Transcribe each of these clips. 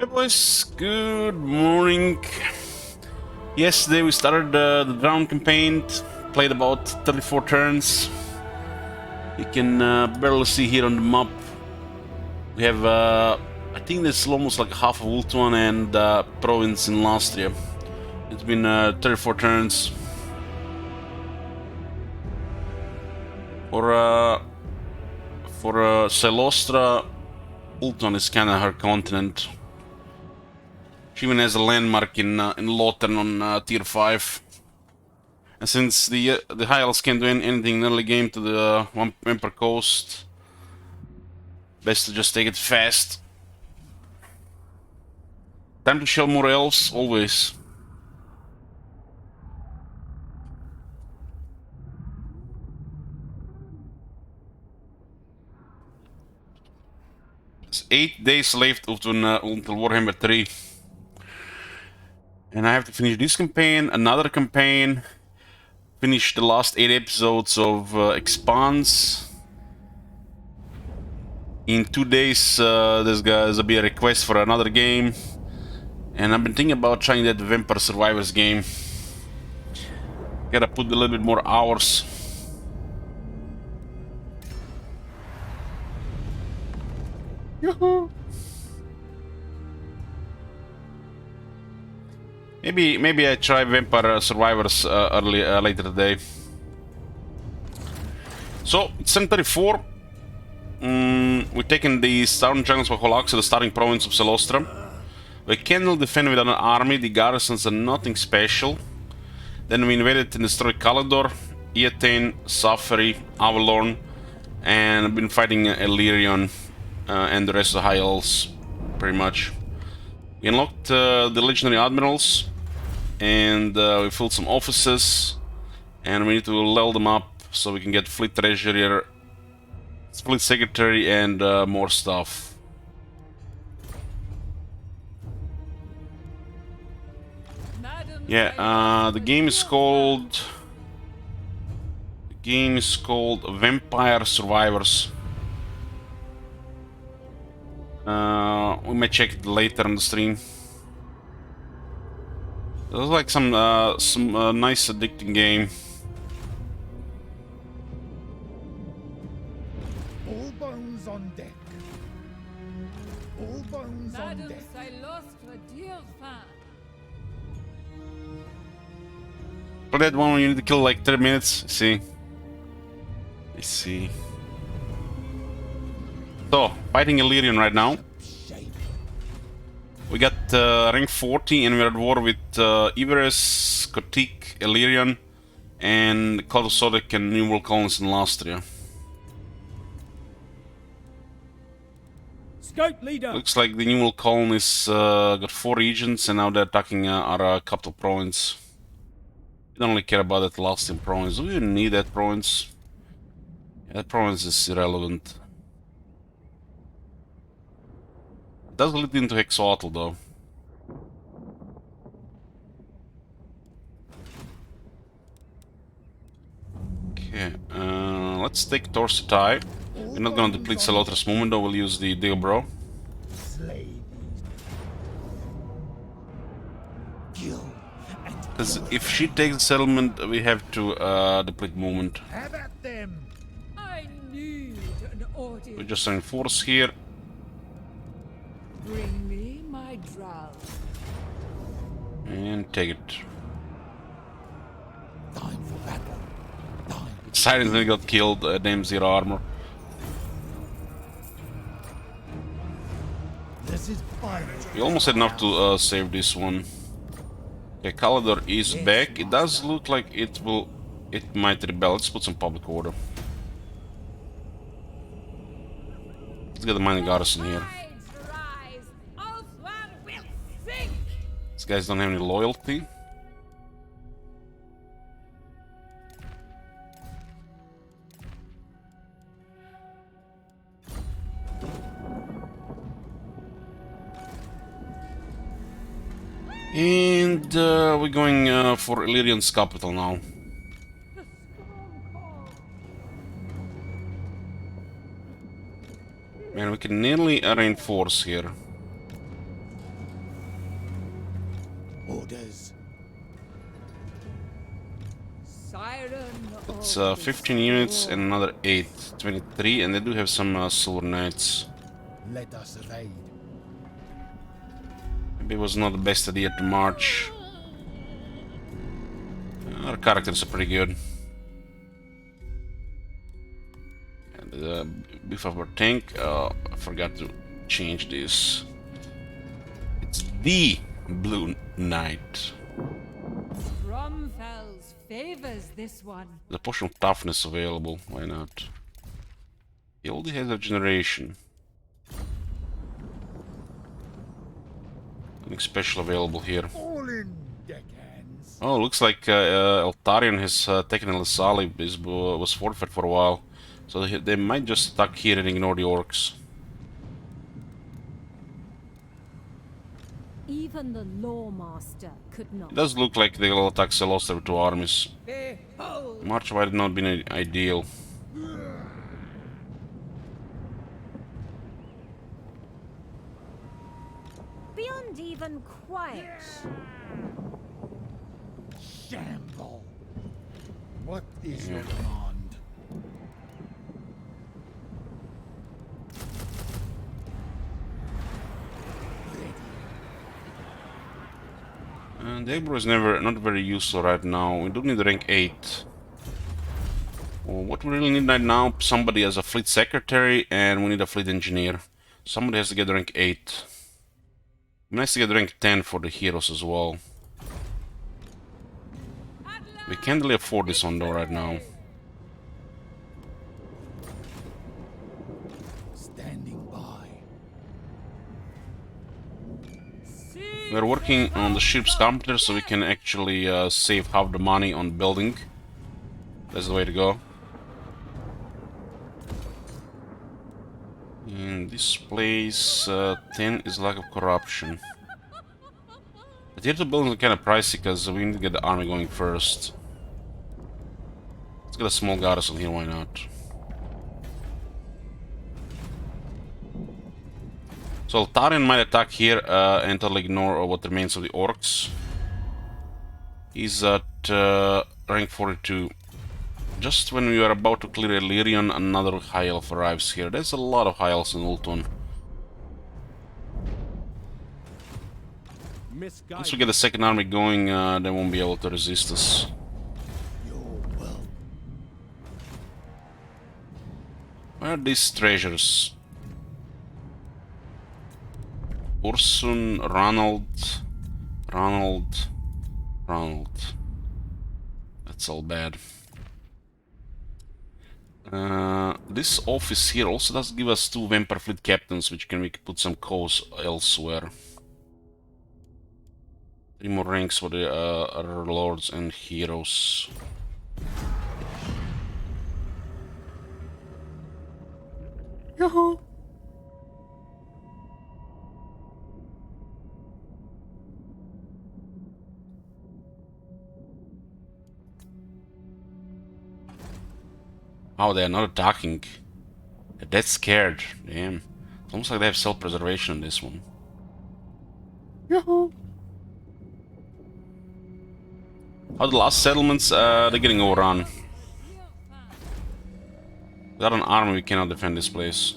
Hey boys, good morning. Yesterday we started the Drown campaign, played about 34 turns. You can barely see here on the map. We have, I think there's almost like half of Ultuan and province in Lastria. It's been 34 turns. For Celostra, Ultuan is kind of her continent. She even has a landmark in Lothern on tier 5. And since the High Elves can't do anything in early game to the Vampire Coast, best to just take it fast. Time to shell more elves, always. It's 8 days left until Warhammer 3. And I have to finish this campaign, another campaign, finish the last 8 episodes of Expanse. In 2 days, there'll be a request for another game. And I've been thinking about trying that Vampire Survivors game. Gotta put a little bit more hours. Yoo-hoo! Maybe I try Vampire Survivors later today. So it's 7:34. We've taken the southern jungles of Holaxa, the starting province of Celostra. We cannot defend without an army. The garrisons are nothing special. Then we invaded and destroyed Kalador, Eataine, Safari, Avalorn, and I've been fighting Illyrian and the rest of the High Elves, pretty much. We unlocked the Legendary Admirals, and we filled some offices, and we need to level them up so we can get Fleet Treasurer, Fleet Secretary, and more stuff. Yeah, the game is called Vampire Survivors. We may check it later on the stream. It looks like some nice addicting game. All bones on deck. All bones on Madam, deck. I lost a dear fan. For that one, you need to kill like 30 minutes. See. Let's see. So, fighting Illyrian right now. We got rank 40 and we're at war with Iveres, Kotik, Illyrian, and Kotosodek and New World Colonies in Lastria. Scout leader. Looks like the New World Colonies got 4 regions and now they're attacking our capital province. We don't really care about that Lastian province. Do we even need that province? Yeah, that province is irrelevant. It does lead into Hexoatl though. Okay, let's take Torsetai. We're not gonna deplete Celotra's movement though, we'll use the Dilbro. Slay these. Kill. Because if she takes the settlement, we have to deplete movement. Have at them. I need an audience. We're just reinforce here. Bring me my drow. And take it. Time for battle. Time. Silently got killed, damn 0 armor. This is fire. We almost had enough to save this one. Okay, Kalador is back. It does look like it might rebel. Let's put some public order. Let's get the mining garrison here. Rise, Ulthuan will sink. These guys don't have any loyalty. And we're going for Illyrian's capital now. Man, we can nearly reinforce here. It's 15 units and another 8, 23, and they do have some Silver Knights. Let us raid. Maybe it was not the best idea to march. Our characters are pretty good. And the beef of our tank, I forgot to change this. It's the Blue Knight. Bromfels favors this one. The potion of toughness available, why not? He only has regeneration. Nothing special available here. All in deckhands. Oh, looks like Eltarion has taken Elisali, was fortified for a while. So they might just stuck here and ignore the orcs. Even the Lawmaster could not. It does look like they'll attack Celostra with 2 armies. Behold! March might have not been ideal. Beyond even quiet. Shamble. What is your command? And the Ebro is not very useful right now. We do need rank 8. Well, what we really need right now, somebody as a fleet secretary, and we need a fleet engineer. Somebody has to get rank 8. Nice to get rank 10 for the heroes as well. We can't really afford this one though right now. Standing by. We're working on the ship's computer so we can actually save half the money on building. That's the way to go. In this place, 10 is lack of corruption. The tier 2 buildings are kind of pricey because we need to get the army going first. Let's get a small garrison here, why not? So Eltarion might attack here and totally ignore what remains of the orcs. He's at rank 42. Just when we are about to clear Illyrian, another High Elf arrives here. There's a lot of High Elves in Ulthuan. Once we get the second army going, they won't be able to resist us. Your will. Where are these treasures? Ursun, Ronald. That's all bad. This office here also does give us 2 Vampire Fleet Captains, which we can put some cows elsewhere. 3 more ranks for the other lords and heroes. Yoo-hoo! Oh, they're not attacking. They're dead scared. Damn. It's almost like they have self-preservation on this one. Yoo-hoo! Oh, the last settlements, they're getting overrun. Without an army, we cannot defend this place.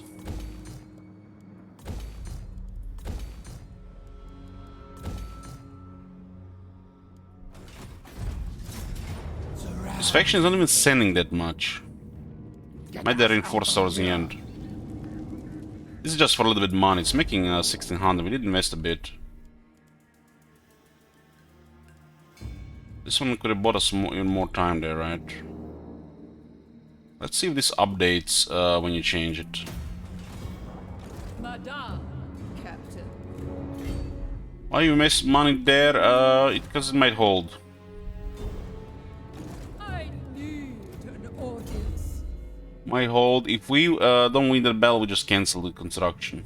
This faction is not even sending that much. Might they reinforce towards the end. This is just for a little bit of money. It's making 1600. We did invest a bit. This one could have bought us even more time there, right? Let's see if this updates when you change it. Madame, Captain. Why you miss money there? Because it might hold. I need an audience. Might hold. If we don't win the battle, we just cancel the construction.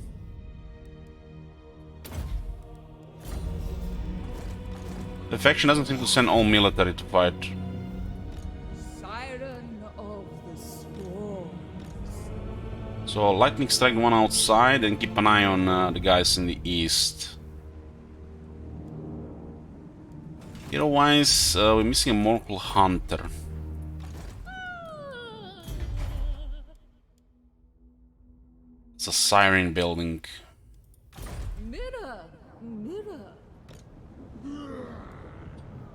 The faction doesn't seem to send all military to fight. Siren of the Swarms. So lightning strike one outside and keep an eye on the guys in the east. Hero-wise, we're missing a Mortal Hunter. It's a siren building. Mirror, mirror.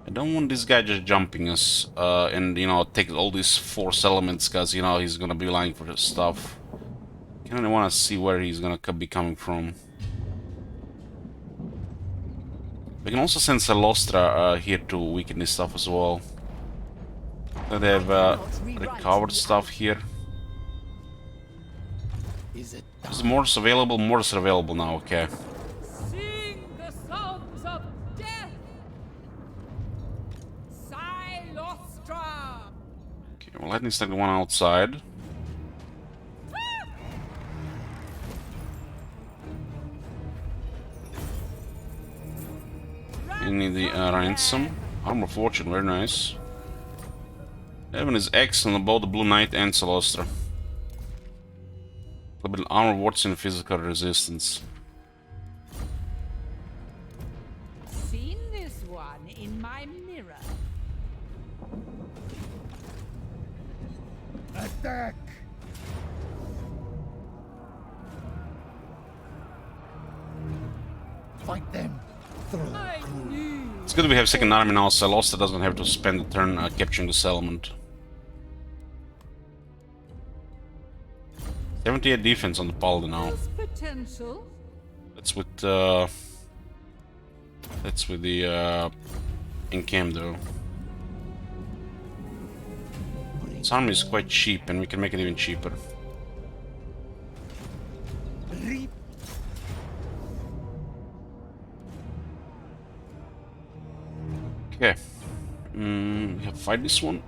I don't want this guy just jumping us and, you know, take all these force elements because, you know, he's gonna be lying for the stuff. I kinda wanna see where he's gonna be coming from. We can also send Celostra here to weaken this stuff as well. They have recovered stuff here. Is it Is Morse available? Morse are available now, okay. Sing the songs of death. Silostra. Okay, well, lightning strike the one outside. You need the ransom. Armor of Fortune, very nice. Heaven is excellent about the Blue Knight and Celostra. A little bit armor warts and physical resistance. Seen this one in my mirror. attack? Fight them through. I knew. It's good we have second army now, so Celostra doesn't have to spend a turn capturing the settlement. 78 defense on the Paladin now. There's potential. That's with the Encam though. This army is quite cheap and we can make it even cheaper. Reap. Okay. We have to fight this one.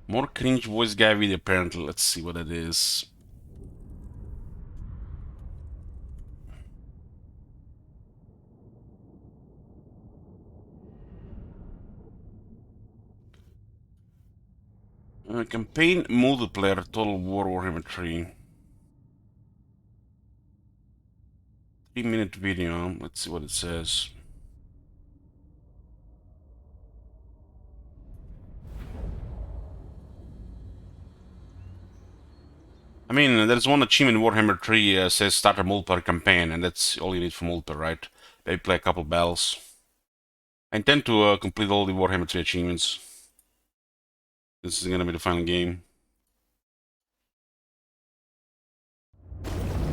More cringe voice guy video apparently. Let's see what it is. Campaign multiplayer Total War Warhammer 3. 3-minute video. Let's see what it says. I mean, there's one achievement in Warhammer 3 says start a multiplayer campaign, and that's all you need for multiplayer, right? Maybe play a couple battles. I intend to complete all the Warhammer 3 achievements. This is gonna be the final game.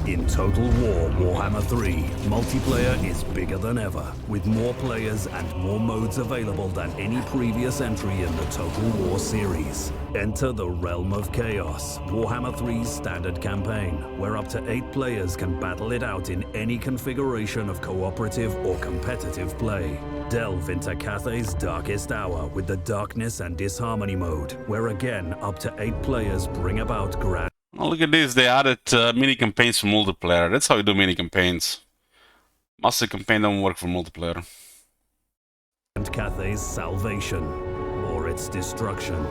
In Total War Warhammer 3, multiplayer is bigger than ever, with more players and more modes available than any previous entry in the Total War series. Enter the Realm of Chaos, Warhammer 3's standard campaign, where up to 8 players can battle it out in any configuration of cooperative or competitive play. Delve into Cathay's Darkest Hour with the Darkness and Disharmony mode, where again up to 8 players bring about grand... Oh, look at this, they added mini campaigns for multiplayer. That's how you do mini campaigns. Master campaign don't work for multiplayer. And Cathay's salvation, or its destruction.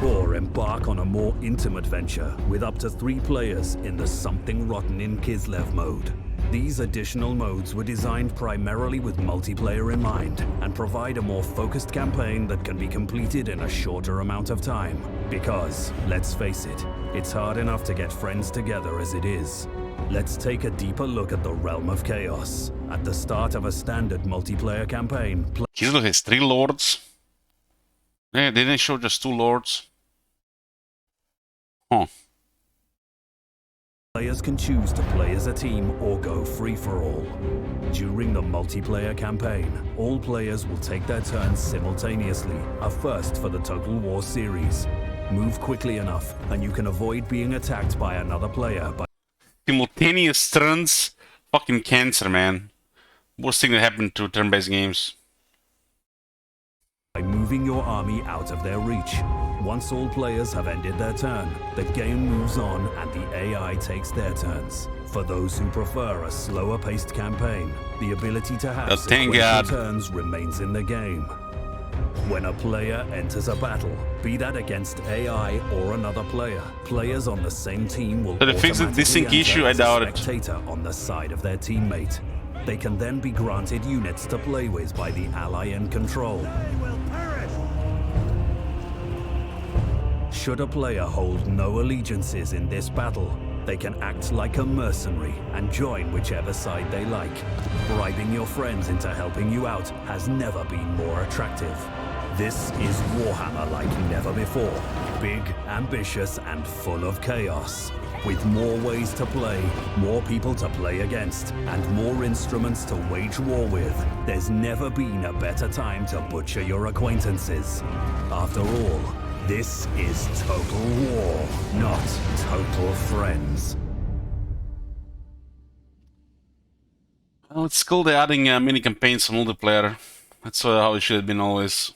Or embark on a more intimate venture with up to 3 players in the Something Rotten in Kislev mode. These additional modes were designed primarily with multiplayer in mind and provide a more focused campaign that can be completed in a shorter amount of time. Because, let's face it, it's hard enough to get friends together as it is. Let's take a deeper look at the Realm of Chaos. At the start of a standard multiplayer campaign, Kislev has 3 lords. Yeah, they didn't show just 2 lords. Huh. players can choose to play as a team or go free-for-all. During the multiplayer campaign, all players will take their turns simultaneously, a first for the Total War series. Move quickly enough, and you can avoid being attacked by another player by Simultaneous turns? Fucking cancer, man. Worst thing that happened to turn-based games. moving your army out of their reach. Once all players have ended their turn, the game moves on and the AI takes their turns. For those who prefer a slower-paced campaign, the ability to have sequential turns remains in the game. When a player enters a battle, be that against AI or another player, players on the same team will automatically enter as a spectator on the side of their teammate. They can then be granted units to play with by the ally in control. should a player hold no allegiances in this battle, they can act like a mercenary and join whichever side they like. Bribing your friends into helping you out has never been more attractive. This is Warhammer like never before. Big, ambitious, and full of chaos. With more ways to play, more people to play against, and more instruments to wage war with, there's never been a better time to butcher your acquaintances. After all, this is Total War, not Total Friends. Well, it's cool they're adding mini campaigns for multiplayer. That's how it should have been always.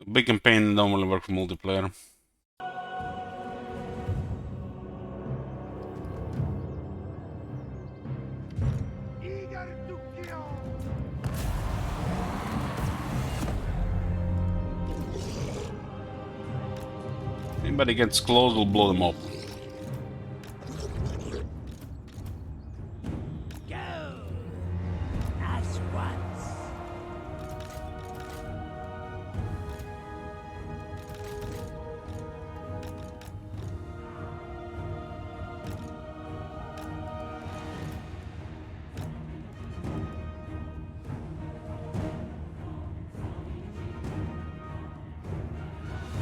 A big campaign don't really work for multiplayer. Anybody gets close, we'll blow them up.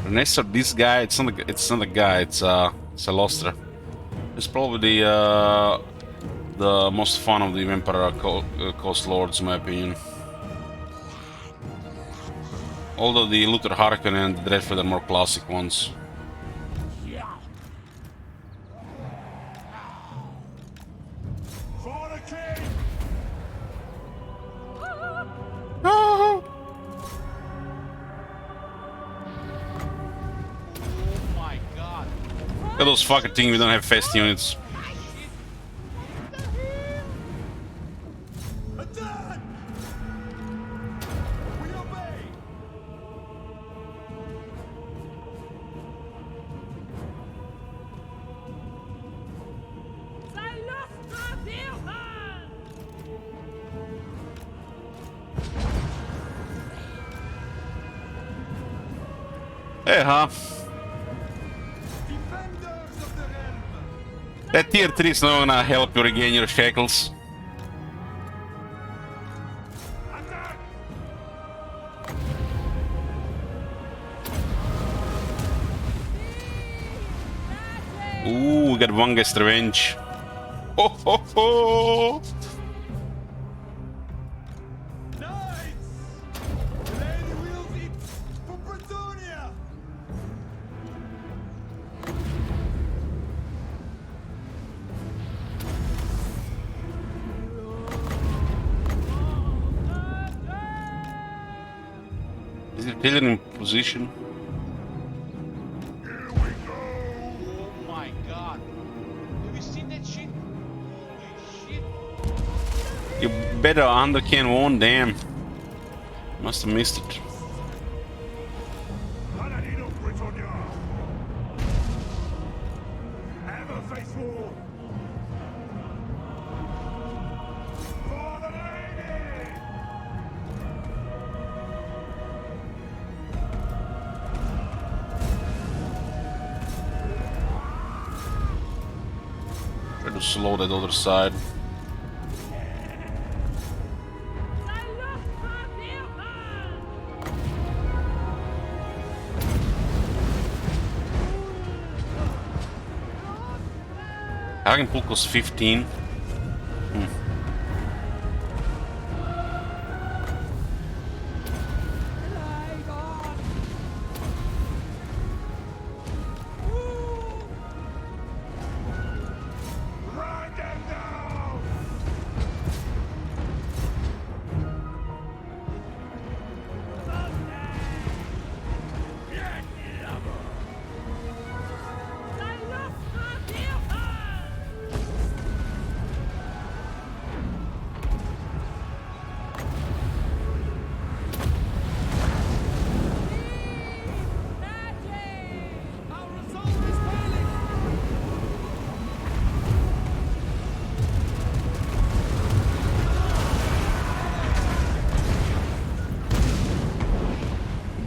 Nestor, this guy, it's not a guy, it's Celostra. It's probably the most fun of the Emperor Coast Lords, in my opinion. Although the Luther Harkonnen and the Dreadfleet are more classic ones. Look at those fucking things, we don't have fast units. Hey, huh? That tier 3 is not gonna help you regain your shackles. Ooh, we got one guest revenge. Ho ho ho! Is it still in position? Here we go! Oh my god! Have you seen that shit? Holy shit! You better undercan one, damn. Must have missed it. Paladino Britannia! Ever face war! For the lady! Try to slow that other side. Hagen pull costs 15. Run them down!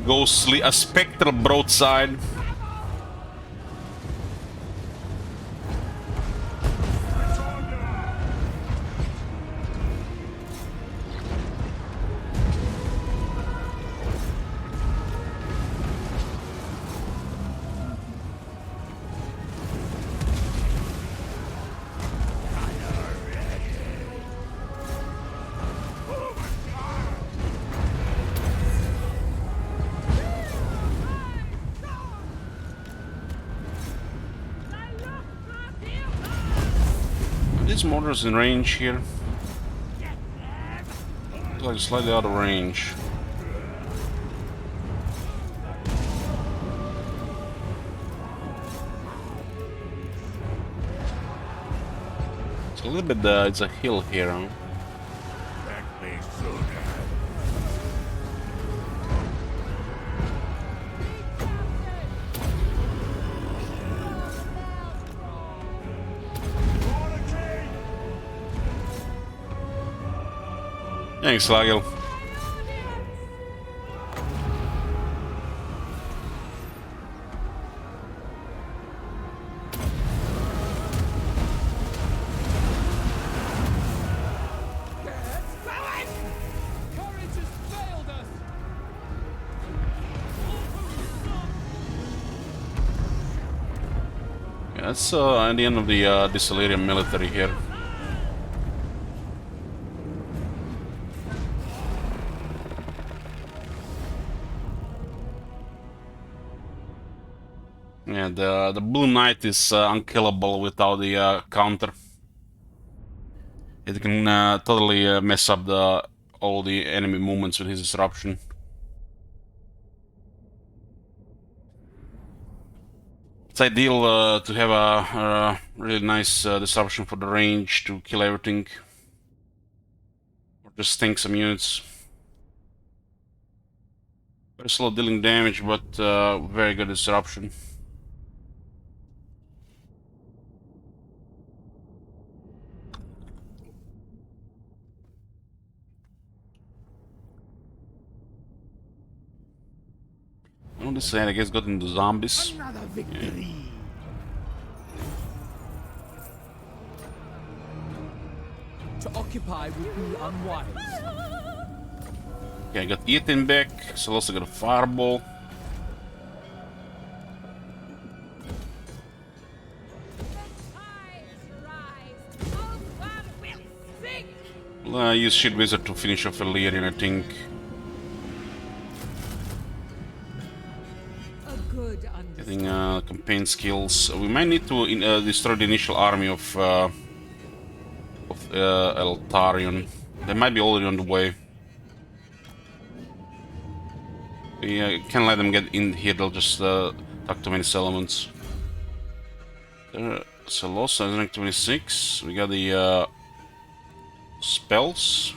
ghostly, a spectral broadside. These mortars in range here. It's like slightly out of range. It's a little bit. It's a hill here. Huh? Thanks, Lagel. Yeah, that's at the end of the Discellarium military here. Yeah, the Blue Knight is unkillable without the counter. It can totally mess up all the enemy movements with his disruption. It's ideal to have a really nice disruption for the range to kill everything. Or just tank some units. Very slow dealing damage, but very good disruption. On this side, I guess, got into zombies. Another victory. To occupy would be unwise. Okay, I got Ethan back, so also got a fireball. I'll use Shield Wizard to finish off Elerion, I think. Getting campaign skills. We might need to destroy the initial army of Eltarion. They might be already on the way. We can't let them get in here, they'll just talk too many settlements. Salosa is rank 26. We got the spells.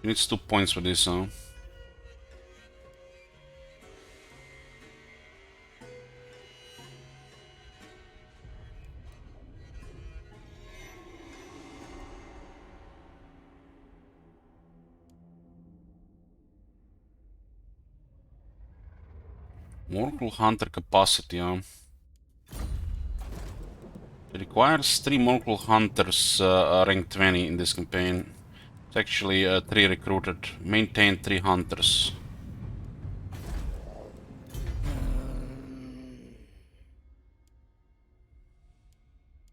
He needs 2 points for this, huh? Morgul Hunter capacity, huh? It requires 3 Morgul Hunters rank 20 in this campaign. It's actually 3 recruited. Maintain 3 Hunters.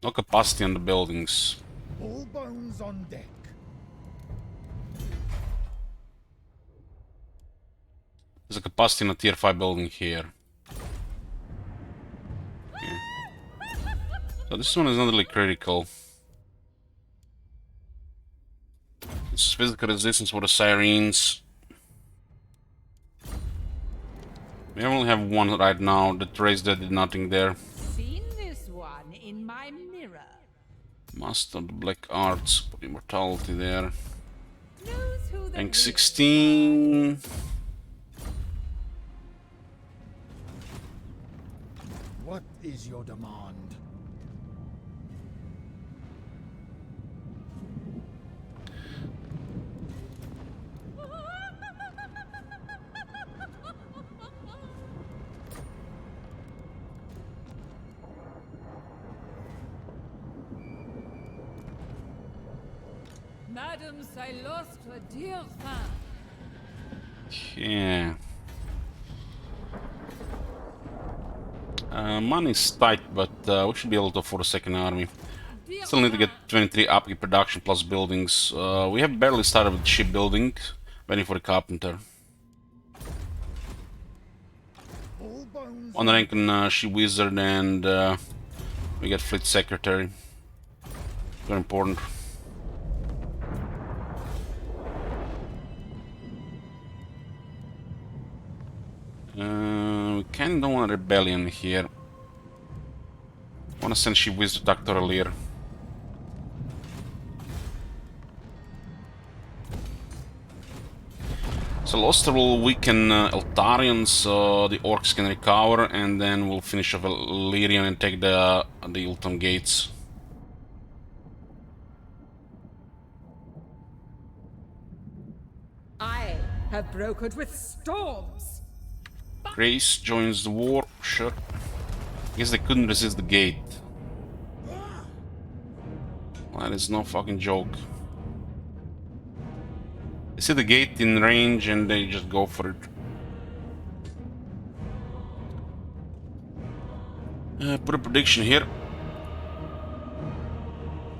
No capacity on the buildings. All bones on deck. There's a capacity in a tier 5 building here. Okay. So this one is not really critical. It's physical resistance for the Sirens. We only have one right now. The Trace that did nothing there. Seen this one in my mirror. Master of the Black Arts. Put Immortality there. Knows who the Rank real 16. What is your demand? Madame Silostre Dirfin. Yeah. Money's tight, but we should be able to afford a second army. Still need to get 23 upkeep production plus buildings. We have barely started with shipbuilding, waiting for the carpenter. All bones One rank in ship wizard, and we get fleet secretary. Very important. We kinda don't want a rebellion here. Wanna send ship wizard Dr. Alir. So Loster will weaken Eltarian, so the orcs can recover, and then we'll finish off Illyrian and take the Ultim gates. I have brokered with storms. Grace joins the war, sure. Guess they couldn't resist the gate. That is no fucking joke. They see the gate in range and they just go for it. Put a prediction here.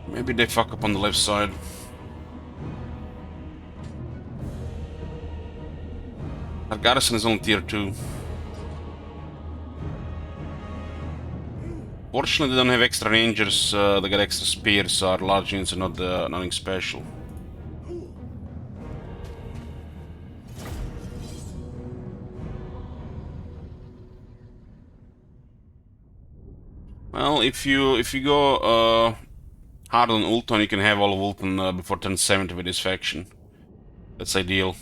Maybe they fuck up on the left side. Our garrison is on tier 2. Fortunately, they don't have extra rangers, they got extra spears, so our large units are not nothing special. Well, if you go hard on Ulton, you can have all of Ulton before turn 70 with this faction. That's ideal.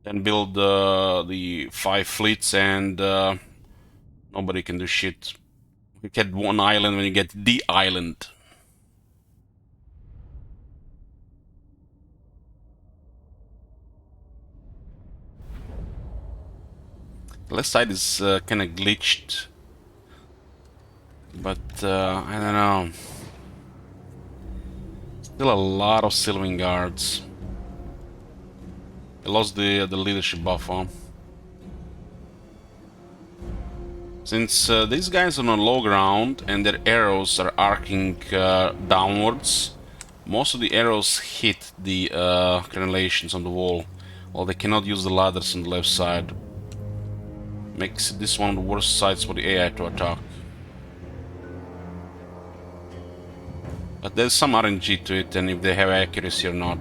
Then build the 5 fleets and nobody can do shit. You get one island when you get the island. The left side is kinda glitched. But I don't know. Still a lot of Sylvan Guards. I lost the leadership buff on. Since these guys are on low ground and their arrows are arcing downwards, most of the arrows hit the crenellations on the wall, while they cannot use the ladders on the left side. Makes this one of the worst sites for the AI to attack. But there's some RNG to it, and if they have accuracy or not.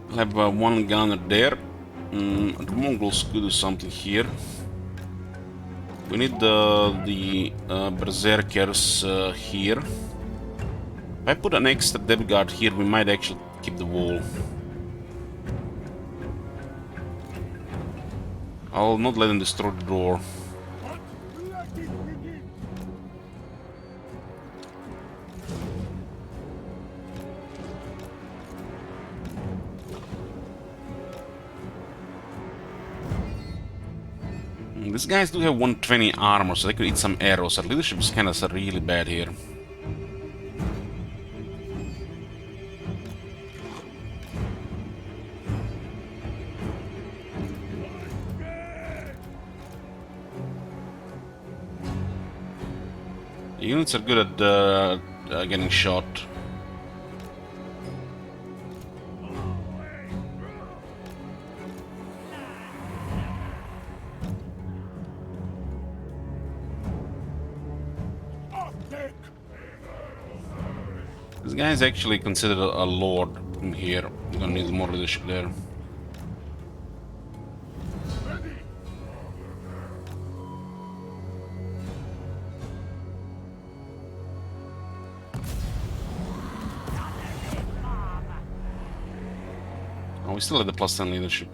I'll have one gunner there. The Mongols could do something here. We need the Berserkers here. If I put an extra depth guard here, we might actually keep the wall. I'll not let them destroy the door. These guys do have 120 armor, so they could eat some arrows. Our leadership is kind of really bad here. The units are good at getting shot. This guy is actually considered a lord in here. We're gonna need more leadership there. Oh, we still have the +10 leadership.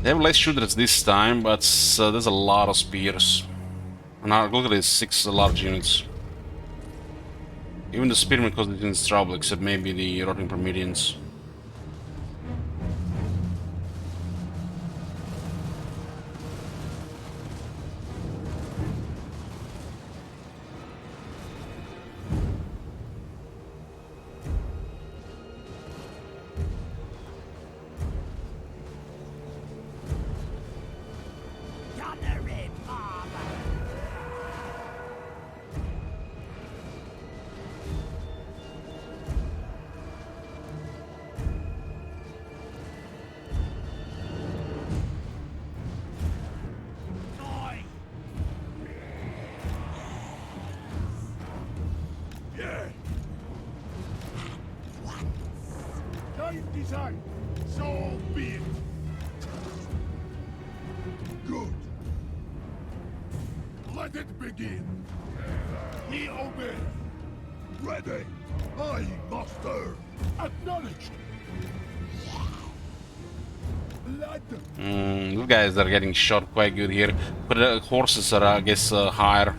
They have less shooters this time, but there's a lot of spears. And now look at these 6 large units. Even the spearmen cause it in trouble, except maybe the rotting Promedians. Time design. So be it. Good. Let it begin. We obey. Ready. Aye, master. Acknowledged. Blood. These guys are getting shot quite good here. But the horses are, I guess, higher.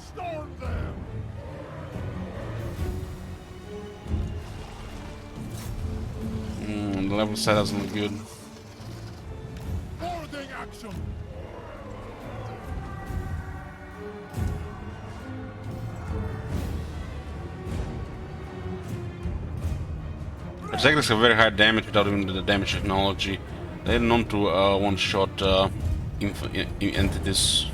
Storm them. The level side doesn't look good. Boarding action. Berserkers have very high damage without even the damage technology. They're known to one-shot entities.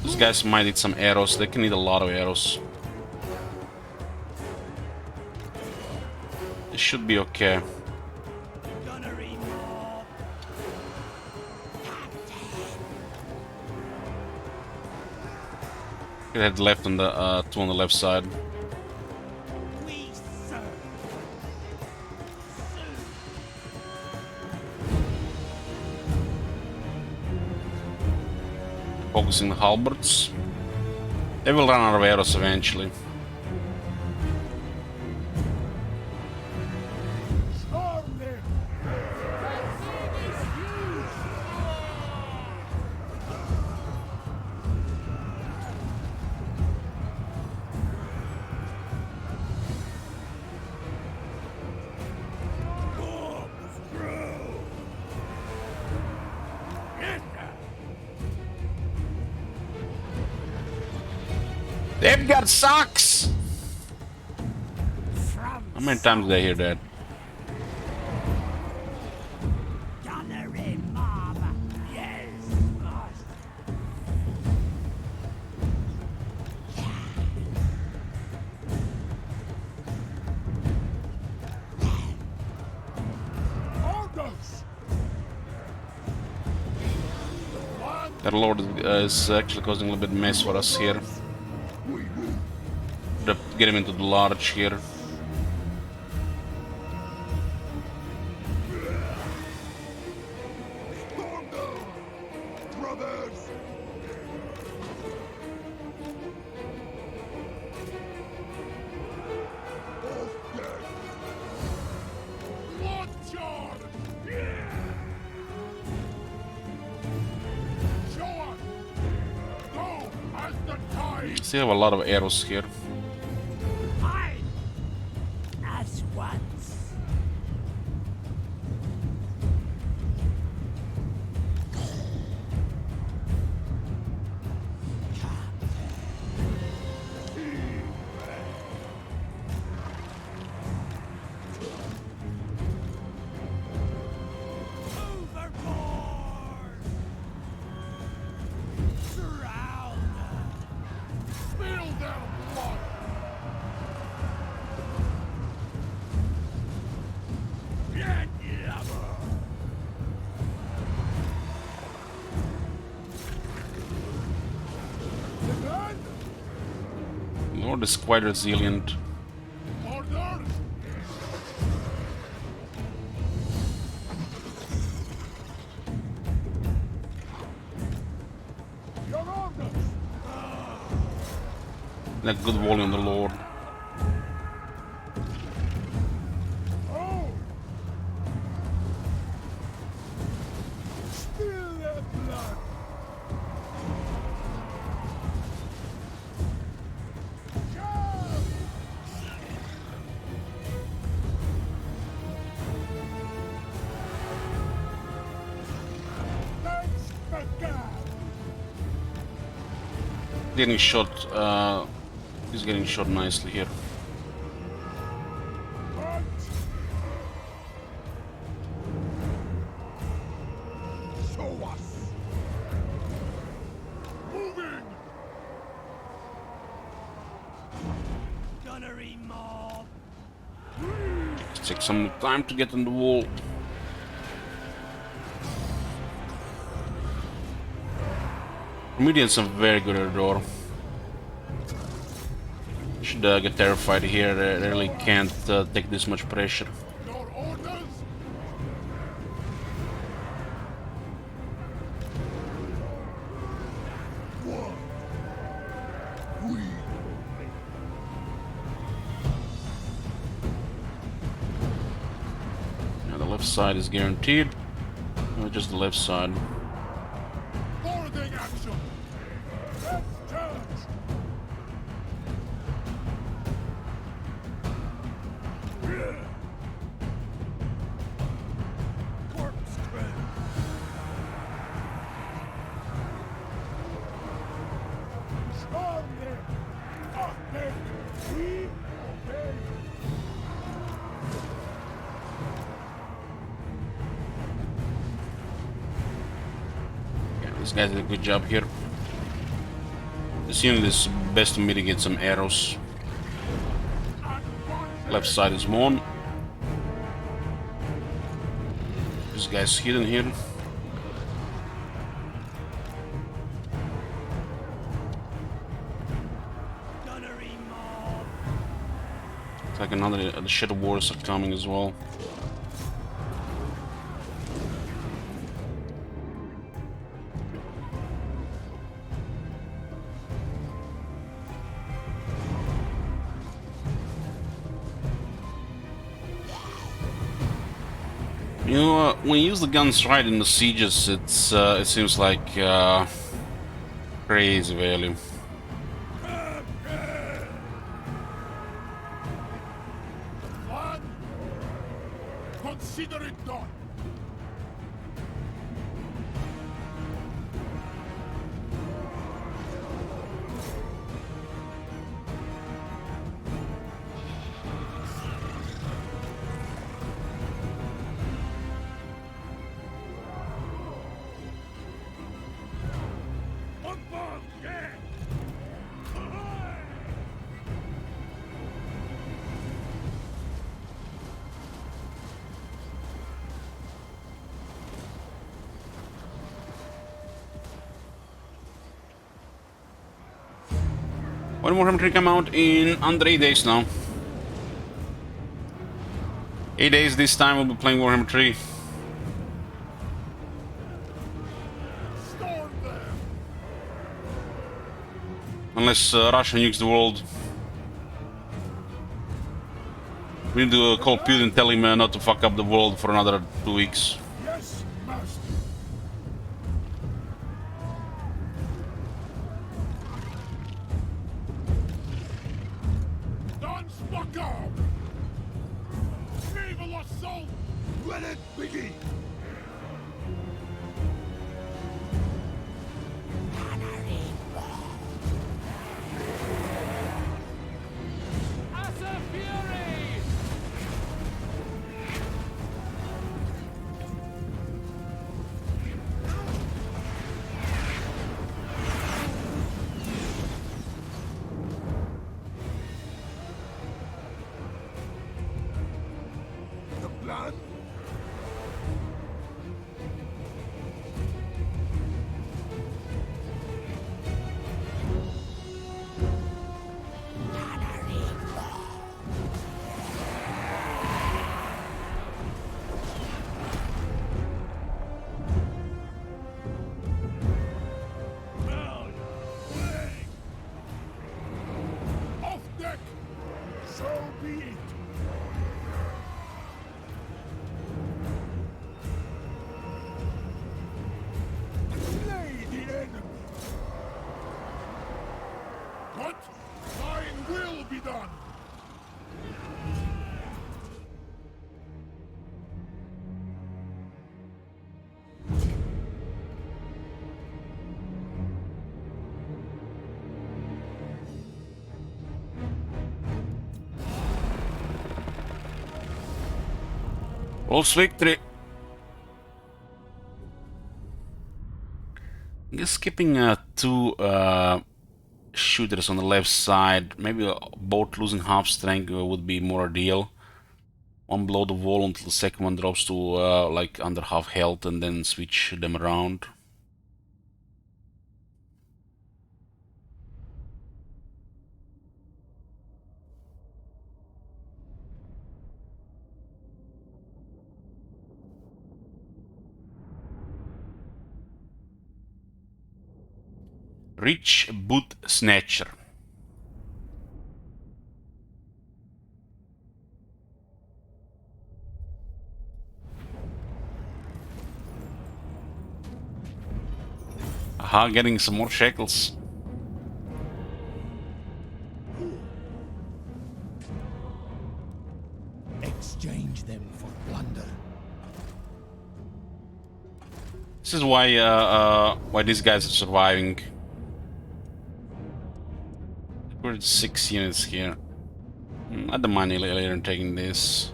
These guys might need some arrows. They can need a lot of arrows. This should be okay. It had left on the 2 on the left side. Focusing the halberds. They will run out of arrows eventually. Storm them. They've got socks! How many times did I hear that? Orders. That lord is actually causing a little bit of mess for us here. Get him into the large here. Brothers. Blood charge. Show us. Go as the tide. Still have a lot of arrows here. As once. Spill their blood. Lord is quite resilient. Orders. Like good volley on the Lord. Oh! Spill their blood! Charge! Thanks for God! Getting shot. He's getting shot nicely here. Punch! Show us! Moving! Gunnery mob! Take some time to get on the wall. Medians are very good at the door. Should get terrified here. They really can't take this much pressure. Your orders? One. We. Now the left side is guaranteed. Just the left side. Boarding action! Let's charge! Corpse trail! Strong there! Fuck them! We obey! Yeah, this guy did a good job here. This unit is best to mitigate some arrows. Left side is one. This guy's hidden here. It's like another. The Shadow Wars are coming as well. You know, when you use the guns right in the sieges, it seems like crazy value. Plan? Consider it done. When Warhammer 3 come out in under 8 days now. 8 days this time we'll be playing Warhammer 3. Storm them. Unless Russia nukes the world. We need to call Putin and tell him not to fuck up the world for another 2 weeks. Yes, master. Don't fuck up. Naval assault. Let it begin. Asa Fury! The plan? Rolls victory. I guess skipping two shooters on the left side, maybe both losing half strength would be more ideal. One below the wall until the second one drops to like under half health, and then switch them around. Rich Boot Snatcher. Aha, getting some more shekels. Exchange them for plunder. This is why these guys are surviving. We're at 6 units here. Add the money later in taking this.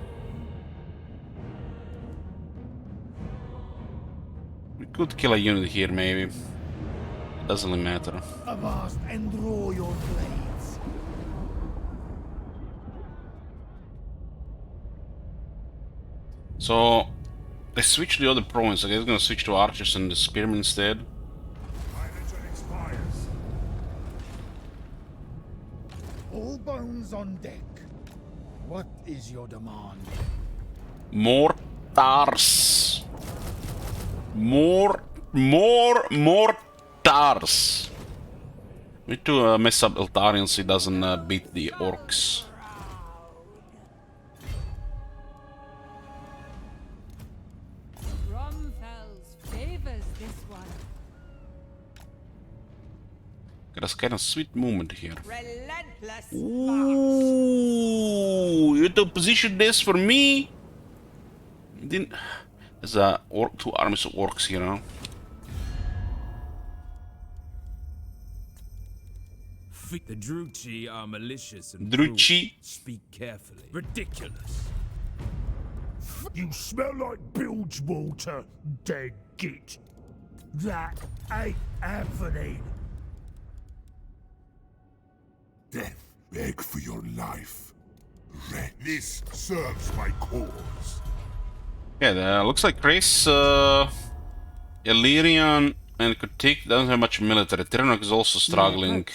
We could kill a unit here, maybe. It doesn't really matter. Avast and draw your blades. So they switch to the other province. I guess I'm gonna switch to archers and the spearmen instead. My legend expires. All bones on deck. What is your demand? Mortars. More mortars. We need to mess up Eltarion so he doesn't beat the orcs. Bromfels favors this one. Got a kind of sweet movement here. Relentless sparks. Ooh, you have to position this for me. Didn't. There's two armies of orcs here now. The Druchi are malicious and Druchi. cruel. Speak carefully. Ridiculous. You smell like bilge water, dead git. That ain't happening. Death, beg for your life. Red. This serves my cause. Yeah, looks like Chris, Illyrian, and Kutik doesn't have much military. Tyrannok is also struggling.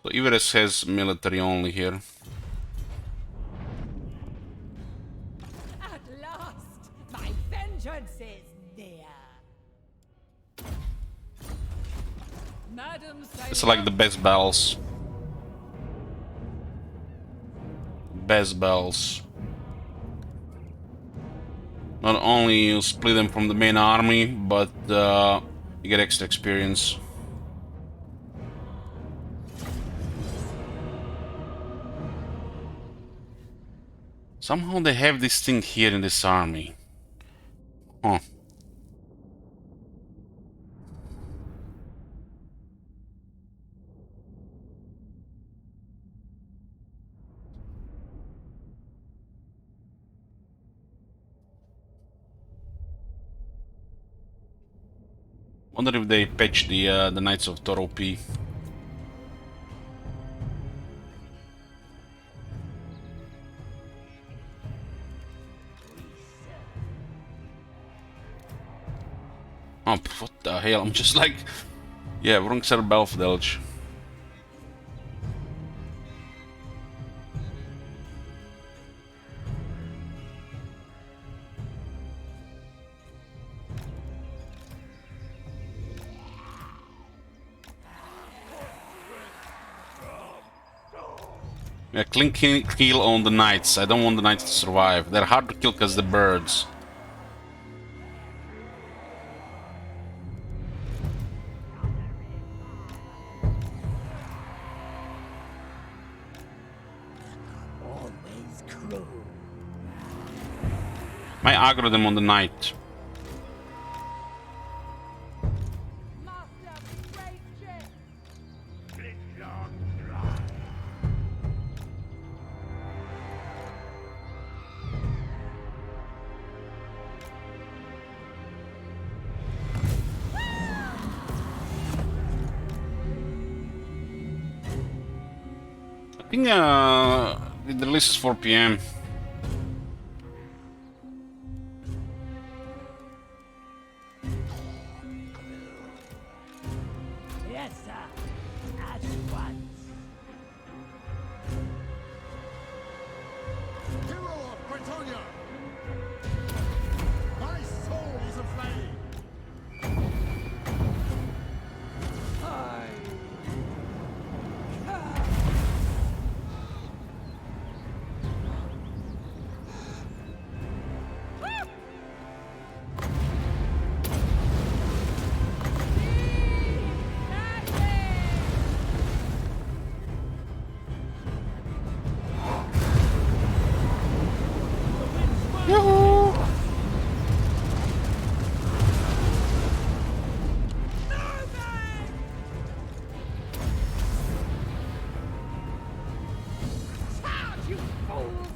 So Iveres has military only here. At last, my vengeance is near. Madam It's like the best battles. Best battles. Not only you split them from the main army, but you get extra experience. Somehow they have this thing here in this army. Huh. Wonder if they patch the Knights of Toropi. Oh, what the hell? I'm just like, yeah, wrong side of Belfdelge. Yeah, clean kill on the knights. I don't want the knights to survive. They're hard to kill because they're birds. Always cruel. I aggro them on the knight. Master, great ship. think the release is 4 p.m. Yes, sir. At once. Hero of Bretonia! My soul is aflame! Charge, you fools!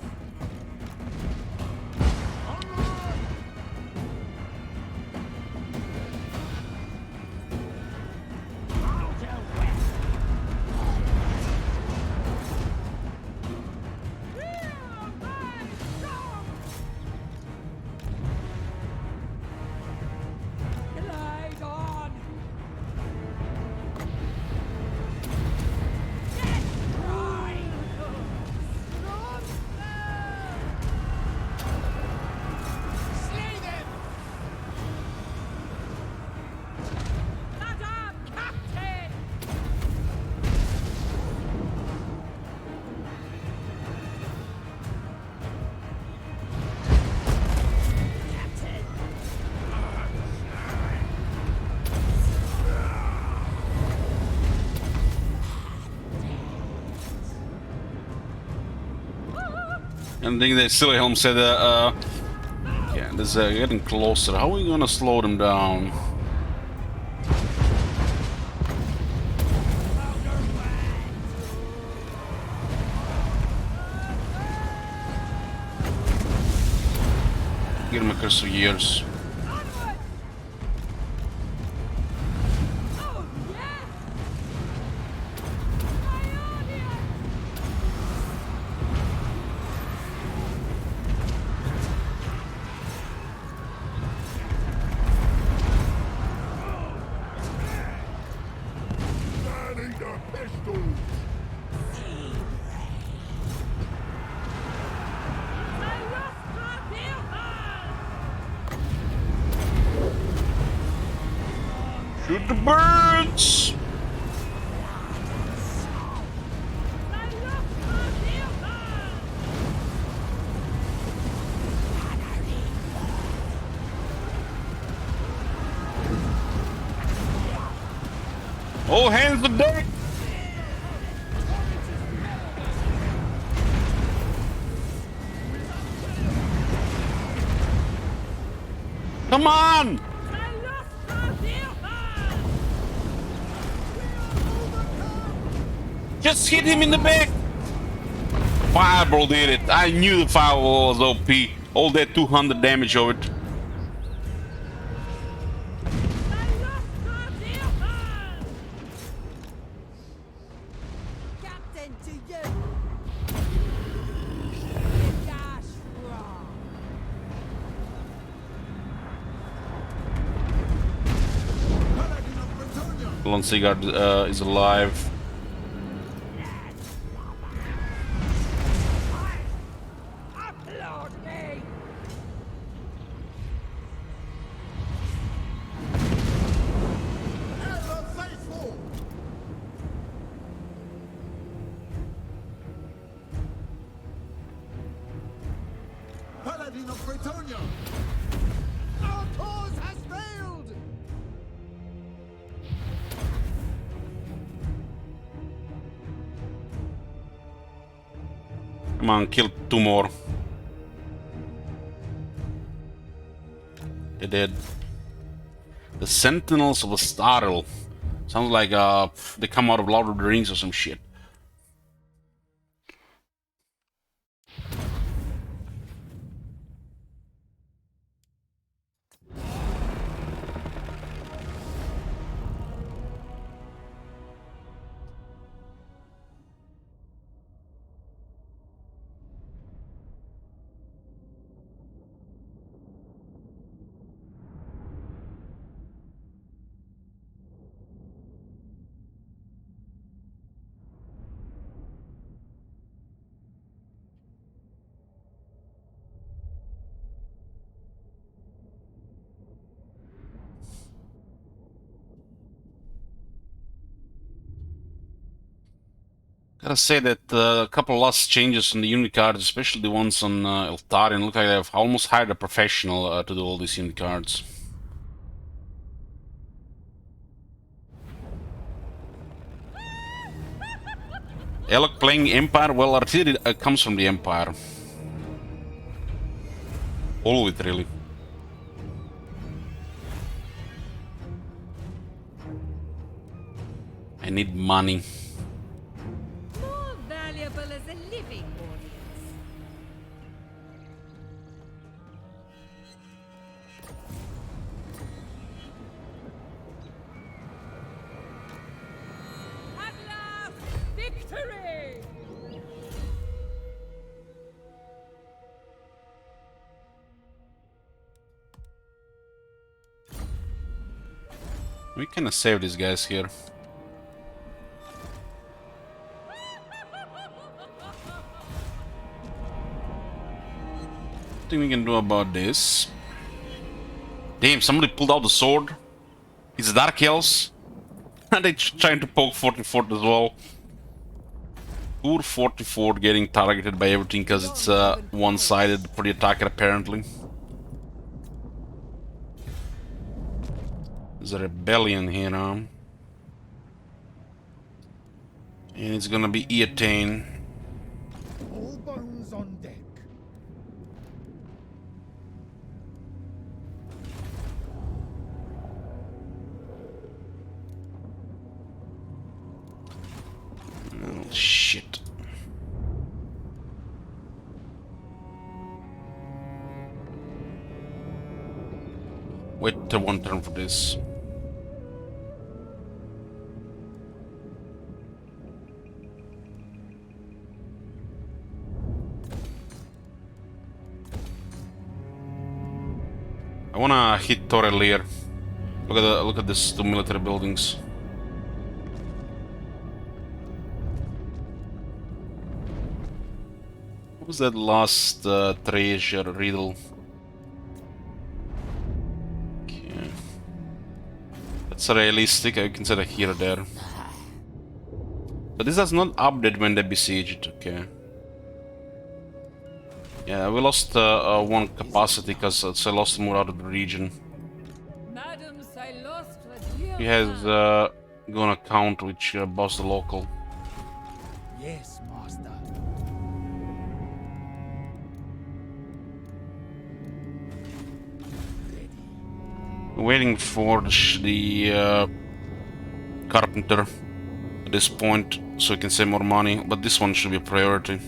Glide on! Slay them! Madam Captain! Captain! And I think that Silly Helm said, yeah, this is getting closer. How are we gonna slow them down? Give him a curse of years. Onward! Oh, yes! My audience! Manning the pistols! Shoot the birds! All hands on deck! Come on! Just hit him in the back! Fireball did it. I knew the fireball was OP. All that 200 damage of it. Captain to you! Dash wrong! Paladin of Bretonia! Lon Sigurd is alive. Applaud me! Ever faithful! Paladin of Bretonia! Our cause has failed! Come on, kill 2 more. They're dead. The Sentinels of Astaril. Sounds like they come out of Lord of the Rings or some shit. gotta say that a couple of last changes on the unit cards, especially the ones on Eltarion, look like they've almost hired a professional to do all these unit cards. Elok playing Empire? Well, artillery comes from the Empire. All of it, really. I need money. More valuable as a living audience. At last, victory! We can save these guys here. Nothing we can do about this. Damn, somebody pulled out the sword. It's Dark Elves. And they trying to poke 44 as well. Poor 44 getting targeted by everything because it's one-sided for the attacker apparently. There's a rebellion here now. And it's gonna be Eatane. All bones on deck. Oh, shit. Wait till one turn for this. I wanna hit Torelier. Look at these two military buildings. What was that last treasure riddle? Okay. That's realistic, I consider here or there. But this does not update when they besiege it, okay. Yeah, we lost one capacity because I lost more out of the region. Madams, I lost a dear He has man. gone account which boss the local. Yes, master. Waiting for the carpenter at this point so he can save more money, but this one should be a priority.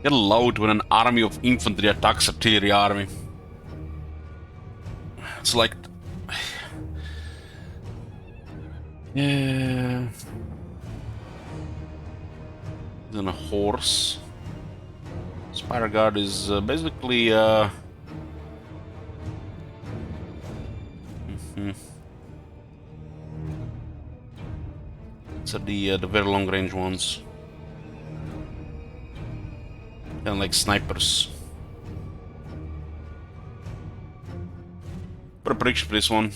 Get loud when an army of infantry attacks artillery army. It's like... Yeah... Then a horse. Spire Guard is basically... It's the very long range ones. And like snipers. Put a prediction for this one.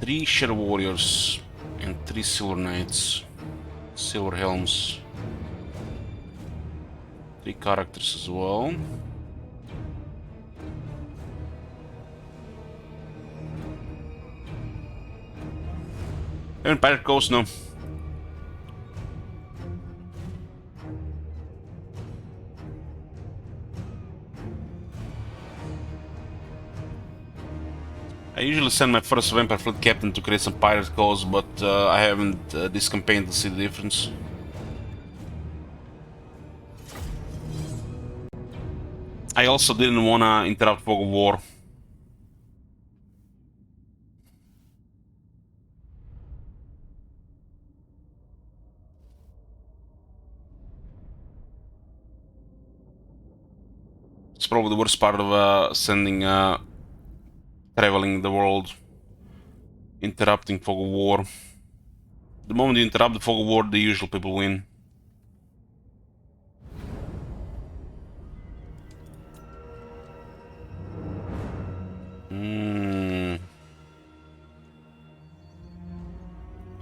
Three Shadow Warriors and 3 Silver Knights. Silver Helms. 3 characters as well. And Pirate Coast now. I usually send my first Vampire Fleet Captain to create some Pirate Coast, but I haven't this campaign to see the difference. I also didn't wanna interrupt Fog of War. probably the worst part of sending traveling the world, interrupting fog of war. The moment you interrupt the fog of war, the usual people win.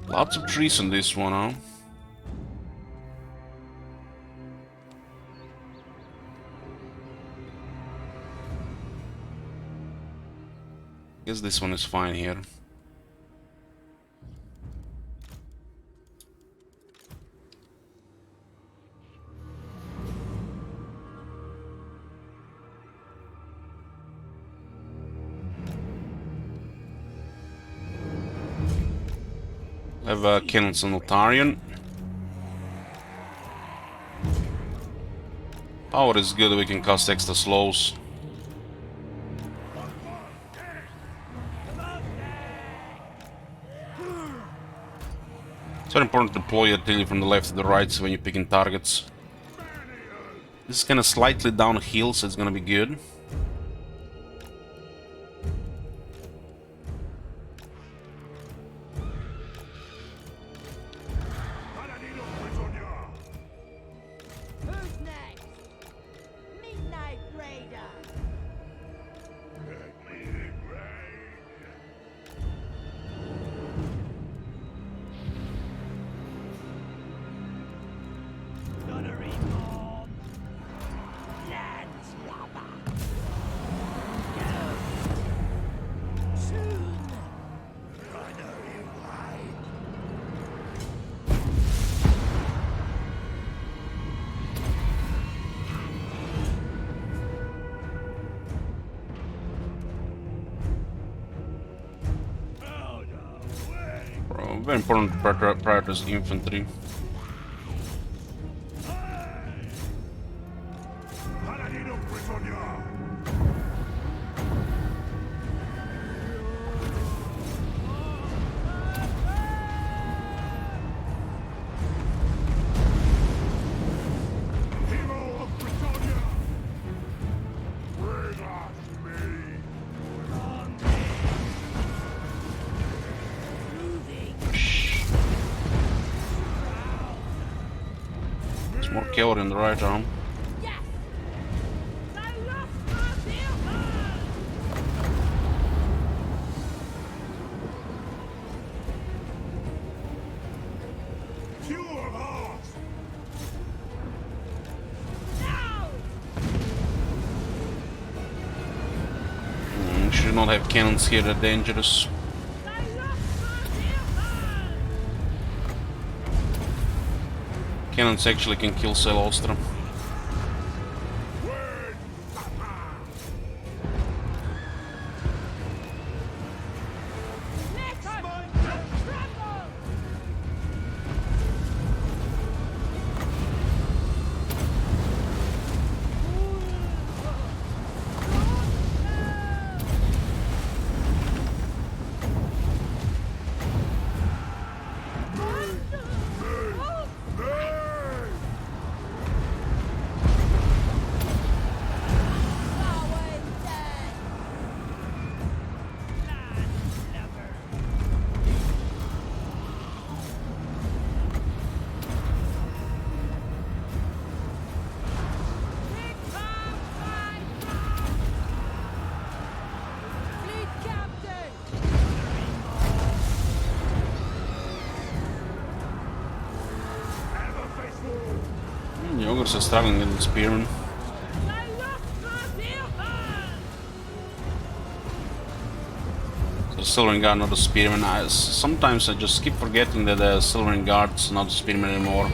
Lots of trees on this one, huh? Guess this one is fine here. Have cannons on Altarian. Power is good, we can cast extra slows. It's very important to deploy artillery from the left to the right so when you're picking targets. This is kinda slightly downhill, so it's gonna be good. Who's next? Midnight Raider. Very important to prioritize the infantry. There's more cavalry on the right arm. Should not have cannons here, they're dangerous. Cannons actually can kill Celostra. Yogurts are struggling with the spearmen. So Silvering Guard, not a spearman. Sometimes I just keep forgetting that the Silvering Guard's not a spearman anymore.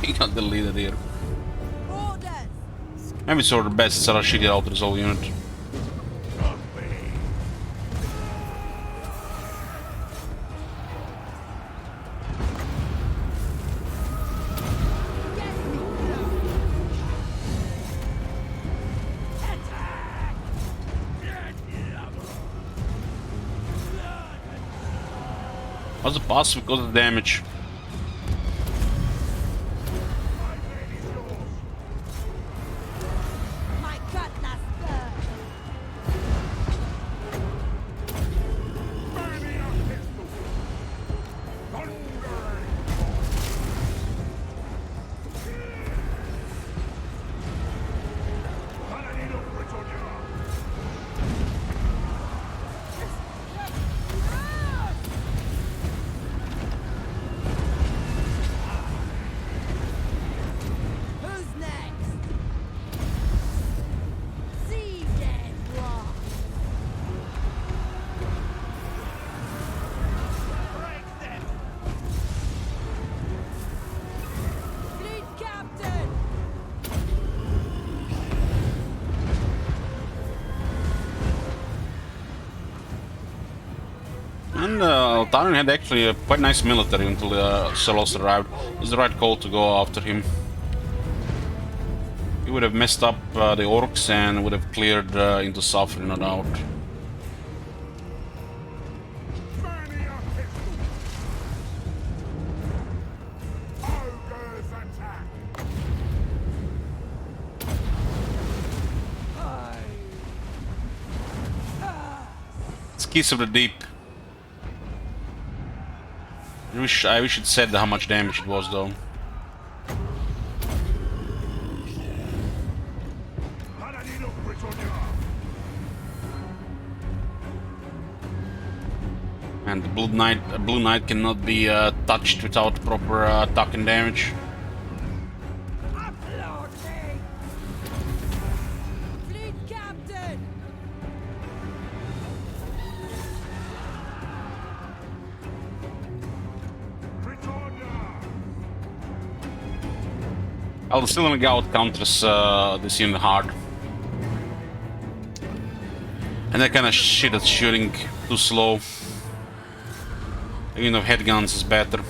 He got deleted here. Maybe it's sort of best Sarashidi out resolve unit. What's the passive because of the damage? My cutlass burn. Who's next? See dead rock. Fleet captain. And Altarion had actually a quite nice military until Celos arrived. It was the right call to go after him. He would have messed up the orcs and would have cleared into Safri, no doubt. Ogres attack! It's Kiss of the Deep. I wish it said how much damage it was though. Paladin of Britannia! And the Blue Knight cannot be touched without proper attack and damage. Fleet captain. Britannia! The Silver Gout counters this unit hard. And that kind of shit that's shooting too slow. You know, head guns is better.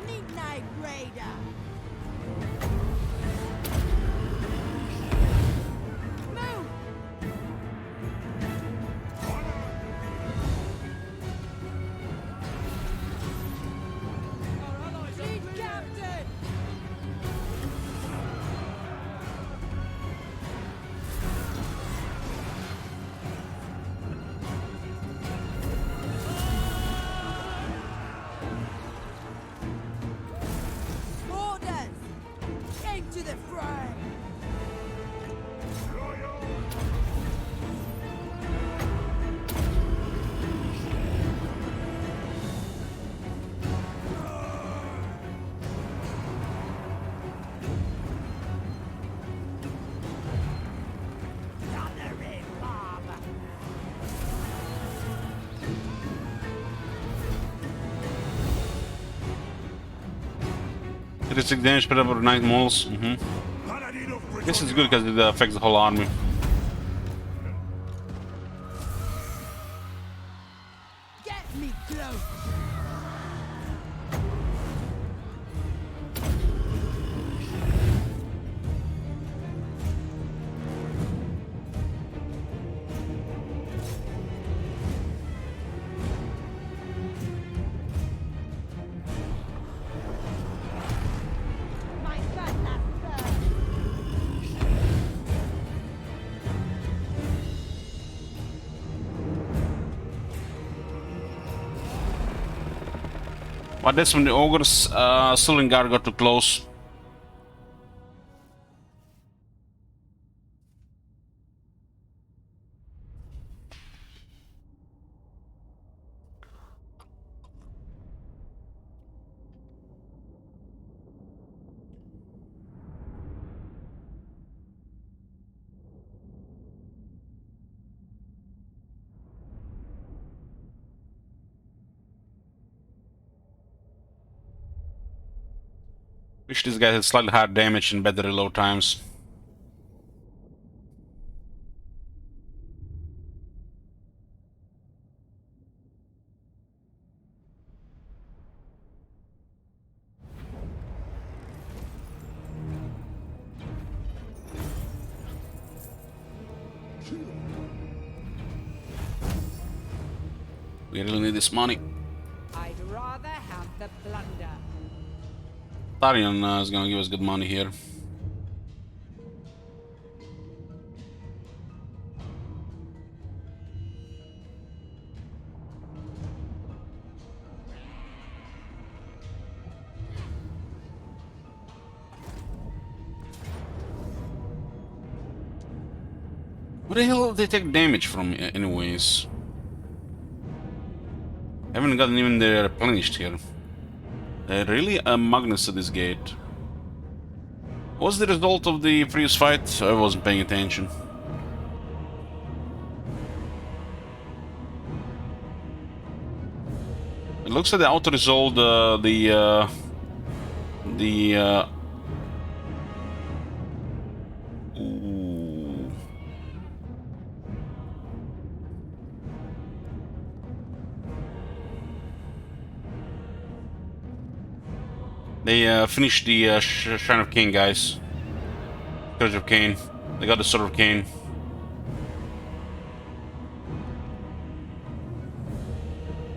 Midnight Raider. Move. Fleet captain. Orders. Into the fray. Thundering mob. It is 6 damage per over 9 models. Paladin of Britannia! This is good because it affects the whole army. Get me close. My cutlass burn. But that's when the ogres, Silvingard got too close. Wish this guy had slightly higher damage and better reload times. We really need this money. the plunder. Tarion is gonna give us good money here. Where the hell do they take damage from, anyways? Haven't gotten even replenished here. Really? Magnus at this gate. What's the result of the previous fight? I wasn't paying attention. It looks like they auto-resolved Ooh. They finished the Shrine of Cain, guys. Courage of Cain. They got the Sword of Cain.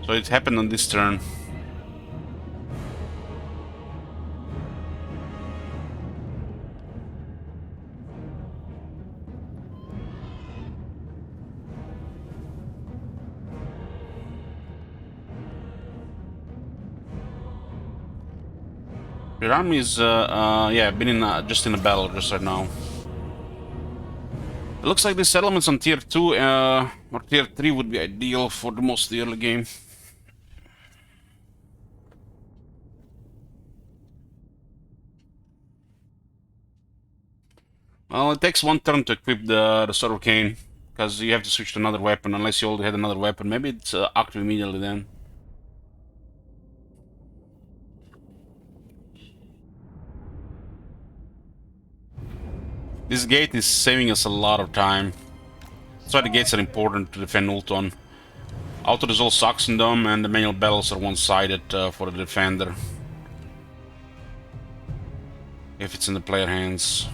So it happened on this turn. Your army is, yeah, been in just in a battle just right now. It looks like the settlements on tier 2 or tier 3 would be ideal for the most early game. Well, it takes one turn to equip the Sword of Cain, because you have to switch to another weapon, unless you already had another weapon. Maybe it's active immediately then. This gate is saving us a lot of time. That's why the gates are important to defend Ultron. Auto-resolve Saxondom and the manual battles are one-sided for the defender. If it's in the player hands.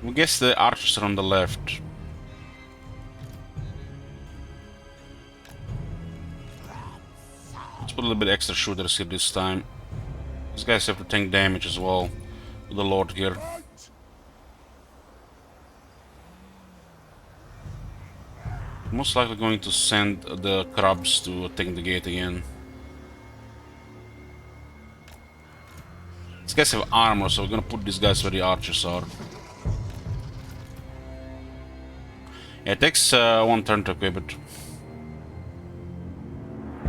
We guess the archers are on the left. Let's put a little bit extra shooters here this time. These guys have to tank damage as well. The Lord here. Most likely going to send the crabs to take the gate again. These guys have armor, so we're gonna put these guys where the archers are. Yeah, it takes one turn to equip it.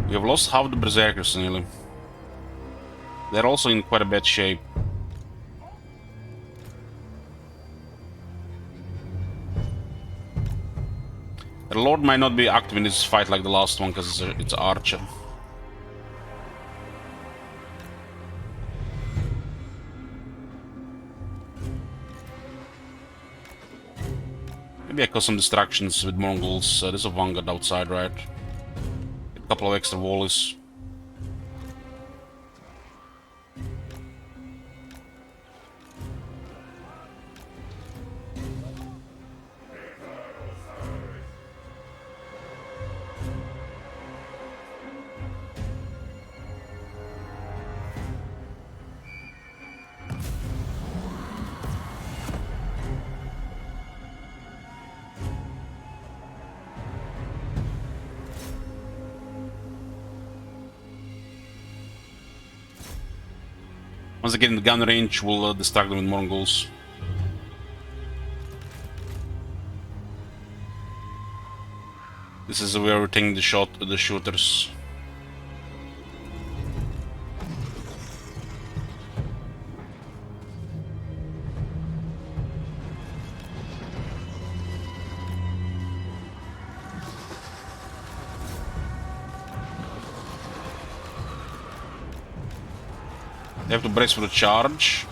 We have lost half the berserkers nearly. They're also in quite a bad shape. The Lord might not be active in this fight like the last one because it's Archer. Maybe I cause some distractions with Mongols. There's a Vanguard outside, right? A couple of extra volleys. Once they get in the gun range, we'll distract them with Mongols. This is where we're taking the shot at the shooters. They have to brace for the charge.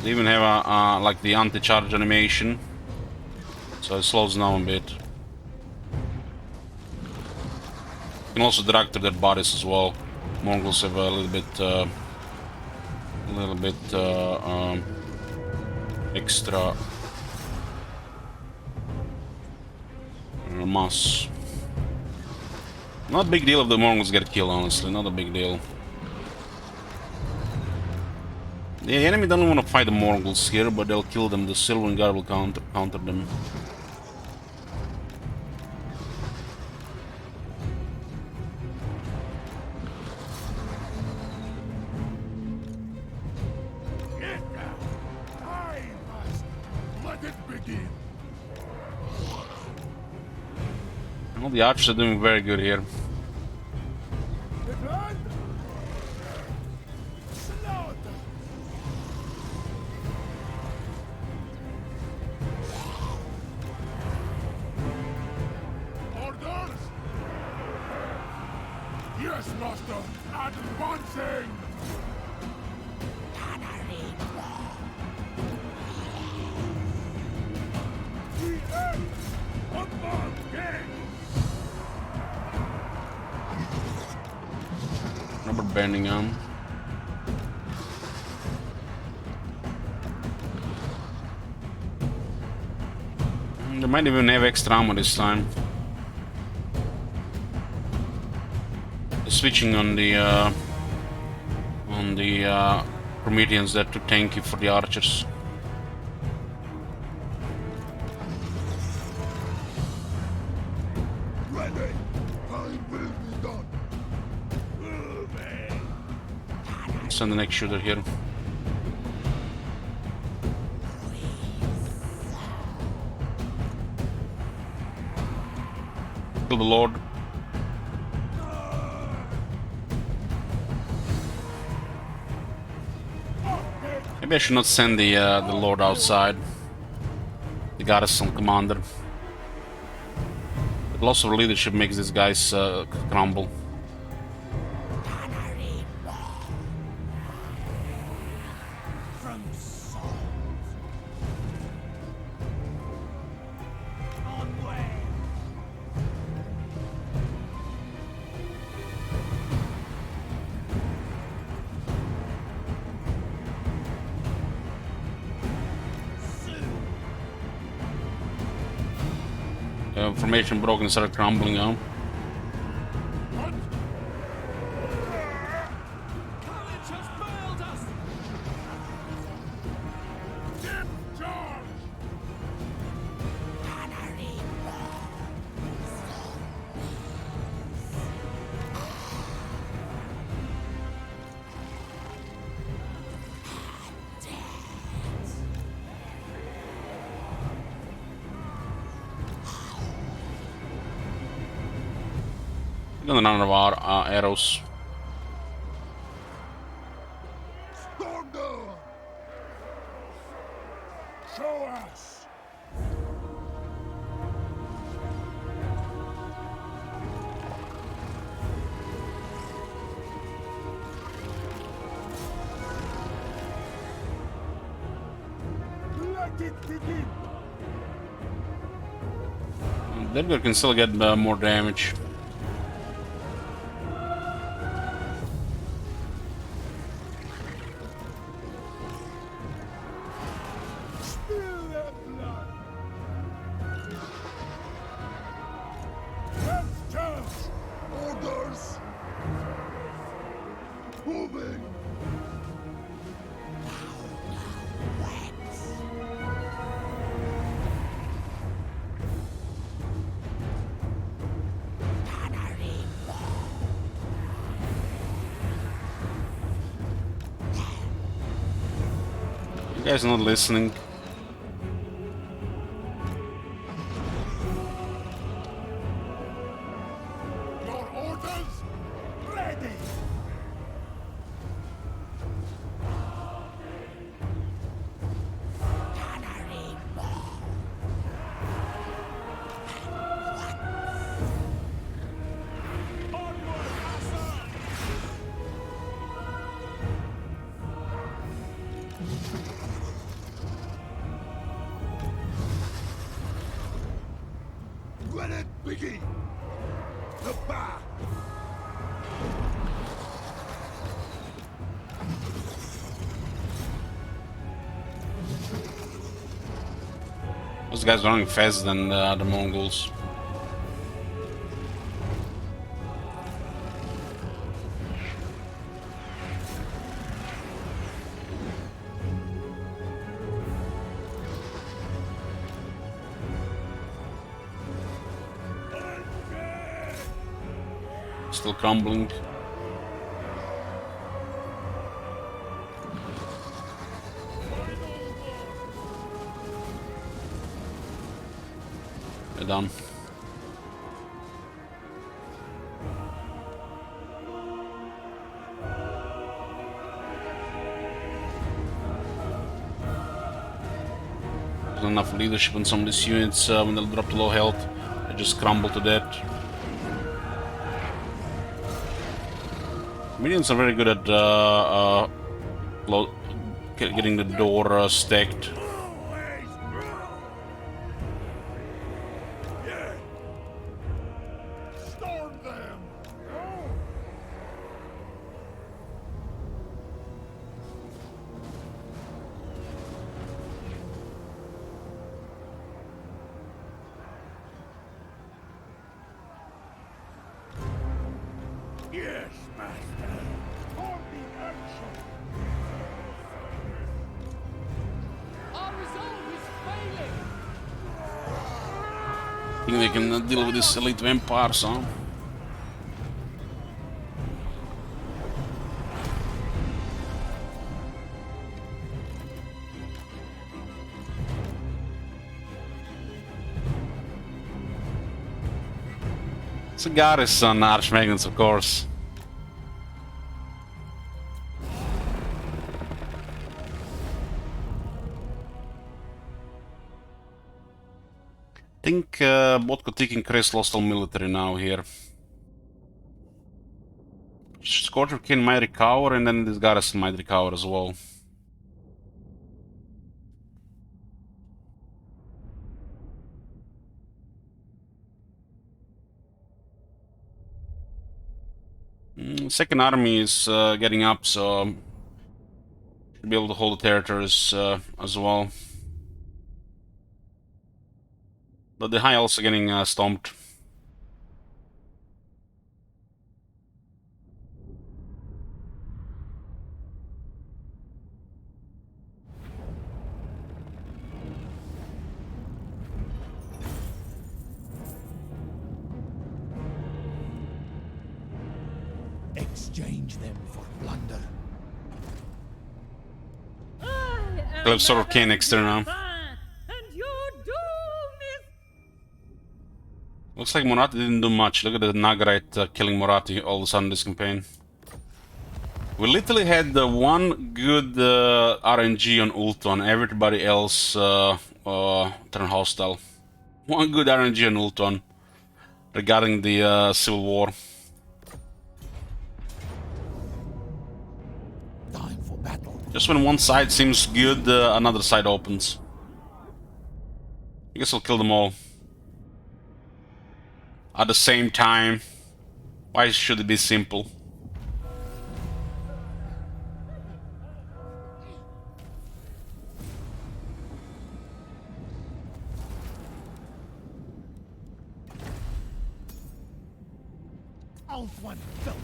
They even have a like the anti-charge animation, so it slows down a bit. You can also drag through their bodies as well. Mongols have a little bit extra mass. Not a big deal if the Mongols get killed, honestly. Not a big deal. The enemy don't want to fight the Mongols here, but they'll kill them. The Sylvan Guard will counter them. Let it begin. Well, the archers are doing very good here. Slaughter. Orders? Yes, master. Advancing. Rubber banding on. They might even have extra ammo this time. They're switching on the Prometheans there too tanky for the archers. Ready. Time will be done. Send the next shooter here. Kill the Lord. Maybe I should not send the Lord outside. The garrison commander. The loss of leadership makes these guys crumble. Formation broken and started crumbling now. None of our arrows. Storm down. Show us. Let it begin. Deadguard can still get more damage. Orders! Moving! You guys are not listening. Your orders? Ready! Let it begin! The back! Those guys are running faster than the Mongols. Still crumbling. They're done. There's not enough leadership on some of these units. When they'll drop to low health, they just crumble to death. Minions are very good at getting the door stacked. Storm them! Yes, master. For the action. Our resolve is failing. I think they can deal with these elite vampires, huh? It's a garrison, Archmagnus, of course. I think both Kotik and Chris lost all military now here. Scourge of Kin might recover, and then this garrison might recover as well. Second army is getting up, so should be able to hold the territories as well. But the high also getting stomped. Exchange them for plunder. We'll have sort of King next turn now. And your doom is Looks like Morati didn't do much. Look at the Nagarite killing Morati all of a sudden this campaign. We literally had one good RNG on Ultron, everybody else turned hostile. One good RNG on Ultron regarding the Civil War. Time for battle. Just when one side seems good, another side opens. I guess I'll kill them all. At the same time. Why should it be simple? Alt one fell.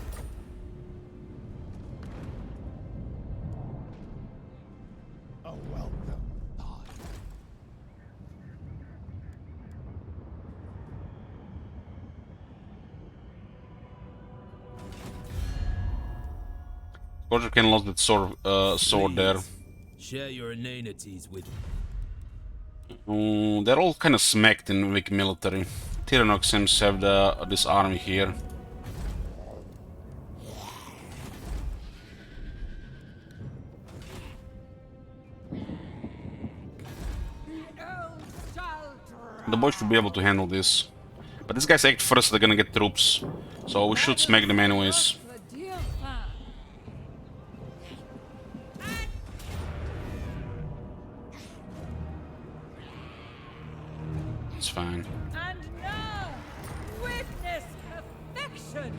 A welcome thought. Roger can lost that sword there. Share your inanities with They're all kind of smacked in weak military. Tyrannox seems to have this army here. The boys should be able to handle this. But these guys act first, they're gonna get troops. So we should smack them anyways. the dear fan. It's fine. And now, witness affection.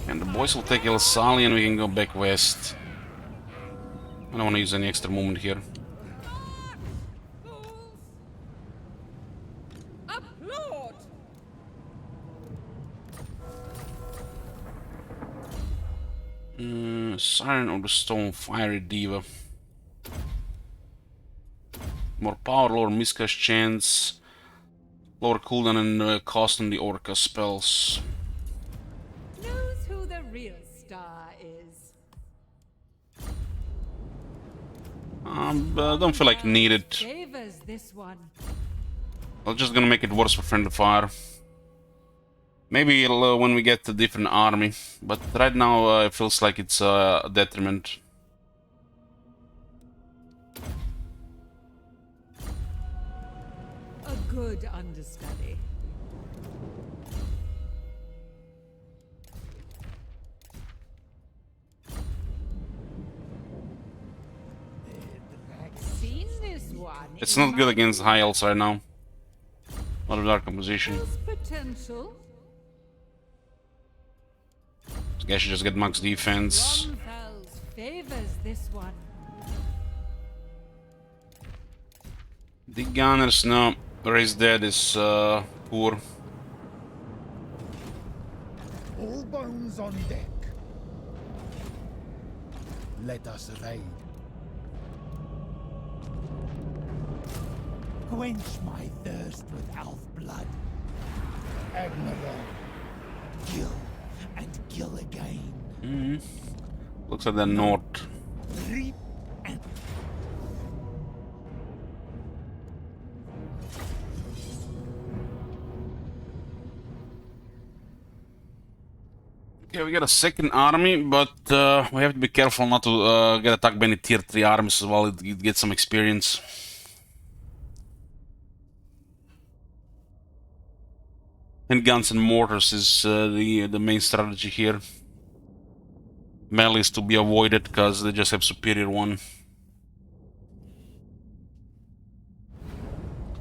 And the boys will take El Sali and we can go back west. I don't want to use any extra movement here. Fools. Applaud. Siren of the Stone, Fiery Diva. More power, lower miscast chance, lower cooldown and cost on the Orca spells. Don't feel like needed. Favors this one. I'm just gonna make it worse for friendly fire. Maybe when we get a different army, but right now it feels like it's a detriment. A good understudy. Seen this one. It's in not good my against high elves right now. Not a dark composition. Feels potential. This guy should just get max defense. Romfels favors this one. The gunners, no. Raise dead is poor. All bones on deck. Let us raid. Quench my thirst with elf blood. Admiral, kill and kill again. Looks like they're north. Reap and Okay, we got a second army, but we have to be careful not to get attacked by any tier 3 armies as well. It gets some experience. And guns and mortars is the main strategy here. Melee is to be avoided because they just have superior one.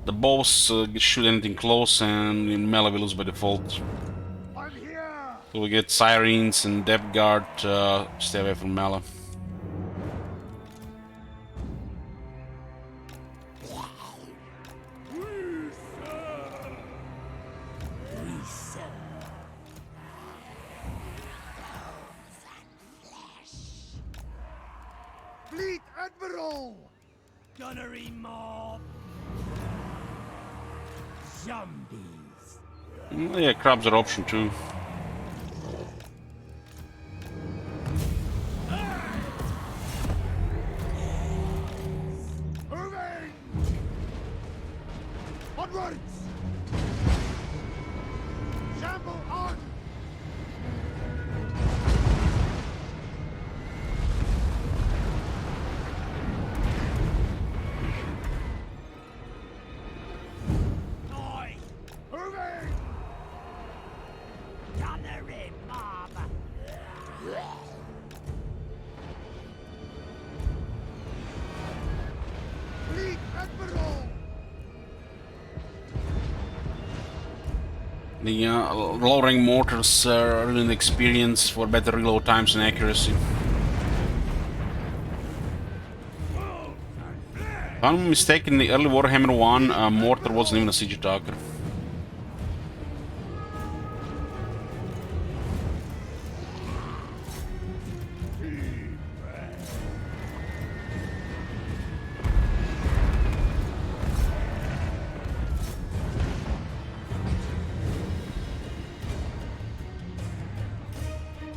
The bows shoot anything close, and in melee we lose by default. I'm here. So we get sirens and depth guard. Stay away from melee. Fleet Admiral! Gunnery mob! Zombies! Yeah, crabs are option too. Moving! Onwards! Shamble on! Moving! Gunnery mob! Fleet Admiral! The low-rank mortars are really an experience for better reload times and accuracy. If I'm mistaken, the early Warhammer 1 mortar wasn't even a siege attacker.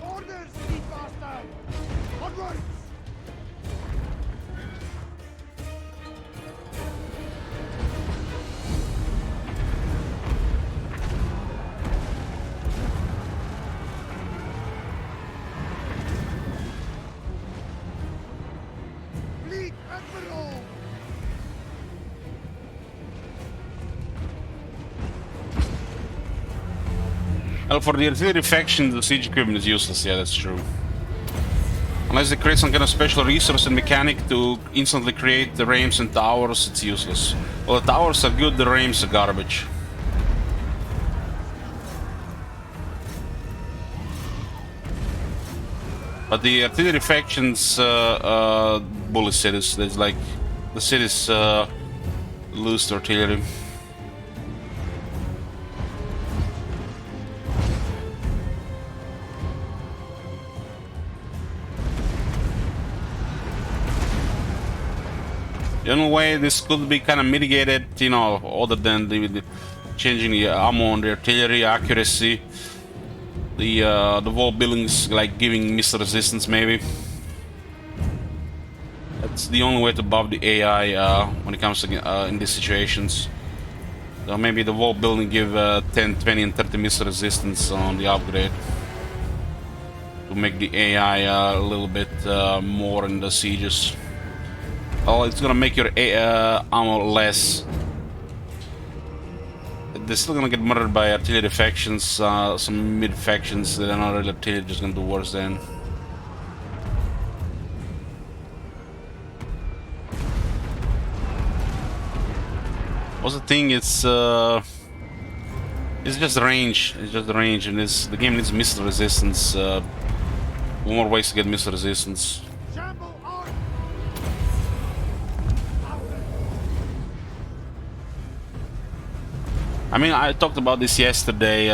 Orders, Fleet Master! Onwards! Fleet Admiral! Well, for the artillery faction, the siege equipment is useless. Yeah, that's true. Unless they create some kind of special resource and mechanic to instantly create the rams and towers, it's useless. Well, the towers are good, the rams are garbage. But the artillery factions bully cities. There's like the cities lose to artillery. The only way this could be kind of mitigated, you know, other than the changing the ammo on the artillery accuracy, the wall buildings like giving missile resistance maybe. It's the only way to buff the AI when it comes to in these situations. So maybe the wall building give 10, 20, and 30 missile resistance on the upgrade to make the AI a little bit more in the sieges. Well, it's gonna make your ammo less. They're still gonna get murdered by artillery factions, some mid factions that are not really artillery, just gonna do worse then. What's the thing? It's just range. It's just the range, and the game needs missile resistance. More ways to get missile resistance. Shamble on! I mean, I talked about this yesterday.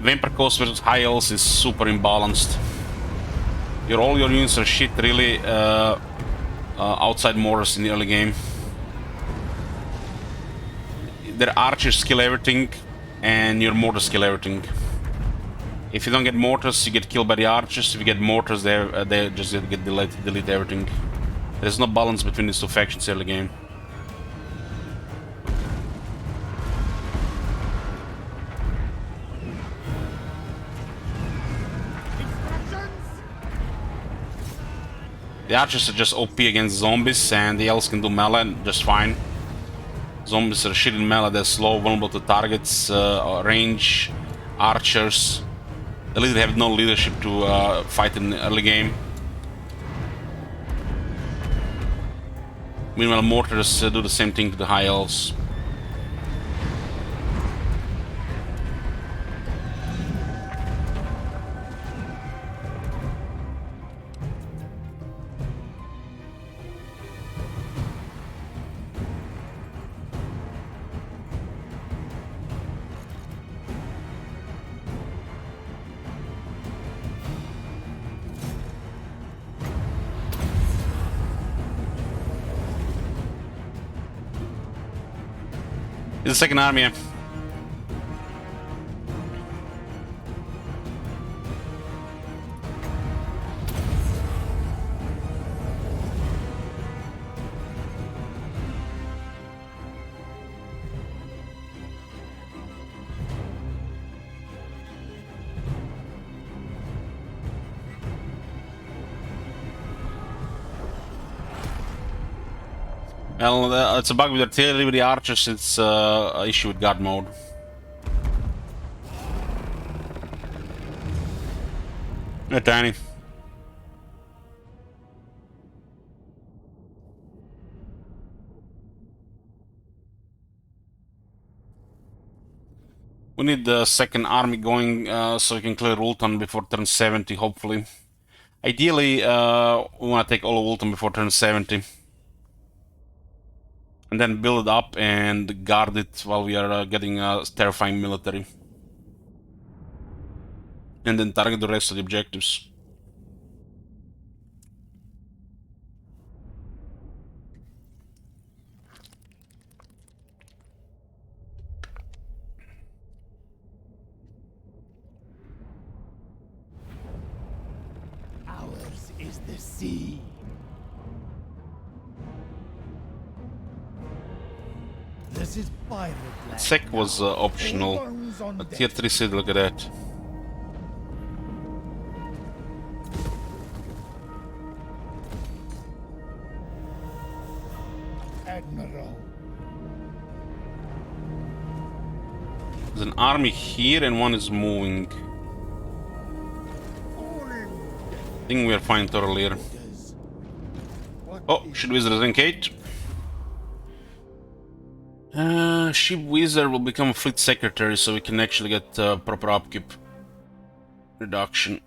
Vampire Coast versus High Elves is super imbalanced. All your units are shit, really, outside mortars in the early game. Their archers kill everything, and your mortars kill everything. If you don't get mortars, you get killed by the archers. If you get mortars, they just get delete everything. There's no balance between these two factions early game. The archers are just OP against zombies, and the elves can do melee just fine. Zombies are shit in melee, they're slow, vulnerable to targets, range, archers. They literally have no leadership to fight in the early game. Meanwhile, mortars do the same thing to the high elves. It's the second army. Well, it's a bug with artillery. With the archers, it's an issue with guard mode. Yeah, tiny. We need the second army going so we can clear Ultan before turn 70, hopefully. Ideally, we want to take all of Ultan before turn 70. And then build it up and guard it while we are getting a terrifying military. And then target the rest of the objectives. Ours is the sea. This is pirate land. Sec was optional. Bones on A deck. tier 3 city, look at that. Admiral. There's an army here and one is moving. I think we are fine earlier. Oh, Ship Wizard rank 8. Ship Wizard will become a fleet secretary so we can actually get proper upkeep reduction.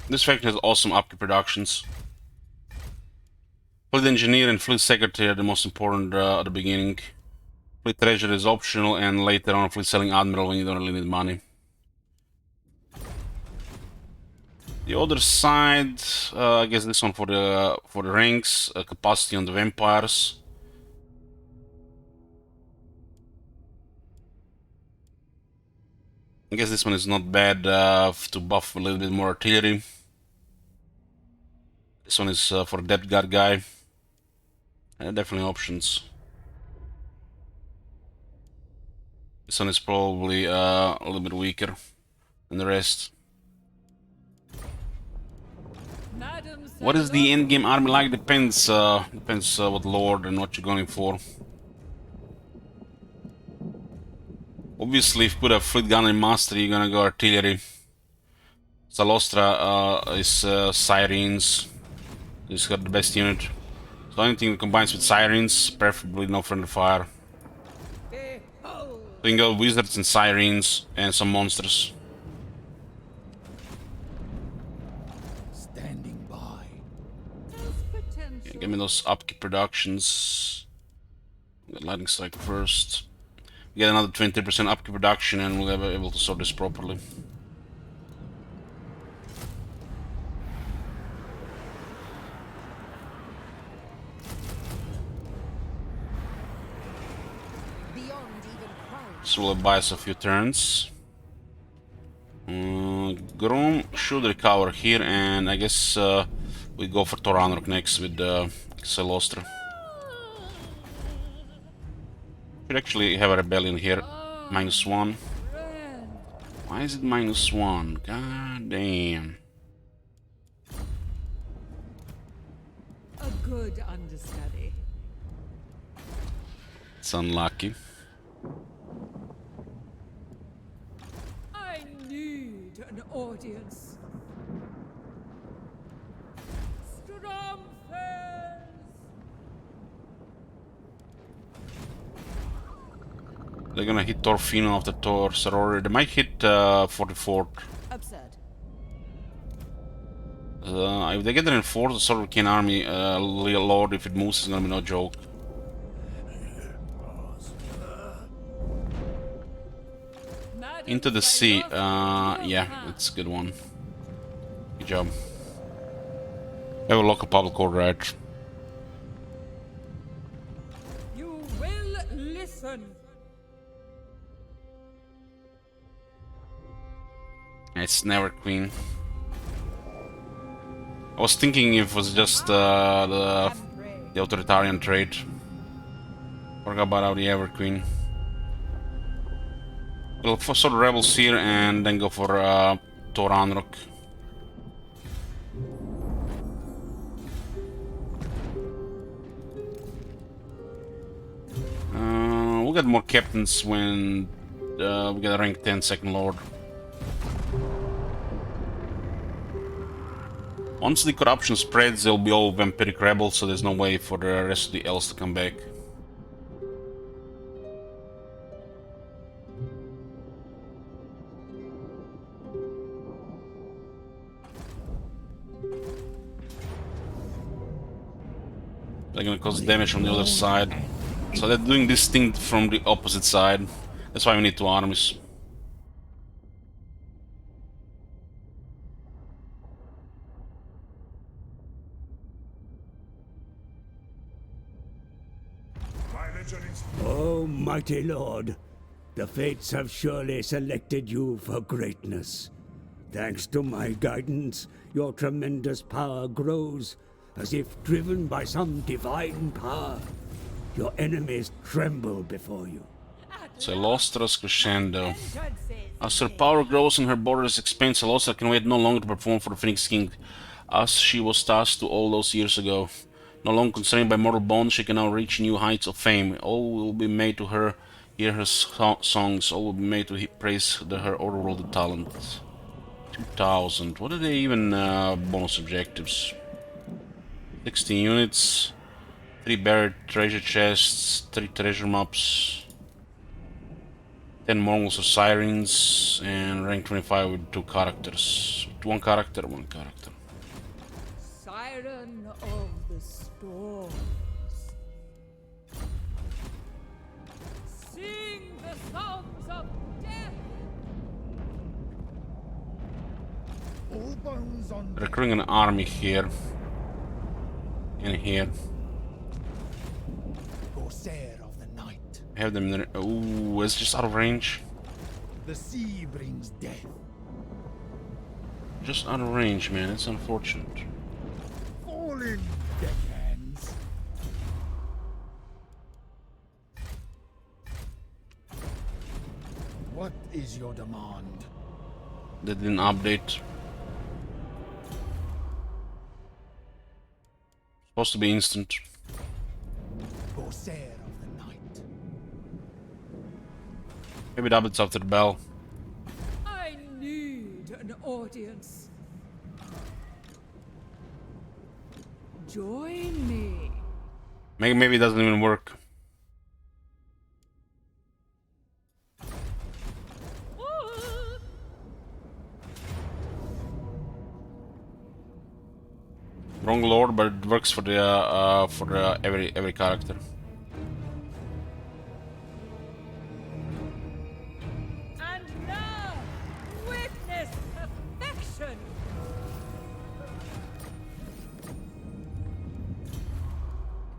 This faction has awesome upkeep reductions. Fleet engineer and fleet secretary are the most important at the beginning. Fleet treasurer is optional, and later on fleet selling admiral when you don't really need money. The other side, I guess this one for the ranks, capacity on the vampires. I guess this one is not bad to buff a little bit more artillery. This one is for Depth Guard guy. Definitely options. This one is probably a little bit weaker than the rest. What is the endgame army like? Depends. Depends what lord and what you're going for. Obviously, if you put a fleet gun in mastery, you're gonna go artillery. Salostra is Sirens. He's got the best unit. So anything that combines with Sirens, preferably no friendly fire. So you can go Wizards and Sirens and some monsters. Standing by. Yeah, give me those upkeep productions. Get Lightning Strike first. We get another 20% upkeep production and we'll be able to sort this properly. This will buy us a few turns. Grom should recover here, and I guess we go for Thor Ragnarok next with Celostra. Should actually have a rebellion here. -1. Why is it -1? God damn. A good understudy. It's unlucky. I need an audience. Strumpfers! They're gonna hit Thorfinn after Thor Sorority. They might hit 44th. Absurd. If they get an enforced the Sorority army, Lord, if it moves, it's gonna be no joke. Into the sea. Yeah, that's a good one. Good job. Have a local public order, right? You will listen. It's never Queen. I was thinking if it was just the authoritarian trait. Forgot about the Ever Queen. We'll first sort of rebels here and then go for Thor Ragnarok. We'll get more captains when we get a rank 10 second lord. Once the corruption spreads, they'll be all vampiric rebels, so there's no way for the rest of the elves to come back. They're gonna cause damage from the other side. So they're doing this thing from the opposite side. That's why we need two armies. Oh, mighty lord, the fates have surely selected you for greatness. Thanks to my guidance, your tremendous power grows, as if driven by some divine power. Your enemies tremble before you. Celostra's crescendo. As her power grows and her borders expand, Celostra can wait no longer to perform for the Phoenix King, as she was tasked to all those years ago. No longer constrained by mortal bonds, she can now reach new heights of fame. All will be made to her, hear her songs, all will be made to praise her overworldly talent. 2000. What are they even bonus objectives? 16 units, 3 buried treasure chests, 3 treasure maps, 10 Mongols or Sirens, and rank 25 with 2 characters. One character. Siren of the storms. Sing the songs of death. All bones on Recruiting an army here. And here. Corsair of the night. Have them there. Ooh, it's just out of range. The sea brings death. Just out of range, man. It's unfortunate. For in, deckhands. What is your demand? They didn't update. Supposed to be instant. Corsair of the night. Maybe it updates after the bell. I need an audience. Join me. Maybe it doesn't even work. Wrong lord, but it works for the every character. And now, witness perfection.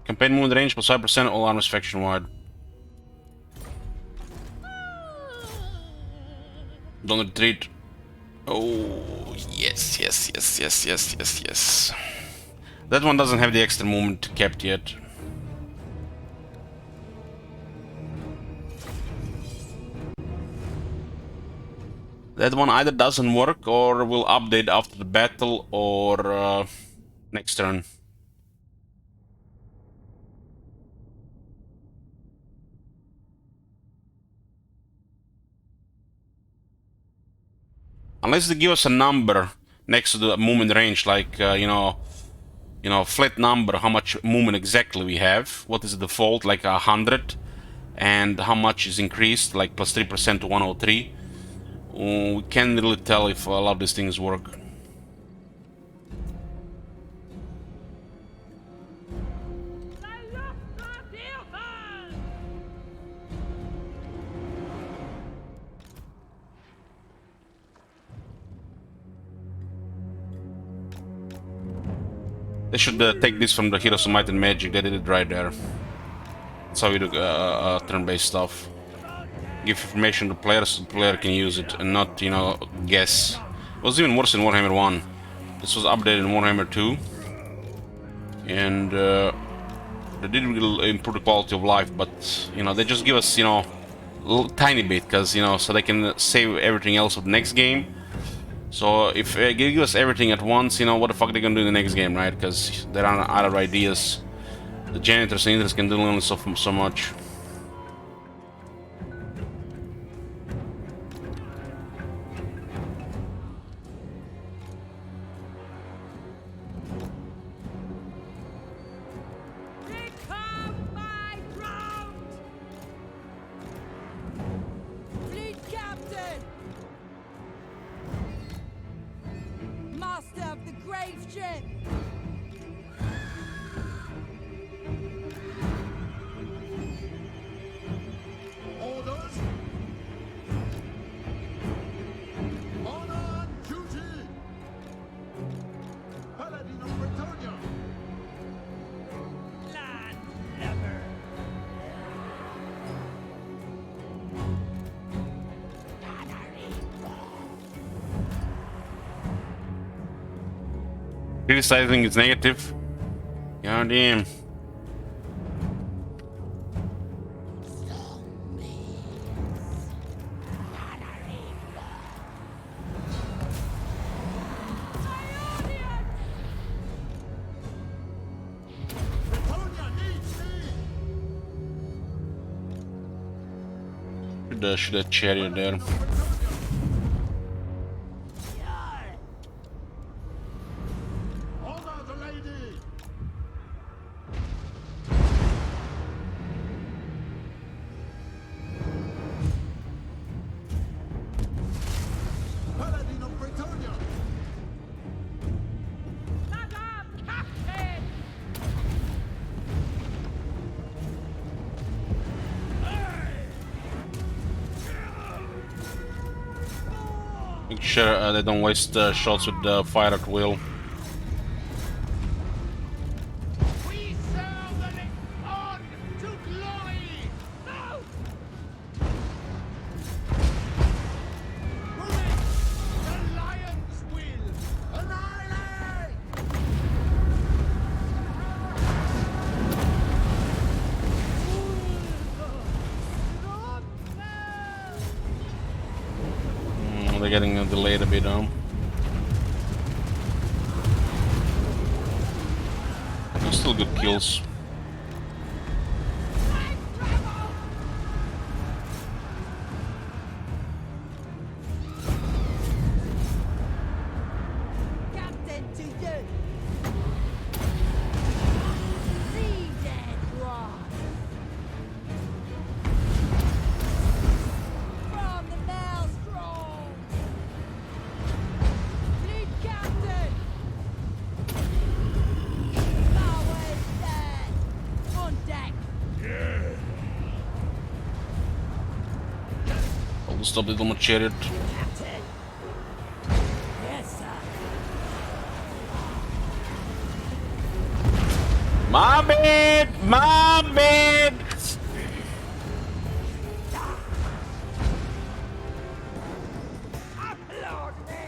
Campaign movement range plus 5%, all armors faction wide. Don't retreat. Oh yes, yes, yes, yes, yes, yes, yes. That one doesn't have the extra movement kept yet. That one either doesn't work or will update after the battle or next turn. Unless they give us a number next to the movement range, like you know, flat number, how much movement exactly we have, what is the default, like 100, and how much is increased, like plus 3% to 103. We can't really tell if a lot of these things work. They should take this from the Heroes of Might and Magic. They did it right there. That's how we do turn-based stuff. Give information to players so the player can use it and not, you know, guess. It was even worse in Warhammer 1. This was updated in Warhammer 2. And they did really improve the quality of life, but, you know, they just give us, you know, a little tiny bit, because, you know, so they can save everything else for the next game. So if they give us everything at once, you know, what the fuck are they gonna do in the next game, right? Because there are other ideas. The janitors and interns can do only so much. Become my ground. Fleet captain! Master of the grave ship! Orders! Honor and duty! Paladin of Bretonnia! Criticizing is negative. God damn. Bretonnia needs me! Should have chariot there. Honor the lady! Paladin of Bretonnia! Madam Captain. Make sure they don't waste shots with the fire at will. We sail the next on to glory! No! The lion's will! Annihilate! They're getting delayed a bit, though. They're still good kills. Captain to you. See that rock. From the maelstrom. Fleet captain. Power stand. On deck. I'll stop the little chariot. Captain. Yes, sir. My bad! My bad! Upload me.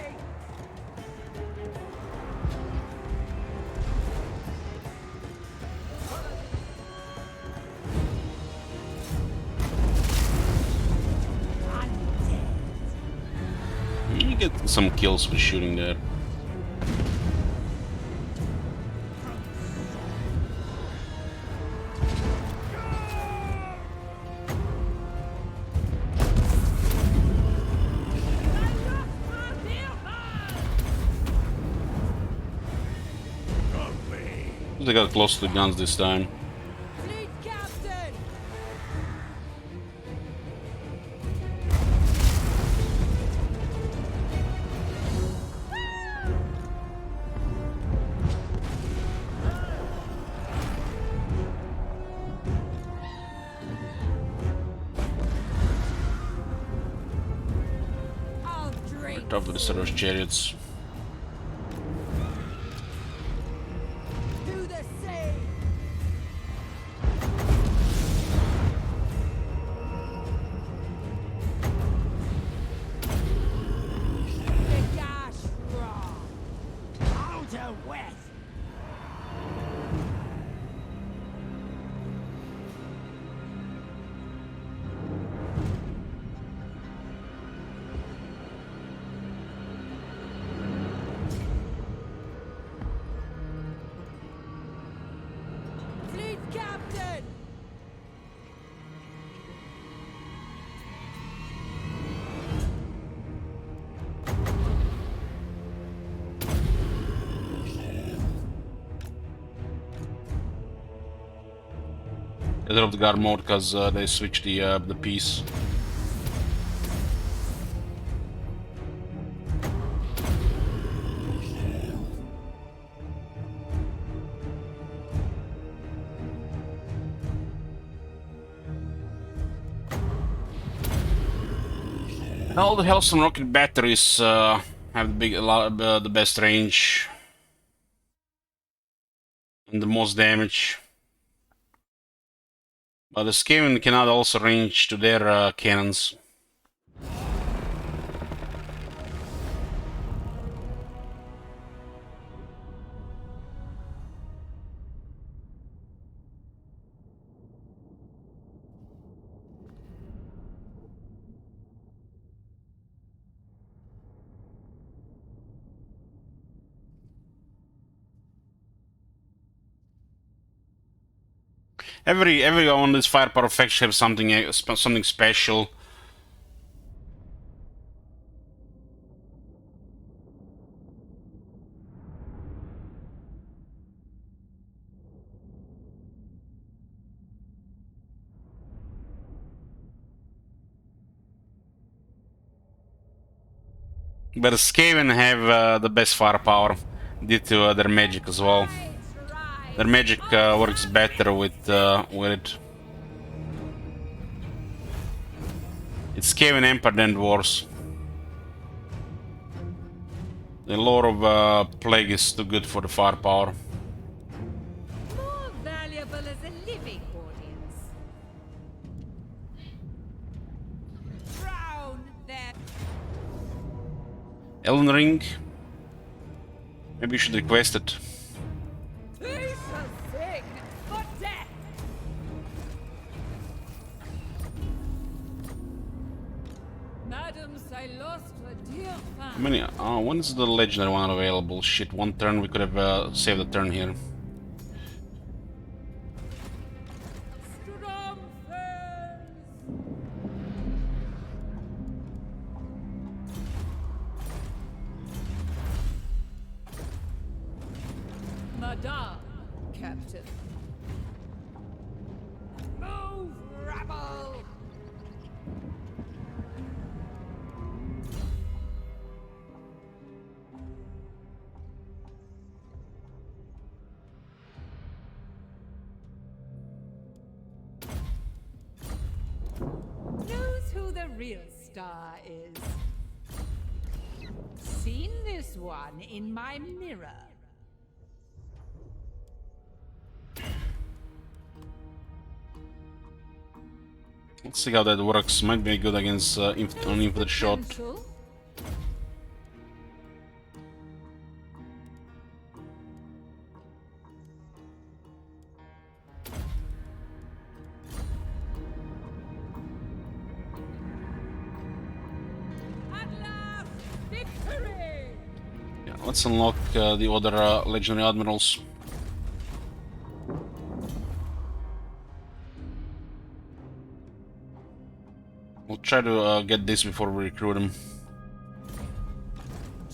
You get some kills with shooting there. They got close to the guns this time. Fleet captain. I'll drink. Top of the Star Wars chariots. To the sea. The gas rock. Outer west. Fleet captain. They dropped the guard mode because they switched the piece. All the Hellstone rocket batteries have the best range and the most damage. But the Skaven cannot also range to their cannons. Every one of these firepower effects have something special. But the Skaven have the best firepower due to their magic as well. Their magic works better with it. It's Skaven Empire than Dwarves. The lore of Plague is too good for the firepower. More valuable as a living audience. Drown them. Elden Ring. Maybe you should request it. We shall sing for death. Madam Silost How many? When is the legendary one available? Shit, one turn. We could have saved the turn here. Madame, Captain. Move, rabble! Knows who the real star is. Seen this one in my mirror. Let's see how that works. Might be good against an infinite shot. Pencil? At last, victory! Yeah, let's unlock the other legendary admirals. We'll try to get this before we recruit him.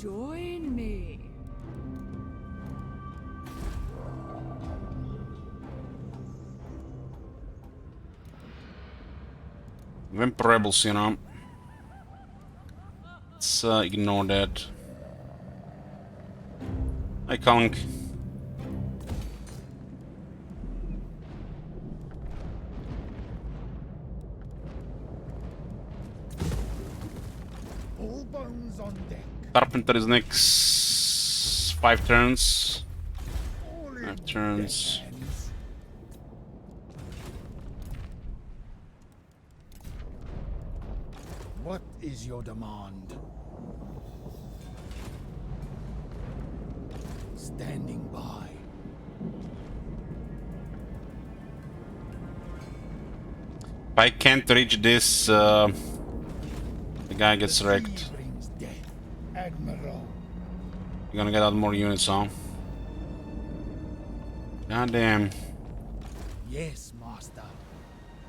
Join me. Vamp rebels, you know. Let's ignore that. Hi, Kong. All bones on deck. Carpenter is next. 5 turns. All in 5 turns. deckhands. What is your demand? Standing by. If I can't reach this, the guy gets wrecked. Sea brings death, Admiral. You're gonna get out more units, huh? God damn. Yes, Master.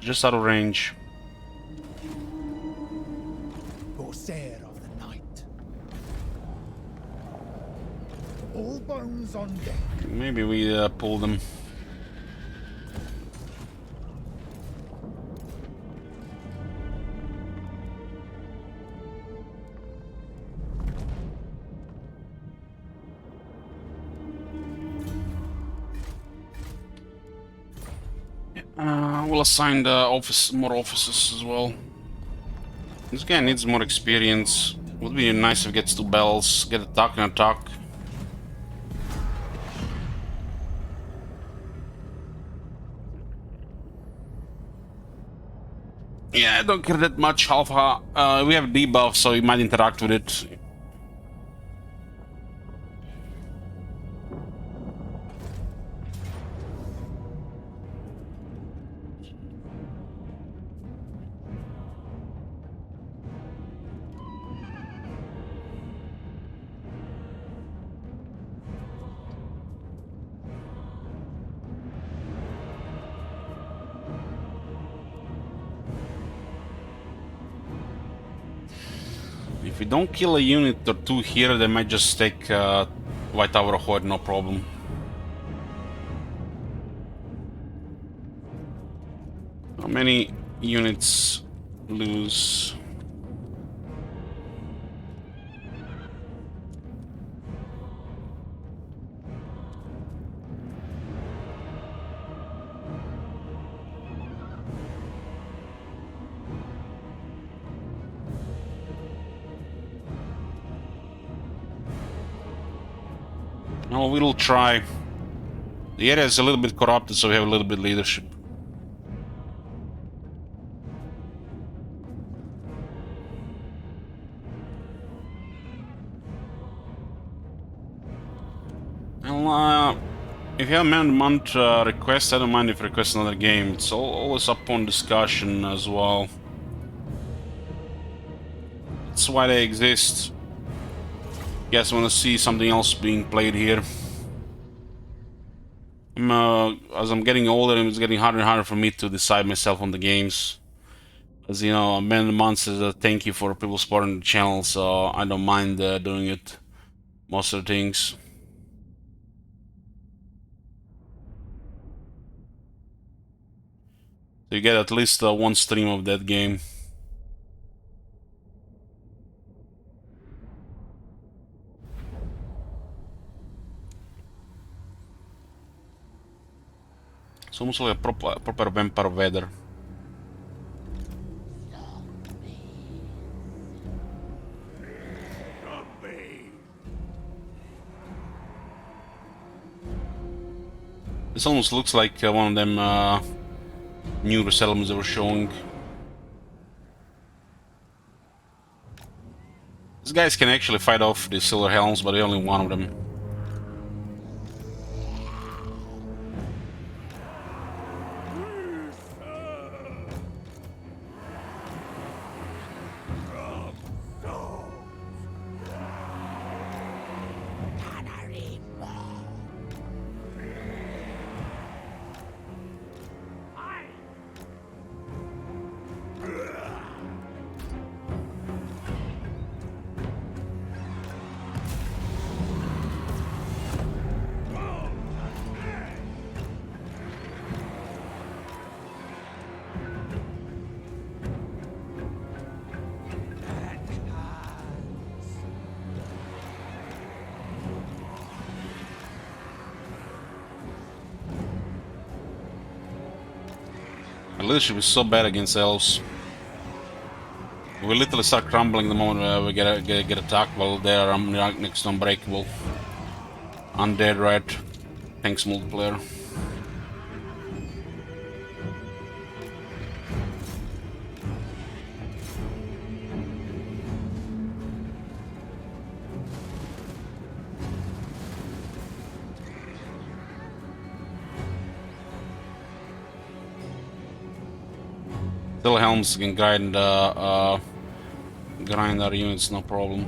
Just out of range. Corsair of the night. All bones on deck. Maybe we pull them. We'll assign the more officers as well. This guy needs more experience. Would be nice if he gets 2 bells, get attack and attack. Yeah, I don't care that much Alpha. We have debuff, so he might interact with it. If we don't kill a unit or 2 here, they might just take White Tower of Horde, no problem. How many units lose? No, we'll try. The area is a little bit corrupted, so we have a little bit leadership. Well, if you have a man-month request, I don't mind if you request another game. It's always up on discussion as well. That's why they exist. Guess I want to see something else being played here. As I'm getting older, it's getting harder and harder for me to decide myself on the games. As you know, Ben Months says thank you for people supporting the channel, so I don't mind doing it. Most of the things. So you get at least one stream of that game. It's almost like a proper vampire weather. This almost looks like one of them new resettlements they were showing. These guys can actually fight off the Silver Helms, but only one of them. My leadership is so bad against elves. We literally start crumbling the moment we get attacked while they're next to unbreakable. Undead red. Thanks multiplayer. Still Helms can grind our units, no problem.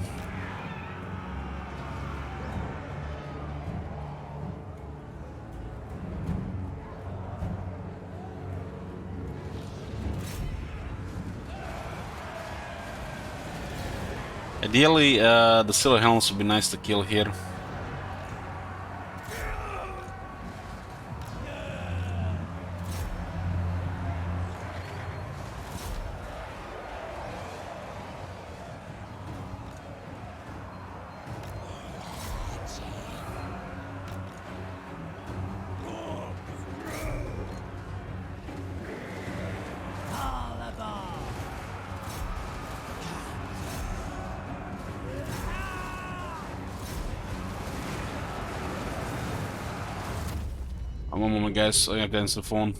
Ideally, the Silver Helms would be nice to kill here. One moment, guys. I have to answer the phone.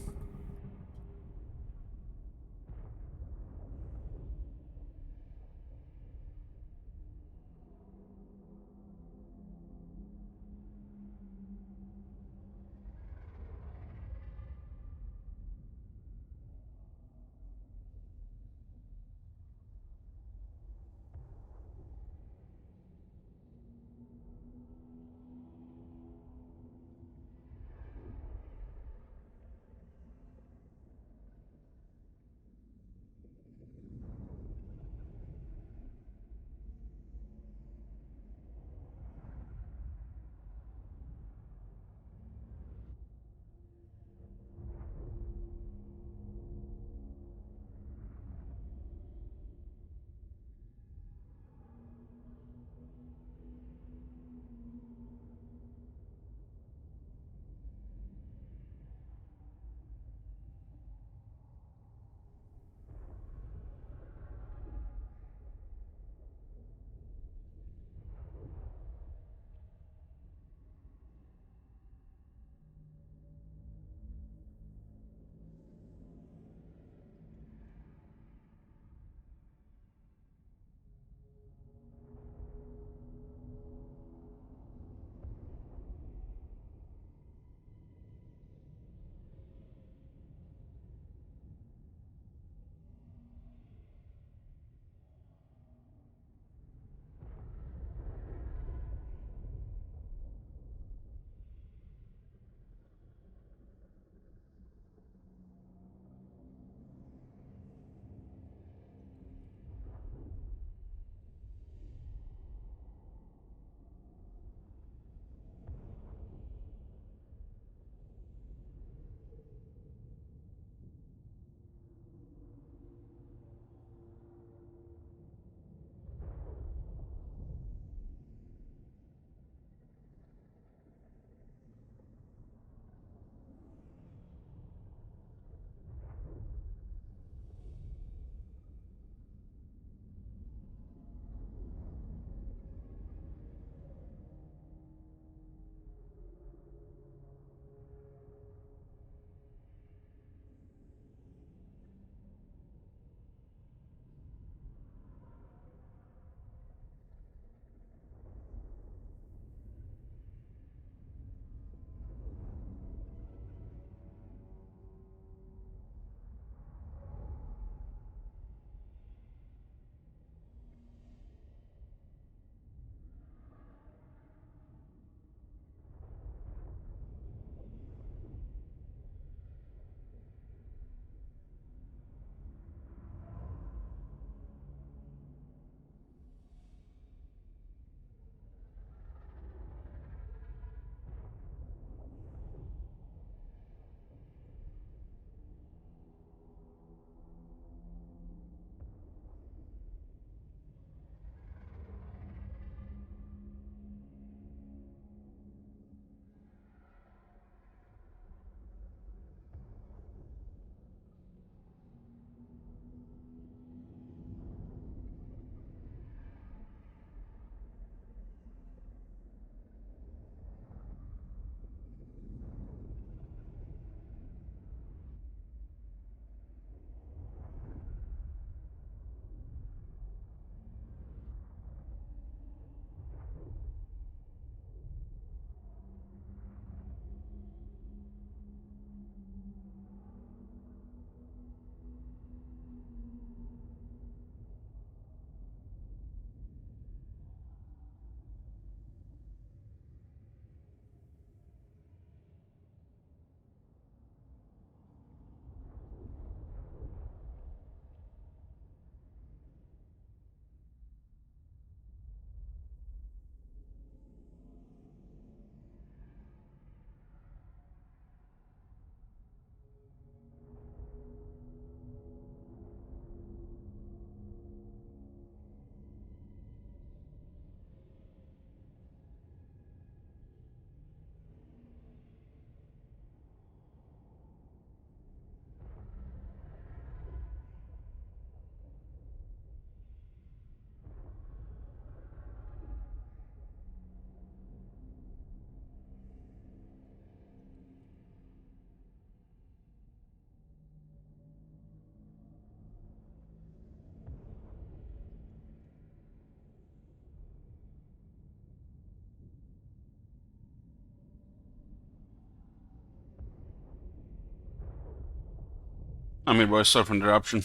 I mean, boy, sorry for interruption.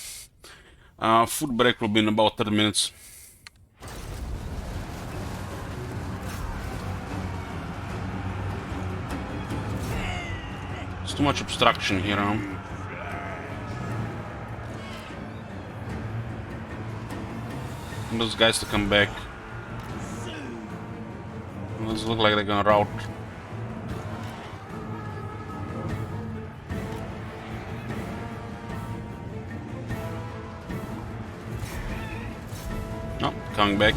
Food break will be in about 30 minutes. It's too much obstruction here, huh? And those guys to come back. Those look like they're gonna rout. Oh, coming back.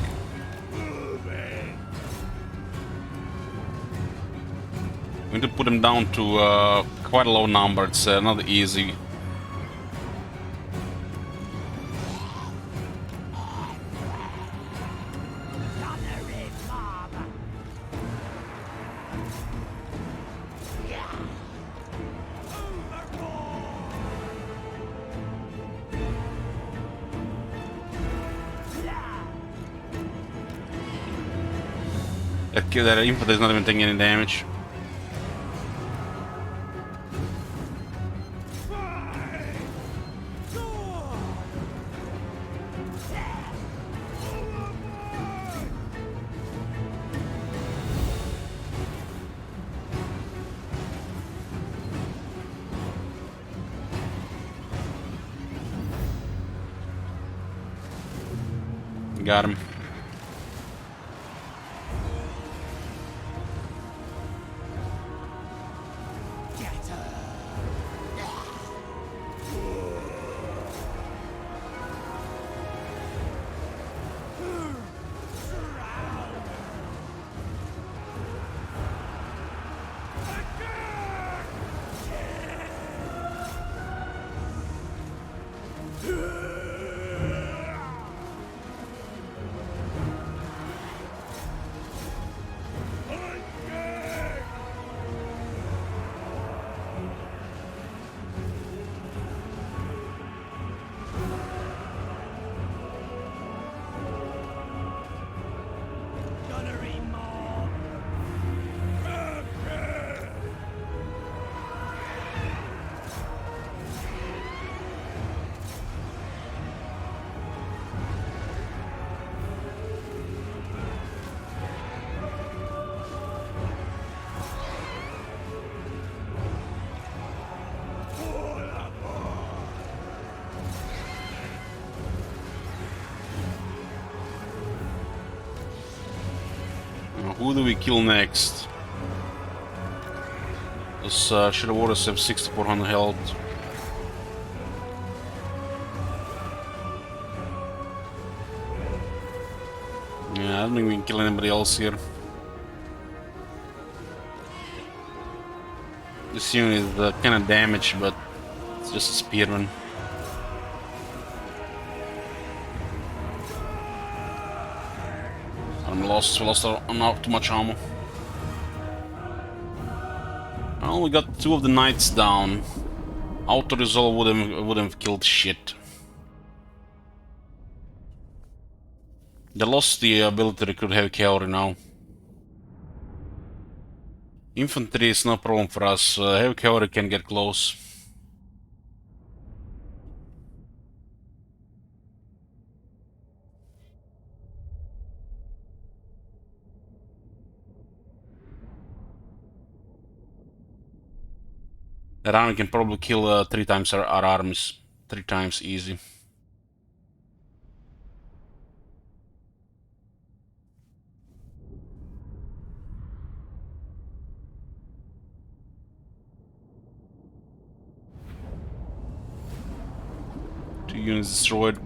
We need to put them down to quite a low number. It's not easy. That infantry is not even taking any damage. Got him. Who do we kill next? This Shadow Warriors have 6400 health. Yeah, I don't think we can kill anybody else here. This unit is kind of damaged, but it's just a spearman. We lost not too much ammo. Well, we got 2 of the knights down. Auto resolve would have killed shit. They lost the ability to recruit heavy cavalry now. Infantry is no problem for us. Heavy cavalry can get close. That army can probably kill 3 times our armies. 3 times easy. Two units destroyed.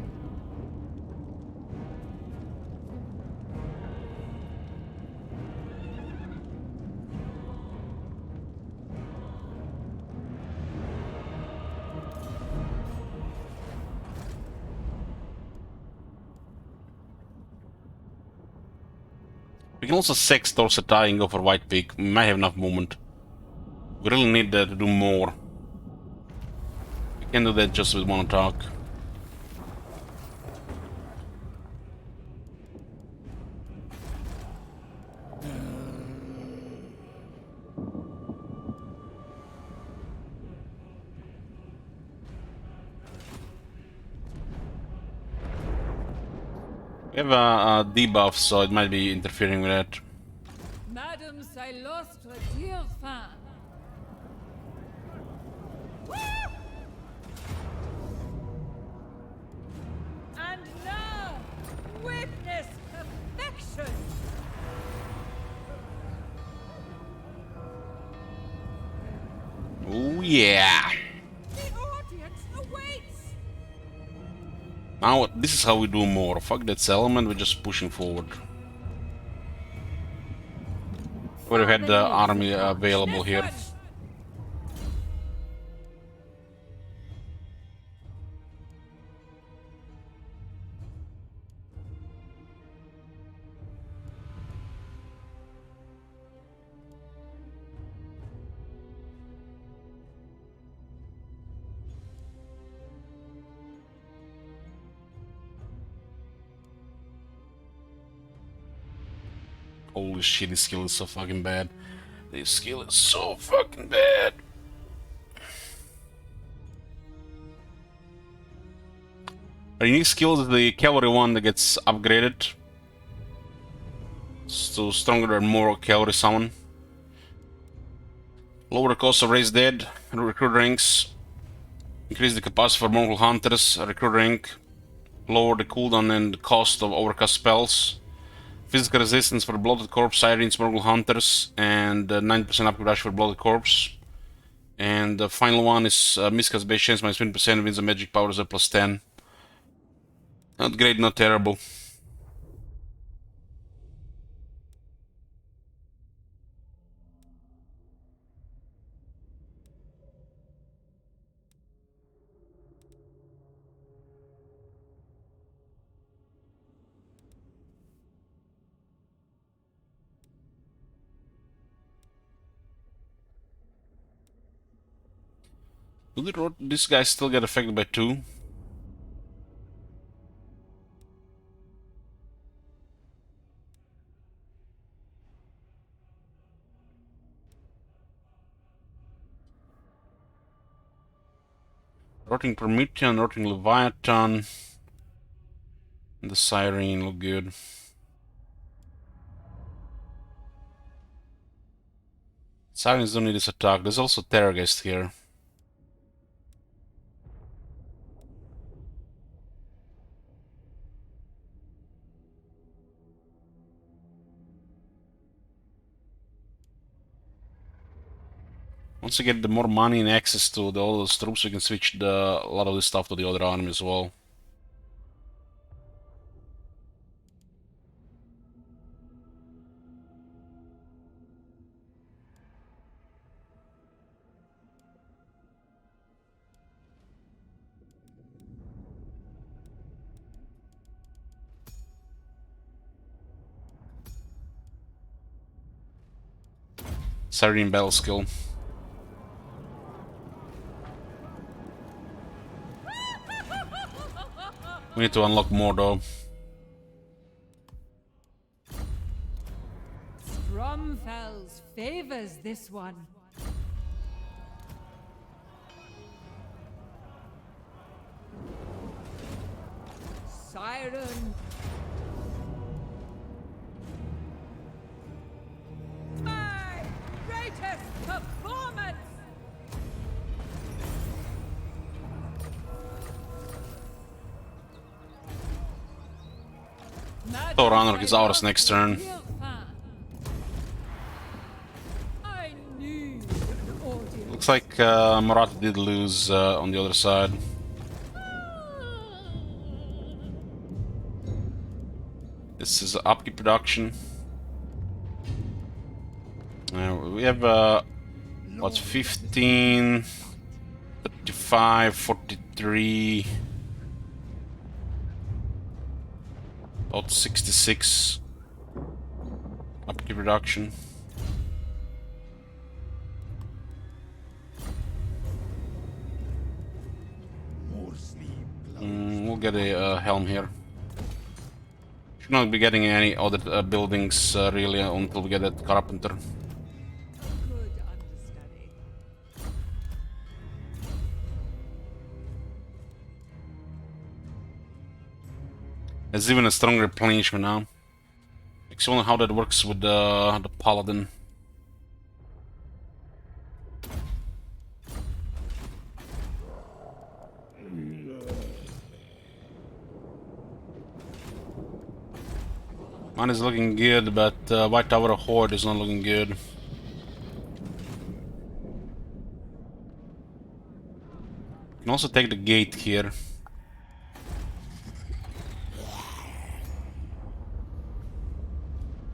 We can also sex Dorsetai and go for White Peak. We might have enough movement. We really need to do more. We can do that just with one attack. We have a debuff, so it might be interfering with that. Madame Silostre tire fin. And now, witness perfection. Oh yeah! The audience awaits. Now this is how we do more. Fuck that settlement, we're just pushing forward. Would have had the army available here. Holy shit, this skill is so fucking bad. This skill is so fucking bad. Our unique skill is the cavalry one that gets upgraded. So stronger and more cavalry summon. Lower the cost of raised dead, recruit ranks. Increase the capacity for Morgul Hunters, recruit rank. Lower the cooldown and the cost of overcast spells. Physical resistance for Bloated Corpse, Sirens, Morgul Hunters, and 9% upgrade rush for Bloated Corpse. And the final one is miscast base chance minus 20%, wins the magic powers at plus 10. Not great, not terrible. Do these guys still get affected by 2? Rotting Promethean, Rotting Leviathan, and the Siren look good. Sirens don't need this attack. There's also Terrorgeist here. Once we get the more money and access to all those troops, we can switch a lot of this stuff to the other army as well. Siren Battle Skill. We need to unlock more though. Stromfels favors this one. Siren. My greatest performance. Thor Anarch is ours next turn. Looks like Marat did lose on the other side. This is upkeep production. We have what's 15, 35, 43. About 66 upkeep reduction. We'll get a helm here. Should not be getting any other buildings really until we get that carpenter. Good understudy. Has even a stronger replenishment now. Makes you wonder how that works with the Paladin. Mine is looking good, but White Tower Horde is not looking good. Can also take the gate here.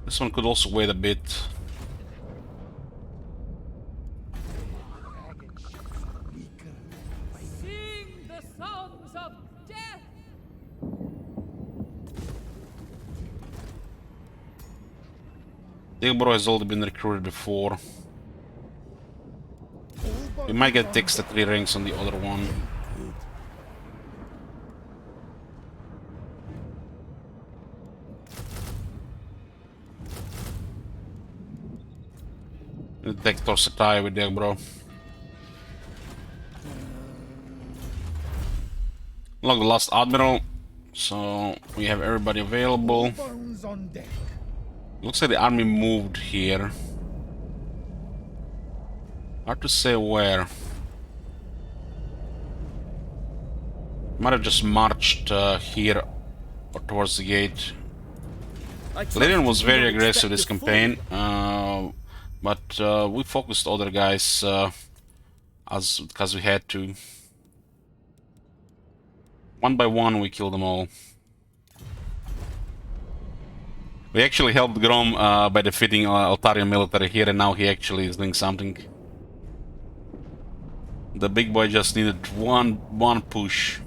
This one could also wait a bit. Sing the songs of death! Dilbro has already been recruited before. We might get extra 3 ranks on the other one. Take Torsatai with Dilbro. Look, the last Admiral. So we have everybody available. Bones on deck. Looks like the army moved here. Hard to say where. Might have just marched here or towards the gate. Lydian was very aggressive this campaign, but we focused other guys because we had to. One by one, we killed them all. We actually helped Grom by defeating Altarian military here, and now he actually is doing something. The big boy just needed one push.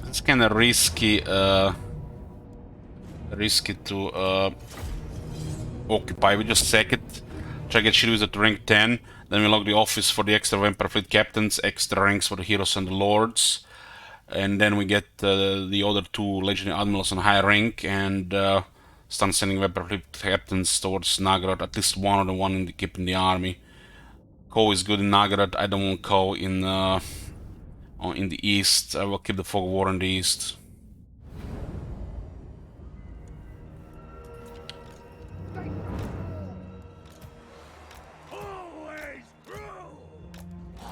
It's kind of risky to occupy. We just sack it, try to get Shiryu at rank 10, then we lock the office for the extra Vampire Fleet captains, extra ranks for the heroes and the lords, and then we get the other 2 legendary admirals on high rank and start sending Vampire Fleet captains towards Nagarad, at least one of the one keeping the army. Ko is good in Nagarad. I don't want Ko in the east. I will keep the Fog of War in the east.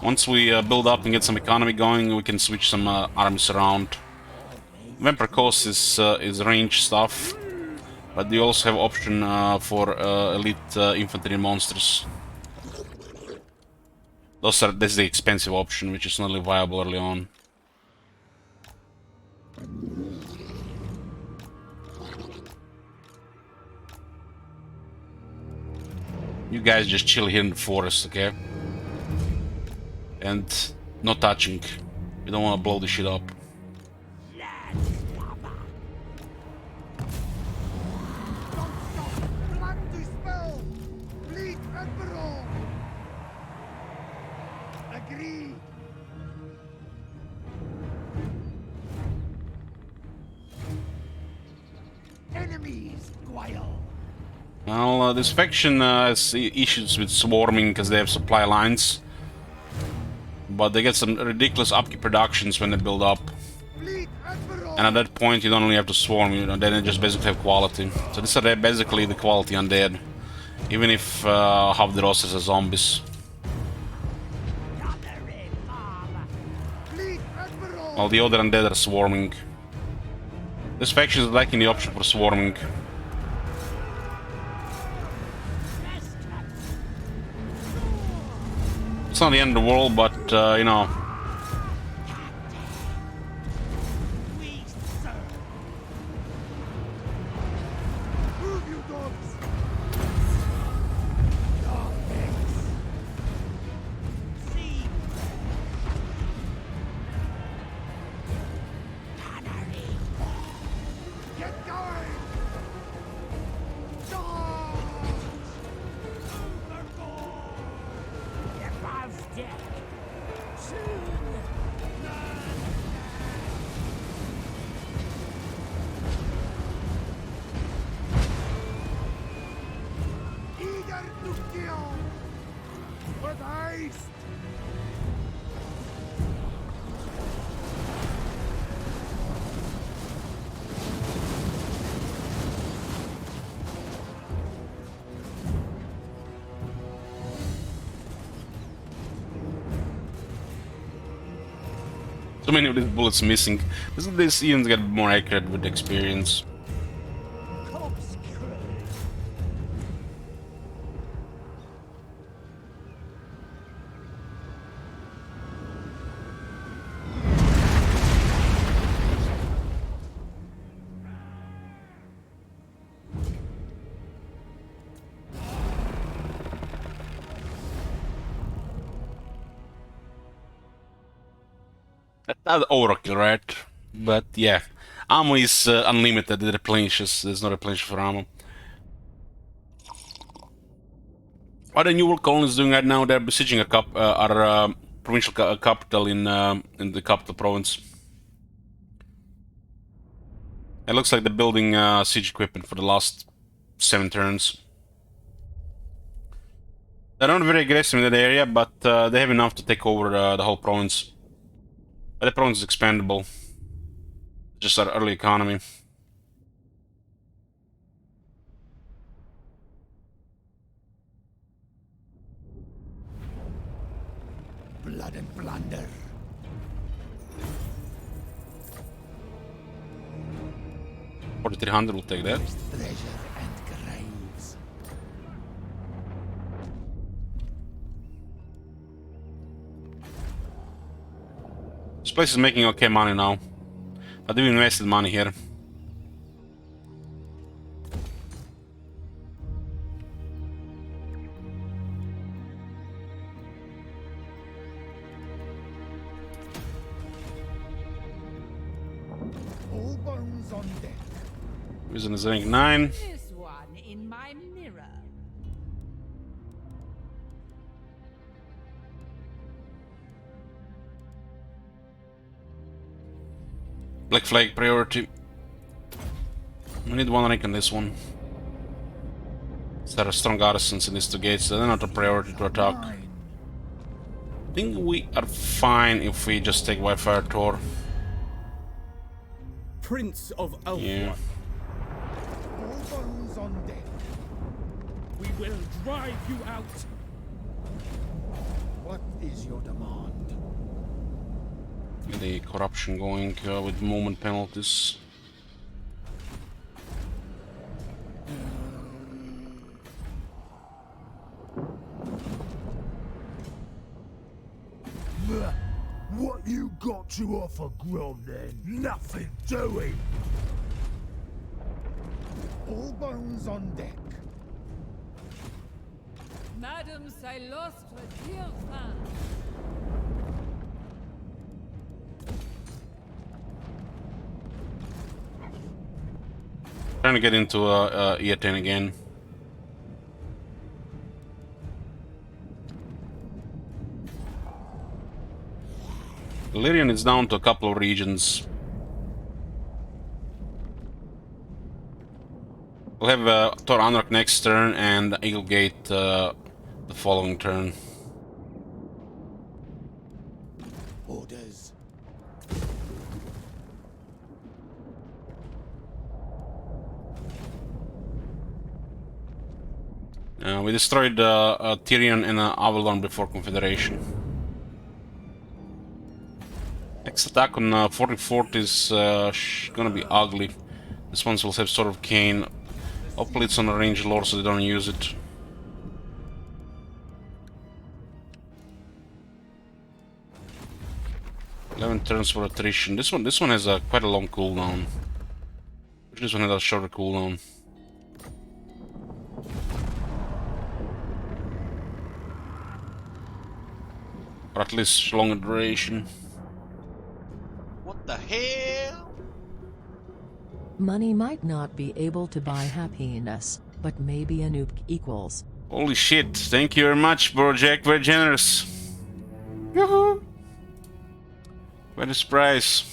Once we build up and get some economy going, we can switch some armies around. Vampire Coast is range stuff, but they also have option for elite infantry monsters. That's the expensive option, which is not really viable early on. You guys just chill here in the forest, okay? And no touching. We don't want to blow the shit up. Well, this faction has issues with swarming because they have supply lines. But they get some ridiculous upkeep productions when they build up. And at that point you don't only have to swarm, you know, then they just basically have quality. So these are basically the quality undead. Even if half the rosters are zombies. While the other undead are swarming. This faction is lacking the option for swarming. It's not the end of the world, but, you know... Too many of these bullets missing. This even get more accurate with experience. That's overkill, right? But yeah, ammo is unlimited. It replenishes. There's no replenish for ammo. What the New World colonies doing right now? They're besieging our provincial capital in the capital province. It looks like they're building siege equipment for the last 7 turns. They're not very aggressive in that area, but they have enough to take over the whole province. But the province is expandable. Just our early economy. Blood and plunder. 4,300 will take that. Treasure and graves. This place is making okay money now. But they've invested money here. All bones on deck. Using the Zenith 9. This one in my mirror. Black Flag priority. We need 1 rank on this one. There are strong garrisons in these 2 gates, so they're not a priority to attack. I think we are fine if we just take Wildfire Tor. Prince of Elf. Yeah. All bones on deck. We will drive you out. What is your demand? Get the corruption going with movement penalties. What you got to offer, Grom, then? Nothing doing! All bones on deck. Madame Silostre Tirfin. Trying to get into E10 again. Lyrian is down to a couple of regions. We'll have Thor Anrak next turn and Eagle Gate the following turn. Orders. We destroyed Tyrion and Avalon before Confederation. Next attack on 44th is gonna be ugly. This one will have Sword of Cain. Hopefully it's on a range lore so they don't use it. "11 turns for attrition." This one has quite a long cooldown. This one has a shorter cooldown. Or at least longer duration. What the hell? Money might not be able to buy happiness, but maybe a nuke equals. Holy shit, thank you very much, bro Jack, very generous. Yoo-hoo! Very surprise.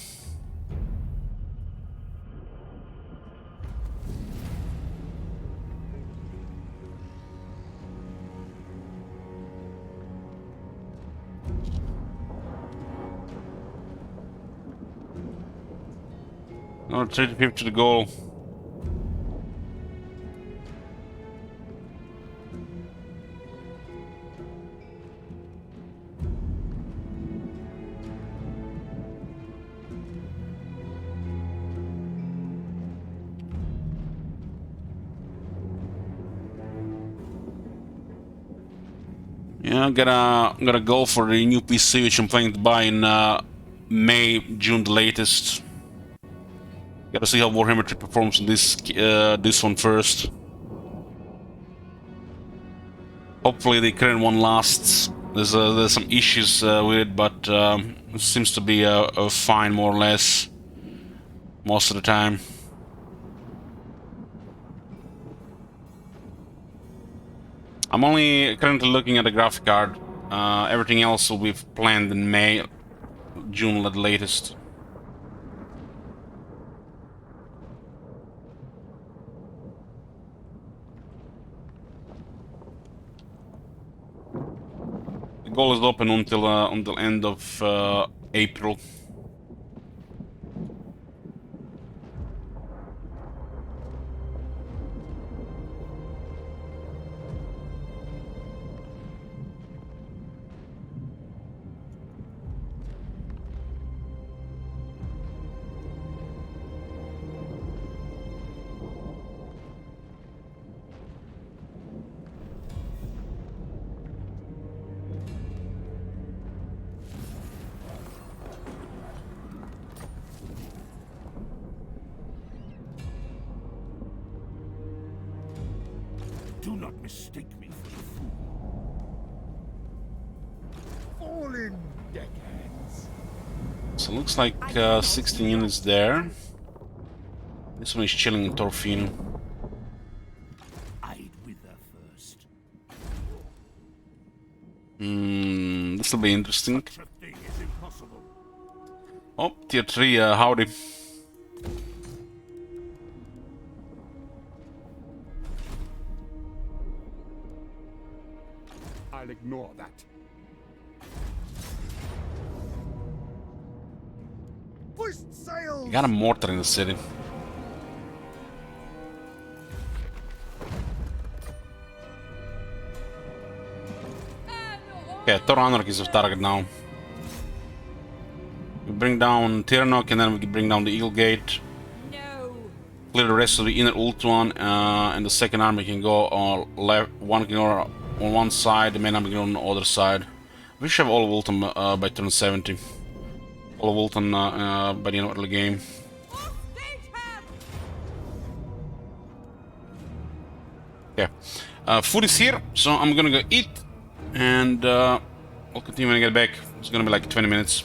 Another 30 to the goal. Yeah, gotta go for the new PC, which I'm planning to buy in May, June the latest. Gotta see how Warhammer 3 performs in this one first. Hopefully the current one lasts. There's some issues with it, but it seems to be fine more or less most of the time. I'm only currently looking at the graphic card. Everything else will be planned in May, June at the latest. The goal is open until end of April. Do not mistake me for a fool. Fall in, deckhands. So it looks like 16 units there. This one is chilling in Torfino. I'd wither first. This will be interesting. Such a thing is impossible. Oh, tier 3, howdy. I'll ignore that. Hoist sails! You got a mortar in the city. Okay, Thor Anarch is of target now. We bring down Tirnock and then we can bring down the Eagle Gate. No. Clear the rest of the inner Ultuan, and the second army can go on left. One can go on one side, the main army can go on the other side. We should have all of Ultan by turn 70. All of Ultan by the end of the game. Yeah. Food is here, so I'm gonna go eat, and I'll continue when I get back. It's gonna be like 20 minutes.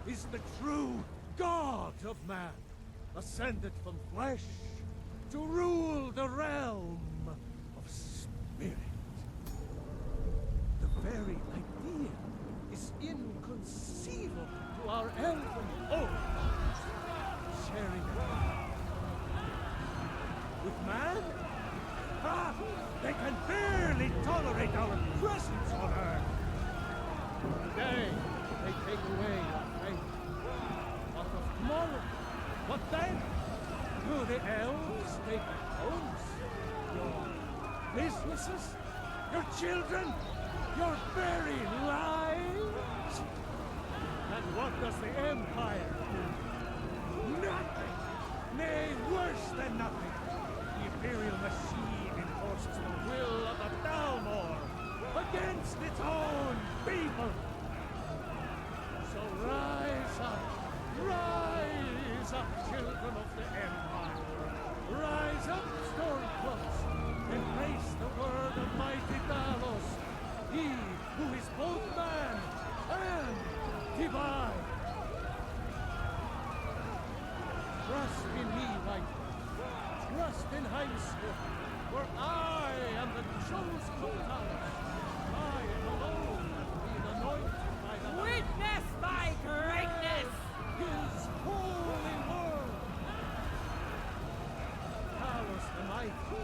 Is the true God of man, ascended from flesh to rule the realm of spirit. The very idea is inconceivable to our elven oaths. Sharing with man? Ah, they can barely tolerate our presence on earth. Today, they take away our faith. What of tomorrow? What then? Do the elves take your homes? Your businesses? Your children? Your very lives? And what does the Empire do? Nothing! Nay, worse than nothing! The Imperial machine enforces the will of the Dalmor against its own people! So rise up, children of the Empire. Rise up, Stormcloaks. Embrace the word of mighty Talos, he who is both man and divine. Trust in me, White. Trust in Heimskr, for I am the chosen of Talos. I alone have been anointed by the Witness my greatness! His holy word. Talos the mighty,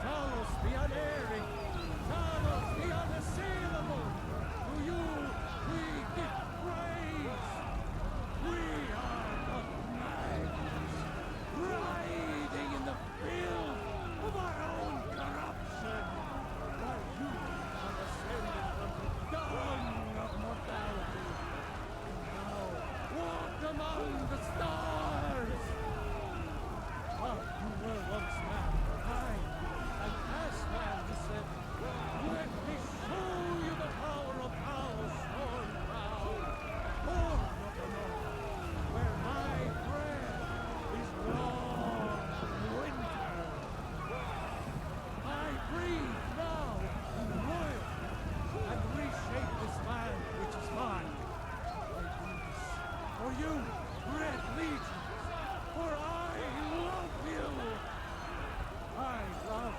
Talos the unerring, Talos the unassailable. To you we give praise. We are the knights, riding in the filth of our own corruption, while you are ascended from the dung of mortality. Now walk among the stars. But you were once mankind, and as man descended, let me show you the power of Talos Storm Crown, born of the north, where my breath is long winter. I breathe now in royalty and reshape this land which is mine. I do this for you, Red Legions, for I love you. I love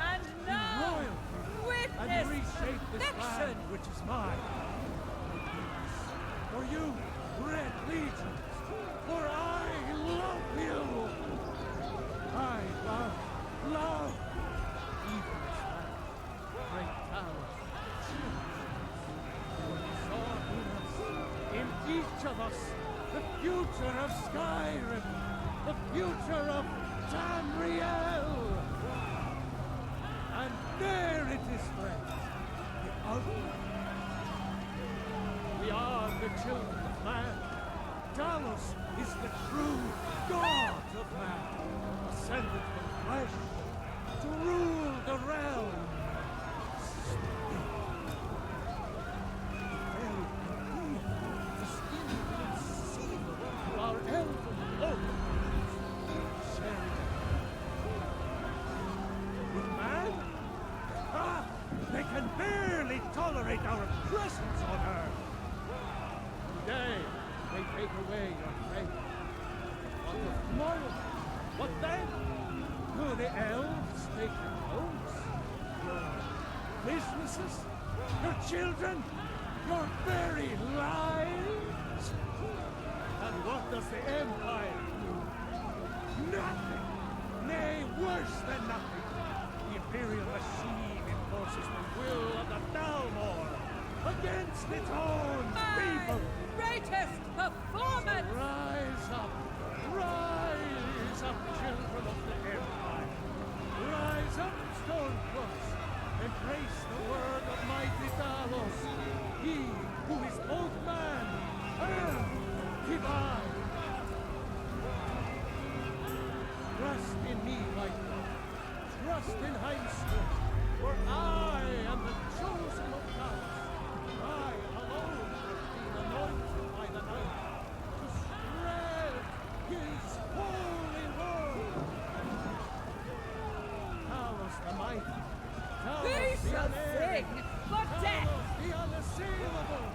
And now, royalty and witness reshape this perfection! land which is mine. I do this for you, Red Legions, for I love you. I love even as that great tower. Saw in each of us the future of Skyrim, the future of Tamriel. And there it is, friends, the ultimate. We are the children of man. Talos is the true God of man, ascended from flesh to rule the realm. Our elven locals sharing with man? Ah! They can barely tolerate our presence on Earth! Today, they take away your faith. What of tomorrow? What then? Do the elves take your homes? Your businesses? Your children? Your very lives? And what does the Empire do? Nothing! Nay, worse than nothing! The Imperial machine enforces the will of the Dalmor against its own people! Greatest performance! Rise up, children of the Empire! Rise up, Stormcrows! Embrace the word of mighty Talos, he who is both man and divine! Trust in me, White Lord. Trust in Heimskr, for I am the chosen of Talos. I alone have been anointed by the night to spread his holy word. Talos the mighty, Talos We the shall unerring, sing for death! Talos the unassailable.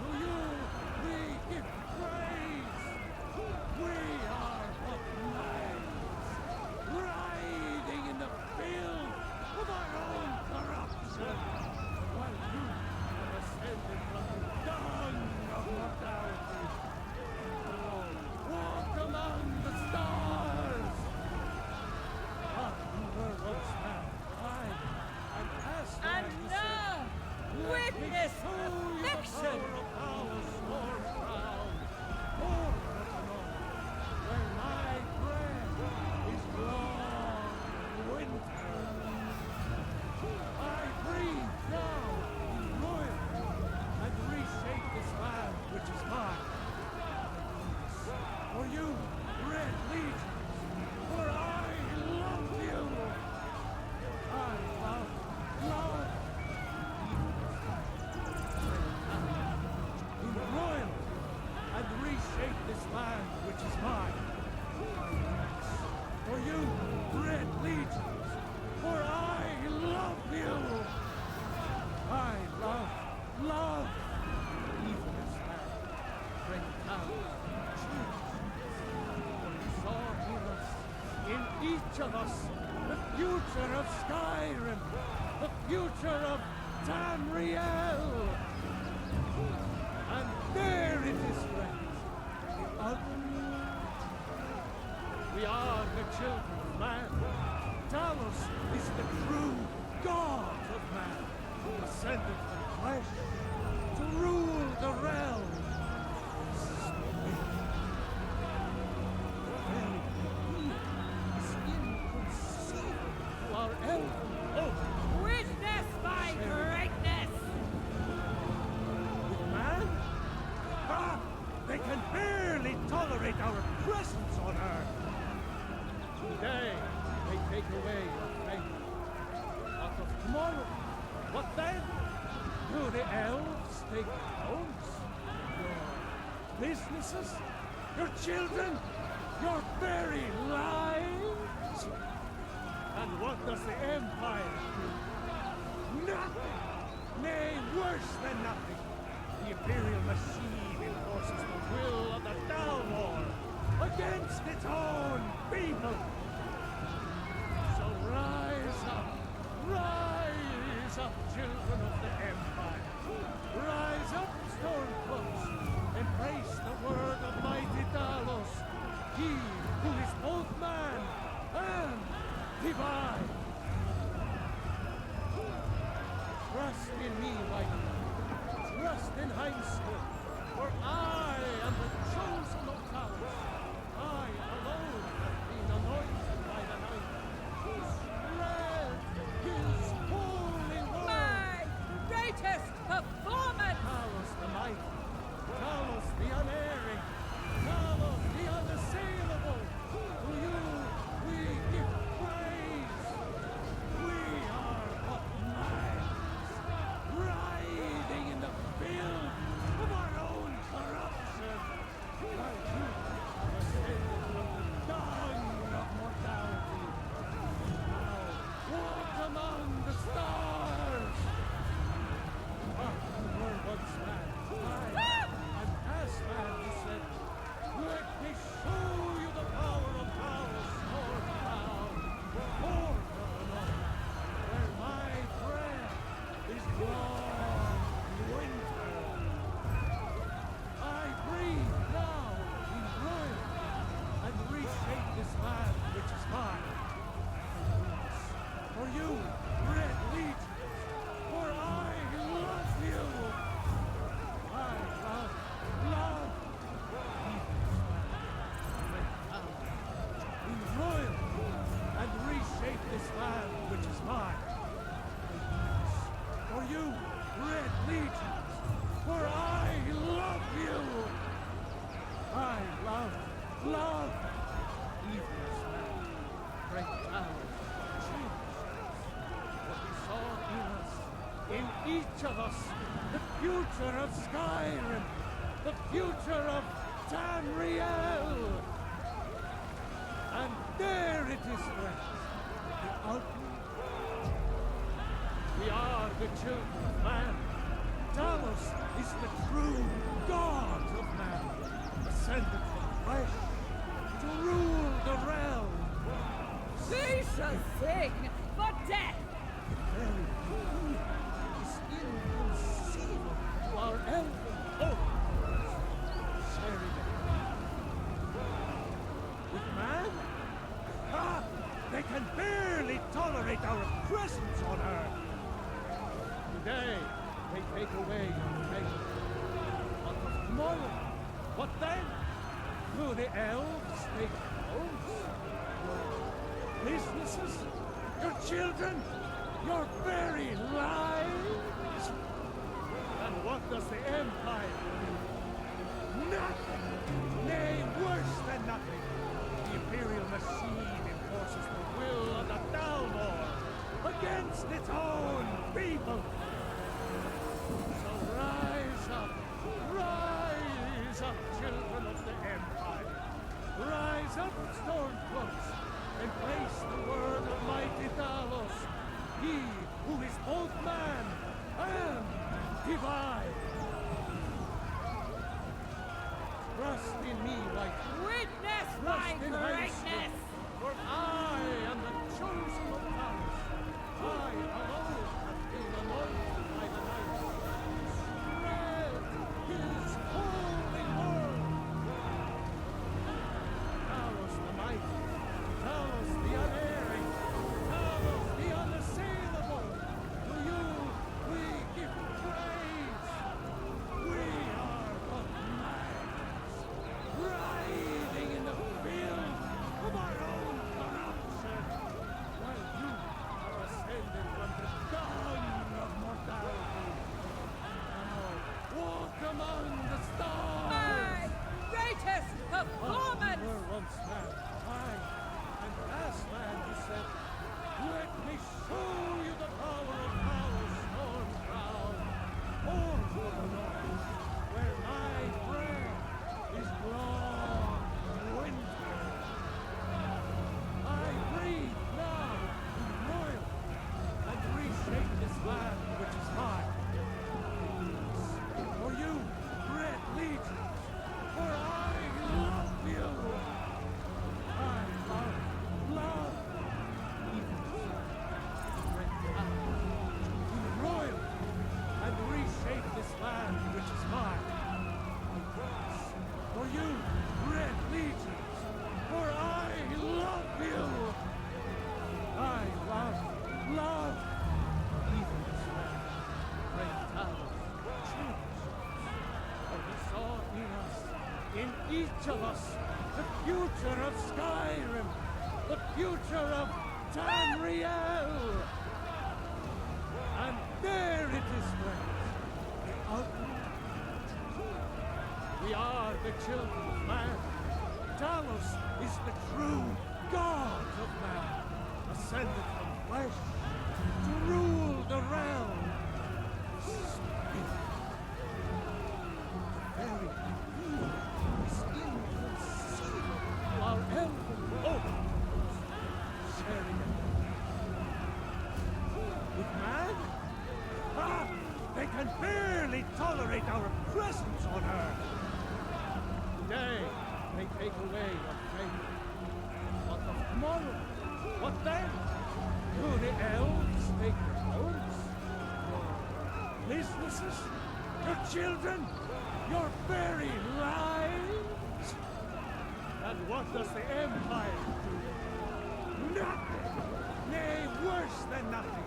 To you we give praise. We are the knights, riding in the filth of our own corruption, while you have ascended from the dung of mortality. Oh, walk among the stars. each of us the future of Skyrim, the future of Tamriel. And there it is, friends, the ultimate. We are the children of man. Talos is the true god of man, descended from flesh to rule the realm. Witness my greatness! With man? Ah! They can barely tolerate our presence on Earth! Today, they take away your faith. But of tomorrow, what then? Do the elves take homes? Your businesses? Your children? Your very lives? And what does the Empire do? Nothing! Nay, worse than nothing. The Imperial machine enforces the will of the Dalmor against its own people. So rise up, children of the Empire. Rise up, Stormcloaks. Embrace the word of mighty Talos, he who is both man and divine. Trust in me, Viking. Trust in Heimskell, for I am the chosen of Talos. I alone have been anointed by the night to spread his holy word. My greatest performance! Talos the mighty, Talos the unerring, Talos the unassailable. To you we give praise. We are but minds, writhing in the filth of our own corruption. While you are ascended from the dung of mortality. Now walk among the stars. You were once man. I'm past man, you said. Let me show you the power of Talos North Bound, north of the north, where my breath is long winter. I breathe now in ruin and reshape this land which is mine. For you, Red Legions, for I love you. I love in royal and reshape this land which is mine. For you, Red Legions, for I love you. I love even this man. Great towers, changed. What we saw in us, in each of us, the future of Skyrim, the future of Tamriel. And there it is, friends, the ultimate. We are the children of man. Talos is the true god of man, ascended from flesh to rule the realm. We shall sing for death! Very good is inconceivable to our elven foes. Sharing with man? Ah! They can barely tolerate our presence on Earth. Today, they take away your faith. But of tomorrow, what then? Do the elves take homes? Your businesses? Your children? Your very lives? And what does the Empire do? Nothing! Nay, worse than nothing. The Imperial machine enforces the will of the Dalmor against its own people. So rise up, children of the Empire. Rise up, Stormcloaks. Embrace the word of mighty Talos, he who is both man and divine. Trust in me, Viking. Witness Trust my in greatness! Heimskell, for I each of us the future of Skyrim, the future of Tamriel. And there it is, friends, the ultimate. We are the children of man. Talos is the true God of man, ascended from flesh to rule the realm. The very is inconceivable. Our elven overlords sharing it with man? Ah! They can barely tolerate our presence on Earth. Today, they take away your faith. What of tomorrow? What then? Do the elves take your homes? Your businesses? Your children? Your very lives? And what does the Empire do? Nothing! Nay, worse than nothing.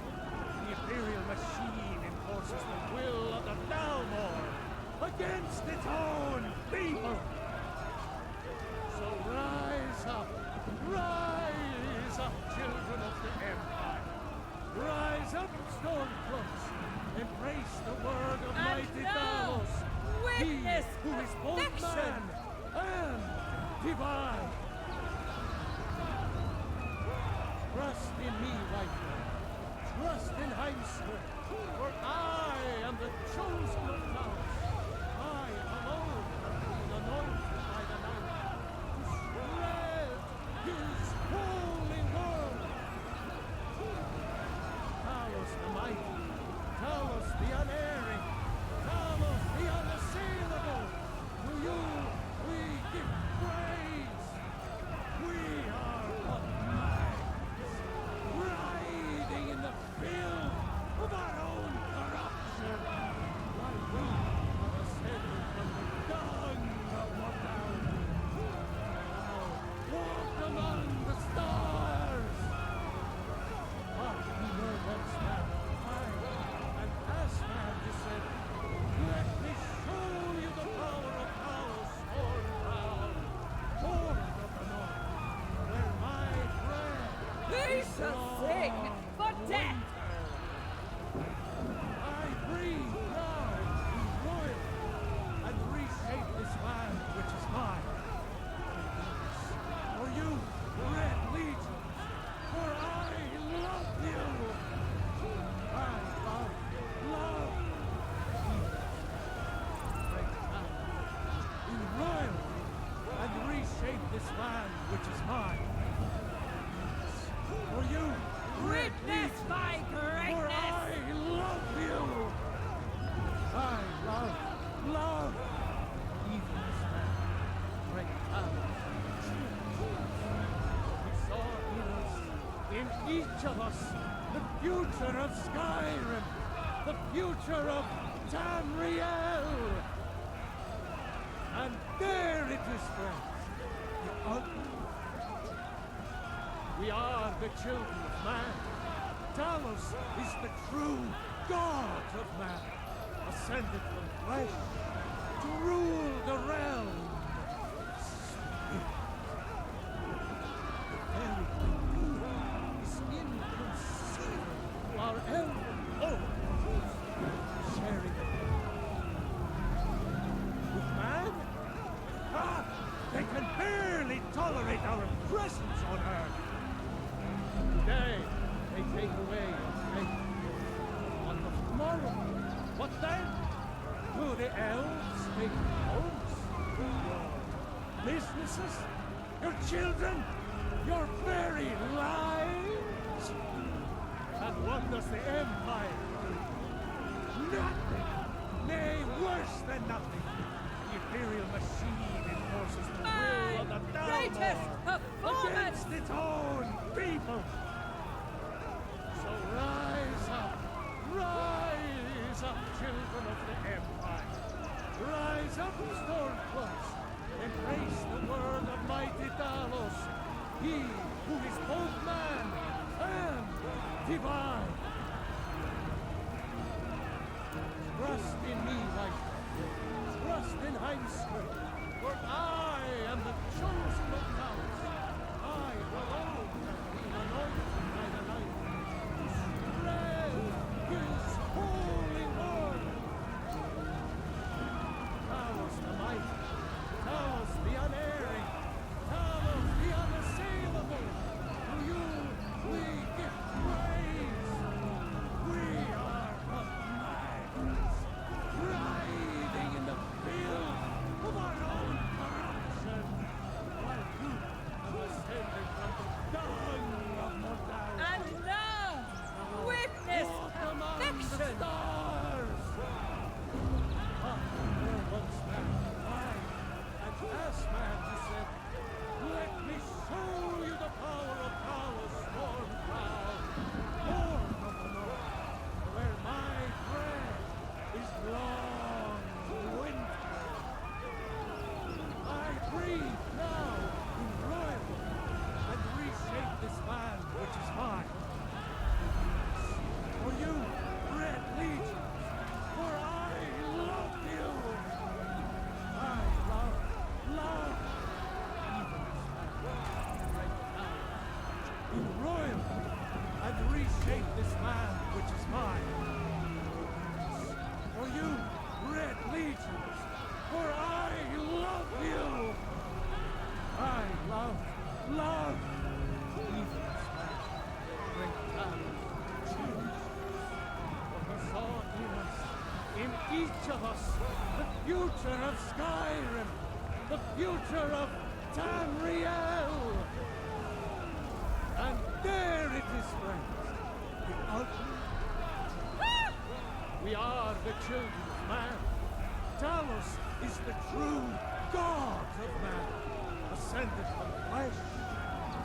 The Imperial machine enforces the will of the Dalmor against its own people. So rise up, children of the Empire. Rise up, Stormcloaks. Embrace the word of mighty Talos. He who is both man and divine. Trust in me, white man. Trust in Heimskr, for I am the chosen of Talos. I alone have been anointed by the night to spread his holy word. Talos the mighty, Talos the unerring, Talos the unassailable. To you we give praise. We are but minds, riding in the filth of our own corruption, like we have ascended from the dung of mortality. Now walk among the stars. But we were once mankind, and as man descended, let me show you the power of Talos Stormcloud, Lord of the North, where my breath Who's the thing for death? I breathe now in royal and reshape this land which is mine. For you, Red Legions, for I love you. I love in royal and reshape this land which is mine. For you, Red Witness Legions, my for greatness! I love you. I love even this man, great Talos. We saw in each of us the future of Skyrim, the future of Tamriel. And there it is, friends, the ultimate. We are the children of man. Talos is the true God of man, ascended from flesh to rule the realm. The very thing is inconceivable to our elven overlords sharing it with man. Ah! They can barely tolerate our presence on Earth. Today, they take away your faith. What of tomorrow? What then? Do the elves take your homes? Your businesses? Your children? Your very lives? And what does the Empire do? Nothing! Nay, worse than nothing! The Imperial machine enforces the will of the Greatest Dalmor performance! against its own people! So rise up, children of the Empire. Rise up, Stormcloaks. Embrace the word of mighty Talos. He who is both man and divine. Trust in me, white man. Trust in Heimskr, for I am the chosen of Talos. I alone have been anointed by the light to spread his holy word. Talos the mighty, Talos the unerring, Talos the unassailable. To you we give praise. We are the maggots, writhing in the filth of our own corruption, while you have ascended from the dung of mortality. And now, witness Walk among the perfection! stars. There once man, I, and as man, he said, let me show you the power of Talos Stormcloud, born of the north, where my breath is long winter. I breathe now in royalty and reshape this land which is mine. For you, Red Legion, for I love you. I love, even this man, right now, in royalty, and reshape this land which is mine. For you, Red Legions, for I love you. I love, even this man, great talent, choose. For he saw in us, in each of us, the future of Skyrim, the future of Tamriel. And there it is, friends, the ultimate. We are the children of man. Talos is the true God of man, ascended from flesh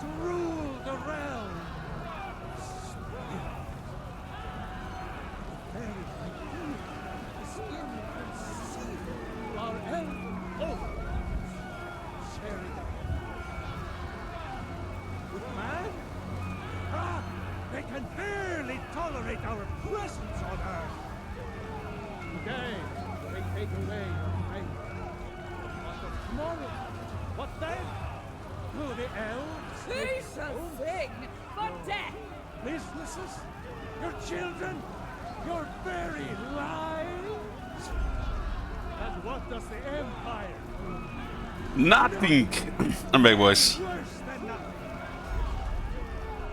to rule the realm of spirit. The very idea is inconceivable. Our elven oaths sharing with man? Ah, they can barely tolerate our presence on earth. Today, they take away your faith. What of tomorrow? What then? Will the elves? Who's a thing for death? Businesses? Your children? Your very lives? And what does the Empire do? Nothing! I'm back, boys. Worse than nothing.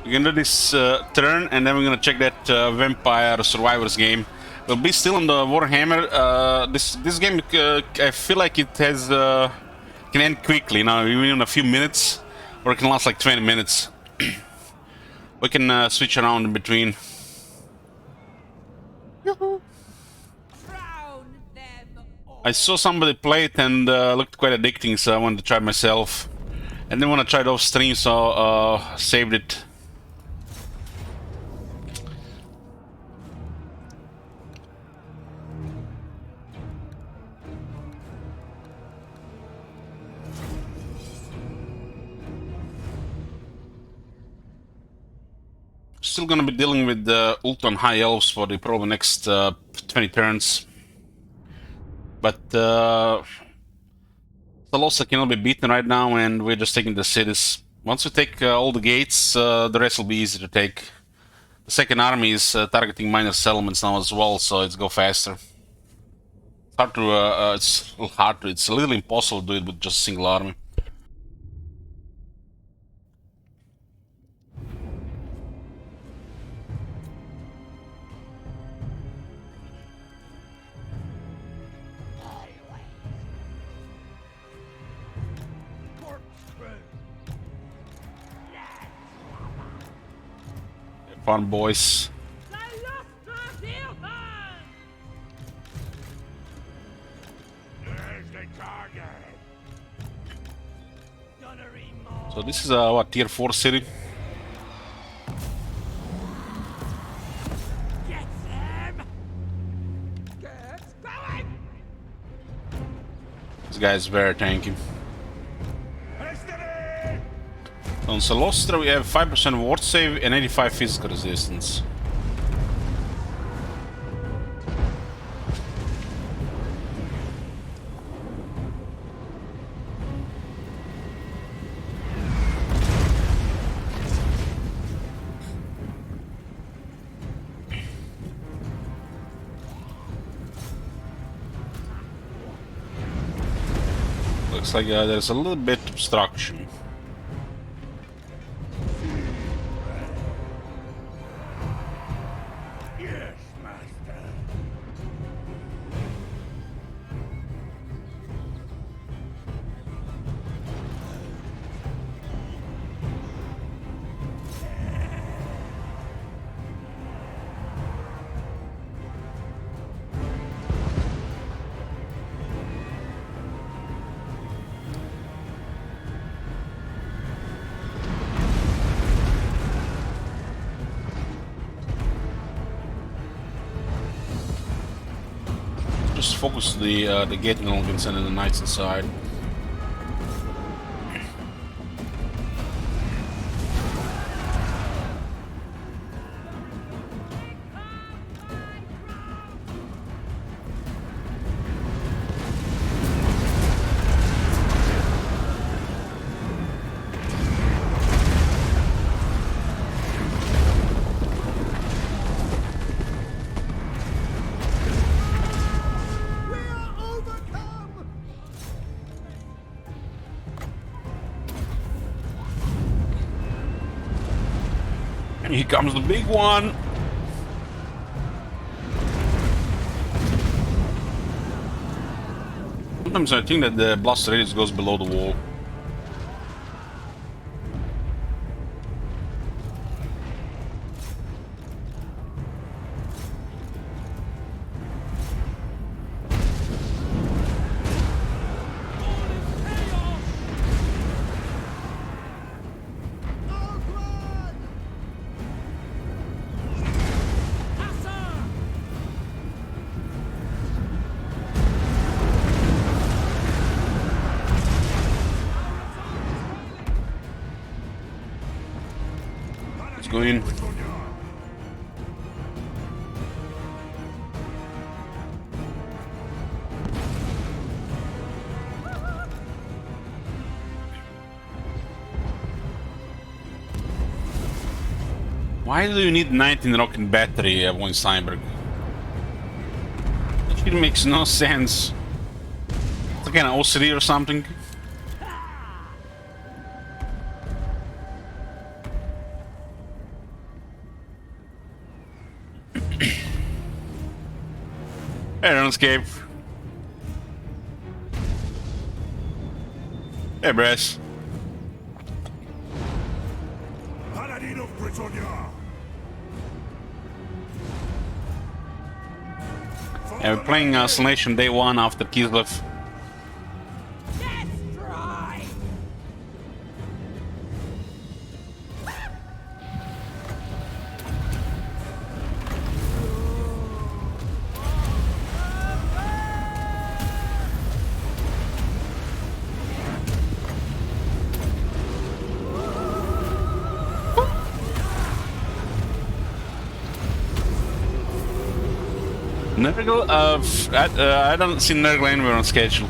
We're gonna do this turn, and then we're gonna check that Vampire Survivors game. We'll be still on the Warhammer. This game, I feel like it has can end quickly. Now, even in a few minutes, or it can last like 20 minutes. We can switch around in between. Drown them all. I saw somebody play it and looked quite addicting, so I wanted to try it myself. And then when I tried off stream, so saved it. Still gonna be dealing with the Ultron High Elves for the probably next 20 turns. But Salosa cannot be beaten right now, and we're just taking the cities. Once we take all the gates, the rest will be easy to take. The second army is targeting minor settlements now as well, so it's go faster. It's hard to, it's a little impossible to do it with just a single army. Fun, boys. So this is a what, tier 4 city? This guy is very tanky. On Salostra we have 5% ward save and 85 physical resistance. Looks like there's a little bit of obstruction. Yes, master. Just focus the gating organs and the knights inside. And here comes the big one. Sometimes I think that the blast radius goes below the wall. Let's go in. Why do you need 19 rocket battery, von Steinberg? That shit makes no sense. It's like an OCD or something. Hey, RuneScape. Hey, Bress. Paladin of Bretonnia. And we're playing Isolation Day 1 after Kislev. Nurgle, I don't see Nurgle anywhere on schedule.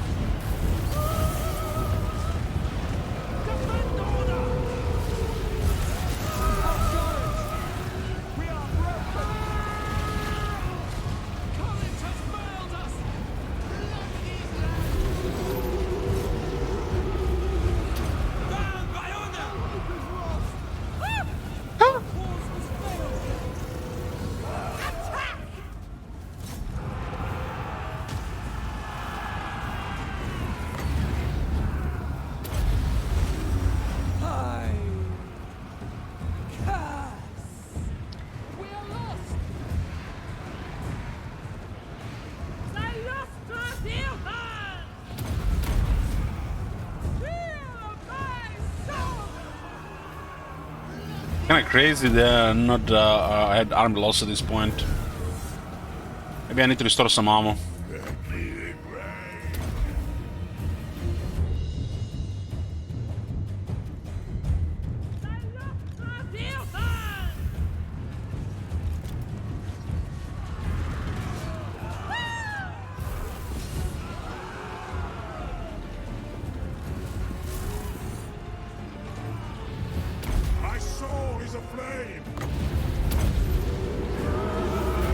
Kinda crazy they're not had armed loss at this point. Maybe I need to restore some ammo.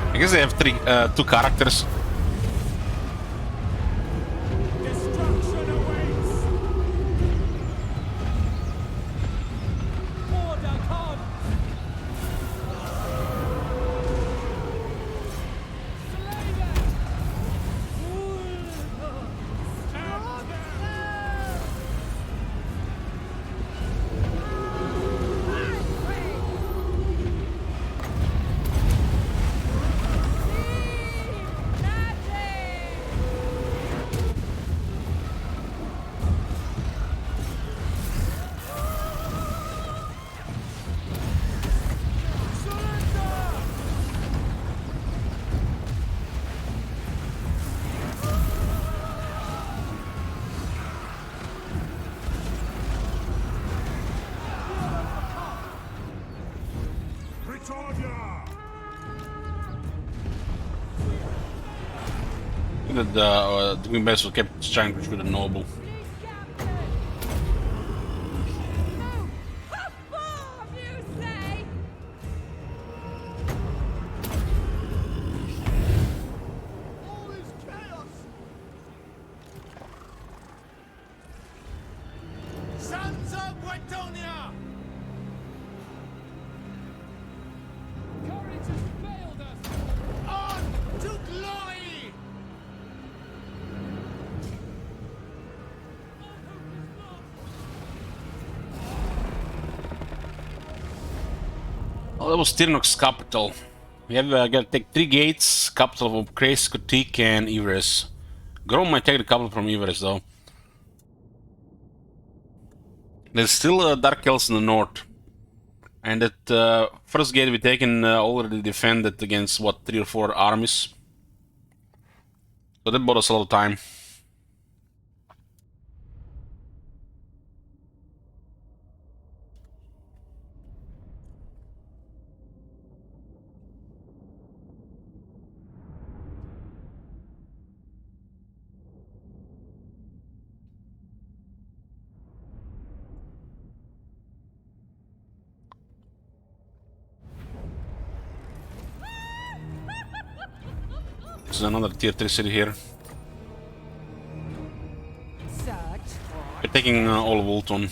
I guess they have two characters. Destruction awaits. Britannia! I think that the Green Vessel kept trying to shoot a noble. Sons of Bretonia! Courage has failed us! On to glory! Oh, that was Tirnock's capital. We have got to take 3 gates, capital of Grace, Kotik, and Everest. Grom might take the capital from Everest though. There's still Dark Elves in the north. And that first gate we taken already defended against what, 3 or 4 armies. So that bought us a lot of time. This is another tier 3 city here. We're taking all of Ulton.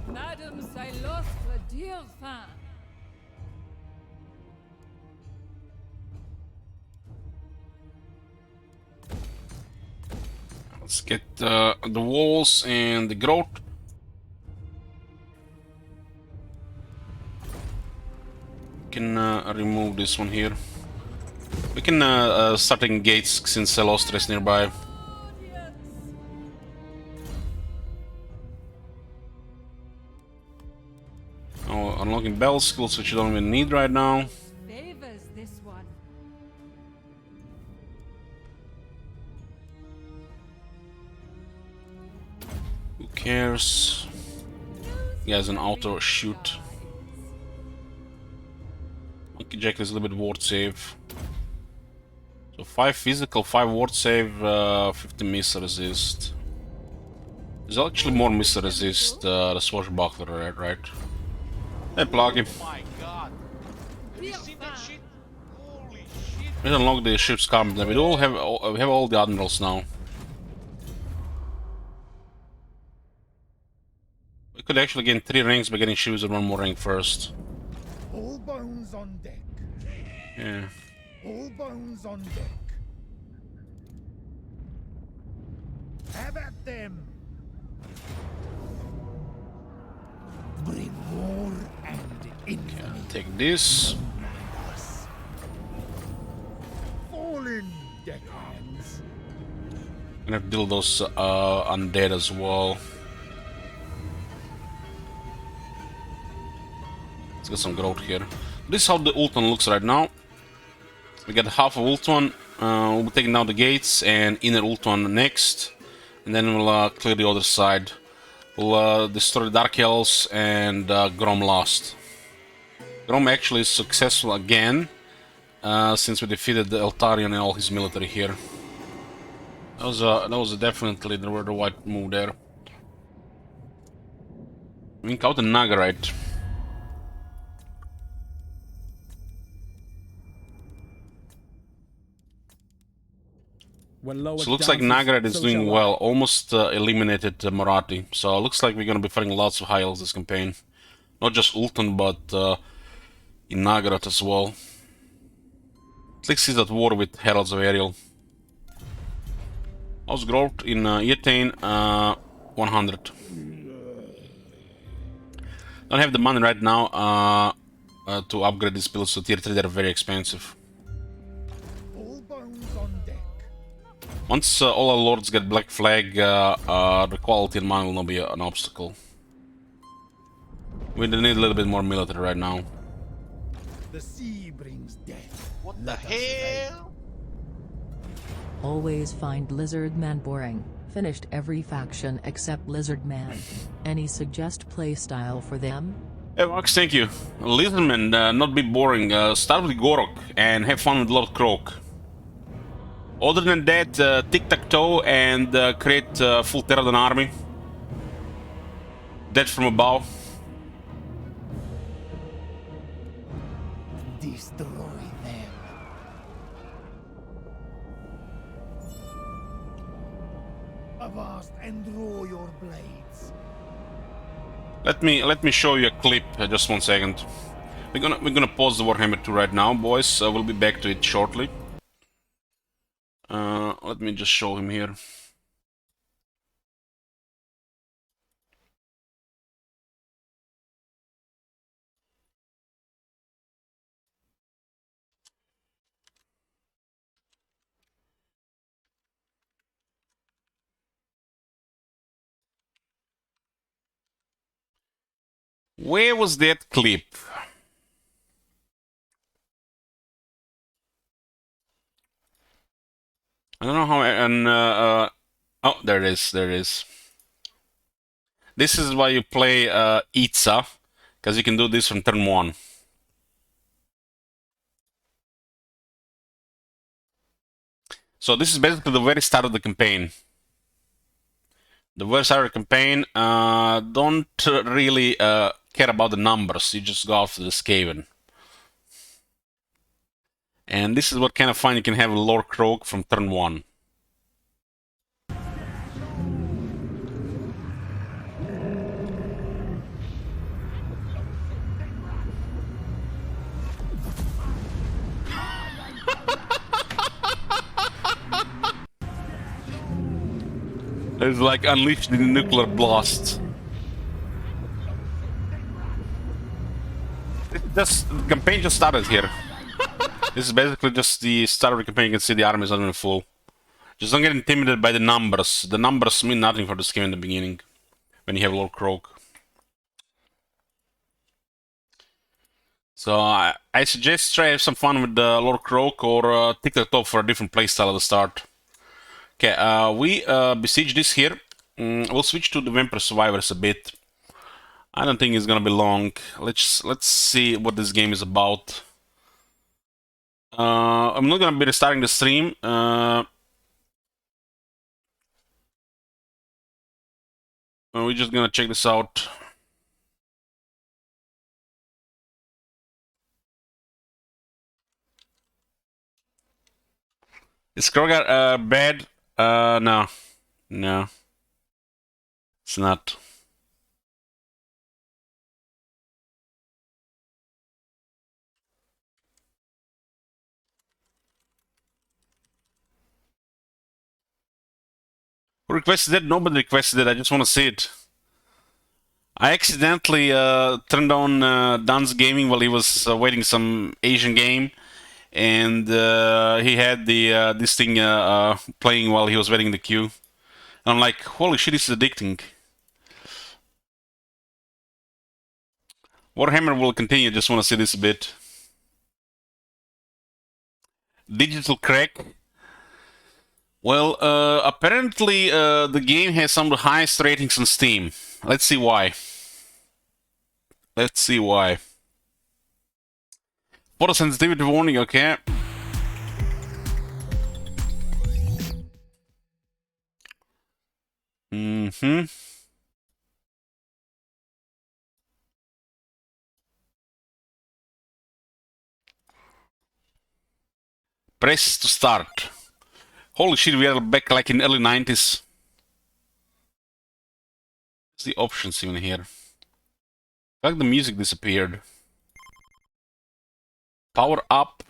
Madams, I lost a dear fan. Let's get the walls and the growth. We can remove this one here. We can start taking gates since Celostra is nearby. Oh, unlocking bell skills, which you don't even need right now. Favors this one. Who cares? He has an auto shoot. Monkey Jack is a little bit ward save. So 5 physical, 5 ward save, 50 missile resist. There's actually more missile resist, the Swashbuckler, right? Hey, Pluggy. Oh my god. Have you seen that shit? Holy shit. Let's unlock the ship's combat. We have all the admirals now. We could actually gain 3 ranks by getting ships with 1 more rank first. All bones on deck. Yeah. All bones on deck. Have at them. Bring war and infamy. Take this. Fallen deckhands. And have to deal those undead as well. Let's get some growth here. This is how the Ultron looks right now. We got half of Ultron. We'll be taking down the gates and inner Ultron next. And then we'll clear the other side. We'll destroy the Dark Elves and Grom last. Grom actually is successful again. Since we defeated the Eltarion and all his military here. That was definitely the right move there. Wink out the Nagarite. So it looks like Nagarite is doing well, almost eliminated Marathi. So it looks like we're gonna be fighting lots of high elves this campaign. Not just Ulton, but in Nagarite as well. Clix is at war with Heralds of Ariel. How's growth in Etain? 100. Don't have the money right now to upgrade these builds to tier 3, they're very expensive. Once all our lords get Black Flag, the quality in mine will not be an obstacle. We need a little bit more military right now. The sea brings death. What the hell? Always find Lizard Man boring. Finished every faction except Lizard Man. Any suggest playstyle for them? Hey Max, thank you. Lizardman, not be boring. Start with Gorok and have fun with Lord Croak. Other than that, tic-tac-toe and create full Terradan army. Death from above. Destroy them. Avast and draw your blades. Let me show you a clip. Just 1 second. We're gonna pause the Warhammer 2 right now, boys. We'll be back to it shortly. Let me just show him here. Where was that clip? I don't know how. Oh, there it is. There it is. This is why you play Itza, because you can do this from turn 1. So this is basically the very start of the campaign. The very start of the campaign. Don't really care about the numbers. You just go after the Skaven. And this is what kind of fun you can have with Lord Croak from turn 1. It's like unleashed the nuclear blast. The campaign just started here. This is basically just the start of the campaign. You can see the army is not even full. Just don't get intimidated by the numbers. The numbers mean nothing for this game in the beginning, when you have Lord Croak. So I suggest try have some fun with Lord Croak or tic-tac-toe for a different playstyle at the start. Okay, we besiege this here. We'll switch to the Vampire Survivors a bit. I don't think it's gonna be long. Let's see what this game is about. I'm not gonna be restarting the stream. We're just gonna check this out. Is Krogar bad? No. No. It's not. Who requested it? Nobody requested it. I just want to see it. I accidentally turned on Dan's gaming while he was waiting some Asian game, and he had the this thing playing while he was waiting in the queue. And I'm like, holy shit, this is addicting. Warhammer will continue. Just want to see this a bit. Digital crack. Well, apparently the game has some of the highest ratings on Steam. Let's see why. Let's see why. Photosensitivity warning, okay. Press to start. Holy shit, we are back like in early 90s. What's the options even here? Like the music disappeared. Power up.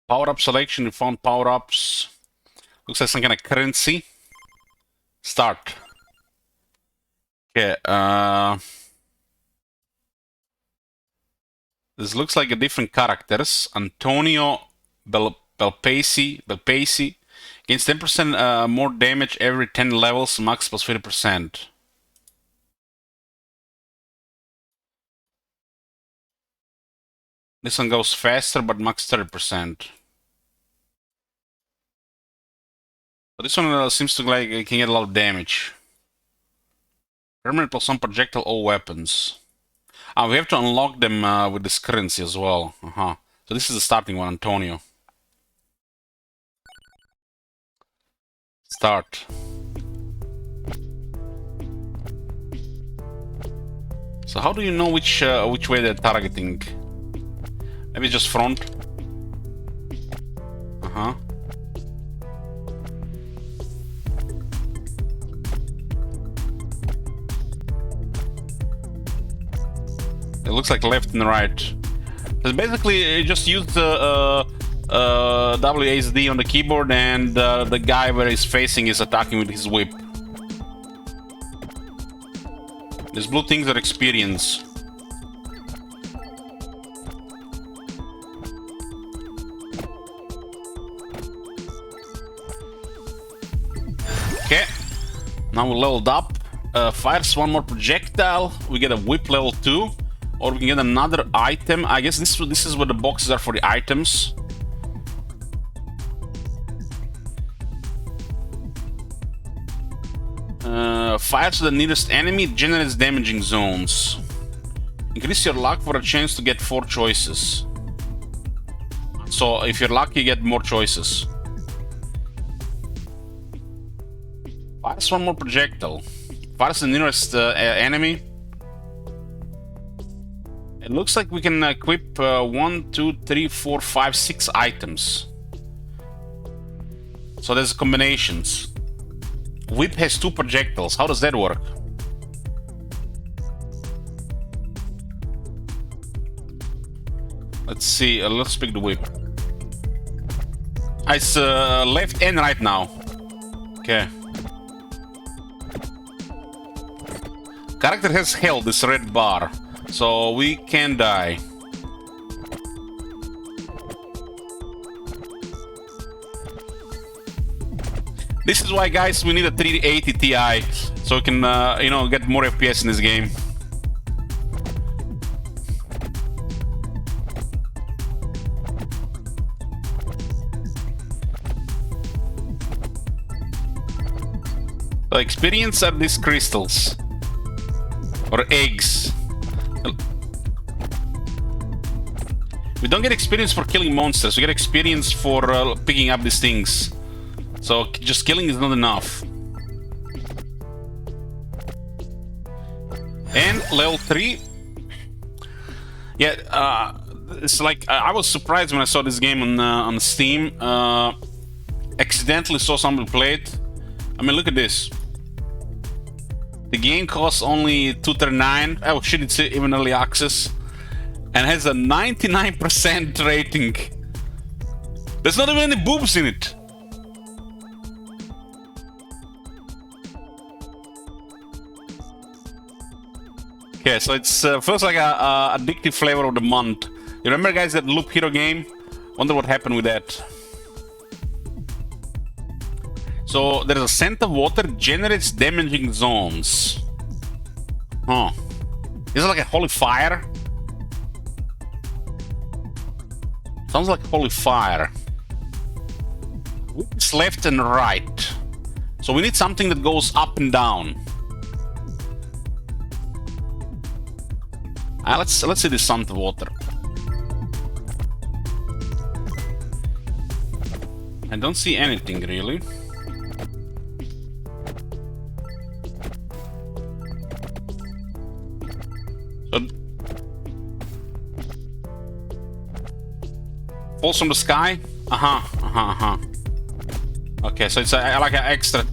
Power up selection, we found power ups. Looks like some kind of currency. Start. Okay, this looks like a different characters. Antonio Belpaci gains 10% more damage every 10 levels, max plus 50%. This one goes faster, but max 30%. But this one seems to like it can get a lot of damage. Permanent plus some projectile all weapons. We have to unlock them with this currency as well. So this is the starting one, Antonio. Start. So how do you know which way they're targeting? Maybe just front. It looks like left and right. So basically, you just use the WASD on the keyboard, and the guy where he's facing is attacking with his whip. These blue things are experience. Okay, now we leveled up. Fires one more projectile. We get a whip level 2. Or we can get another item. I guess this is where the boxes are for the items. Fires to the nearest enemy, generates damaging zones. Increase your luck for a chance to get 4 choices. So if you're lucky, you get more choices. Fires one more projectile. Fires the nearest enemy. It looks like we can equip 1, 2, 3, 4, 5, 6 items. So there's combinations. Whip has 2 projectiles. How does that work? Let's see. Let's pick the whip. It's left and right now. Okay. Character has held this red bar. So we can die. This is why, guys, we need a 3080 Ti, so we can, you know, get more FPS in this game. The experience are these crystals or eggs. We don't get experience for killing monsters, we get experience for picking up these things. So just killing is not enough. And level 3. Yeah, it's like I was surprised when I saw this game on Steam. Accidentally saw somebody play it. I mean, look at this. The game costs only $239. Oh shit, it's even early access. And has a 99% rating. There's not even any boobs in it. Okay, so it's feels like a addictive flavor of the month. You remember, guys, that Loop Hero game? Wonder what happened with that. So there's a scent of water generates damaging zones. Huh. Is it like a holy fire? Sounds like holy fire. It's left and right. So we need something that goes up and down. Let's see this scent of water. I don't see anything really. So, falls from the sky? Okay, so it's like an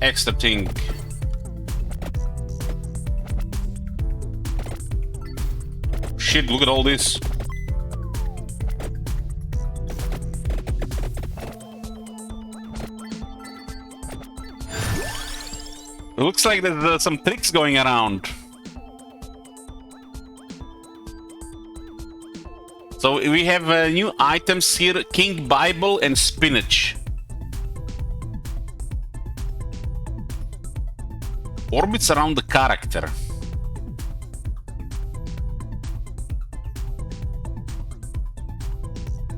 extra thing. Shit, look at all this. It looks like there's some tricks going around. So we have new items here, King Bible and Spinach. Orbits around the character.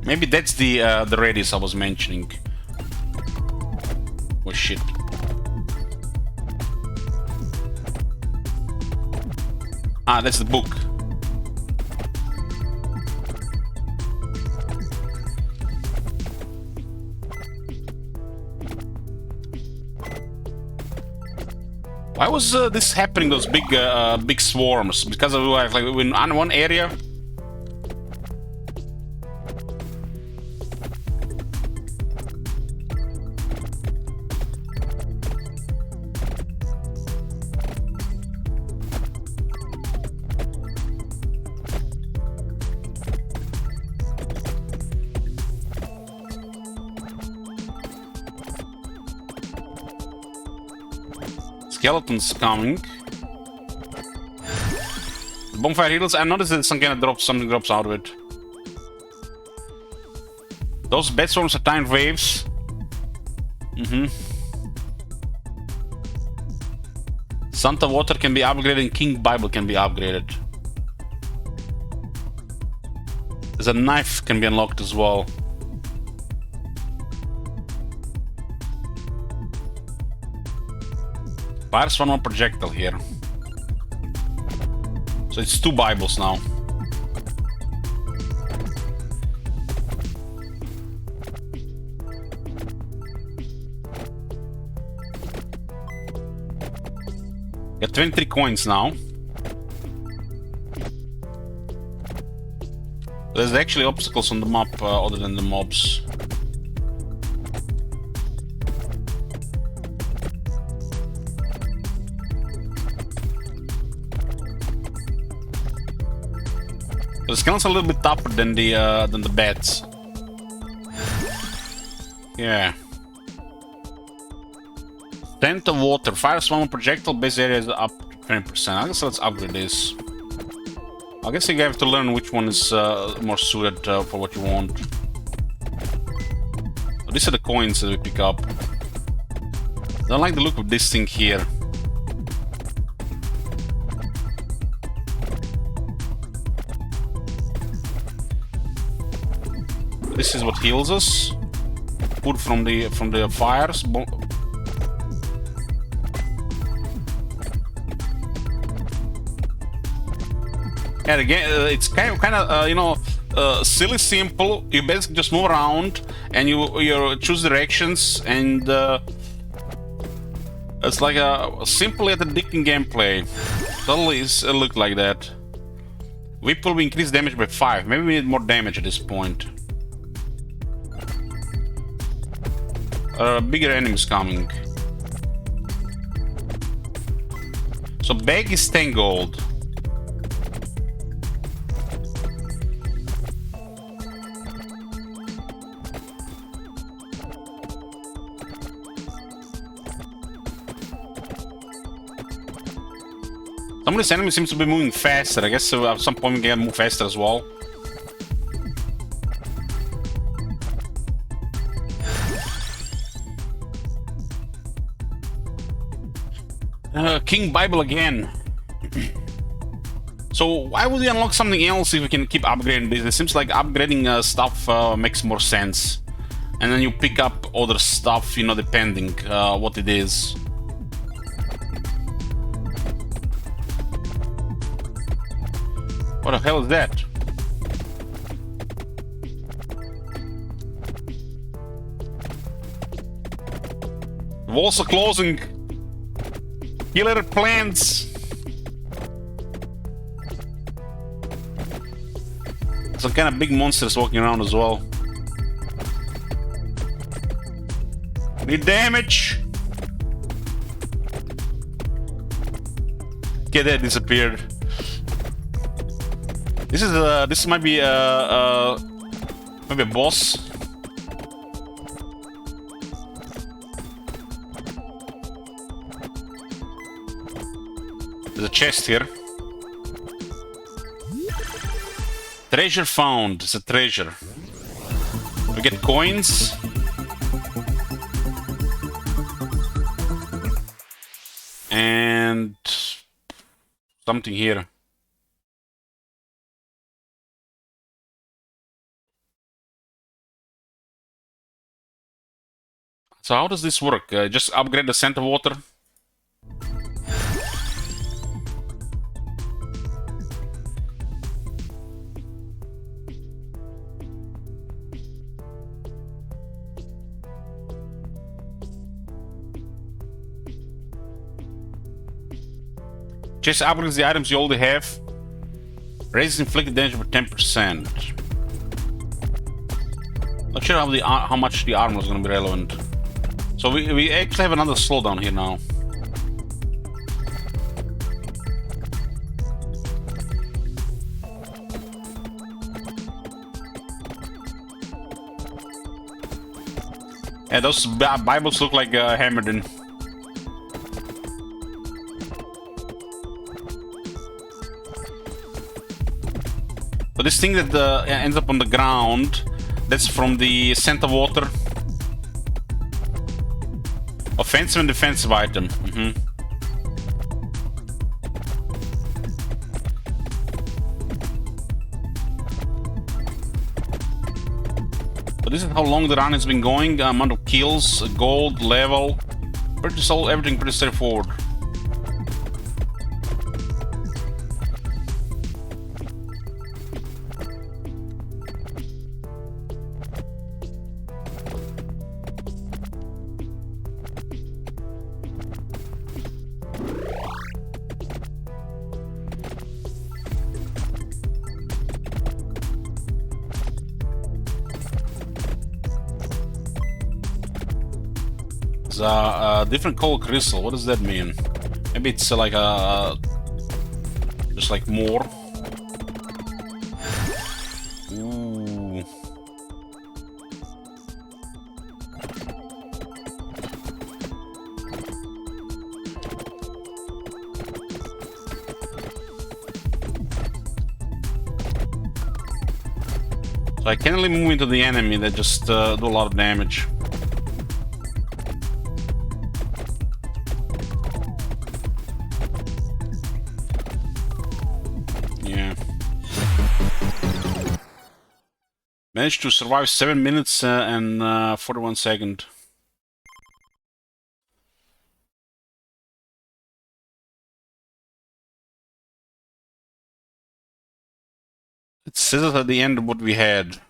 Maybe that's the radius I was mentioning. Oh shit. Ah, that's the book. Why was this happening? Those big swarms? Because of like in one area. Skeletons coming. The bonfire heals. I noticed that something drops out of it. Those bed storms are timed waves. Santa Water can be upgraded and King Bible can be upgraded. There's a knife can be unlocked as well. Fires one more projectile here. So it's 2 Bibles now. Got 23 coins now. There's actually obstacles on the map other than the mobs. The skeletons are a little bit tougher than the bats. Yeah. Tent of water. Fires one projectile. Base area is up to 20%. I guess let's upgrade this. I guess you have to learn which one is more suited for what you want. Oh, these are the coins that we pick up. I don't like the look of this thing here. This is what heals us. Food from the fires. And again, it's kind of you know, silly simple. You basically just move around and you choose directions, and it's like a simple yet addicting gameplay. Totally look like that. Whip will increase damage by 5. Maybe we need more damage at this point. Bigger enemies coming. So bag is 10 gold. Some of these enemies seems to be moving faster. I guess at some point we can move faster as well. King Bible again. So why would we unlock something else if we can keep upgrading this? It seems like upgrading stuff makes more sense. And then you pick up other stuff, you know, depending what it is. What the hell is that? Walls are closing. Killer plants. Some kind of big monsters walking around as well. Need damage. Okay, that disappeared. This might be maybe a boss. There's a chest here. Treasure found. It's a treasure. We get coins. And something here. So how does this work? Just upgrade the Santa Water. Chase upgrades the items you already have. Raises inflicted damage by 10%. Not sure how much the armor is going to be relevant. So we actually have another slowdown here now. Yeah, those Bibles look like hammered in. So this thing that ends up on the ground, that's from the scent of water. Offensive and defensive item. So this is how long the run has been going. Amount of kills, gold, level, everything pretty straightforward. Different color crystal. What does that mean? Maybe it's like just like more. Ooh. So I can't really move into the enemy. That just do a lot of damage. Managed to survive 7 minutes and 41 seconds. It says it at the end of what we had.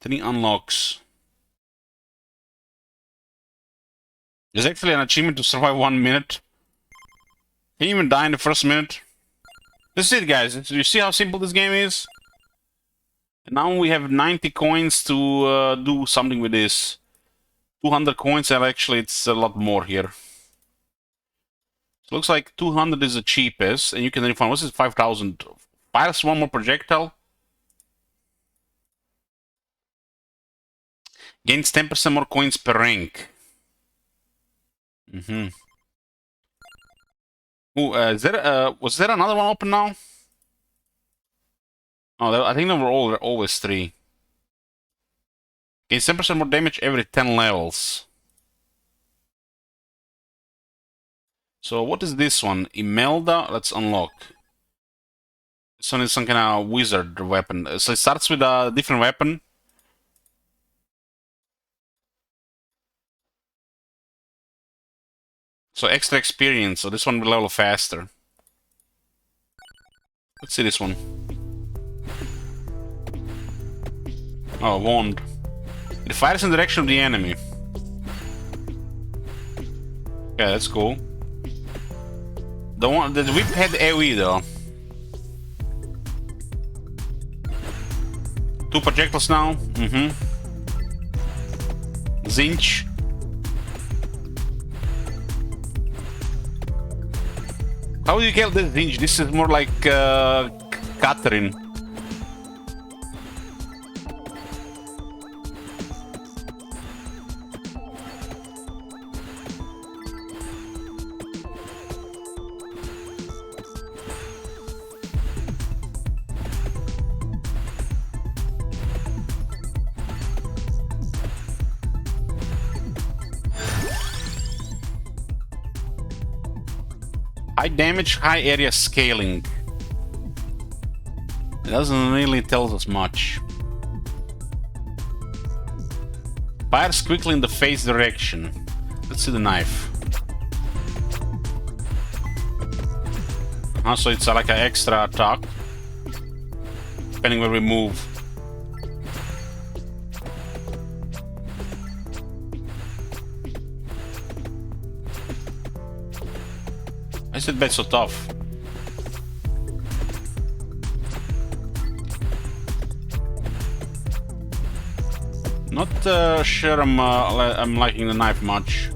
Then he unlocks. There's actually an achievement to survive 1 minute. Can you even die in the first minute? This is it, guys. Do you see how simple this game is? And now we have 90 coins to do something with this. 200 coins, and actually it's a lot more here. So looks like 200 is the cheapest, and you can refund. What's this? 5,000. Fires one more projectile. Gains 10% more coins per rank. Ooh, was there another one open now? Oh, I think there were always 3. Gains 10% more damage every 10 levels. So what is this one? Imelda, let's unlock. This one is some kind of wizard weapon. So it starts with a different weapon. So extra experience, so this one will level faster. Let's see this one. Oh, wand. It fires in the direction of the enemy. Yeah, that's cool. The whip had AoE though. 2 projectiles now. Zinch. How do you kill this Zinch? This is more like Catherine. High damage, high area scaling. It doesn't really tell us much. Fires quickly in the face direction. Let's see the knife. So it's like an extra attack, depending where we move. Why is that bed so tough? Not sure I'm liking the knife much.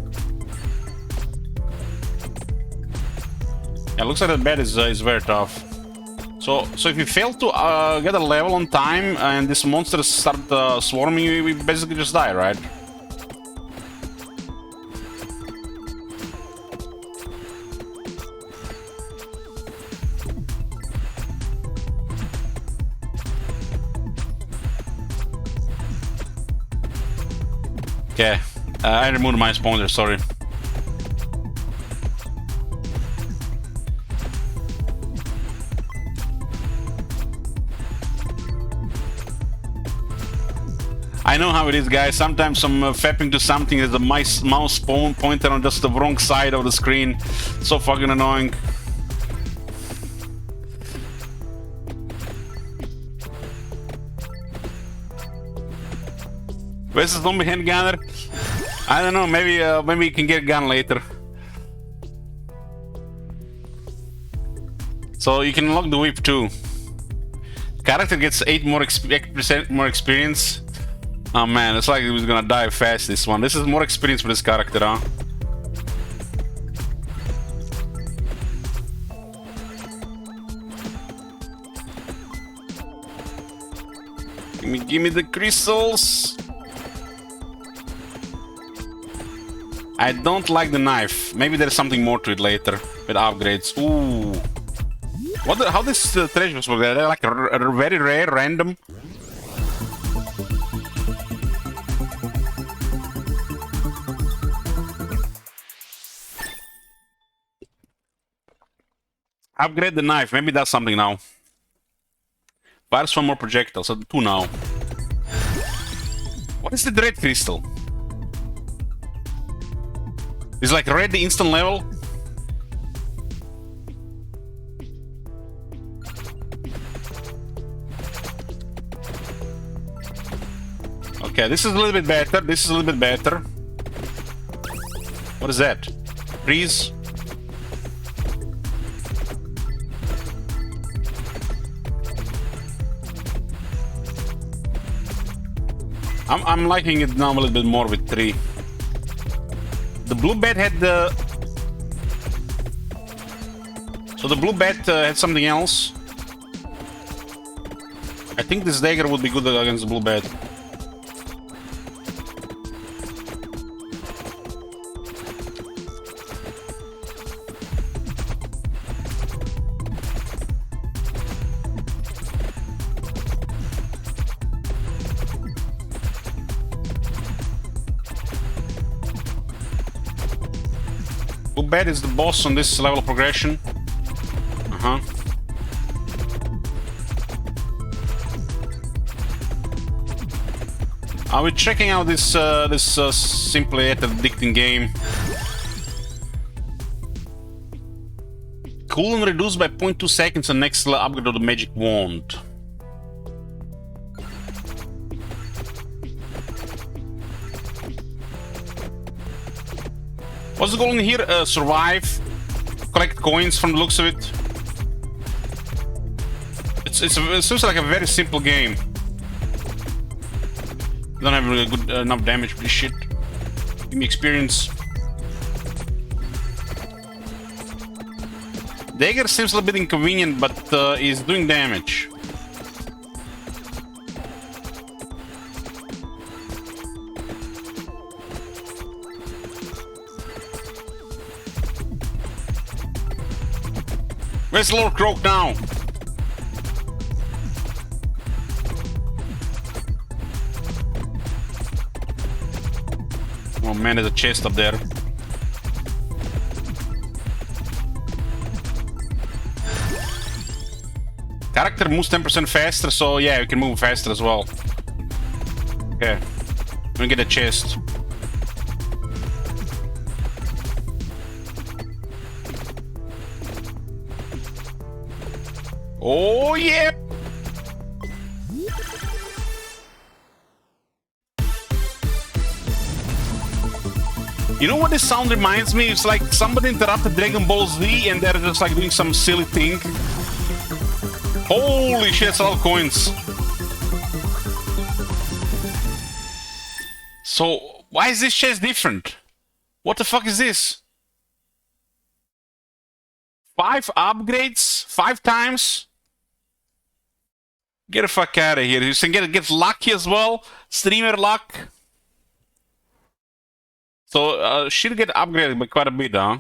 Yeah, looks like the bed is very tough. So if you fail to get a level on time and these monsters start swarming, we basically just die, right? Okay, I removed my spawner, sorry. I know how it is, guys. Sometimes I'm fapping to something as the mouse pointer on just the wrong side of the screen. So fucking annoying. Where's the zombie hand gunner? I don't know. Maybe we can get a gun later. So you can unlock the whip too. Character gets 8% more experience. Oh man, it's like he was gonna die fast, this one. This is more experience for this character, huh? Give me the crystals. I don't like the knife. Maybe there's something more to it later with upgrades. Ooh. How this treasures work? They're like very rare, random. Upgrade the knife. Maybe that's something now. Fires one more projectile, so 2 now. What is the red crystal? It's like red the instant level. Okay, this is a little bit better. This is a little bit better. What is that? Freeze. I'm liking it now a little bit more with 3. The blue bed had the... So the blue bed had something else. I think this dagger would be good against the blue bed. Blue bed is the boss on this level of progression. Are we checking out this simply yet addicting game? Cooldown reduced by 0.2 seconds and next upgrade of the magic wand. What's the goal in here? Survive, collect coins from the looks of it. It seems like a very simple game. Don't have really good enough damage for this shit. Give me experience. Dagger seems a little bit inconvenient, but is doing damage. Where's Lord Croak now? Oh man, there's a chest up there. Character moves 10% faster, so yeah, we can move faster as well. Okay, let me get a chest. Oh yeah! You know what this sound reminds me? It's like somebody interrupted Dragon Ball Z and they're just like doing some silly thing. Holy shit, that's a lot of coins. So, why is this chest different? What the fuck is this? 5 upgrades? 5 times? Get the fuck out of here. You can get lucky as well. Streamer luck. So, she'll get upgraded by quite a bit, huh?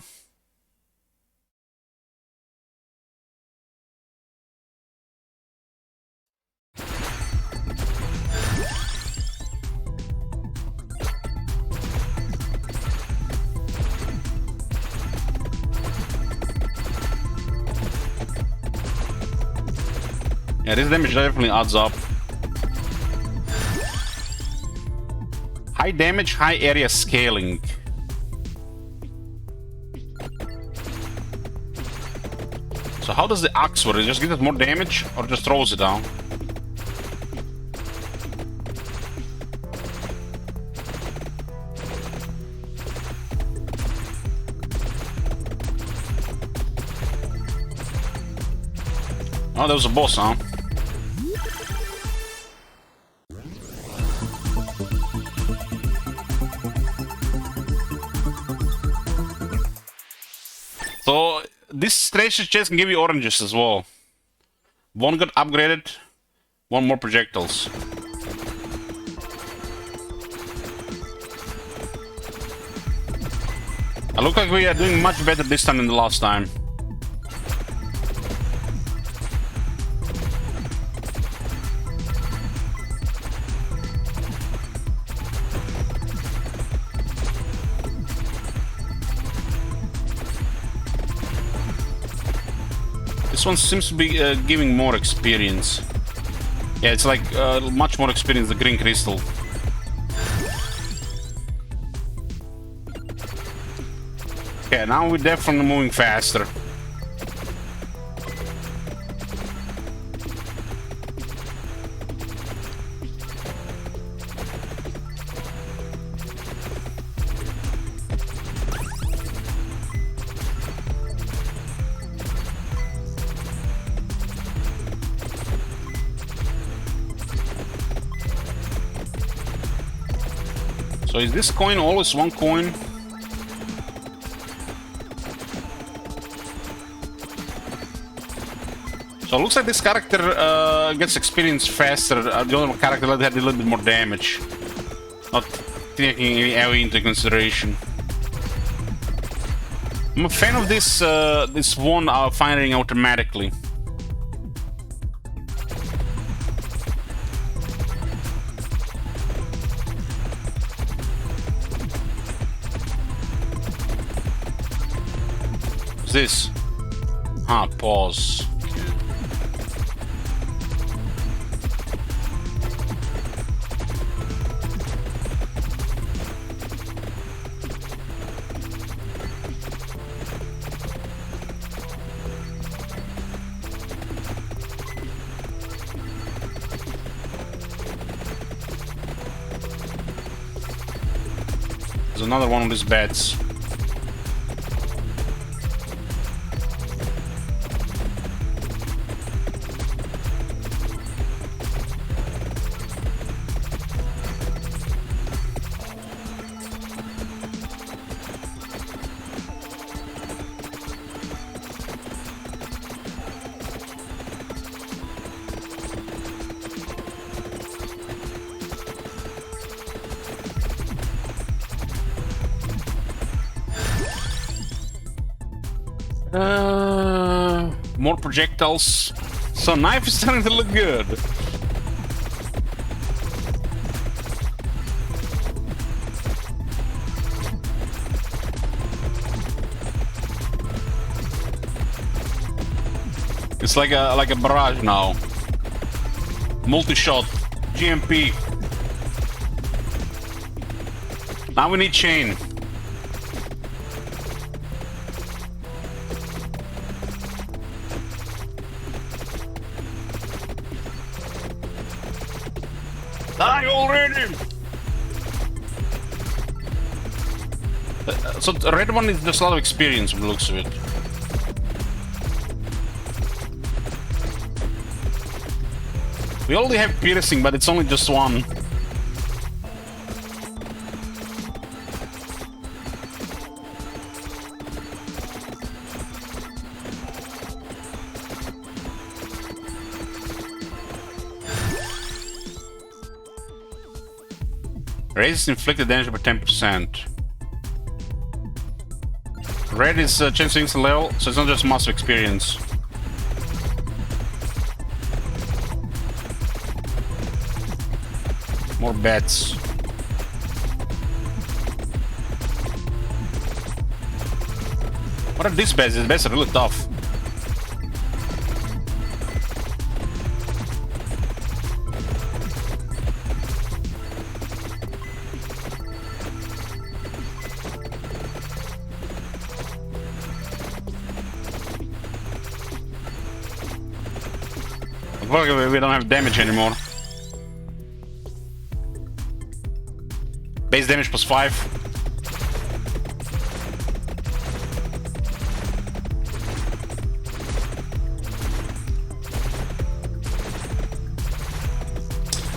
Yeah, this damage definitely adds up. High damage, high area scaling. So how does the axe work? It just gives it more damage or just throws it down? Oh, there was a boss, huh? So, this treasure chest can give you oranges as well. One got upgraded, one more projectiles. I look like we are doing much better this time than the last time. This one seems to be giving more experience. Yeah, it's like much more experience, the green crystal. Okay, now we're definitely moving faster. So is this coin always one coin? So it looks like this character gets experience faster. The other character had a little bit more damage. Not taking any AoE into consideration. I'm a fan of this this one firing automatically. What's this? Pause. There's another one of these beds. More projectiles. So knife is starting to look good. It's like a barrage now. Multi-shot. GMP. Now we need chain. already! So the red one is just a lot of experience from the looks of it. We only have piercing, but it's only just one. Raises inflicted damage by 10%. Red is chance to instant level, so it's not just massive experience. More bats. What are these bats? These bats are really tough. We don't have damage anymore. Base damage plus 5.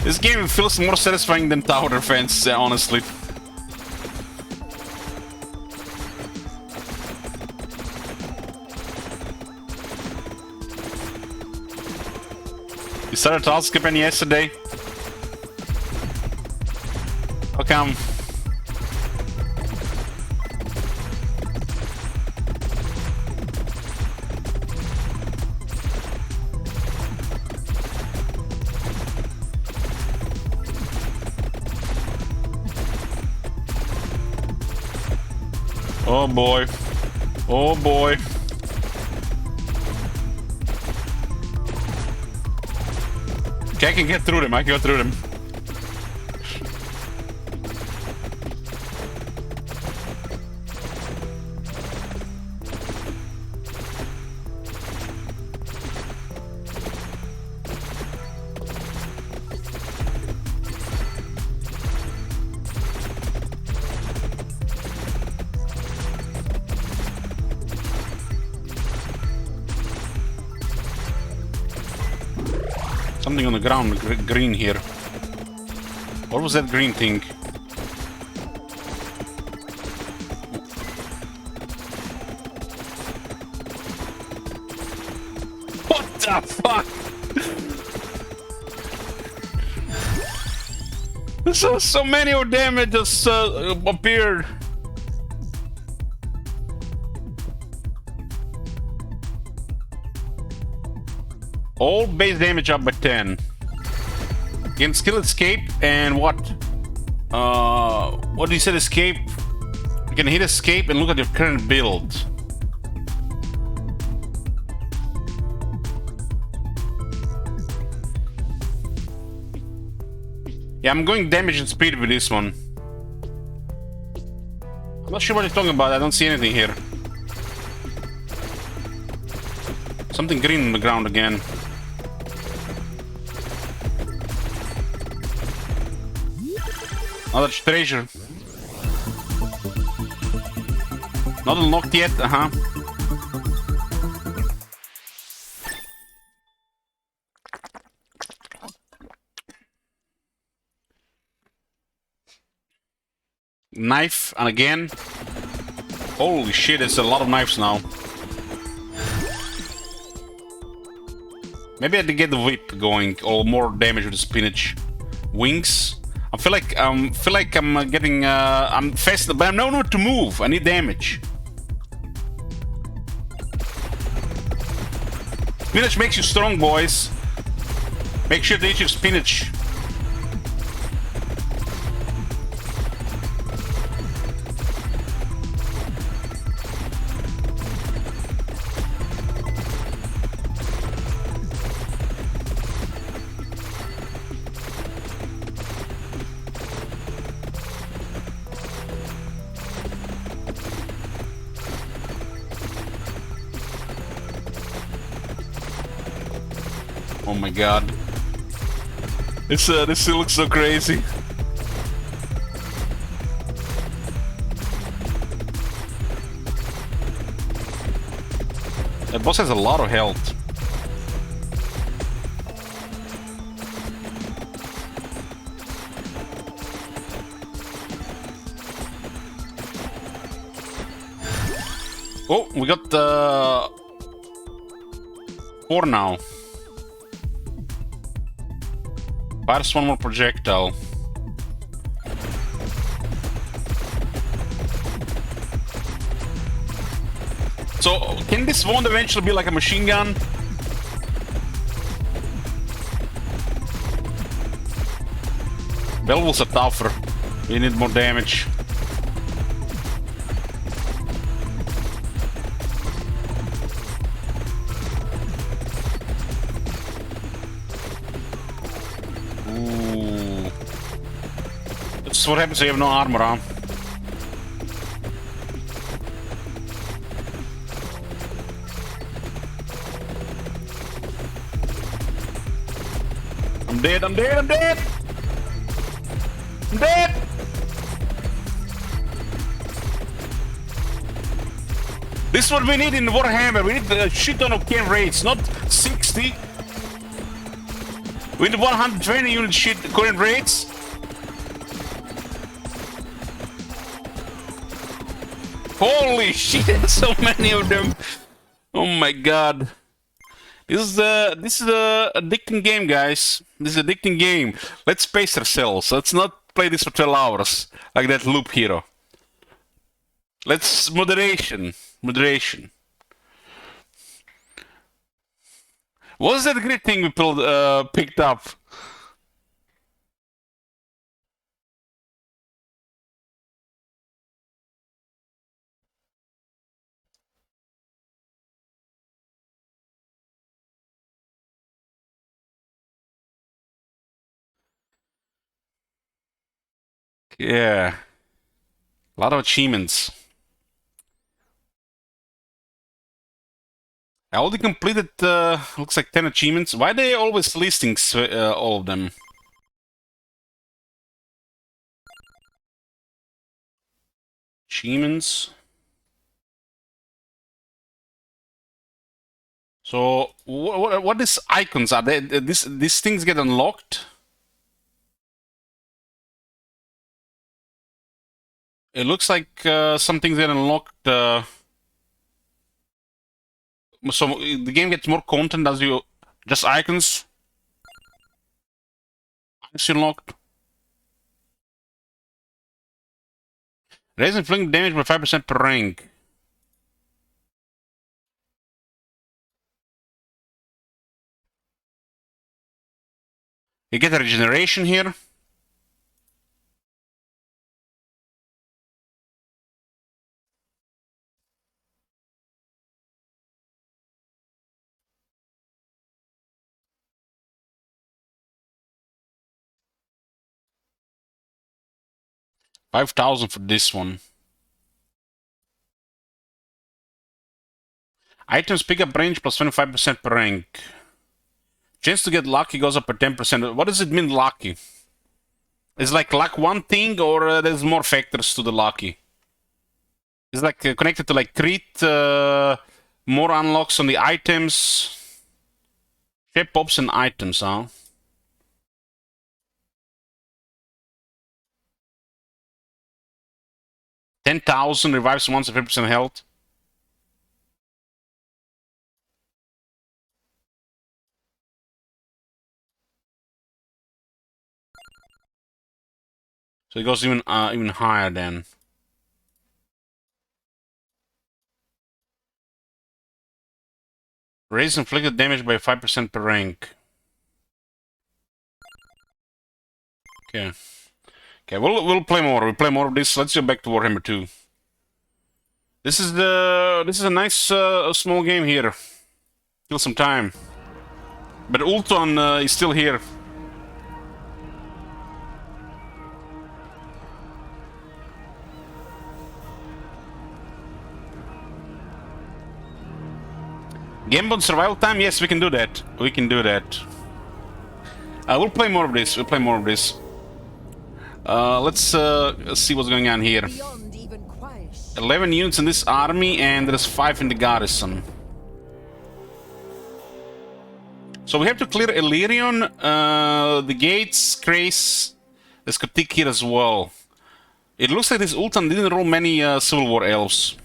This game feels more satisfying than Tower Defense, honestly. You started to skipping yesterday? How come? Oh boy. Oh boy. Okay, I can get through them. I can go through them. Something on the ground, green here. What was that green thing? What the fuck? So many of damage just appeared. All base damage up by 10. Gain skill escape and what? What do you said escape? You can hit escape and look at your current build. Yeah, I'm going damage and speed with this one. I'm not sure what you're talking about. I don't see anything here. Something green on the ground again. Another treasure. Not unlocked yet, Knife, and again. Holy shit, it's a lot of knives now. Maybe I had to get the whip going, or more damage with the spinach. Wings. I feel like I'm getting I'm fast, but I don't know what to move. I need damage. Spinach makes you strong, boys. Make sure to eat your spinach. Oh my god. This still looks so crazy. The boss has a lot of health. Oh, we got 4 now. Fires one more projectile. So, can this wand eventually be like a machine gun? Belvals are tougher. We need more damage. Ooh. This is what happens when you have no armor, huh? I'm dead, I'm dead, I'm dead! I'm dead! This is what we need in Warhammer. We need a shit ton of cane rates, not 60. We need 120 unit shit current rates. Holy shit, so many of them. Oh my god. This is a addicting game, guys. This is an addicting game. Let's pace ourselves. Let's not play this for 12 hours like that Loop Hero. Let's moderation. Moderation. What was that great thing we picked up? Yeah. A lot of achievements. I already completed, looks like 10 achievements. Why are they always listing all of them? Achievements. So, what is icons? Are they, these things get unlocked? It looks like some things get unlocked. So the game gets more content as you just icons. Icons unlocked. Raise inflicting damage by 5% per rank. You get a regeneration here. $5,000 for this one. Items pick up range plus 25% per rank. Chance to get lucky goes up by 10%. What does it mean, lucky? Is like luck one thing, or there's more factors to the lucky? It's like connected to like crit, more unlocks on the items. Shape pops and items, huh? $10,000 revives once at 50% health. So it goes even higher then. Raise inflicted damage by 5% per rank. Okay. Okay, we'll play more. We'll play more of this. Let's go back to Warhammer 2. This is a nice small game here. Kill some time. But Ulton is still here. Game on survival time? Yes, we can do that. We can do that. We'll play more of this. We'll play more of this. Let's see what's going on here. 11 units in this army, and there's 5 in the garrison. So we have to clear Illyrian, the gates, Grace. There's Kritik here as well. It looks like this Ultan didn't roll many Civil War elves.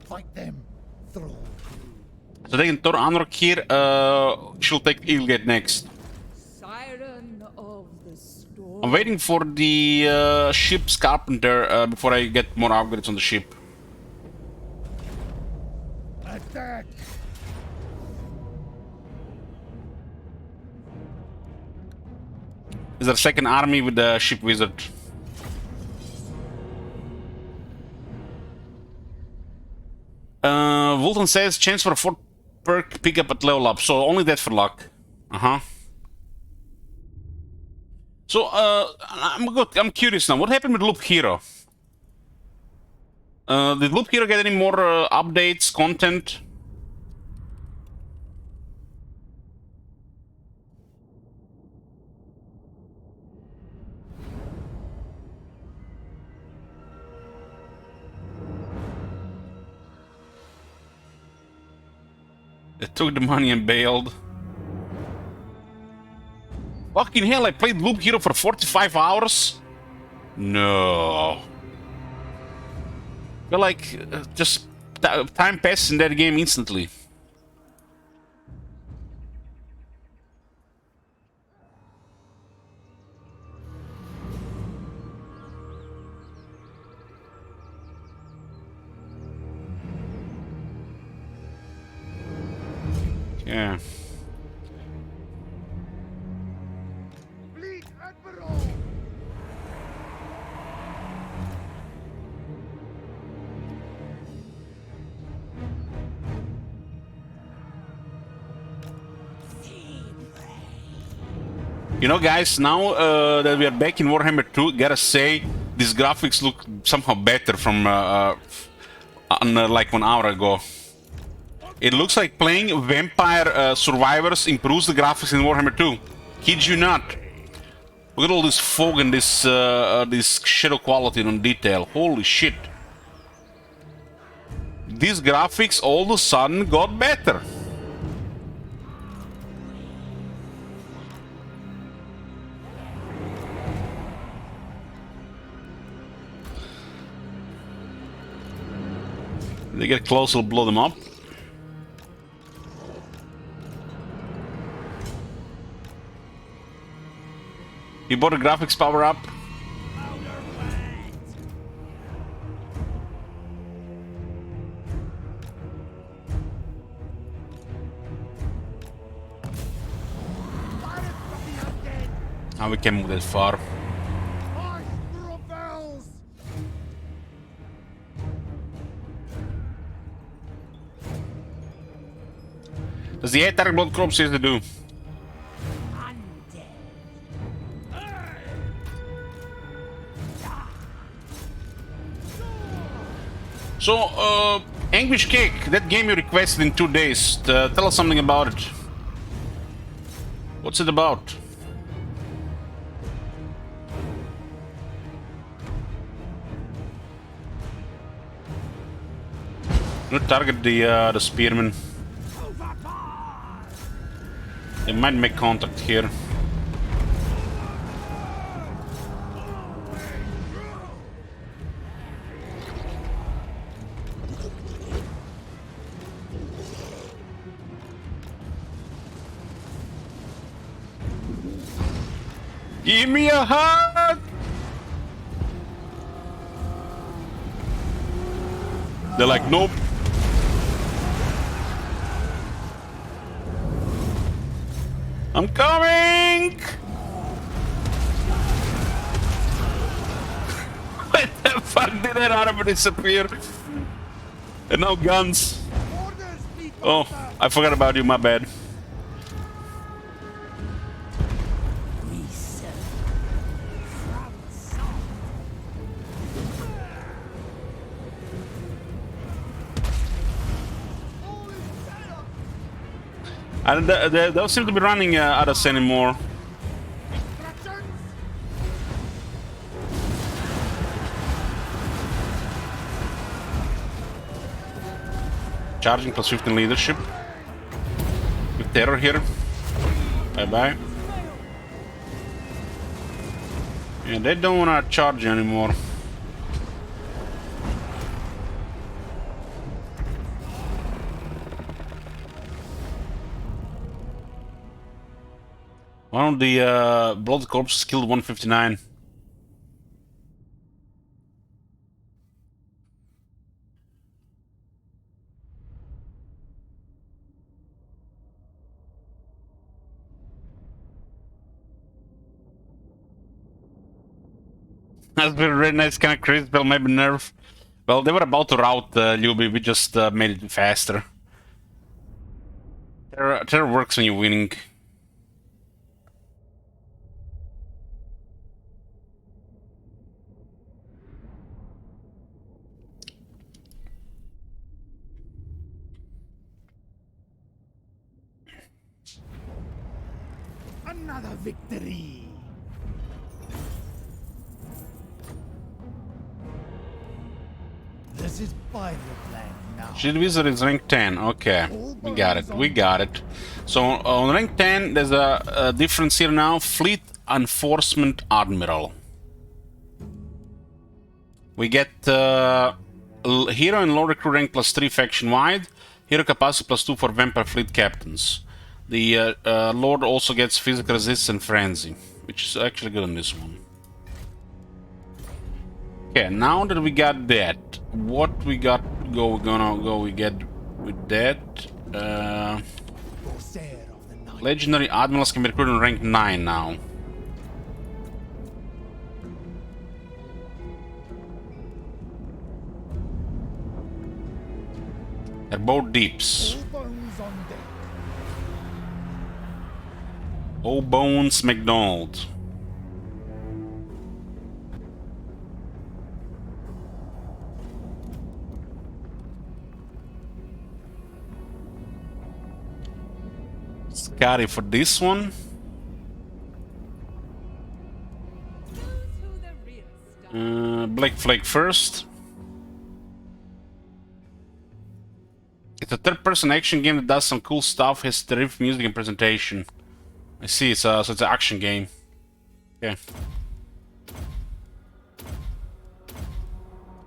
Fight them, throw. So taking Thor Anrok here, she'll take Ilgate next. Siren of the storm. I'm waiting for the ship's carpenter before I get more upgrades on the ship. Attack! Is there a second army with the ship wizard? Vultan says chance for a 4th perk pickup at level up, so only that for luck. So I'm curious now. What happened with Loop Hero? Did Loop Hero get any more updates, content? They took the money and bailed. Fucking hell, I played Loop Hero for 45 hours? No. Feel like just time passes in that game instantly. Yeah. Fleet Admiral! You know, guys, now that we are back in Warhammer 2, gotta say, these graphics look somehow better from like 1 hour ago. It looks like playing Vampire Survivors improves the graphics in Warhammer 2. Kid you not. Look at all this fog and this shadow quality and detail. Holy shit. These graphics all of a sudden got better. They get close, we'll blow them up. You bought a graphics power up? Now we can move that far. Does the attack blood crop seem to do? So, Anguish Cake, that game you requested in 2 days. Tell us something about it. What's it about? Don't target the spearmen. They might make contact here. Give me a hug! They're like, nope. I'm coming! What the fuck did that armor disappear? And now guns. Oh, I forgot about you, my bad. And they don't seem to be running at us anymore. Charging plus 15 leadership. terror here. Bye-bye. Yeah, they don't wanna charge anymore. One of the blood corpses killed 159. That's been really nice, kind of crazy, but maybe nerf. Well, they were about to rout Luby, we just made it faster. Terror works when you're winning. Another victory. This is pirate land now. Shield Wizard is rank 10. Okay, we got it. We got it. So on rank 10, there's a difference here now. Fleet Enforcement Admiral. We get Hero and Lord Recruit rank +3 faction wide. Hero capacity +2 for Vampire Fleet captains. The Lord also gets physical resistance and frenzy, which is actually good on this one. Okay, now that we got that, what we got we're gonna go we get with that. Legendary Admirals can be recruited on rank 9 now. They're both deeps. Oh, Bones McDonald. Scotty for this one. Black Flag first. It's a third-person action game that does some cool stuff, has terrific music and presentation. I see, so it's an action game. Okay.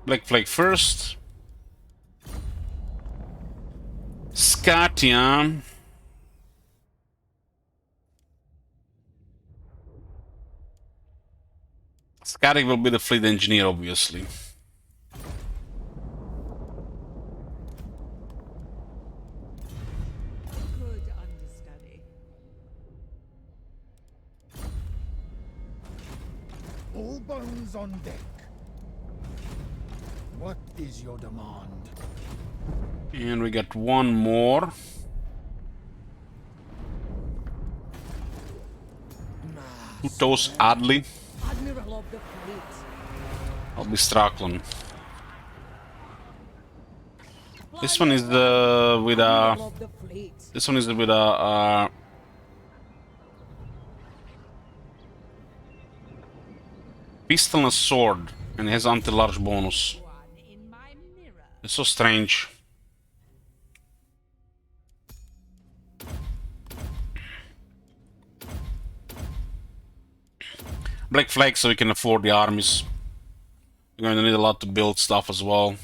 Black Flag first. Scatia. Scotty will be the fleet engineer, obviously. Good understudy. All bones on deck. What is your demand? And we got one more. Utos Adley. Admiral of the fleet. I'll be Straklan. This one is with a. Of the fleet. This one is with a. Pistol and a sword, and it has anti-large bonus. It's so strange. Black Flag, so we can afford the armies. We're going to need a lot to build stuff as well.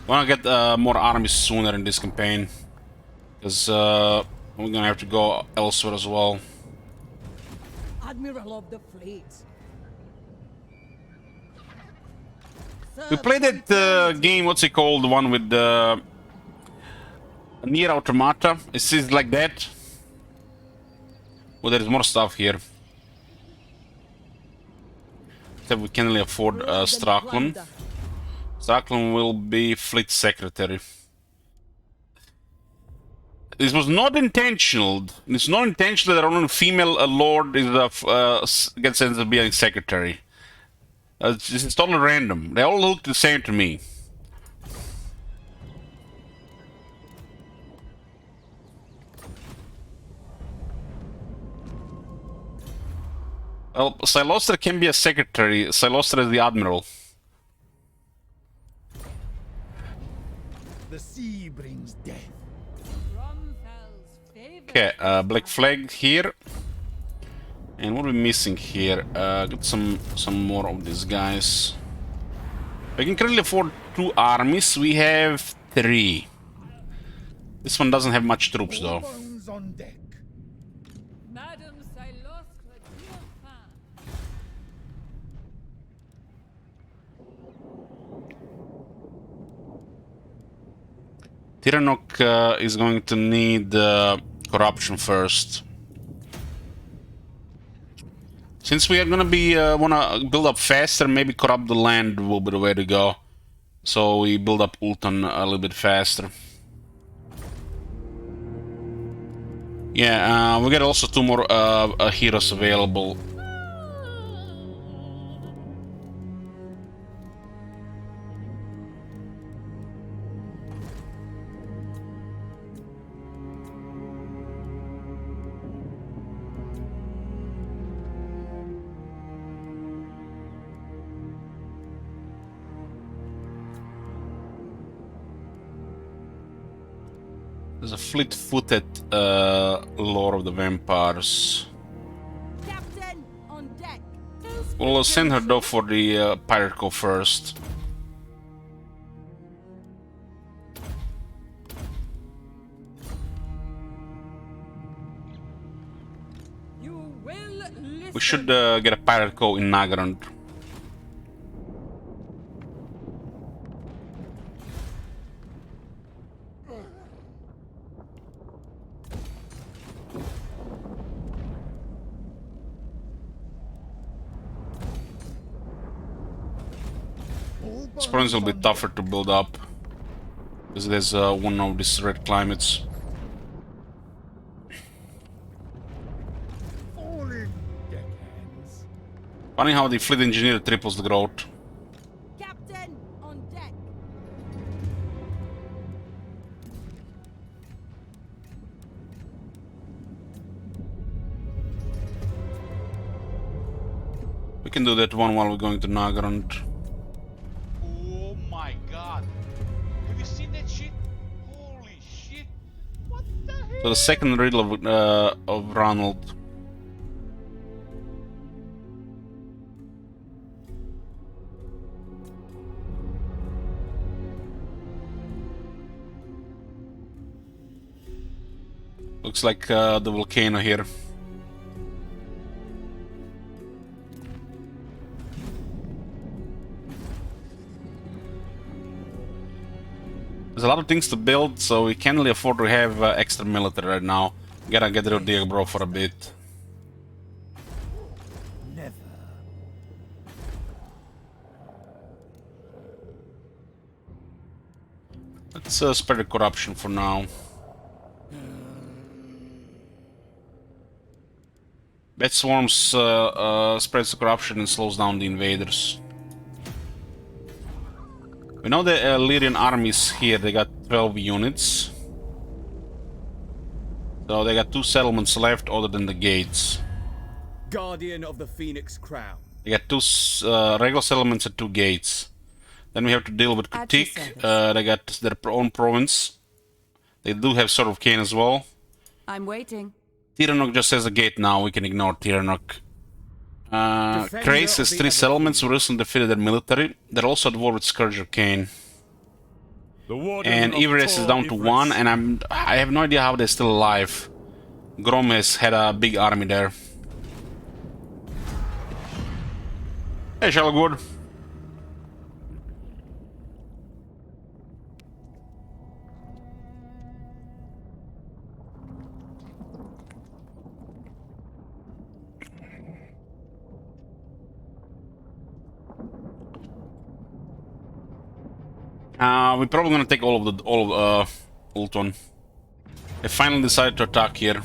Want to get more armies sooner in this campaign, because we're going to have to go elsewhere as well. Admiral of the fleet. We played that game, what's it called, the one with the Nier Automata. It is like that. Well, there is more stuff here. Except we can only afford Straklan. Straklan will be fleet secretary. This was not intentional. It's not intentional that only female lord is gets ends up being secretary. This is totally random. They all look the same to me. Well, Silostra can be a secretary. Silostra is the admiral. The sea brings death. Romfeld. Okay, black flag here. And what are we missing here? Got some more of these guys. We can currently afford 2 armies. We have 3. This one doesn't have much troops though. Bones on deck. Madame Silostre Dauphin. Tiranoc is going to need corruption first. Since we are gonna be wanna build up faster, maybe corrupt the land will be the way to go. So we build up Ulton a little bit faster. Yeah, we got also 2 more heroes available. There's a fleet-footed Lord of the Vampires. Captain, on deck. We'll send her though for the Pirate Cove first. You will listen. We should get a Pirate Cove in Nagrand. This province will be tougher to build up because there's one of these red climates. All in, deckhands. Funny how the fleet engineer triples the growth. Captain, on deck. We can do that one while we're going to Nagrand. Oh my god. Have you seen that shit? Holy shit. What the hell? So the second riddle of Ronald. Looks like the volcano here. There's a lot of things to build, so we can't really afford to have extra military right now. Gotta get rid of Diego for a bit. Never. Let's spread the corruption for now. Bat Swarms spreads the corruption and slows down the invaders. We know the Illyrian armies here, they got 12 units. So they got 2 settlements left other than the gates. Guardian of the Phoenix Crown. They got 2 regular settlements and 2 gates. Then we have to deal with Critique. They got their own province. They do have Sword of Cain as well. I'm waiting. Tiranoc just has a gate now, we can ignore Tiranoc. Krace has 3 settlements, we recently defeated their military. They're also at war with Scourge of Cain. And Everest is down to 1, and I have no idea how they're still alive. Grom has had a big army there. Hey, Shalgood. We're probably gonna take all of Ulton. They finally decided to attack here.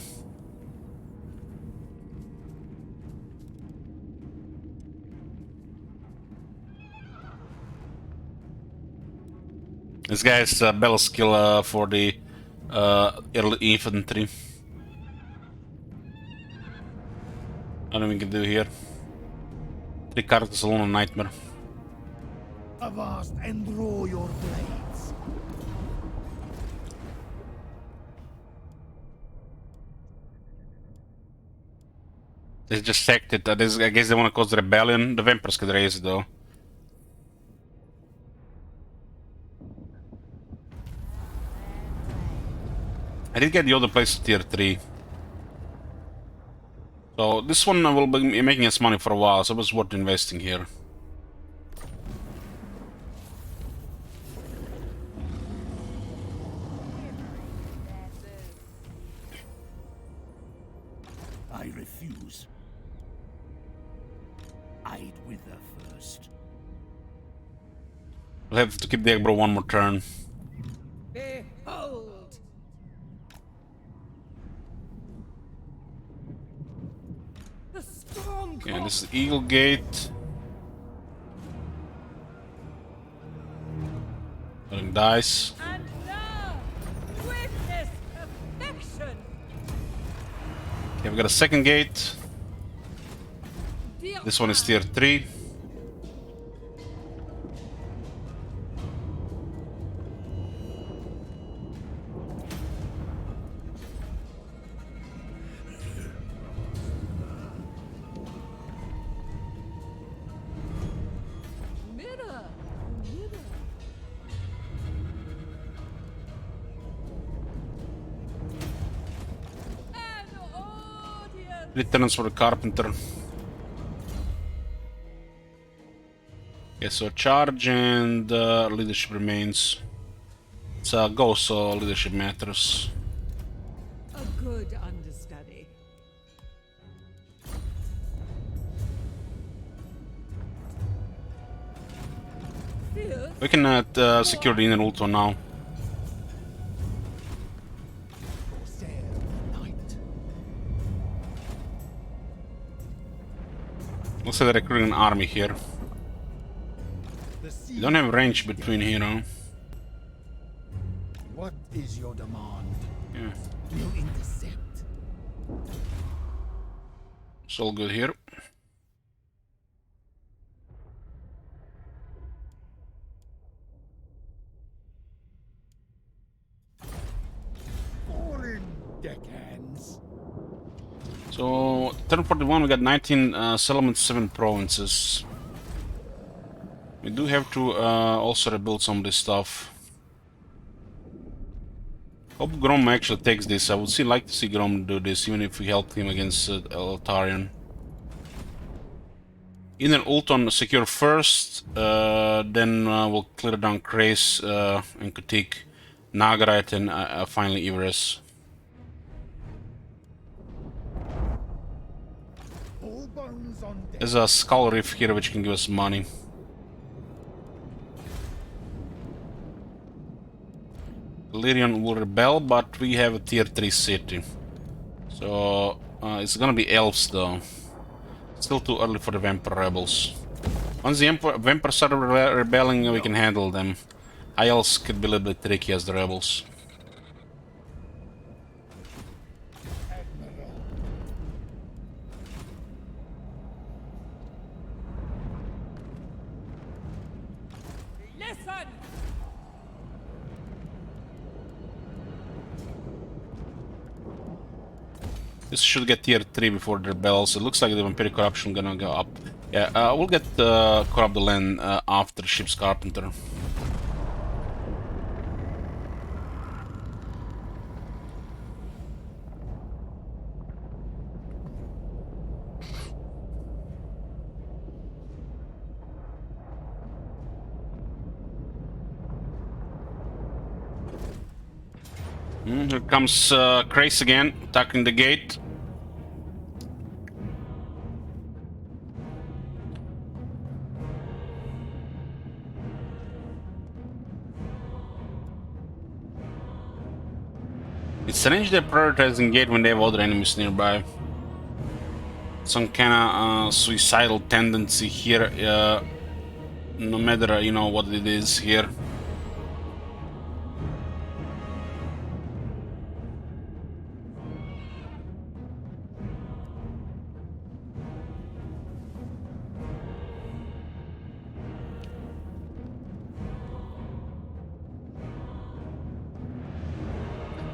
This guy is battle skill for the early infantry. Nothing we can do here. 3 characters alone, a nightmare. Avast and draw your blades. They just sacked it. I guess they want to cause the rebellion. The vampires could raise it though. I did get the other place to tier 3. So this one will be making us money for a while, so it was worth investing here. I refuse. I'd wither first. We'll have to keep the Agbro one more turn. Behold! The storm. Yeah, this is Eagle Gate. Rolling dice. And now, witness perfection. Okay, we got a second gate. This one is tier 3. Mirror. An audience. Returns for the Carpenter. Okay, so charge and leadership remains. It's a go, so leadership matters. A good understudy. Fierce. We can secure the inner Ultron now. Looks like they're recruiting an army here. You don't have range between here, huh? What is your demand? Yeah. We'll intercept. It's all good here. Fallen deckhands. So, turn 41, we got 19 settlements, 7 provinces. We do have to also rebuild some of this stuff. Hope Grom actually takes this. I would like to see Grom do this, even if we help him against Eltarion. Inner Ulton secure first, then we'll clear down Krace and critique Nagarite and finally Everest. All bones on deck. There's a Skull Reef here which can give us money. Lyrion will rebel, but we have a tier 3 city. So it's gonna be elves though. Still too early for the Vampire Rebels. Once the Vampires start rebelling, we can handle them. High elves could be a little bit tricky as the rebels. Listen! This should get tier 3 before the rebels. It looks like the Vampiric Corruption gonna go up. Yeah, we'll get Corrupt the Land after Ship's Carpenter. Here comes Krace again, attacking the gate. It's strange they're prioritizing gate when they have other enemies nearby. Some kinda suicidal tendency here, no matter, you know, what it is here.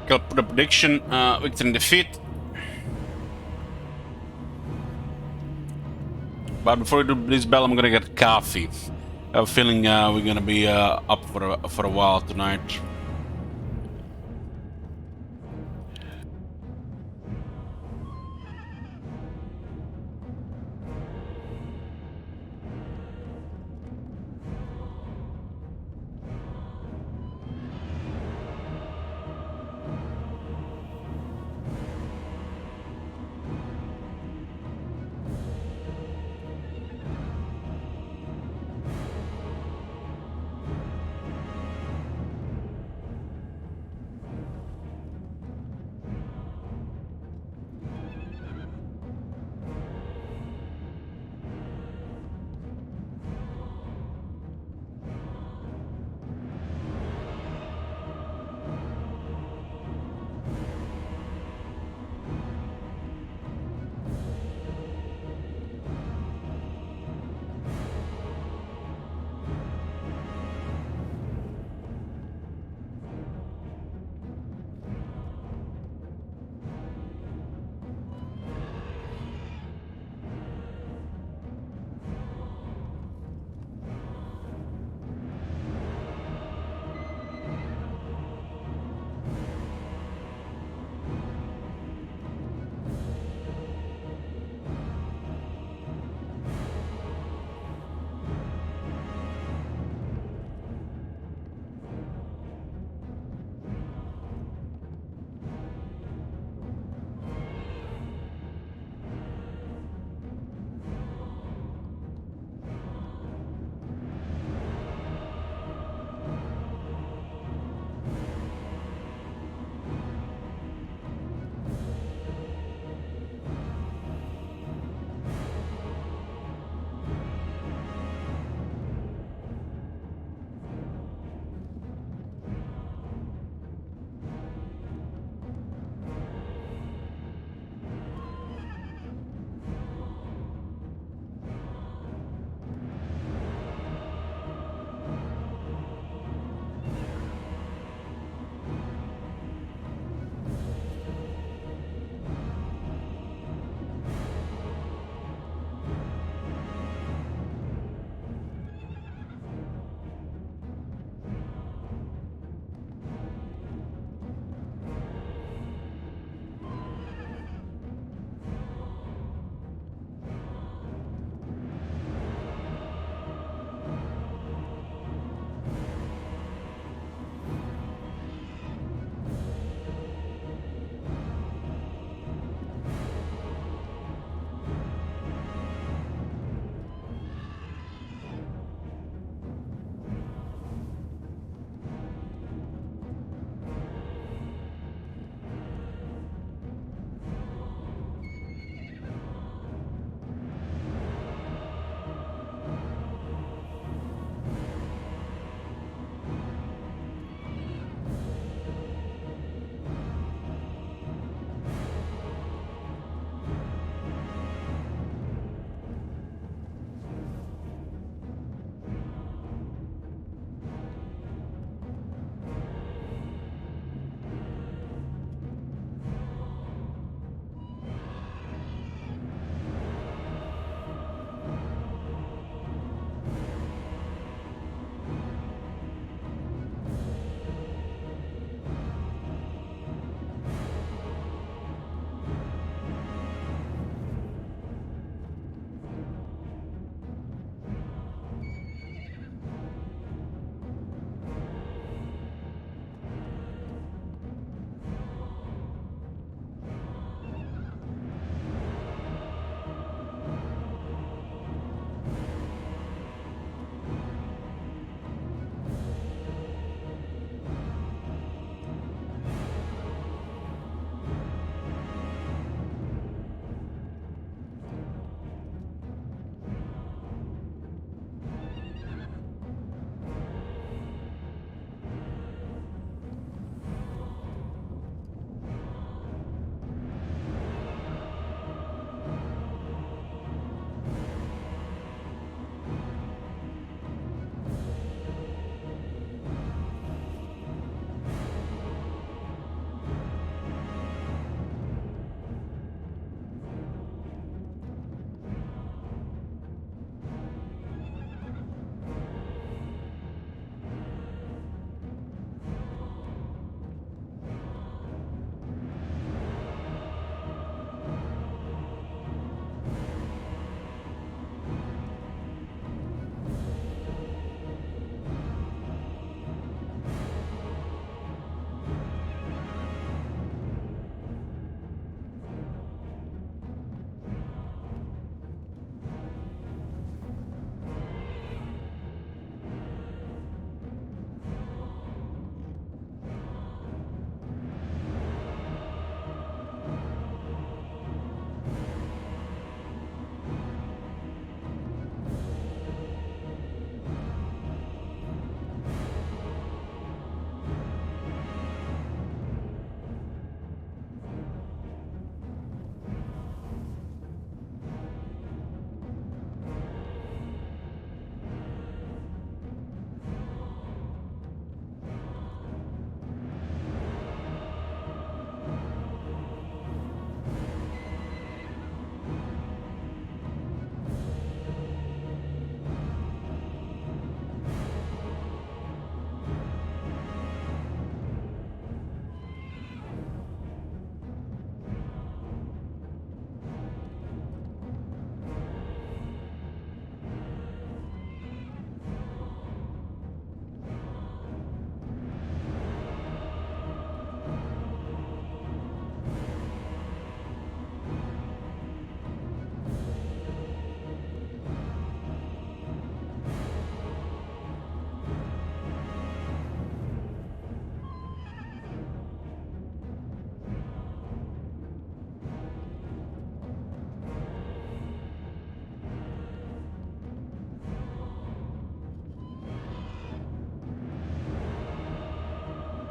Got put a prediction, victory and defeat. But before we do this bell, I'm gonna get coffee. I have a feeling we're gonna be up for a while tonight.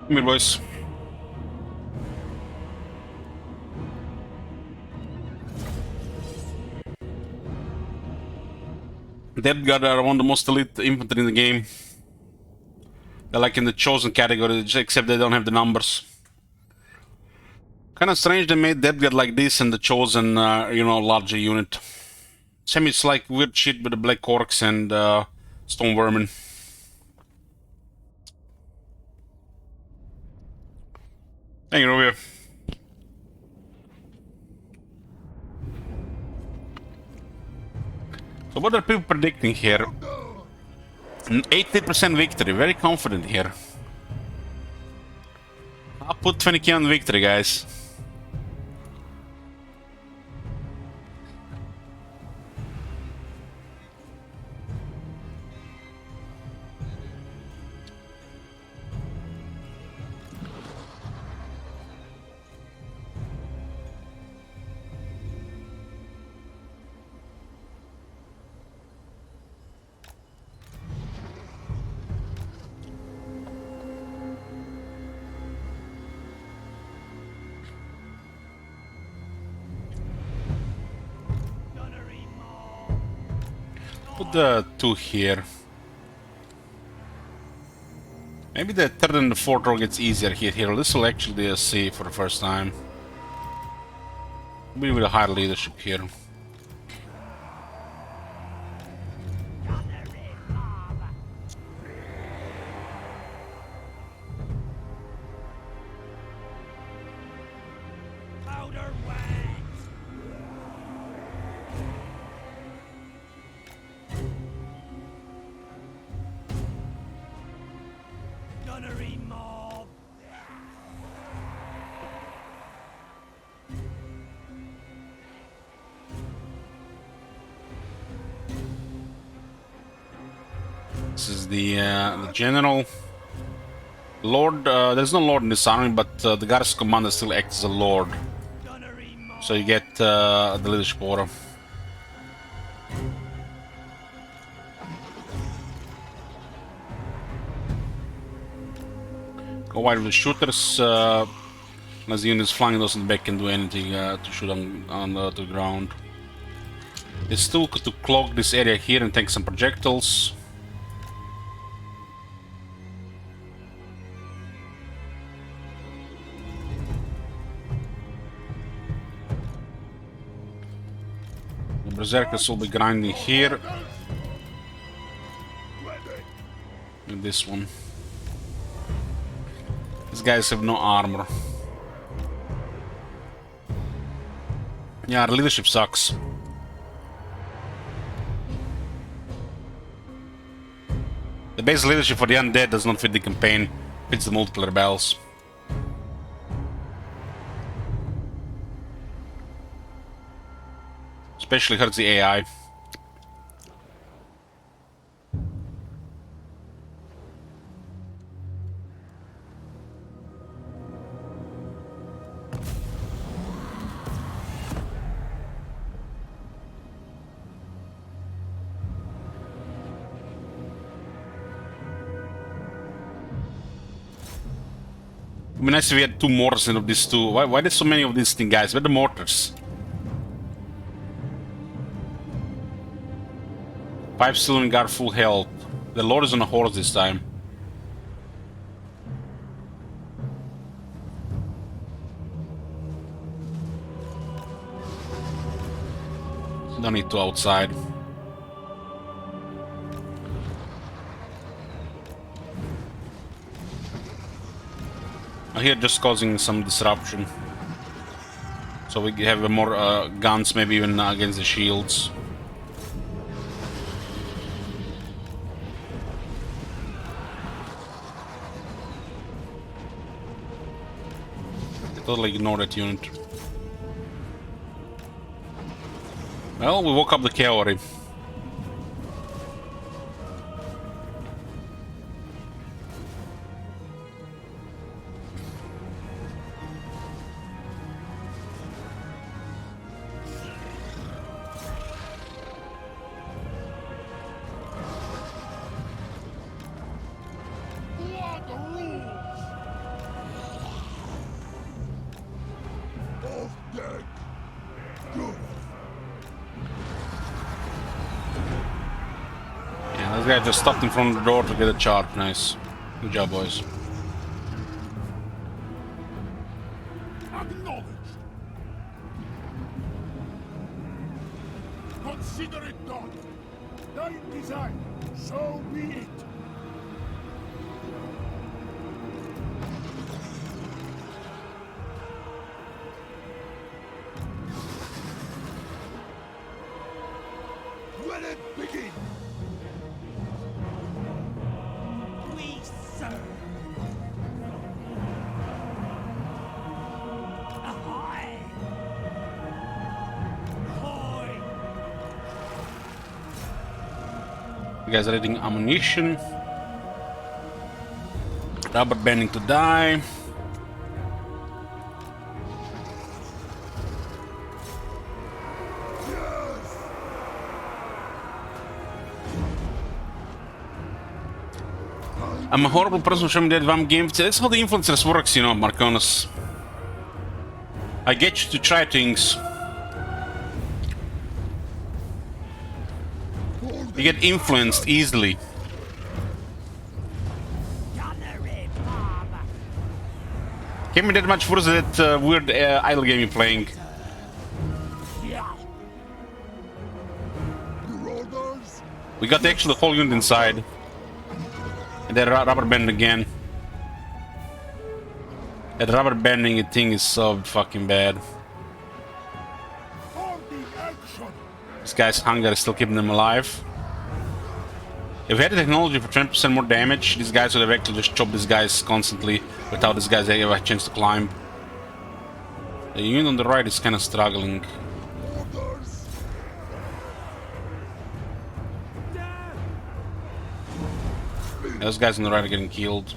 Come here, boys. Death Guard are one of the most elite infantry in the game. They're like in the chosen category, except they don't have the numbers. Kind of strange they made Death Guard like this and the chosen, larger unit. Same, it's like weird shit with the Black Orcs and Stone Vermin. Hang it over here. So what are people predicting here? An 80% victory, very confident here. I'll put 20k on victory, guys. Put the 2 here. Maybe the 3rd and the 4th row gets easier here. This will actually be a C for the first time. Maybe with a higher leadership here. This is the general. Lord, there's no lord in this army, but the Garrison commander still acts as a lord. So you get the leadership order. Go wide with the shooters. As the units flying those in the back can do anything to shoot on the ground. It's still to clog this area here and take some projectiles. The Berserkers will be grinding here. And this one. These guys have no armor. Yeah, our leadership sucks. The base leadership for the undead does not fit the campaign, fits the multiple rebels. Especially hurts the AI. It'd be nice if we had 2 mortars instead of these 2. Why there's so many of these things, guys? Where are the mortars? 5 Sylvan Guard full health. The Lord is on a horse this time. Don't need 2 outside. Here just causing some disruption. So we have more guns, maybe even against the shields. Totally ignore that unit. Well, we woke up the cavalry. This guy just stopped in front of the door to get a charge. Nice. Good job, boys. Acknowledged. Consider it done. Thine design, so be it. Let it begin. We serve. Ahoy! Ahoy! You guys are reading ammunition. Rubber banding to die. I'm a horrible person showing that one game. That's how the influencers works, you know, Marconis. I get you to try things. You get influenced easily. Can't be that much worse than that weird idle game you're playing. We got actually the whole unit inside. And then rubber band again. That rubber banding thing is so fucking bad. This guy's hunger is still keeping them alive. If we had the technology for 20% more damage, these guys would have actually just chopped these guys constantly without these guys ever a chance to climb. The unit on the right is kind of struggling. Those guys on the right are getting killed.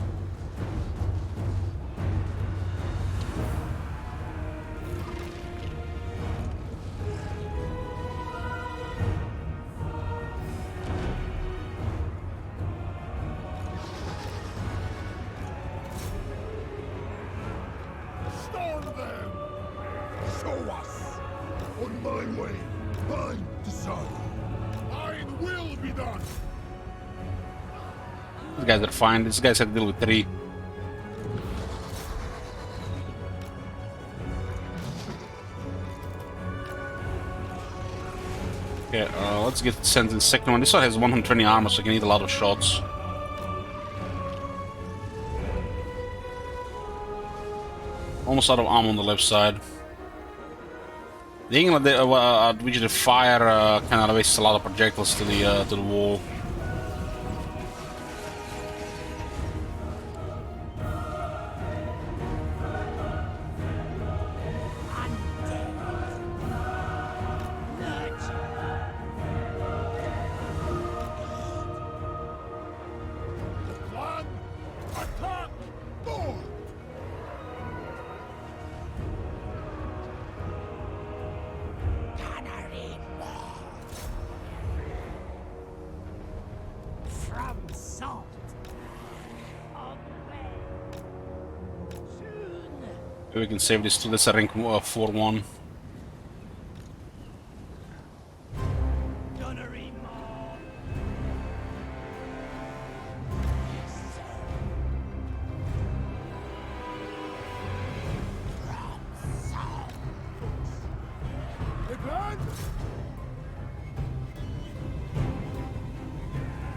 Storm them! Show us! On my way, mine decide. Mine will be done! These guys are fine. These guys had to deal with 3. Okay, let's get sent in the second one. This one has 120 armor, so you can eat a lot of shots. Almost out of ammo on the left side. The angle at which the fire kind of wastes a lot of projectiles to the wall. We can save this to this rank 4-1.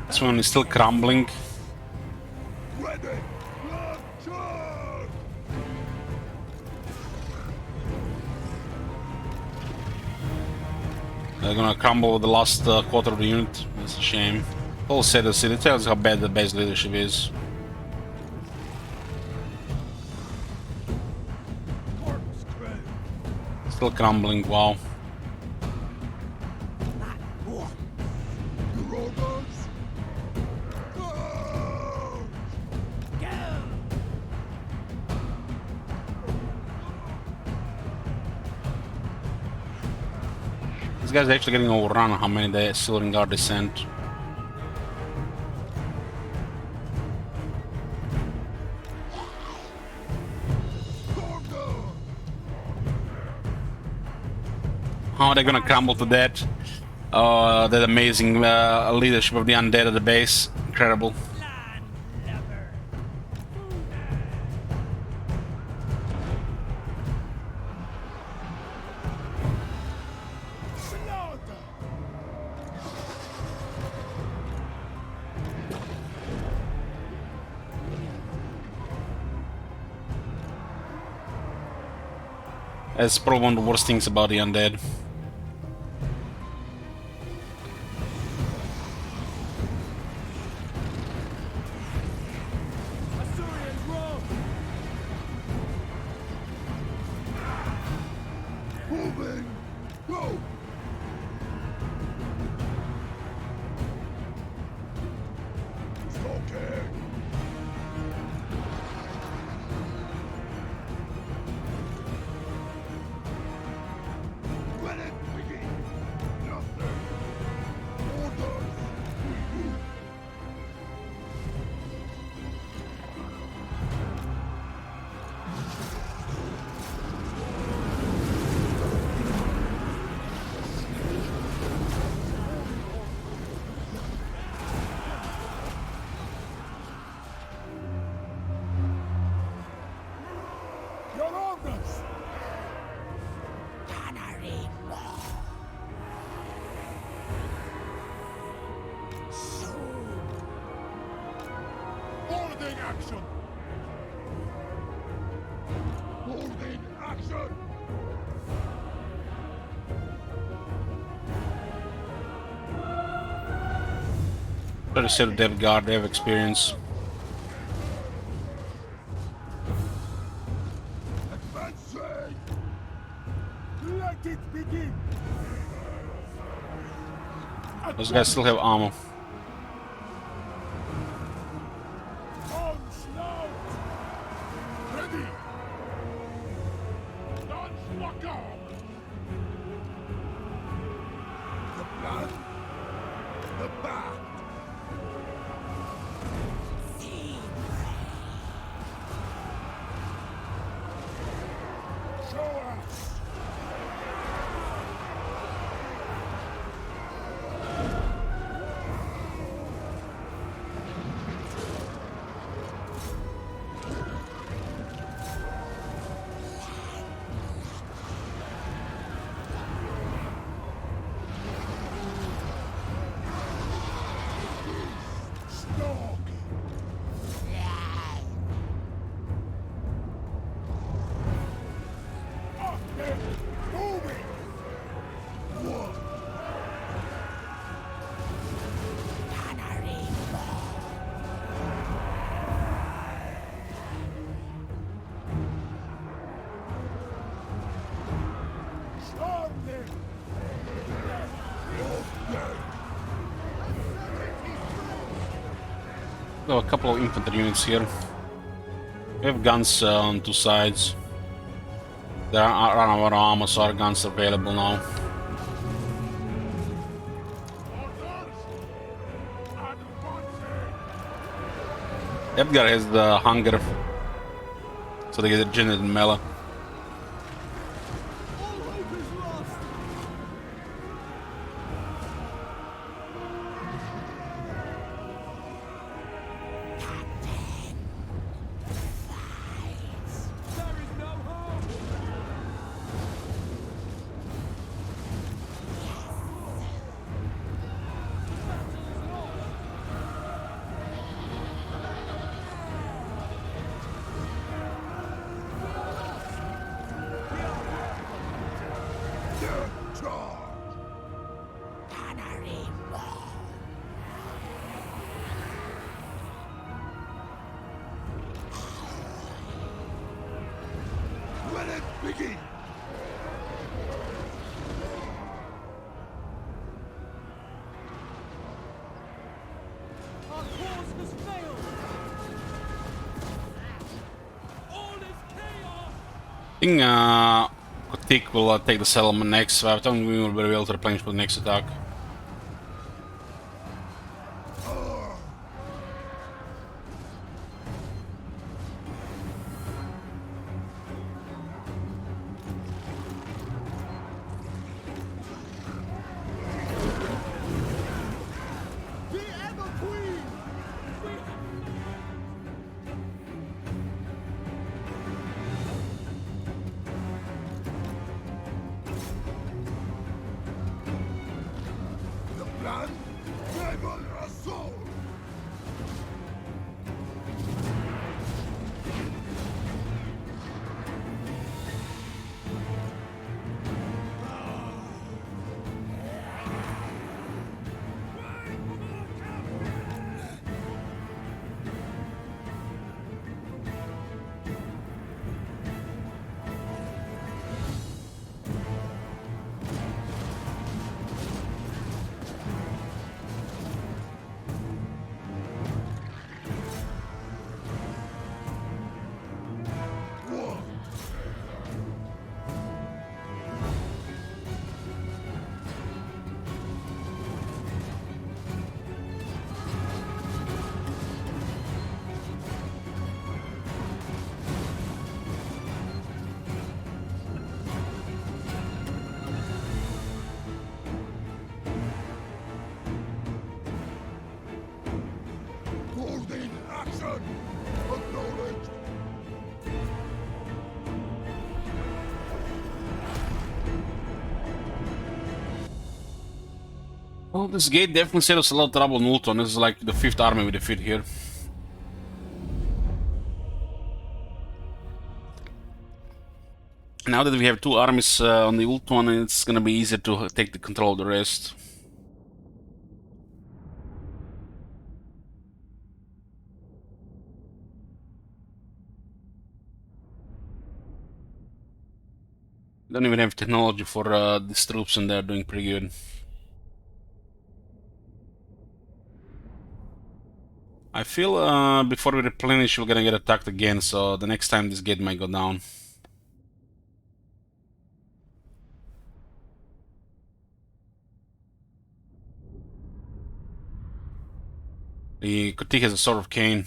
This one is still crumbling. They're gonna crumble with the last quarter of the unit. That's a shame. Paul said the city tells how bad the base leadership is. Still crumbling, wow. This guy's actually getting overrun on how many the Silvering Guard they sent. How are they gonna crumble to that? That amazing leadership of the undead at the base. Incredible. That's probably one of the worst things about the undead. Moving! Go! Smoking! Let it begin! Nothing! Orders! We move! Your orders! Holding action! Holding action! Try to set a Dev Guard, they have experience. Advancing! Let it begin! Those guys still have armor. Onslaught! Ready! Launch lock on! The plan? The back! Show us! Stalk! Okay, moving! One! Storming! There are a couple of infantry units here. We have guns on two sides. There are run out of armor, so our guns are available now. Edgar has the hunger, so they get a generate in melee. Let it begin! Our cause has failed! All is chaos! I think Kotik will take the settlement next, so I think we will be able to replenish for the next attack. Well, this gate definitely saved us a lot of trouble in Ultron. This is like the 5th army we defeat here. Now that we have 2 armies on the Ultron, it's gonna be easier to take the control of the rest. Don't even have technology for these troops, and they're doing pretty good. I feel before we replenish, we're gonna get attacked again, so the next time this gate might go down. The Kritik has a Sword of Cain.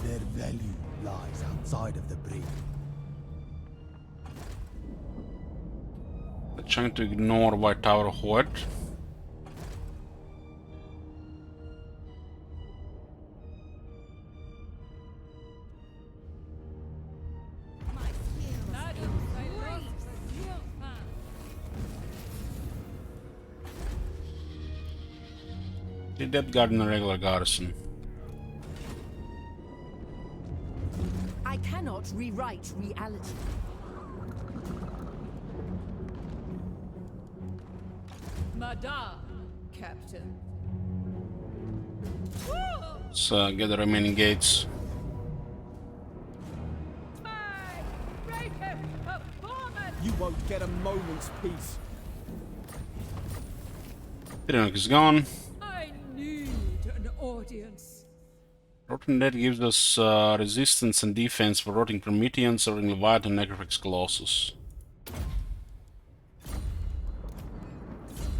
Their value lies outside of the brig. They're trying to ignore White Tower of what? The Death Guard in a regular garrison. I cannot rewrite reality. Madame, Captain. Let's get the remaining gates. You won't get a moment's peace. Tyrannoc is gone. I need an audience. Rotting Dead gives us resistance and defense for Rotting Prometheans, Rotting Leviathan, Necrophix Colossus.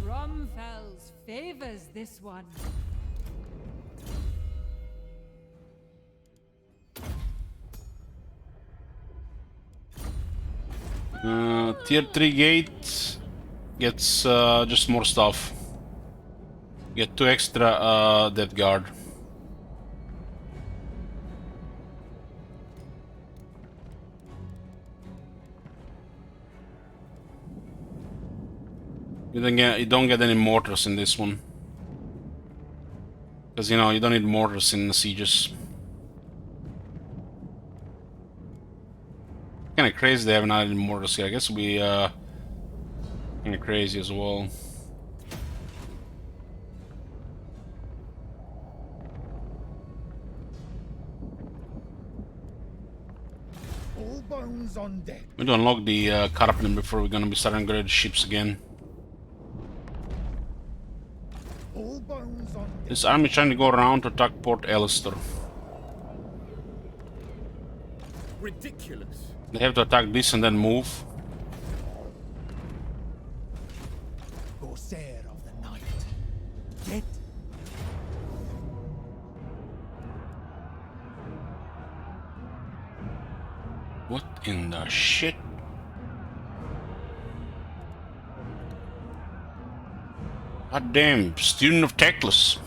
Bromfels favors this one. Tier 3 gate gets just more stuff. Get 2 extra Death Guard. You don't get any mortars in this one. Because, you know, you don't need mortars in the sieges. Kinda crazy they haven't added mortars here. I guess we kinda crazy as well. All bones on deck. We need to unlock the Carpenter before we're gonna be starting to grade ships again. All bones on deck. This army is trying to go around to attack Port Alistair. Ridiculous. They have to attack this and then move. Corsair of the night. Get What in the shit? God damn, student of Teclis.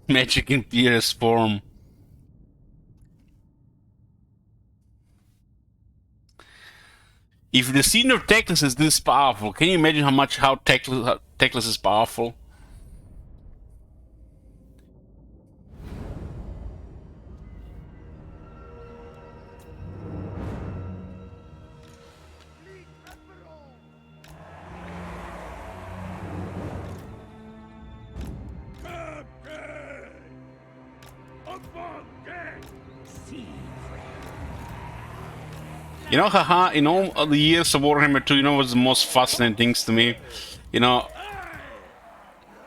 Magic in purest form. If the scene of Teclis is this powerful, can you imagine how Teclis is powerful? You know, haha, in all of the years of Warhammer 2, you know what's the most fascinating things to me? You know,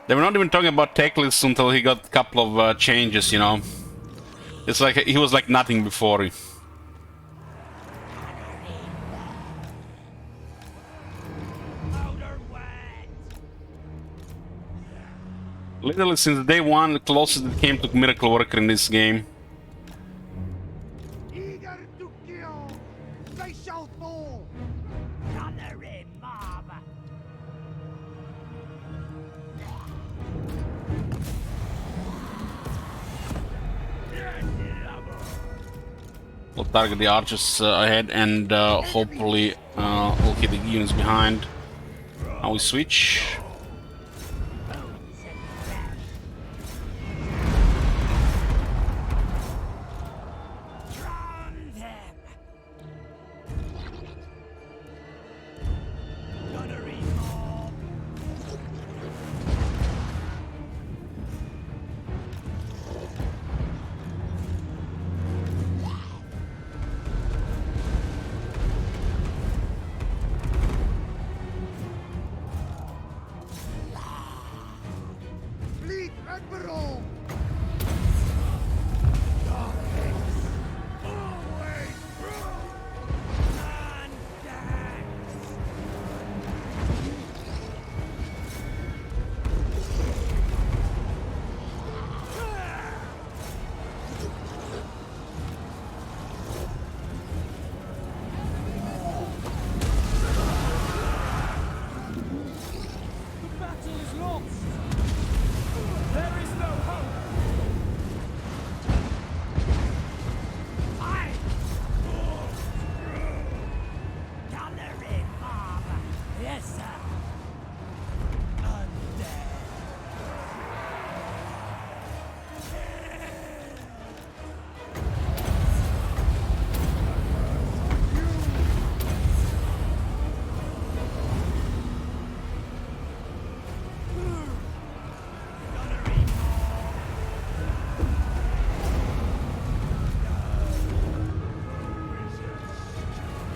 they were not even talking about Teclis until he got a couple of changes, you know. It's like he was like nothing before. Literally since day one, the closest that came to Miracle Worker in this game. more! Coloring mob! We'll target the archers ahead and hopefully we'll hit the units behind. Now we switch. Fleet Admiral! The battle is lost! There is no hope! Coloring mob! Yes, sir! Undead!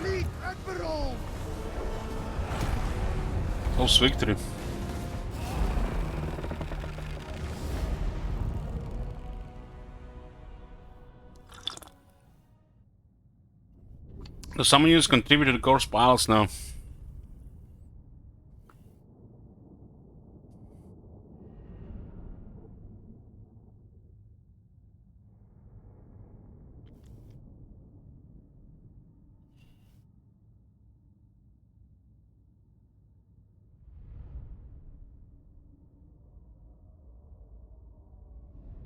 Fleet Admiral! Close victory. The summon units contribute to the course piles now.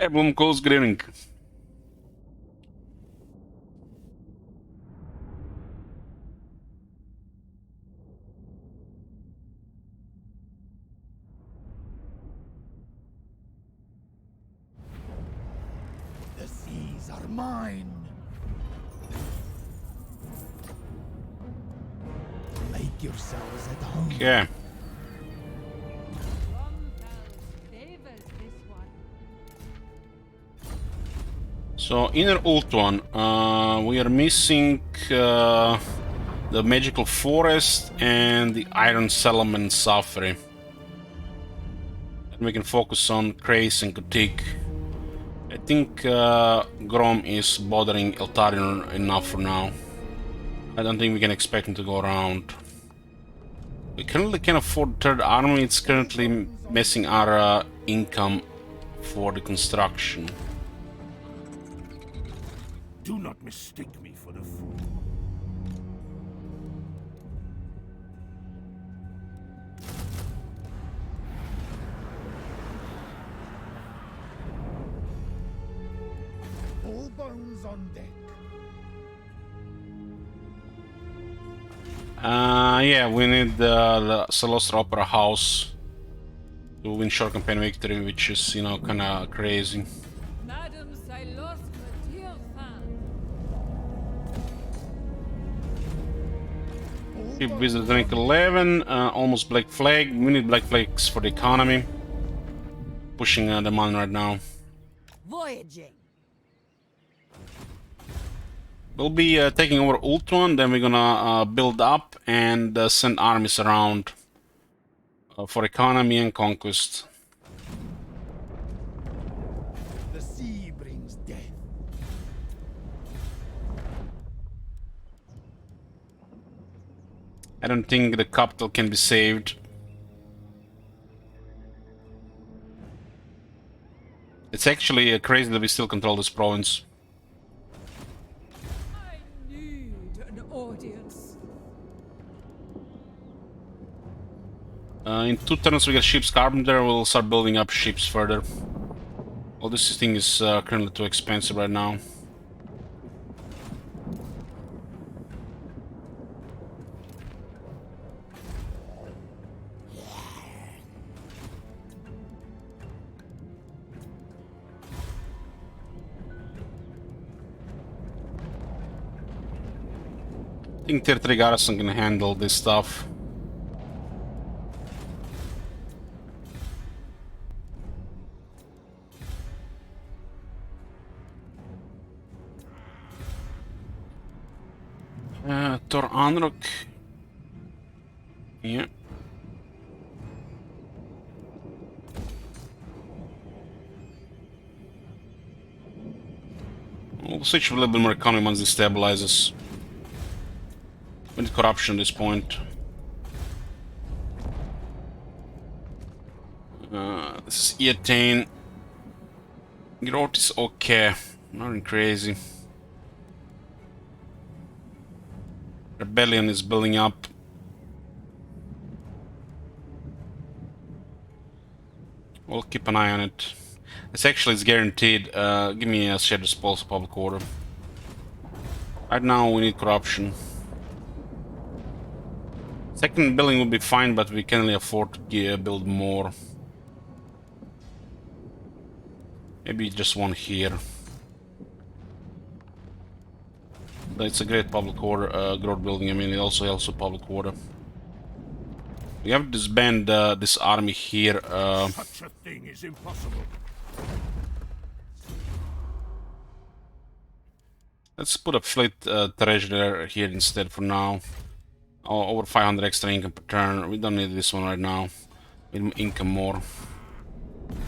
Everyone close grinning. The seas are mine. Make yourselves at home. Okay. Favors this one. So inner Ultuan, we are missing the magical forest and the iron settlement Safari. And we can focus on Krace and Kutik. I think Grom is bothering Eltarion enough for now. I don't think we can expect him to go around. We currently can afford third army. It's currently messing our income for the construction. Do not mistake me for the fool. All bones on deck. Yeah, we need the Celostra Opera House to win short campaign victory, which is, you know, kinda crazy. Madam Silos Matilfan. Keep visit rank 11, almost Black Flag. We need Black Flags for the economy. Pushing the money right now. Voyaging. We'll be taking over Ultron, then we're gonna build up and send armies around for economy and conquest. The sea brings death. I don't think the capital can be saved. It's actually crazy that we still control this province. I need an audience. In 2 turns we get Ship's Carpenter, we'll start building up ships further. Well, this thing is currently too expensive right now. I think Tier 3 Garrison can handle this stuff. Tor Anrok. Yeah. We'll switch a little bit more economy once this stabilizes. We need corruption at this point. This is Eatane. Growth is okay. Nothing crazy. Rebellion is building up. We'll keep an eye on it. It's guaranteed. Give me a shared disposal public order. Right now we need corruption. Second building will be fine, but we can only afford to build more. Maybe just one here. But it's a great public order, growth building. I mean, it also helps with public order. We have to disband this army here. Such a thing is impossible. Let's put a fleet treasurer here instead for now. Oh, over 500 extra income per turn. We don't need this one right now. We need income more.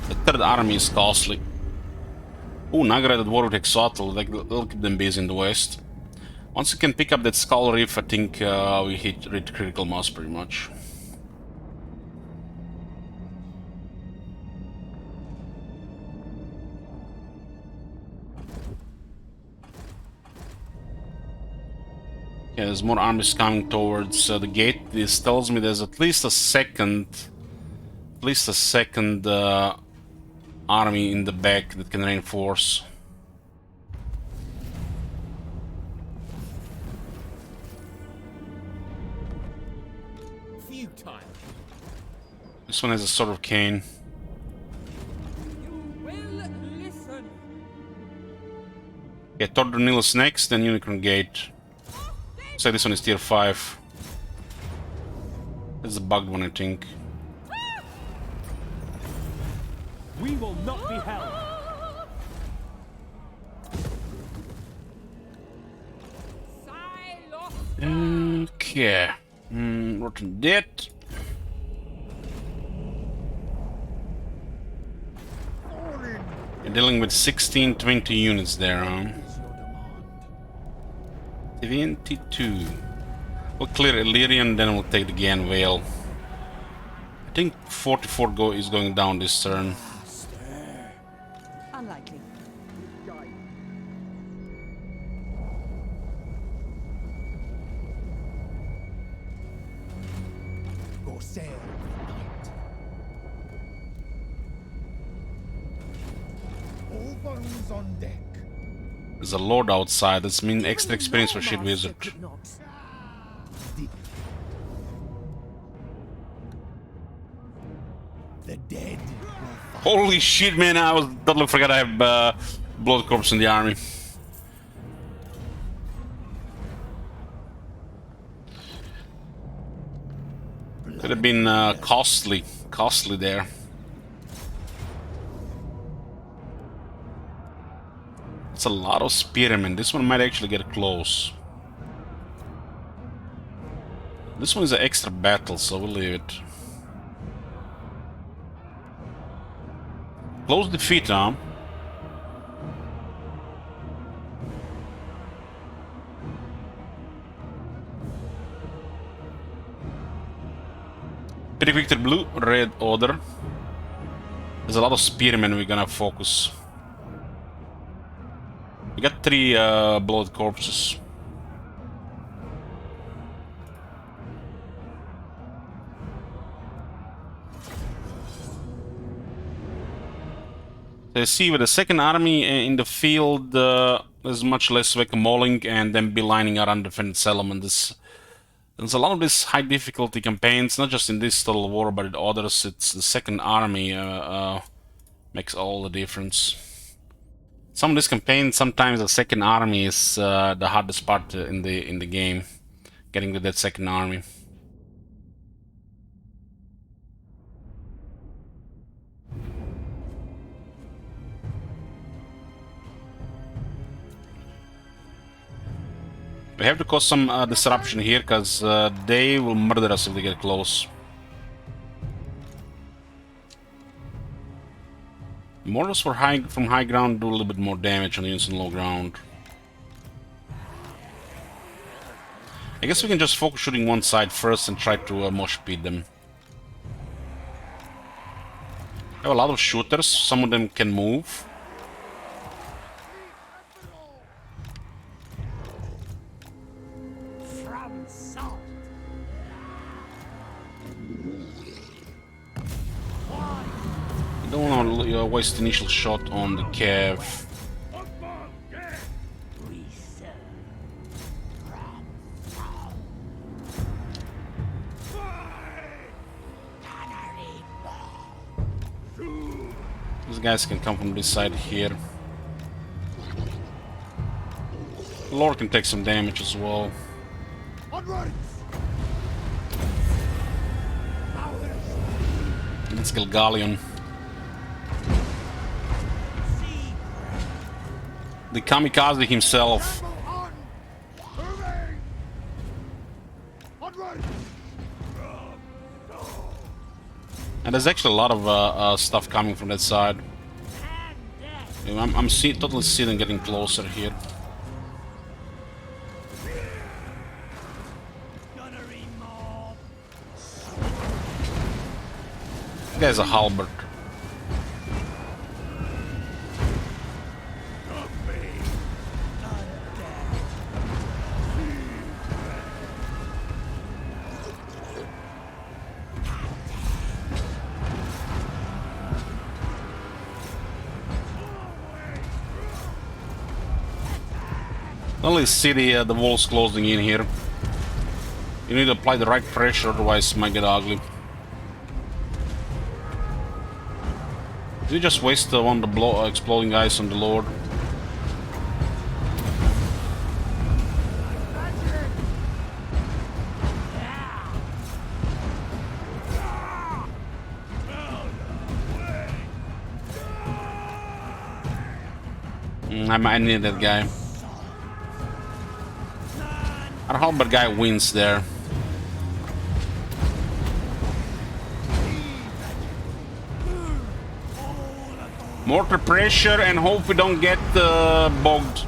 The third army is costly. Ooh, Nagrad at war with Exotel. They'll keep them busy in the west. Once we can pick up that Skull Reef, I think we hit critical mass pretty much. Yeah, there's more armies coming towards the gate. This tells me there's at least a second army in the back that can reinforce. This one has a sort of cane. You will listen. Yeah, Tordonilus next, then Unicorn Gate. So this one is tier 5. This is a bugged one, I think. We will not be held. Okay. Rotten Debt. You're dealing with 16-20 units there, huh? 22. We'll clear Illyrian, then we'll take the Gan Vale. I think 44 is going down this turn. Unlikely. Go sail with night. All bones on deck. There's a lord outside. That's mean extra experience for Shit Wizard. The dead. Holy shit, man! I totally forgot I have Blood Corps in the army. Could have been costly there. It's a lot of spearmen. This one might actually get close. This one is an extra battle, so we'll leave it. Close defeat, huh? Pretty Victor Blue, Red Order. There's a lot of spearmen we're gonna focus. We got 3 blood corpses. They see with the second army in the field, there's much less whack-a-moling and then be-lining around defended settlement. There's a lot of these high difficulty campaigns, not just in this Total War, but in others. It's the second army makes all the difference. Some of these campaigns, sometimes the second army is the hardest part in the game, getting to that second army. We have to cause some disruption here, because they will murder us if they get close. Mortars from high ground do a little bit more damage on units in low ground. I guess we can just focus shooting one side first and try to mosh pit them. I have a lot of shooters, some of them can move. Don't want to waste initial shot on the Cav. These guys can come from this side here. Lord can take some damage as well. Let's kill Galleon. The kamikaze himself. And there's actually a lot of stuff coming from that side. I'm totally seeing them getting closer here. This guy's a halberd. Only see the walls closing in here. You need to apply the right pressure, otherwise it might get ugly. Did you just waste one of the exploding guys on the Lord? I need that guy. Our halberd guy wins there. Mortar pressure and hope we don't get bogged.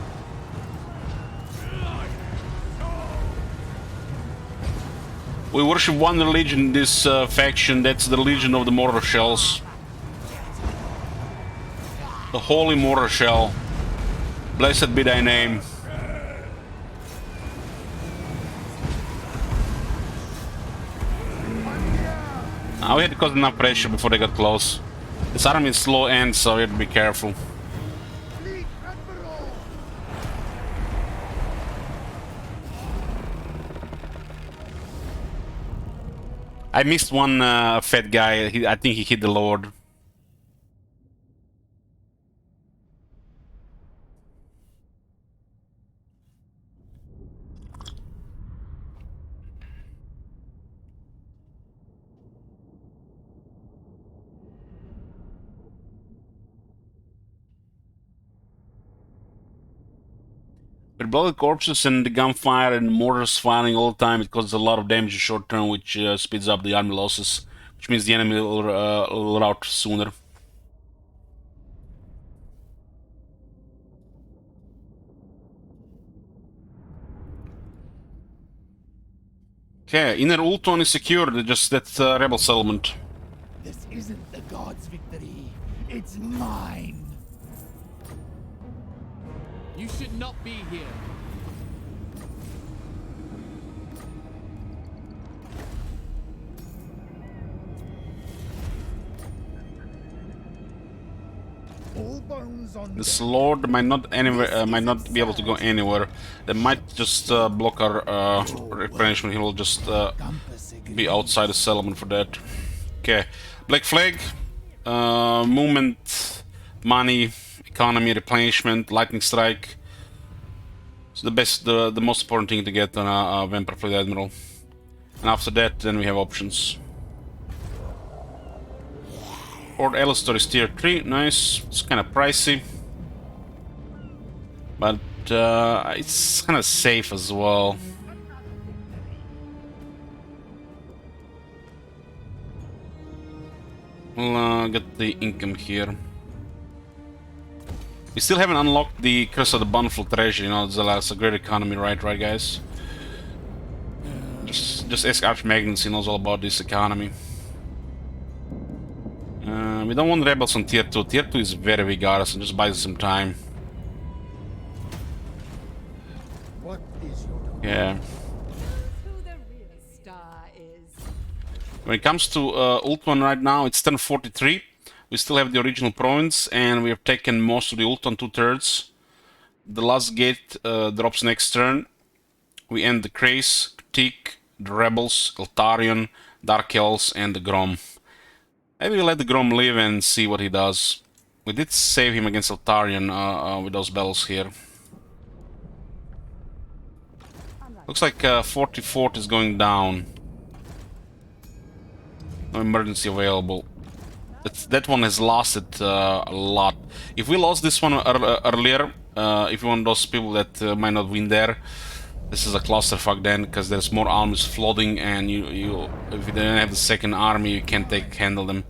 We worship one religion in this faction, that's the religion of the mortar shells. The holy mortar shell. Blessed be thy name. Now we had to cause enough pressure before they got close. This army is slow end, so we have to be careful. I missed one fat guy. I think he hit the Lord. With bloody corpses and the gunfire and mortars firing all the time, it causes a lot of damage in short term, which speeds up the army losses, which means the enemy will rout sooner. Okay, inner Ultron is secured, just that rebel settlement. This isn't the gods' victory, it's mine. You should not be here. All bones on This lord might not anywhere, might not be able to go anywhere. They might just block our replenishment. He will just be outside the settlement for that. Okay, Black Flag, movement, money, economy, replenishment, lightning strike. It's the best, the most important thing to get on a Vampire Fleet Admiral. And after that, then we have options. Port Alistor is tier 3, nice. It's kind of pricey, but it's kind of safe as well. We'll get the income here. We still haven't unlocked the Curse of the Bountiful Treasure, you know, it's a great economy, right, guys? Just ask Archmagnus, he knows all about this economy. We don't want rebels on tier 2. Tier 2 is very big garrison, just buys us some time. What is your Yeah. Who the real star is. When it comes to Ultron right now, it's 1043. We still have the original province, and we have taken most of the Ultron, 2/3. The last gate drops next turn. We end the Krace, Critique, the Rebels, Eltarion, Dark Elves, and the Grom. Maybe we'll let the Grom live and see what he does. We did save him against Eltarion with those battles here. Looks like 44th is going down. No emergency available. That one has lasted a lot. If we lost this one earlier, if you're one of those people that might not win there, this is a clusterfuck then, because there's more armies flooding, and if you don't have the second army, you can't handle them.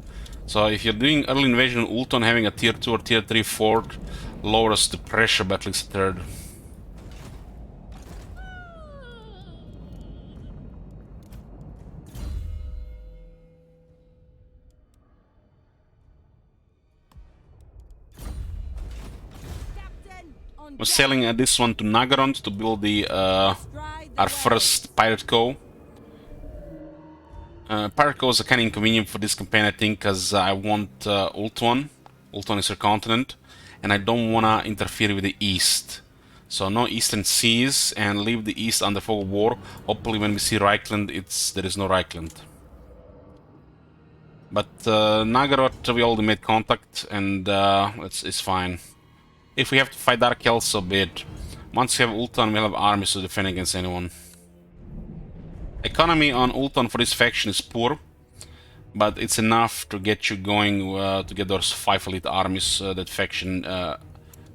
So if you're doing early invasion on Ultron, having a tier 2 or tier 3 fort lowers the pressure by at least a third. We're selling this one to Naggarond to build the our first Pirate Co. Pirate Co is kind of inconvenient for this campaign, I think, because I want Ultron. Ultron is her continent, and I don't want to interfere with the East. So no Eastern Seas, and leave the East under fog of war. Hopefully when we see Reichland, there is no Reichland. But Naggarond, we already made contact, and it's fine. If we have to fight Dark Elves, so be it. Once we have Ultron, we'll have armies to defend against anyone. Economy on Ultron for this faction is poor, but it's enough to get you going to get those 5 elite armies that faction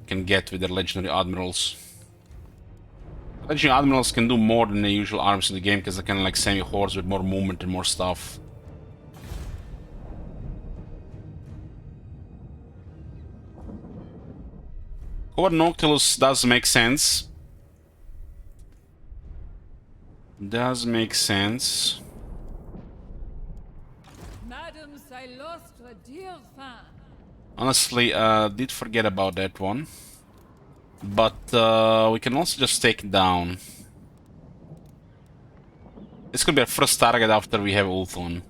can get with their legendary admirals. Legendary admirals can do more than the usual armies in the game, because they're kind of like semi-hordes with more movement and more stuff. Howard Noctilus does make sense. Does make sense. Madame, I lost a dear fan. Honestly, did forget about that one. But we can also just take it down. This could be our first target after we have Ultron.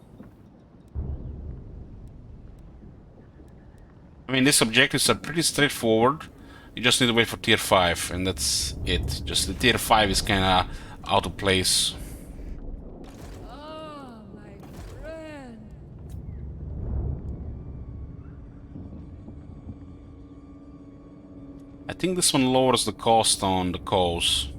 I mean, these objectives are pretty straightforward. You just need to wait for tier 5, and that's it. Just the tier 5 is kinda out of place. Oh, my friend. I think this one lowers the cost on the coast.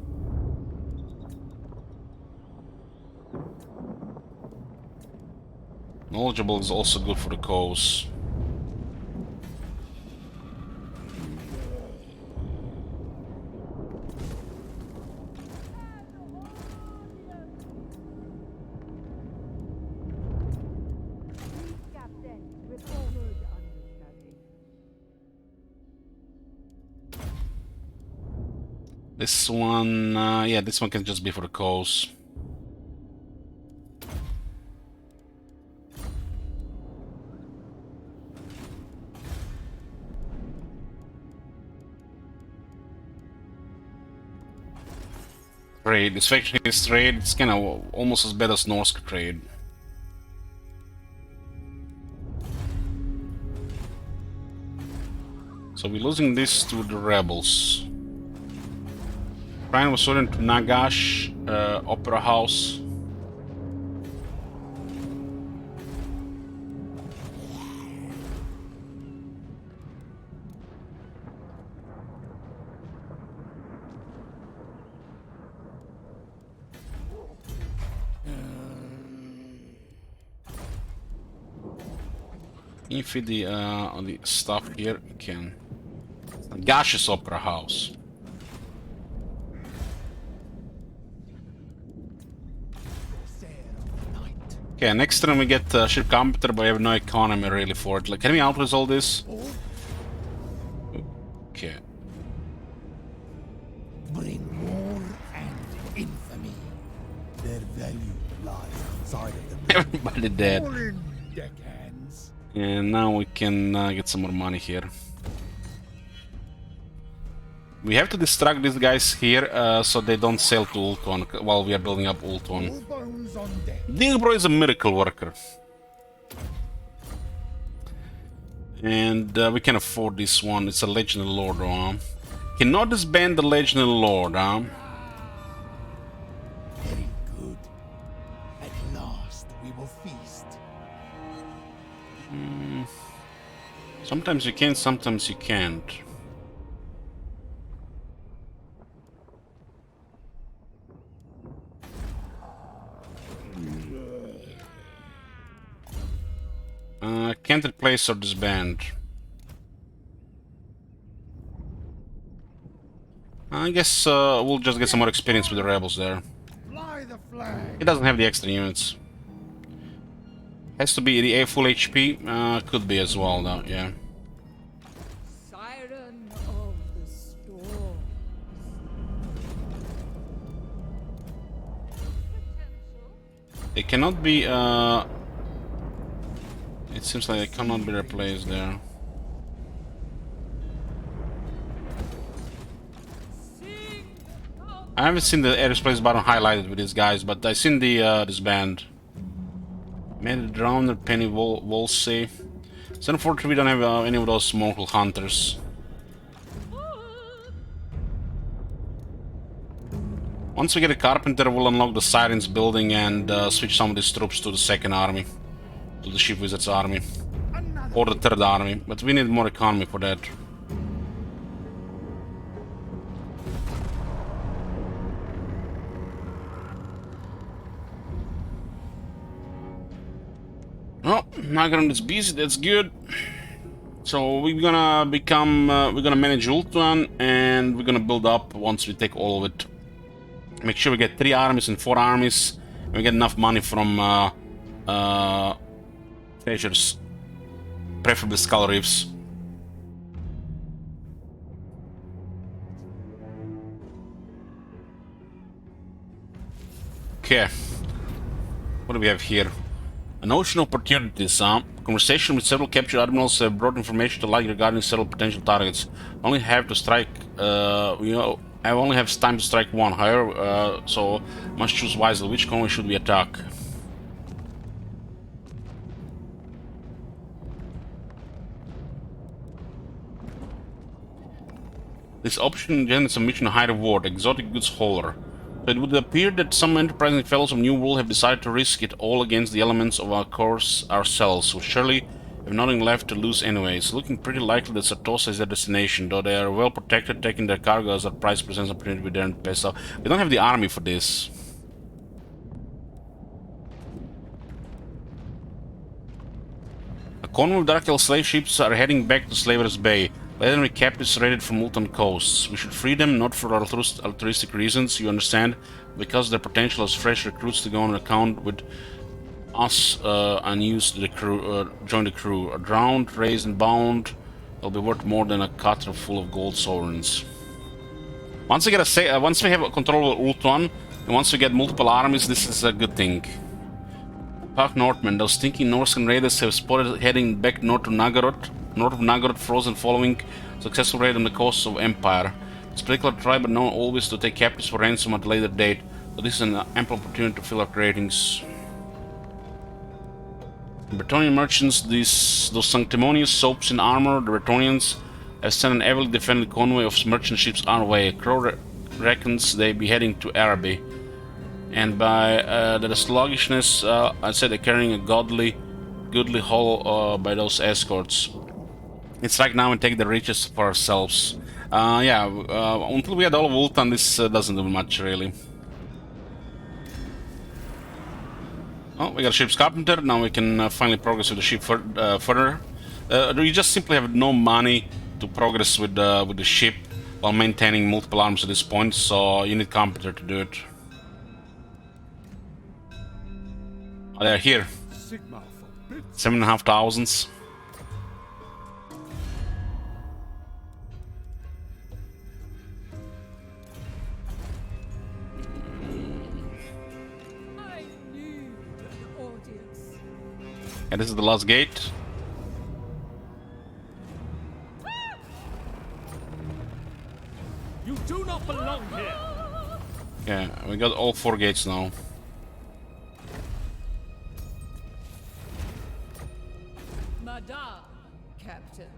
Knowledgeable is also good for the coast. This one, yeah, this one can just be for the coast. Trade. This faction is trade. It's kind of almost as bad as Norsk trade. So we're losing this to the rebels. Brian was sorted to Nagash, Opera House. If the stuff here, we can. Nagash's Opera House. Okay, next turn we get ship computer, but we have no economy really for it. Like, can we outlast all this? Okay. Bring war and infamy. Their value lies outside of them. Everybody dead. All in deckhands. And now we can get some more money here. We have to distract these guys here so they don't sail to Ultron while we are building up Ultron. Dilbro is a miracle worker. And we can afford this one. It's a Legendary Lord, huh? Cannot disband the Legendary Lord, huh? Very good. At last we will feast. Sometimes you can, sometimes you can't. Can't replace or disband. I guess we'll just get some more experience with the rebels there. He doesn't have the extra units. Has to be the full HP. Could be as well, though. Yeah. Siren of the storm. They cannot be. It seems like they cannot be replaced there. I haven't seen the aerospace button highlighted with these guys, but I've seen the disband. Made a Drowner, Penny Wolsey. So unfortunately we don't have any of those mortal hunters. Once we get a Carpenter, we'll unlock the Sirens building and switch some of these troops to the second army. To the Ship Wizards army. Or the third army. But we need more economy for that. Oh, Nagaron is busy, that's good. So we're gonna become, we're gonna manage Ultron and we're gonna build up once we take all of it. Make sure we get 3 armies and 4 armies. And we get enough money from treasures, preferably Skull Reefs. Okay, what do we have here? An ocean of opportunities, Conversation with several captured admirals have brought information to light regarding several potential targets. Only have to strike, I only have time to strike one, however, so must choose wisely. Which colony should we attack? This option generates a mission high reward, exotic goods hauler. So it would appear that some enterprising fellows of New World have decided to risk it all against the elements of our course ourselves, so surely have nothing left to lose anyway. It's looking pretty likely that Sartosa is their destination, though they are well protected, taking their cargo as our price presents opportunity with their peso. We don't have the army for this. A convoy of Darkel slave ships are heading back to Slaver's Bay. Legendary captives raided from Ultan coasts. We should free them, not for altruistic reasons, you understand, because their potential as fresh recruits to go on account with us and use the crew, join the crew. Drowned, raised, and bound, they'll be worth more than a cutter full of gold sovereigns. Once we get once we have control of Ultron, and once we get multiple armies, this is a good thing. Park Northmen, those stinking Norscan raiders have spotted heading back north to Nagaroth. North of Nagaroth, frozen following successful raid on the coasts of Empire. This particular tribe are known always to take captives for ransom at a later date, so this is an ample opportunity to fill our ratings. Bretonnian merchants, those sanctimonious soaps in armor, the Bretonnians, have sent an heavily defended convoy of merchant ships our way. Crow reckons they be heading to Araby. And by the sluggishness, I said they're carrying a goodly haul by those escorts. Let's strike now and take the riches for ourselves. Yeah, until we had all of Ultan, this doesn't do much, really. Oh, we got a ship's carpenter. Now we can finally progress with the ship further. You just simply have no money to progress with the ship while maintaining multiple arms at this point, so you need carpenter to do it. Oh, they're here. 7,500. And this is the last gate. You do not belong here. Yeah, we got all 4 gates now. Madame, Captain.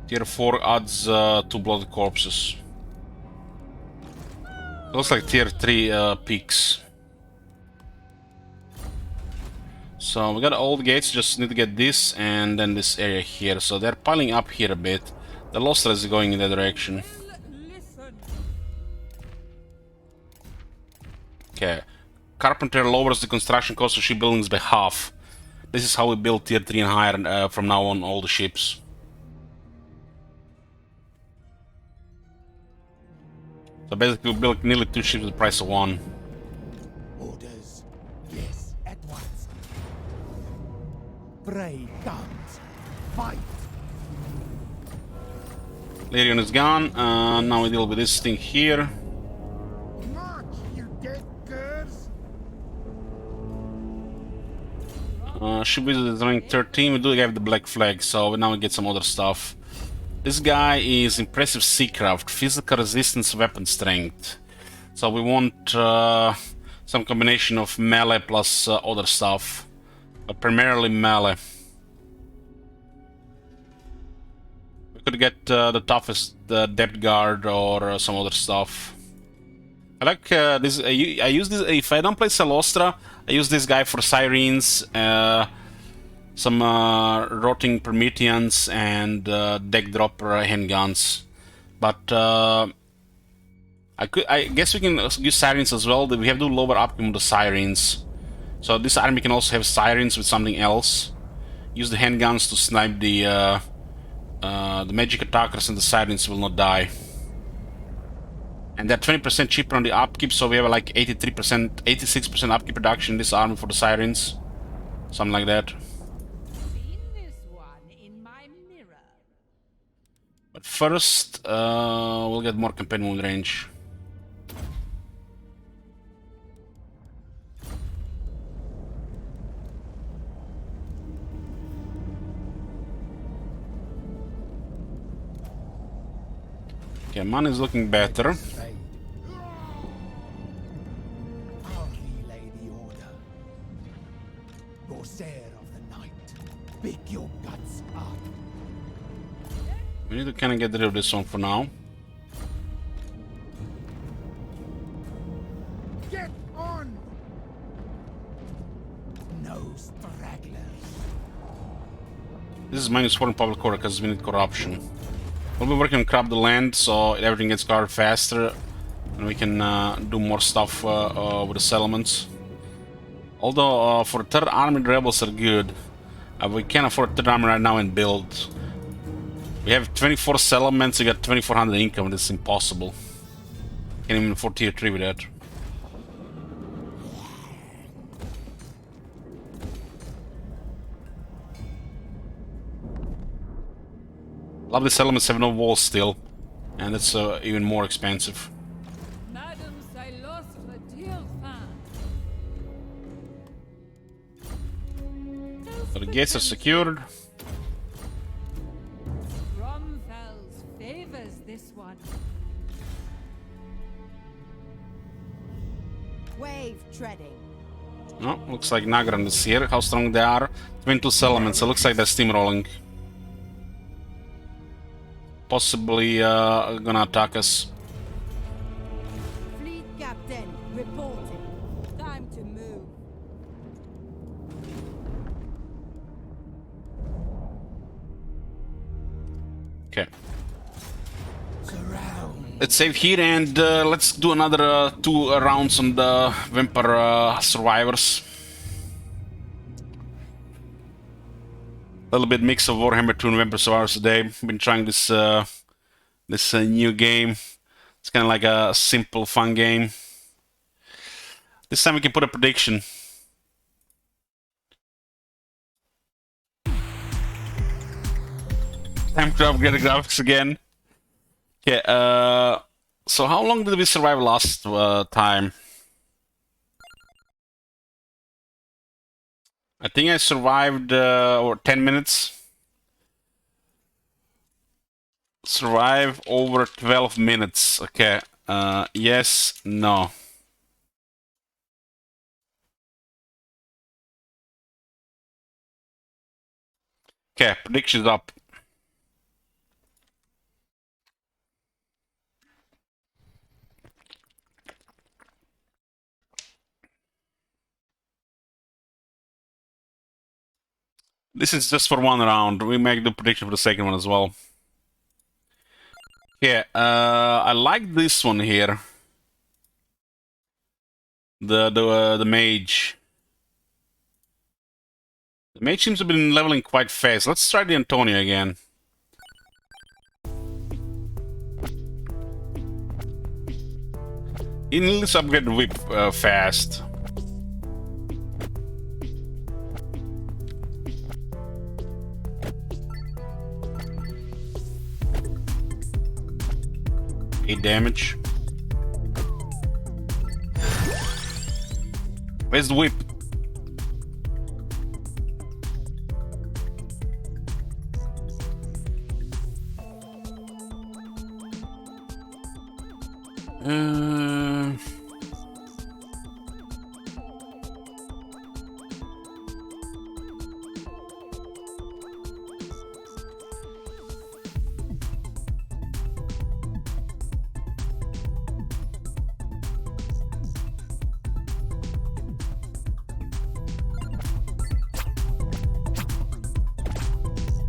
Tier 4 adds 2 blooded corpses. Looks like tier 3 peaks. So we got all the gates, just need to get this and then this area here. So they're piling up here a bit. The Lostra is going in that direction. Okay. Carpenter lowers the construction cost of shipbuildings by half. This is how we build tier 3 and higher from now on all the ships. So basically we built nearly 2 ships at the price of 1. Orders. Yes, at once. Brave guns. Fight. Lyrian is gone. Now we deal with this thing here. March, you dead curs! Ship visit is rank 13. We do have the black flag, so now we get some other stuff. This guy is impressive seacraft, physical resistance, weapon strength. So we want some combination of melee plus other stuff, but primarily melee. We could get the toughest depth guard or some other stuff. I like this. I use this if I don't play Celostra. I use this guy for sirens. Some rotting Prometheans and deck dropper handguns, but I guess we can use sirens as well. We have to lower up the sirens, so this army can also have sirens with something else. Use the handguns to snipe the magic attackers, and the sirens will not die. And they're 20% cheaper on the upkeep, so we have like 83%, 86% upkeep reduction in this army for the sirens, something like that. But first, we'll get more campaign wound range. Okay, money is looking better. I'll relay the order. Corsair of the night, pick your guts up. We need to kind of get rid of this one for now. Get on! No stragglers. This is -4 in public order because we need corruption. We'll be working on Crab the Land, so everything gets guarded faster, and we can do more stuff with the settlements. Although for the 3rd army, the rebels are good. We can't afford 3rd army right now and build. We have 24 settlements, we got 2,400 income, that's impossible. Can't even afford tier 3 with that. Lovely settlements have no walls still, and that's even more expensive. Madame Celostra Tilfan. So the gates are secured. Romfels favors this one. Wave treading. Oh, looks like Nagran is here. How strong they are. 22 settlements. It looks like they're steamrolling. Possibly gonna attack us. Fleet captain, reporting. Time to move. Okay. Let's save here and let's do another 2 rounds on the Vampire Survivors. A little bit mix of Warhammer 2 and Vampire Survivors today. Been trying this new game. It's kind of like a simple, fun game. This time we can put a prediction. Time to upgrade the graphics again. Okay, so how long did we survive last time? I think I survived over 10 minutes. Survive over 12 minutes. Okay, yes, no. Okay, predictions up. This is just for 1 round. We make the prediction for the second one as well. Yeah, I like this one here. The mage. The mage seems to have been leveling quite fast. Let's try the Antonio again. He needs to upgrade the whip fast. Damage. Where's the whip?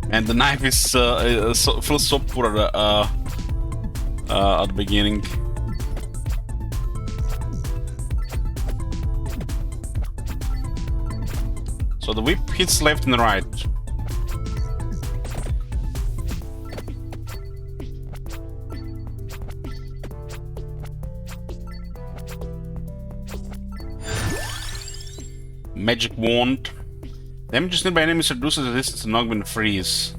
And the knife is feels so poor at the beginning. So the whip hits left and right. Magic wand. Damage is nearby enemies reduces resistance to knockback and freeze.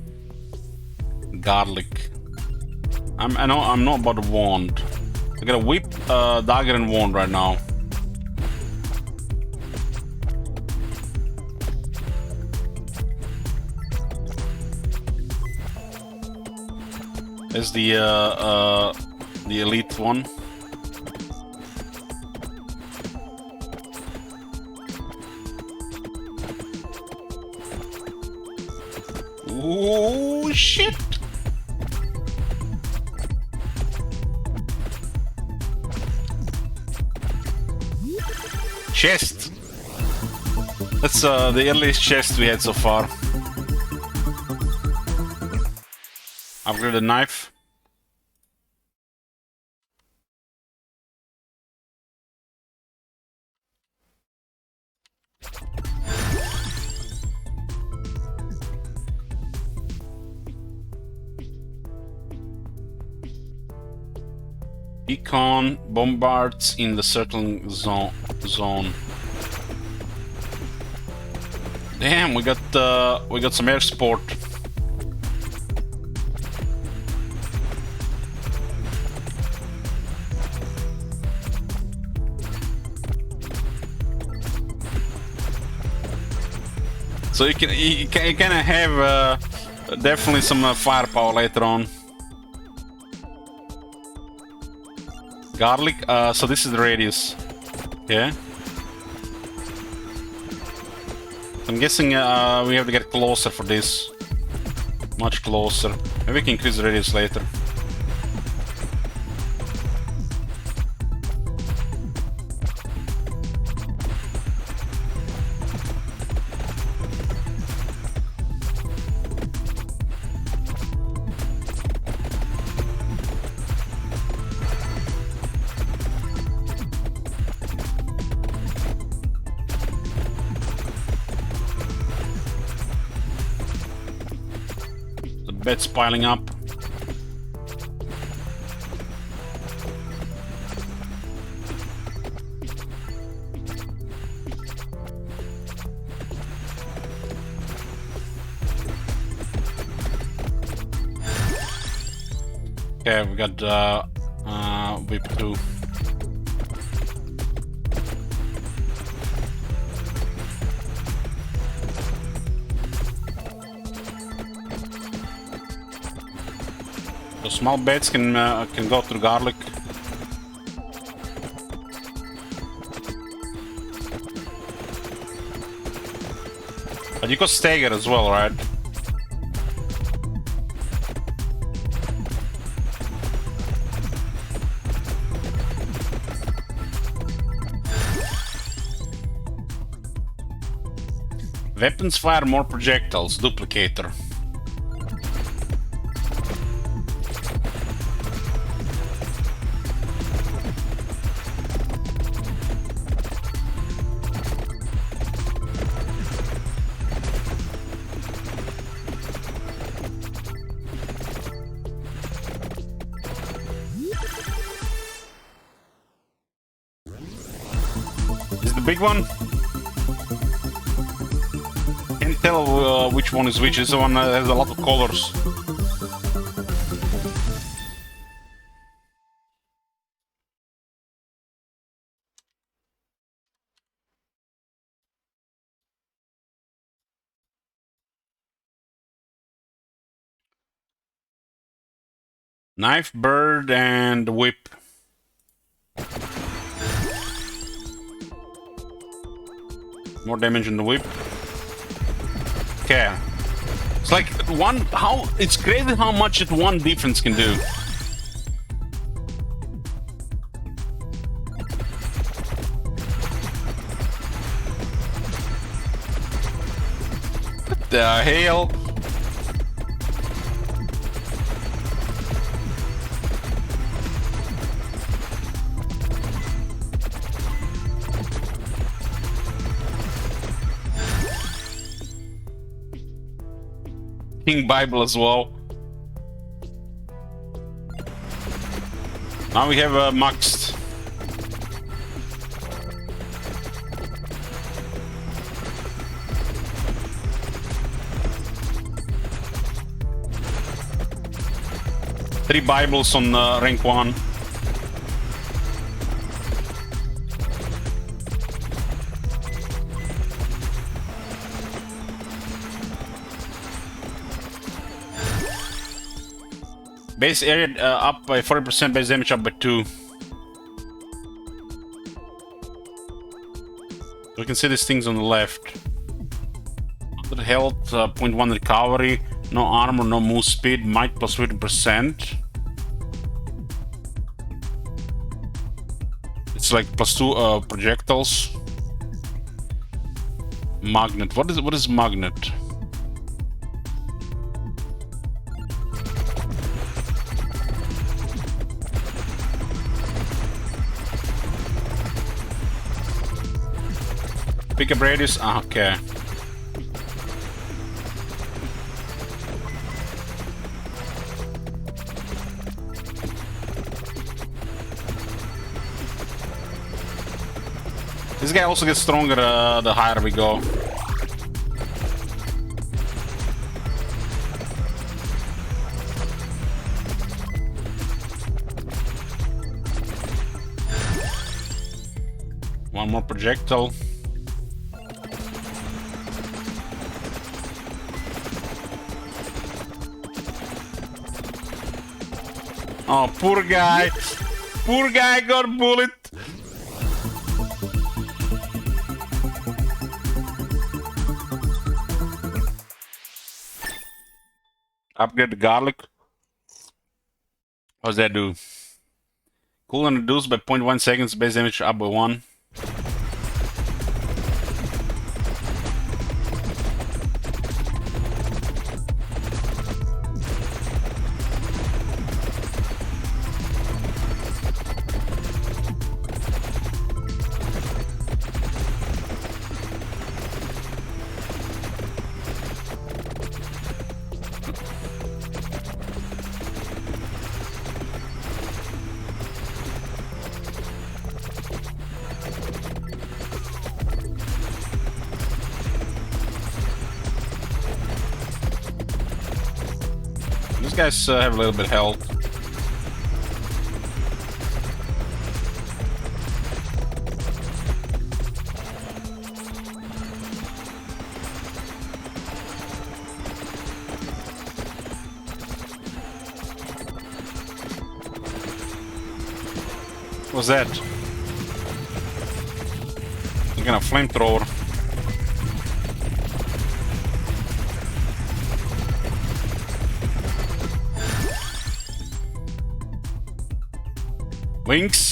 Garlic. I know I'm not about the wand. I got a whip, dagger, and wand right now. There's the elite one. Oh shit! Chest. That's the earliest chest we had so far. Upgrade the knife. Econ bombards in the circling zone. Damn, we got some air support. So you can have definitely some firepower later on. Garlic, so this is the radius. Yeah. I'm guessing we have to get closer for this. Much closer. Maybe we can increase the radius later. Beds piling up. Okay, we got whip 2. So small beds can go through garlic. But you got stagger as well, right? Weapons fire more projectiles, duplicator. Is the big one? Can't tell which one is which. This one has a lot of colors. Knife, bird, and whip. More damage in the whip. Okay. It's like it's crazy how much that one defense can do. What the hell? King Bible as well. Now we have maxed. Three Bibles on rank 1. Base area up by 40%, base damage up by 2. We can see these things on the left. 100 health, 0.1 recovery, no armor, no move speed, might plus 50%. It's like plus 2 projectiles. Magnet. What is magnet? Pick up radius. Okay. This guy also gets stronger the higher we go. One more projectile. Oh, poor guy. Poor guy got bullet. Upgrade the garlic. What does that do? Cooldown reduced by 0.1 seconds, base damage up by 1. These guys have a little bit of health. What's that? Some kind of flamethrower. Winks.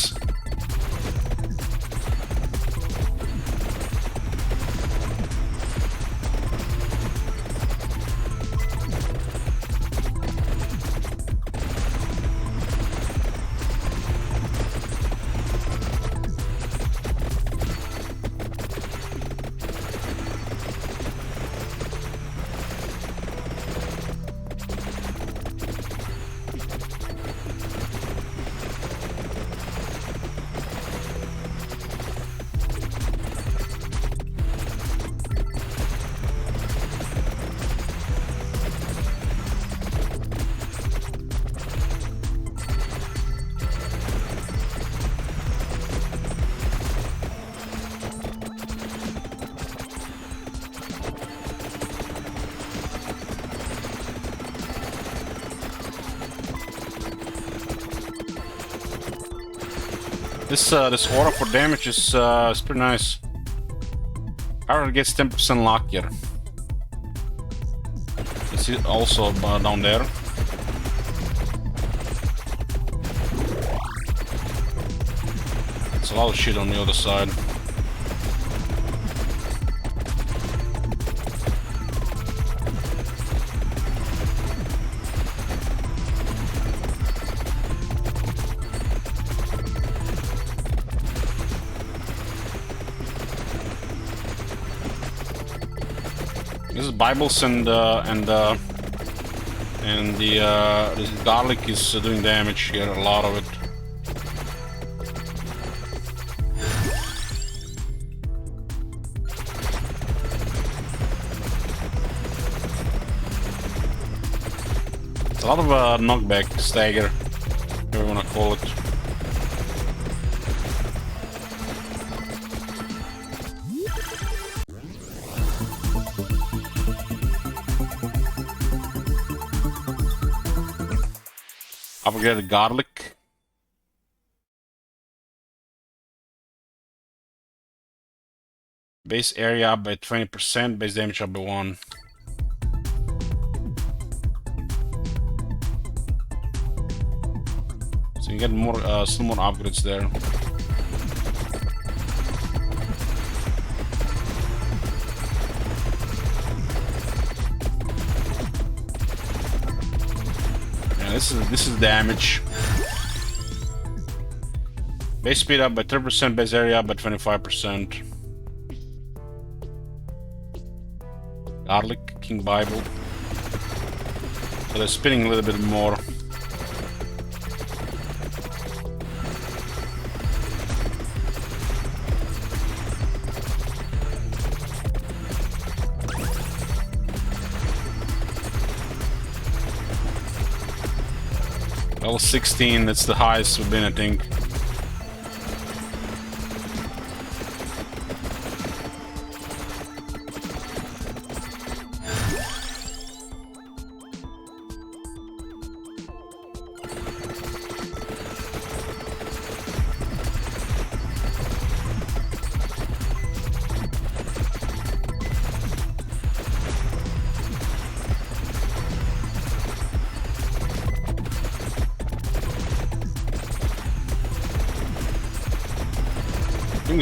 This aura for damage is pretty nice. However, it gets 10% lock here. It's also down there. It's a lot of shit on the other side. This is Bibles and the this garlic is doing damage here, a lot of it. It's a lot of knockback, stagger, whatever you wanna call it. Upgrade the garlic. Base area up by 20%, base damage up by 1. So you get more, some more upgrades there. This is damage. Base speed up by 30%, base area up by 25%. Garlic, King Bible. So they're spinning a little bit more. Level 16, that's the highest we've been, I think.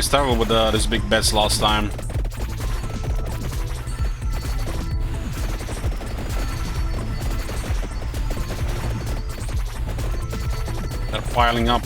struggled with these big bets last time. They're piling up.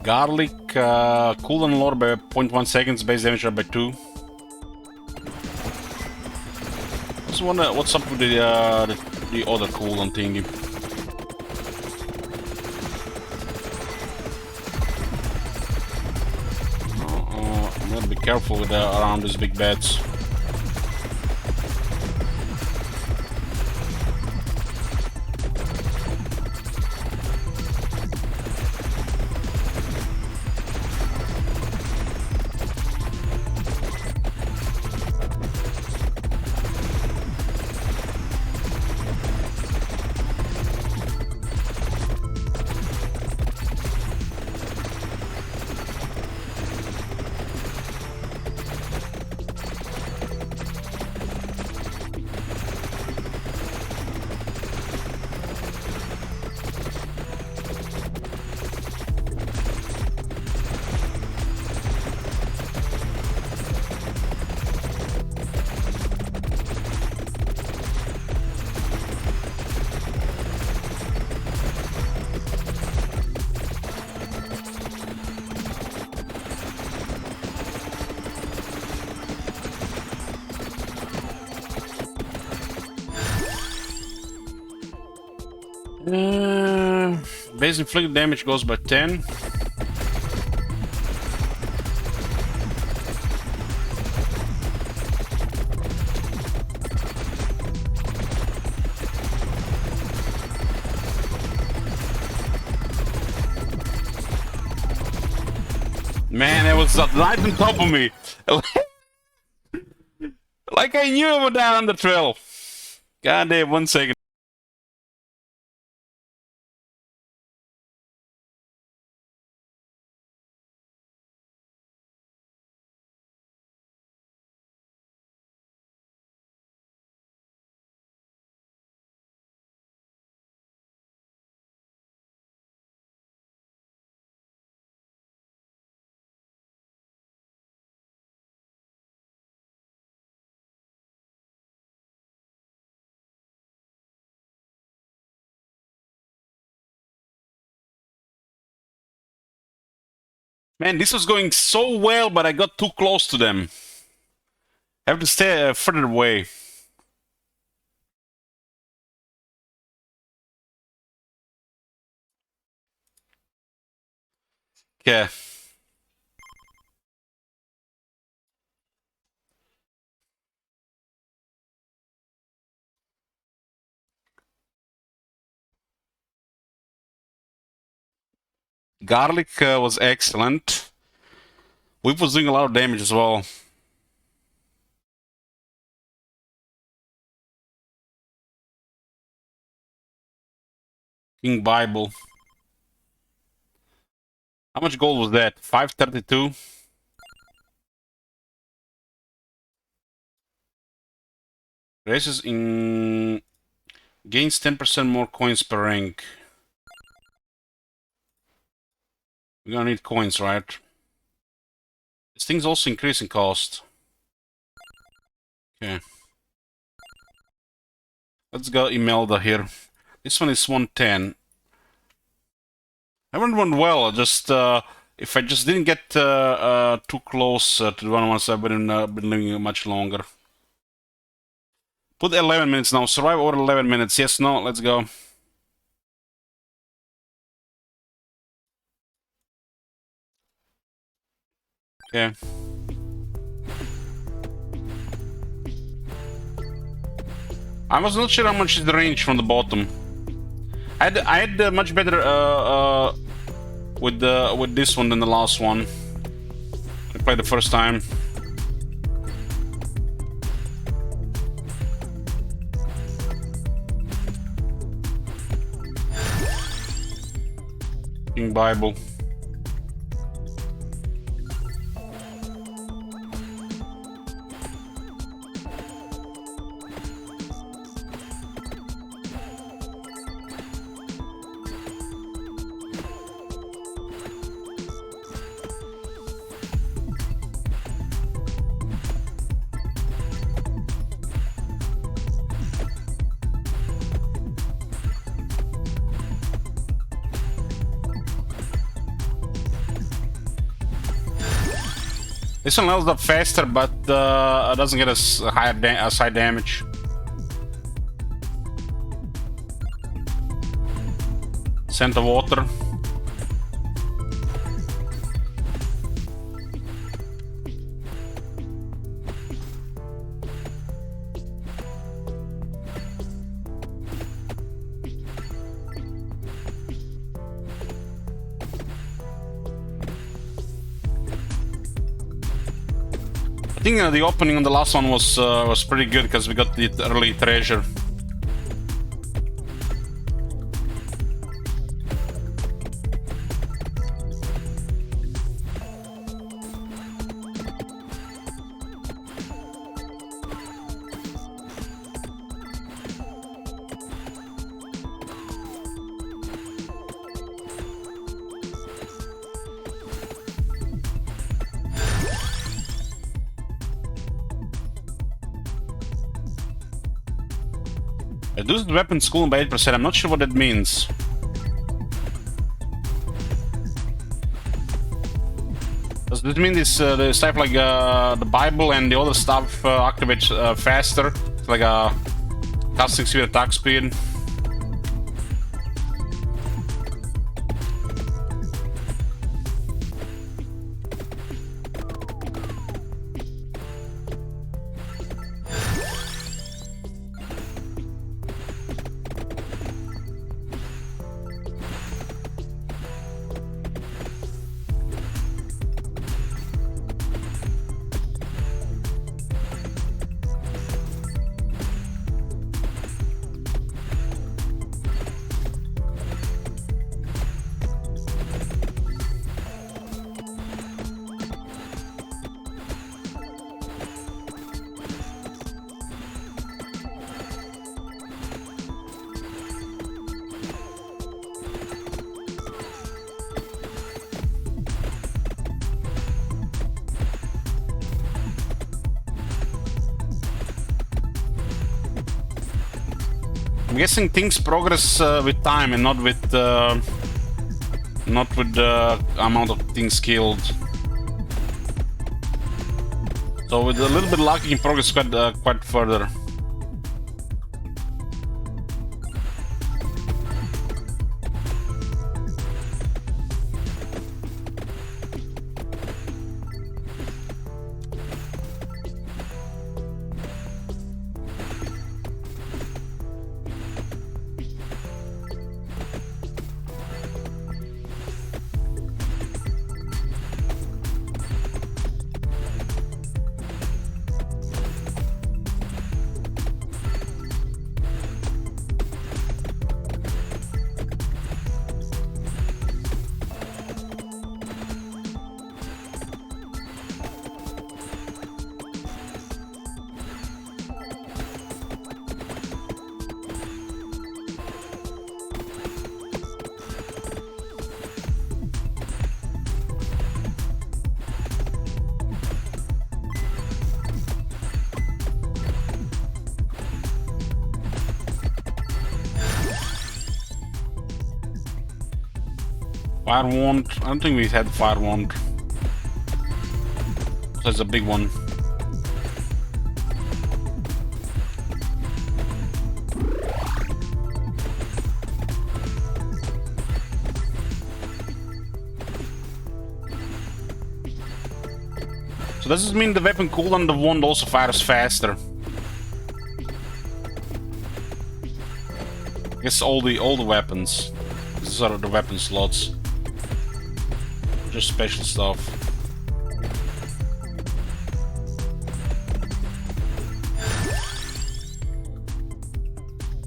Garlic, cooldown lower by 0.1 seconds, base damage by 2. Just wonder what's up with the other cooldown thingy. I'm gonna be careful with around these big bets. Base inflicted damage goes by 10. Man, that was right on top of me. Like I knew it was down on the trail. God damn, 1 second. Man, this was going so well, but I got too close to them. I have to stay further away. Okay. Garlic was excellent. Whip was doing a lot of damage as well. King Bible. How much gold was that? 532? Races in... Gains 10% more coins per rank. We're gonna need coins, right? This thing's also increasing cost. Okay. Let's go Imelda here. This one is 110. I went well, just if I just didn't get too close to the one once, I've been living much longer. Put 11 minutes now. Survive over 11 minutes. Yes, no, let's go. Okay. I was not sure how much is the range from the bottom. I had much better with this one than the last one. I played the first time. King Bible. This one levels up faster, but doesn't get as high damage. Scent of water. I think the opening on the last one was pretty good because we got the early treasure. Reduced weapons cooldown by 8%. I'm not sure what that means. Does this mean this the stuff like the Bible and the other stuff activates faster? It's like a casting speed, attack speed. I'm guessing things progress with time and not with the amount of things killed. So with a little bit of luck, you can progress quite further. Fire wand. I don't think we've had fire wand. That's a big one. So does this mean the weapon cooldown, the wand also fires faster? I guess all the weapons. These are the weapon slots. Just special stuff.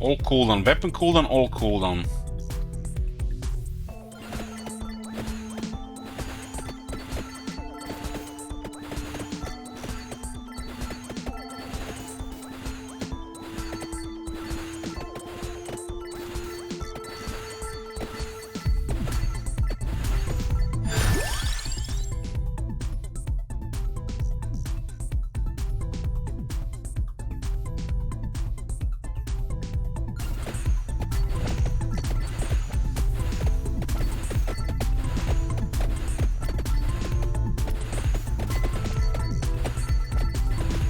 All cooldown. Weapon cooldown, all cooldown.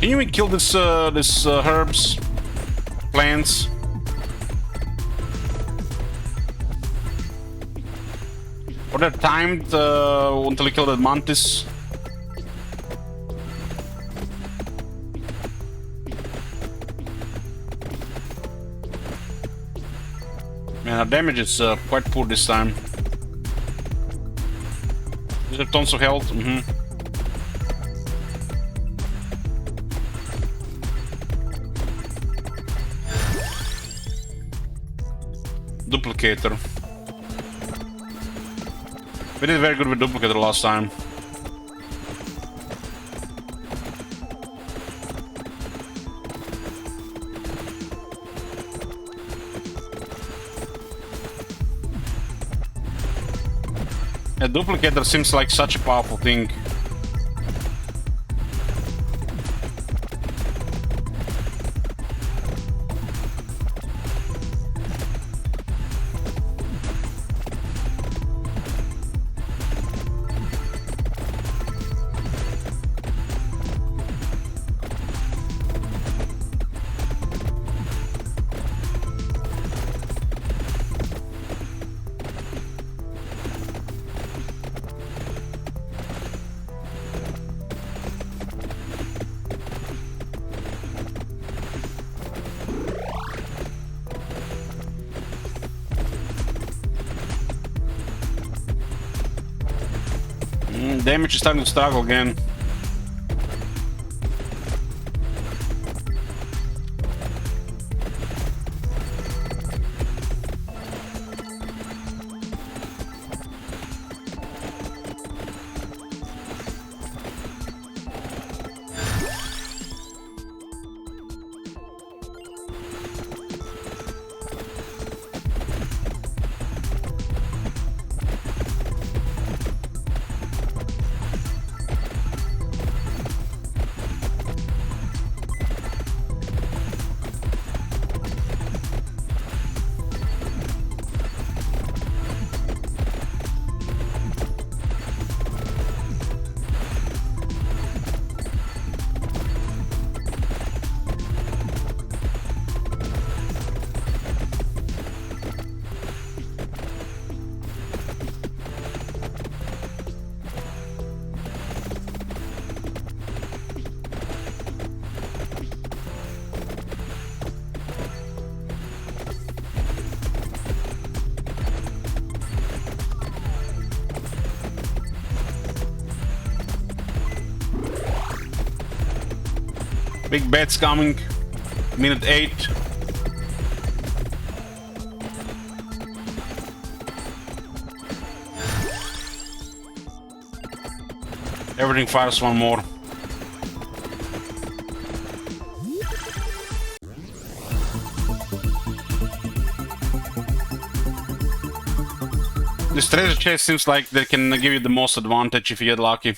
Can you even kill this herbs, plants? Or they're timed until you kill that mantis? Man, our damage is quite poor this time. Is there tons of health? Duplicator. We did very good with Duplicator last time. A Duplicator seems like such a powerful thing. Damage is starting to struggle again. Big bets coming. Minute 8. Everything fires one more. This treasure chest seems like they can give you the most advantage if you get lucky.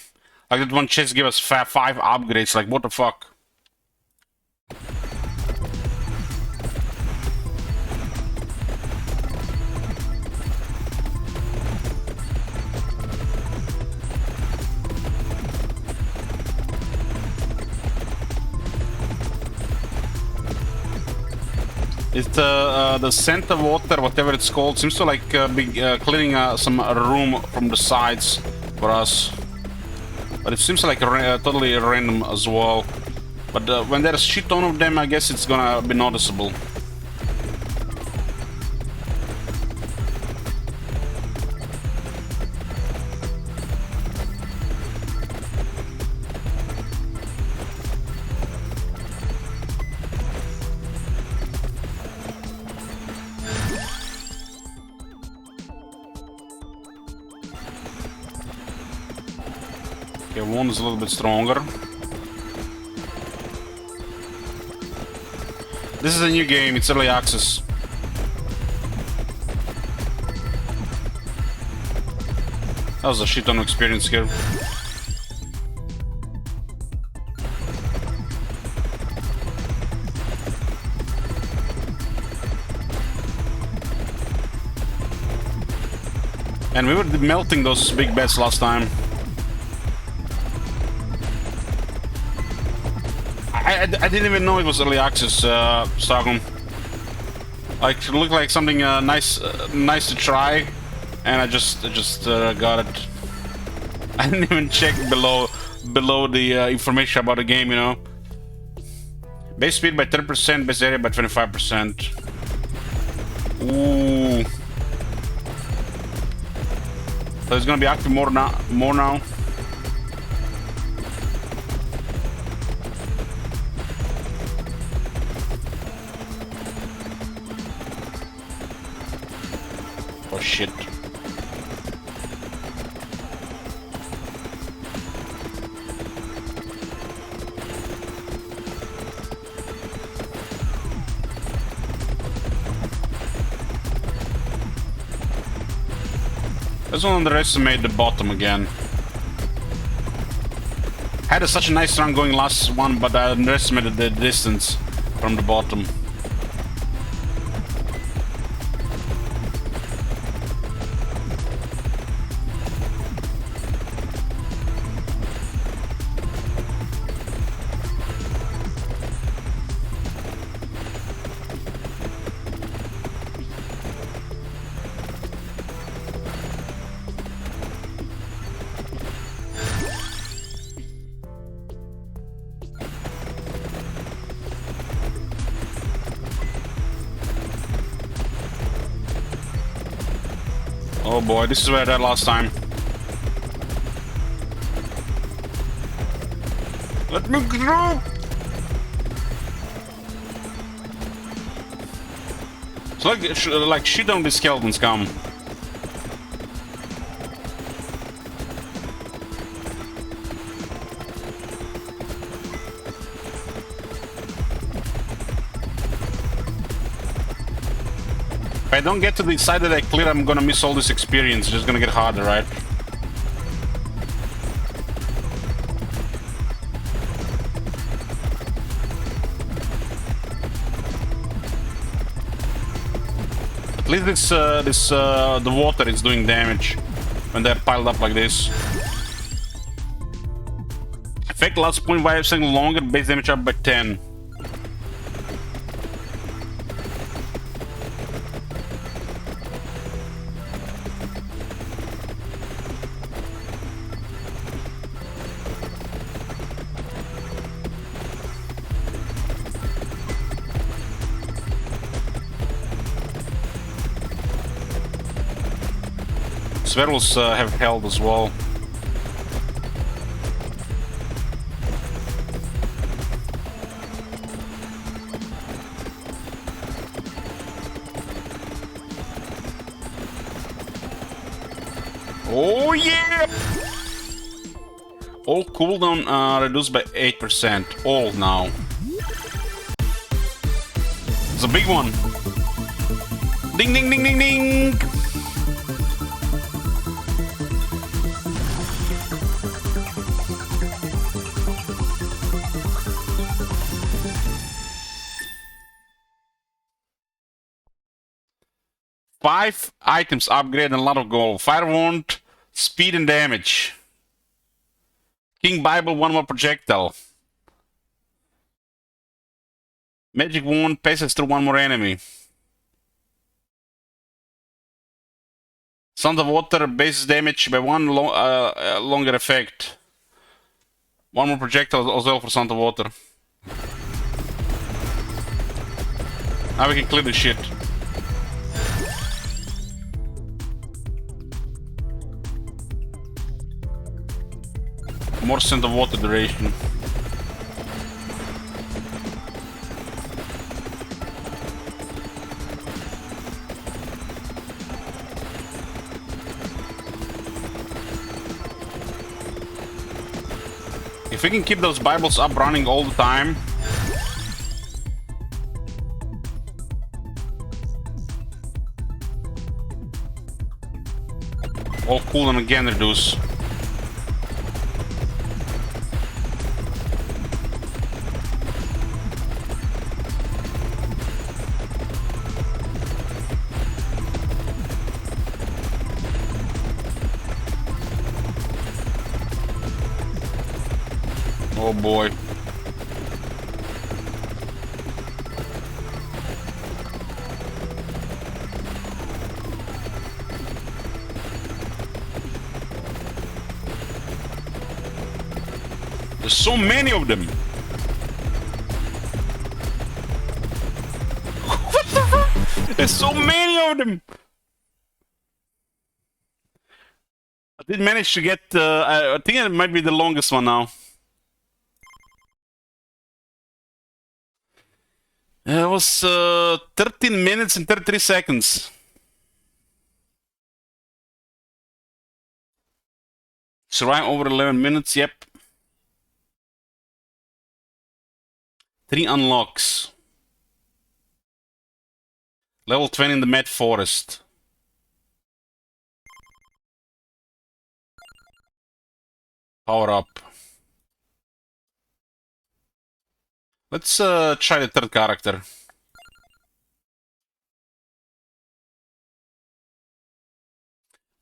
Like that one chest give us 5 upgrades, like what the fuck? It's the center water, whatever it's called, seems to like be clearing some room from the sides for us. But it seems like totally random as well. But when there's a shit ton of them, I guess it's gonna be noticeable. Okay, one is a little bit stronger. This is a new game, it's early access. That was a shit ton of experience here. And we were melting those big bets last time. I didn't even know it was early access, Stockholm. Like, it looked like something nice to try, and I just got it. I didn't even check below the information about the game, you know. Base speed by 30%, base area by 25%. Ooh. So it's gonna be active more now. Oh shit. Let's not underestimate the bottom again. Had such a nice run going last one, but I underestimated the distance from the bottom. Oh boy, this is where I died last time. Let me through! It's like shit on the skeletons come. If I don't get to the side that I clear, I'm gonna miss all this experience. It's just gonna get harder, right? At least the water is doing damage when they're piled up like this. Effect lasts 0.5 seconds longer, base damage up by 10. Sverlos have held as well. Oh yeah! All cooldown reduced by 8%. All now. It's a big one. Ding ding ding ding ding! Five items upgrade and a lot of gold. Fire Wand, speed and damage. King Bible, one more projectile. Magic Wand passes through one more enemy. Sound of Water bases damage by one longer effect. One more projectile as well for Sound of Water. Now we can clear the shit. More Sound of Water duration. If we can keep those Bibles up running all the time. All cooldown again reduce. Oh boy. so many of them. What the fuck? There's so many of them. I did manage to get, I think it might be the longest one now. It was 13 minutes and 33 seconds. Survive over 11 minutes, yep. 3 unlocks. Level 20 in the Mad Forest. Power up. Let's try the third character.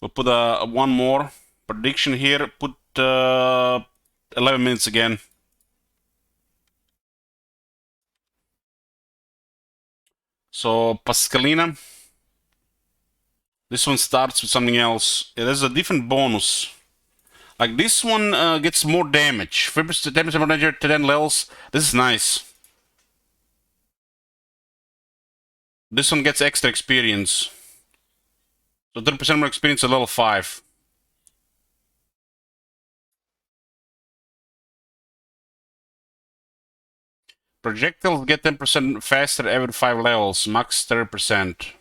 We'll put one more prediction here. Put 11 minutes again. So Pascalina. This one starts with something else. Yeah, there's a different bonus. Like this one gets more damage. 3% damage more damage to 10 levels. This is nice. This one gets extra experience. So 30% more experience at level 5. Projectiles get 10% faster every 5 levels, max 30%.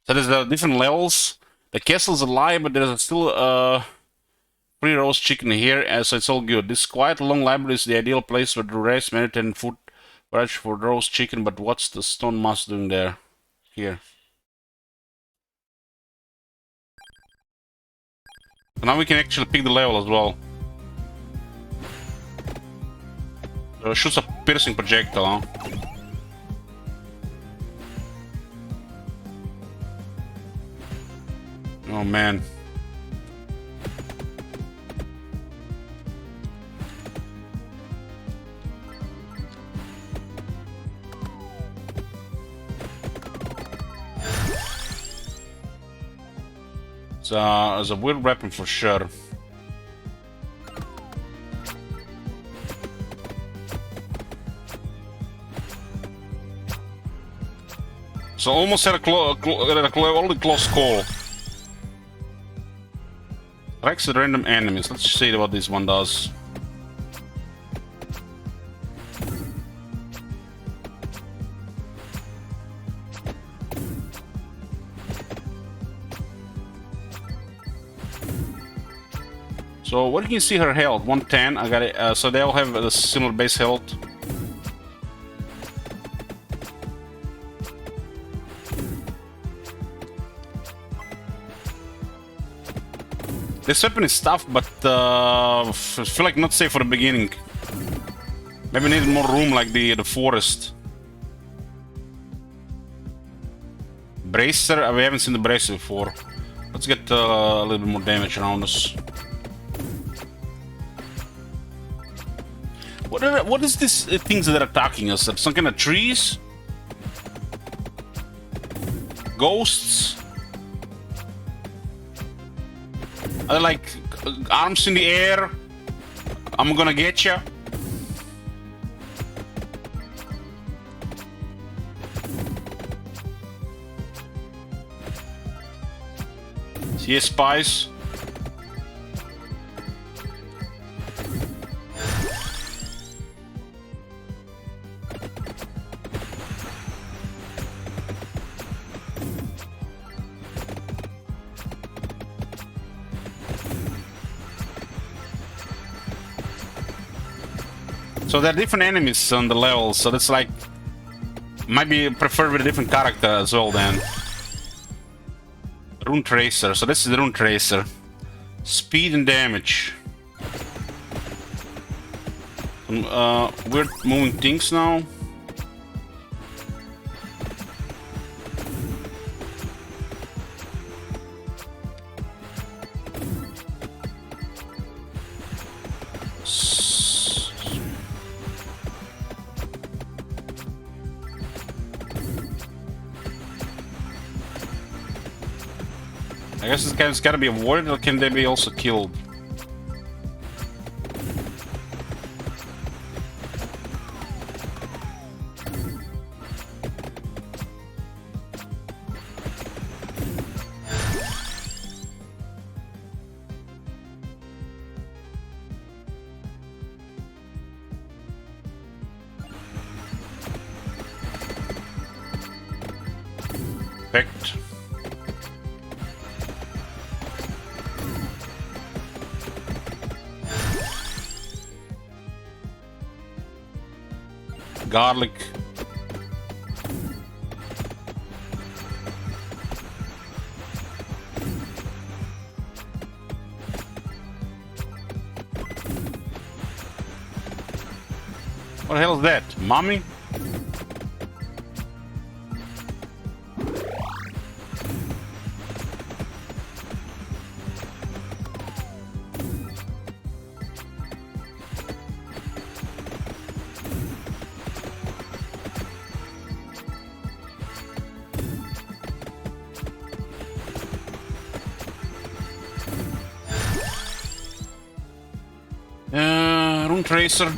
So there's different levels. The castle's alive, but there's still 3 roast chicken here, so it's all good. This quiet long library is the ideal place for the rest, meditate, and food for roast chicken, but what's the stone mouse doing there? Here. So now we can actually pick the level as well. Shoots a piercing projectile, huh? Oh man. It's a weird weapon for sure. So almost had a only close call. Tracks with random enemies. Let's see what this one does. So what you can see her health, 110. I got it. So they all have a similar base health. This weapon is tough, but I feel like not safe for the beginning. Maybe needed more room like the forest. Bracer, we haven't seen the bracer before. Let's get a little bit more damage around us. What is this things that are attacking us? Some kind of trees? Ghosts? Are they like arms in the air? I'm gonna get ya. See spies? So there are different enemies on the levels, so that's like might be preferred with a different character as well then. Rune Tracer, so this is the Rune Tracer. Speed and damage. We're moving things now. I guess this guy's gotta be avoided, or can they be also killed? Perfect. Garlic. What the hell is that? Mommy? Rune Tracer.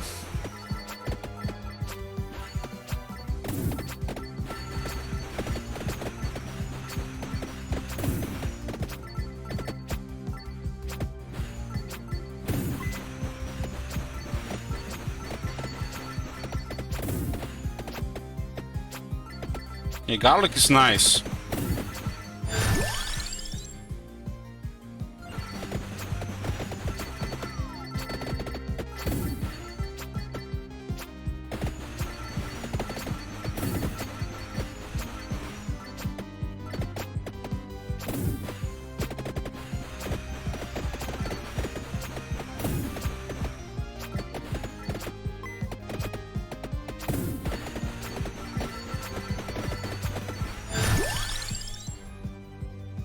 Yeah, garlic is nice.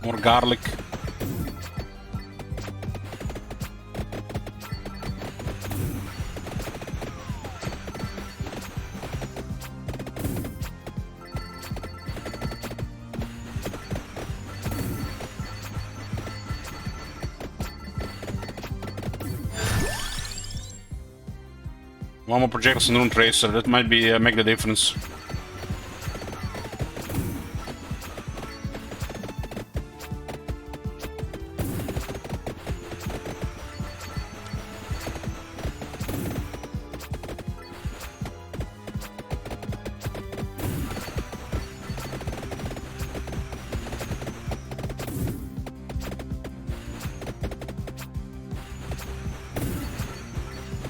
More garlic. One more projectiles and Rune Tracer, that might be make the difference.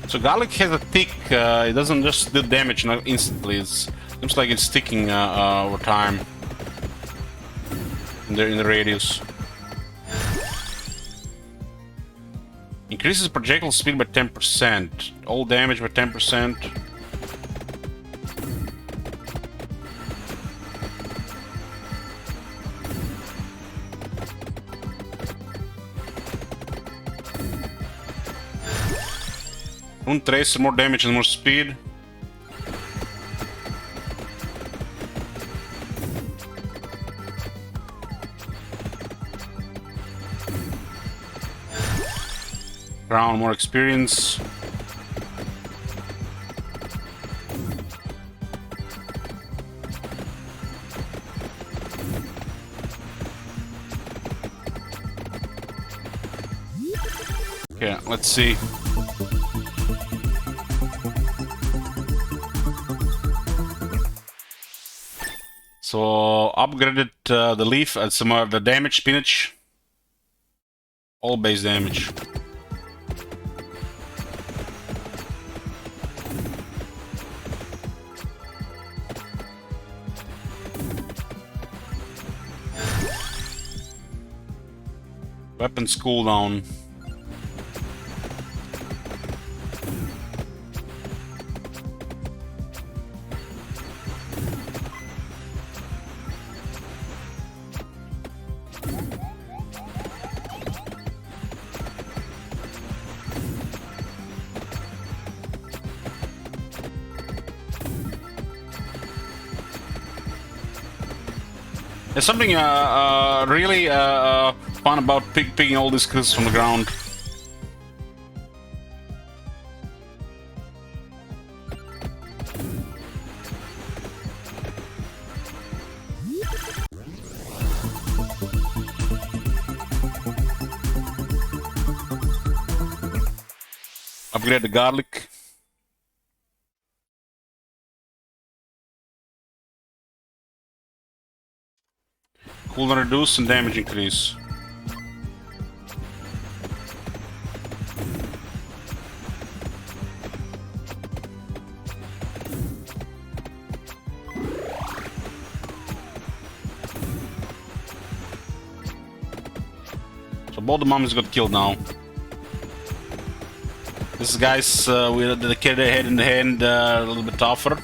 So garlic has a tick, it doesn't just do damage instantly, it seems like it's ticking over time in the radius. Increases projectile speed by 10%, all damage by 10%. Rune Tracer, more damage and more speed. Crown, more experience. Okay, let's see. So upgraded the leaf and some of the damage spinach. All base damage. Weapons cooldown. There's something really fun about picking all these kills from the ground. Upgrade the garlic. Cooldown reduce and damage increase. So both the mummies got killed now. This guy's with the kid head in the hand a little bit tougher.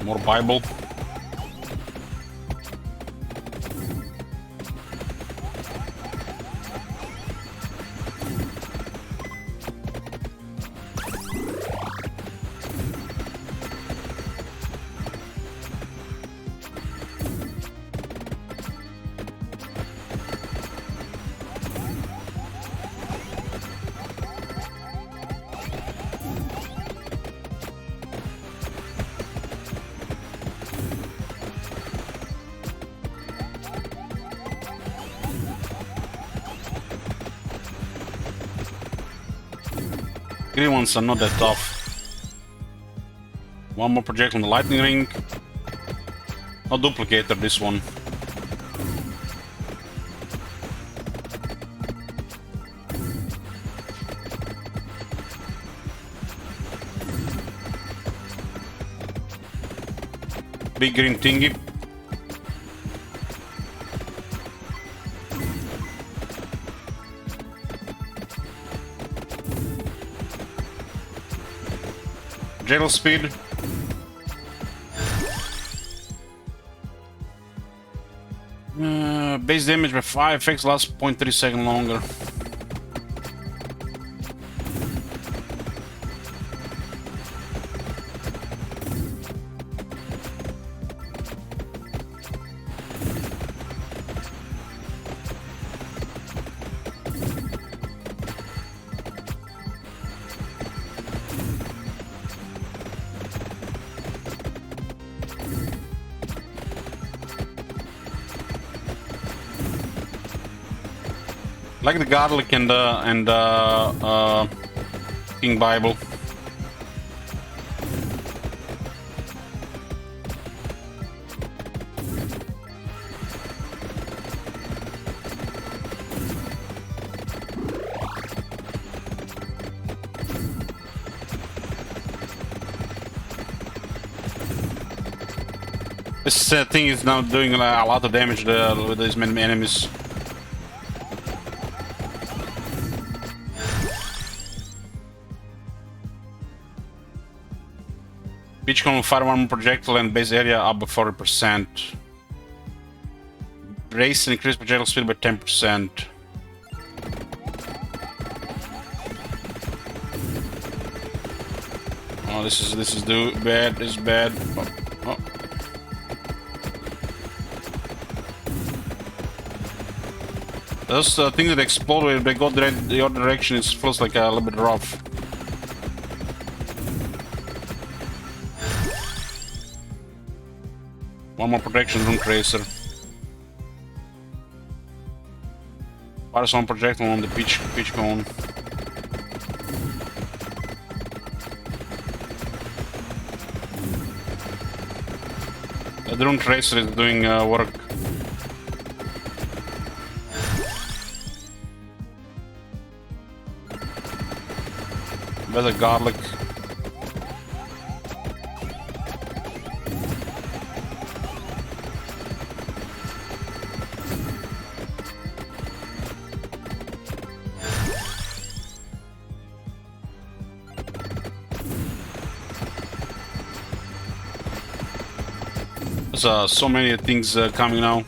More Bible. Green ones are not that tough. One more projectile on the lightning ring. No duplicator, this one. Big green thingy. General speed. Base damage by 5, effects last 0.3 seconds longer. Like the garlic and King Bible. This thing is now doing a lot of damage with these many enemies. Each can fire one more projectile and base area up by 40%. Raise and increase projectile speed by 10%. Oh, this is bad. This is bad. Oh. Those things that explode when they go the other direction, it feels like a little bit rough. One more protection room tracer. Fires one projectile on the peach cone. The room tracer is doing work. Better garlic. There's so many things coming now.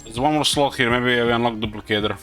There's one more slot here, maybe we unlock duplicator.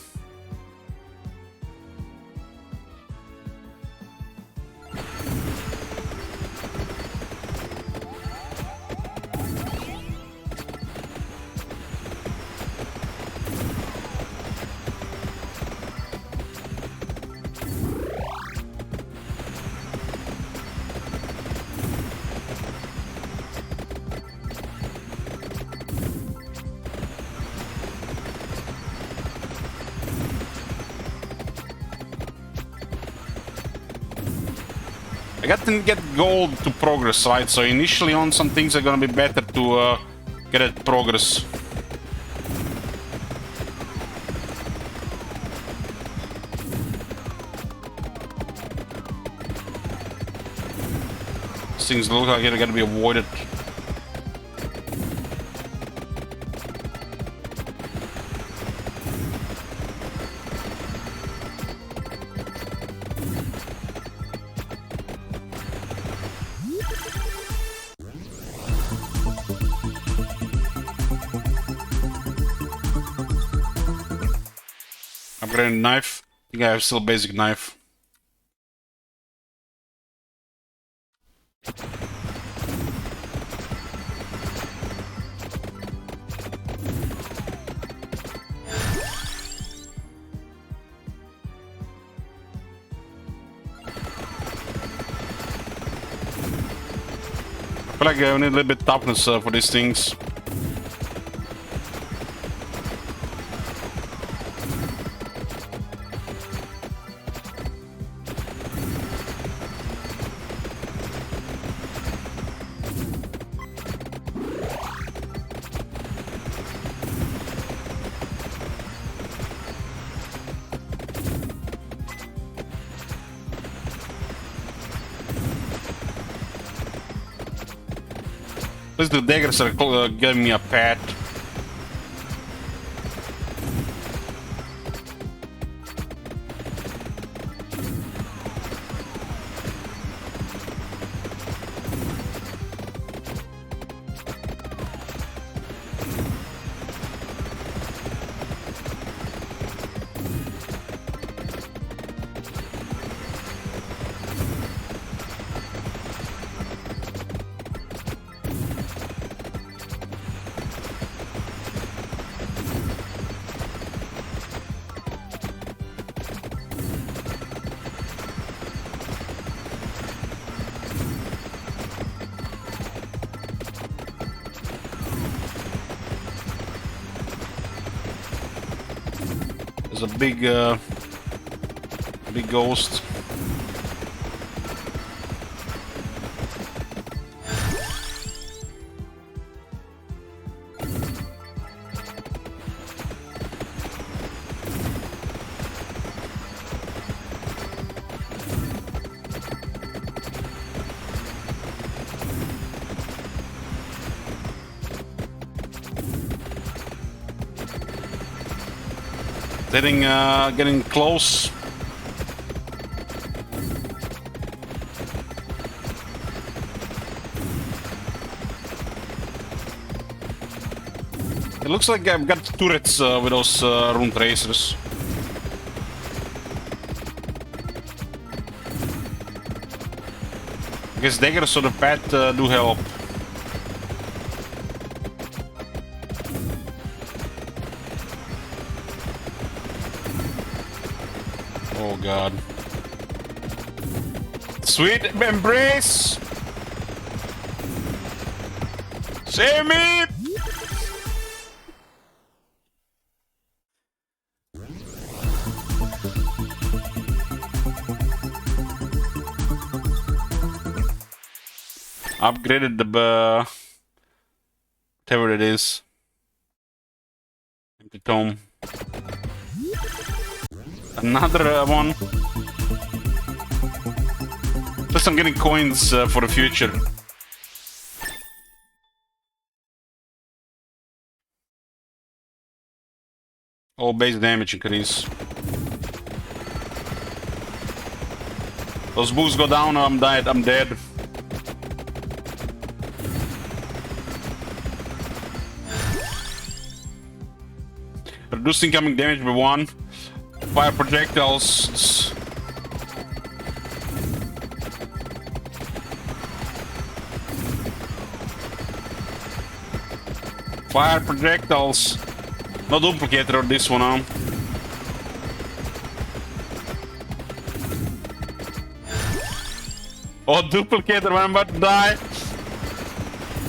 I got to get gold to progress, right? So initially on some things are gonna be better to get it progress. These things look like they're gonna be avoided. Upgraded knife. I think I have still basic knife. I feel like I need a little bit toughness for these things. At least the daggers are giving me a pat. There's a big ghost. Getting close. It looks like I've got turrets with those rune tracers. I guess daggers on the path do help. Oh god. Sweet embrace! Save me! Upgraded the whatever it is. Empty tome. Another one. Plus I'm getting coins for the future. All base damage increase. Those boosts go down, I'm dead. Reduce incoming damage by 1. Fire projectiles. Fire projectiles. No duplicator on this one, huh? Oh, duplicator when I'm about to die.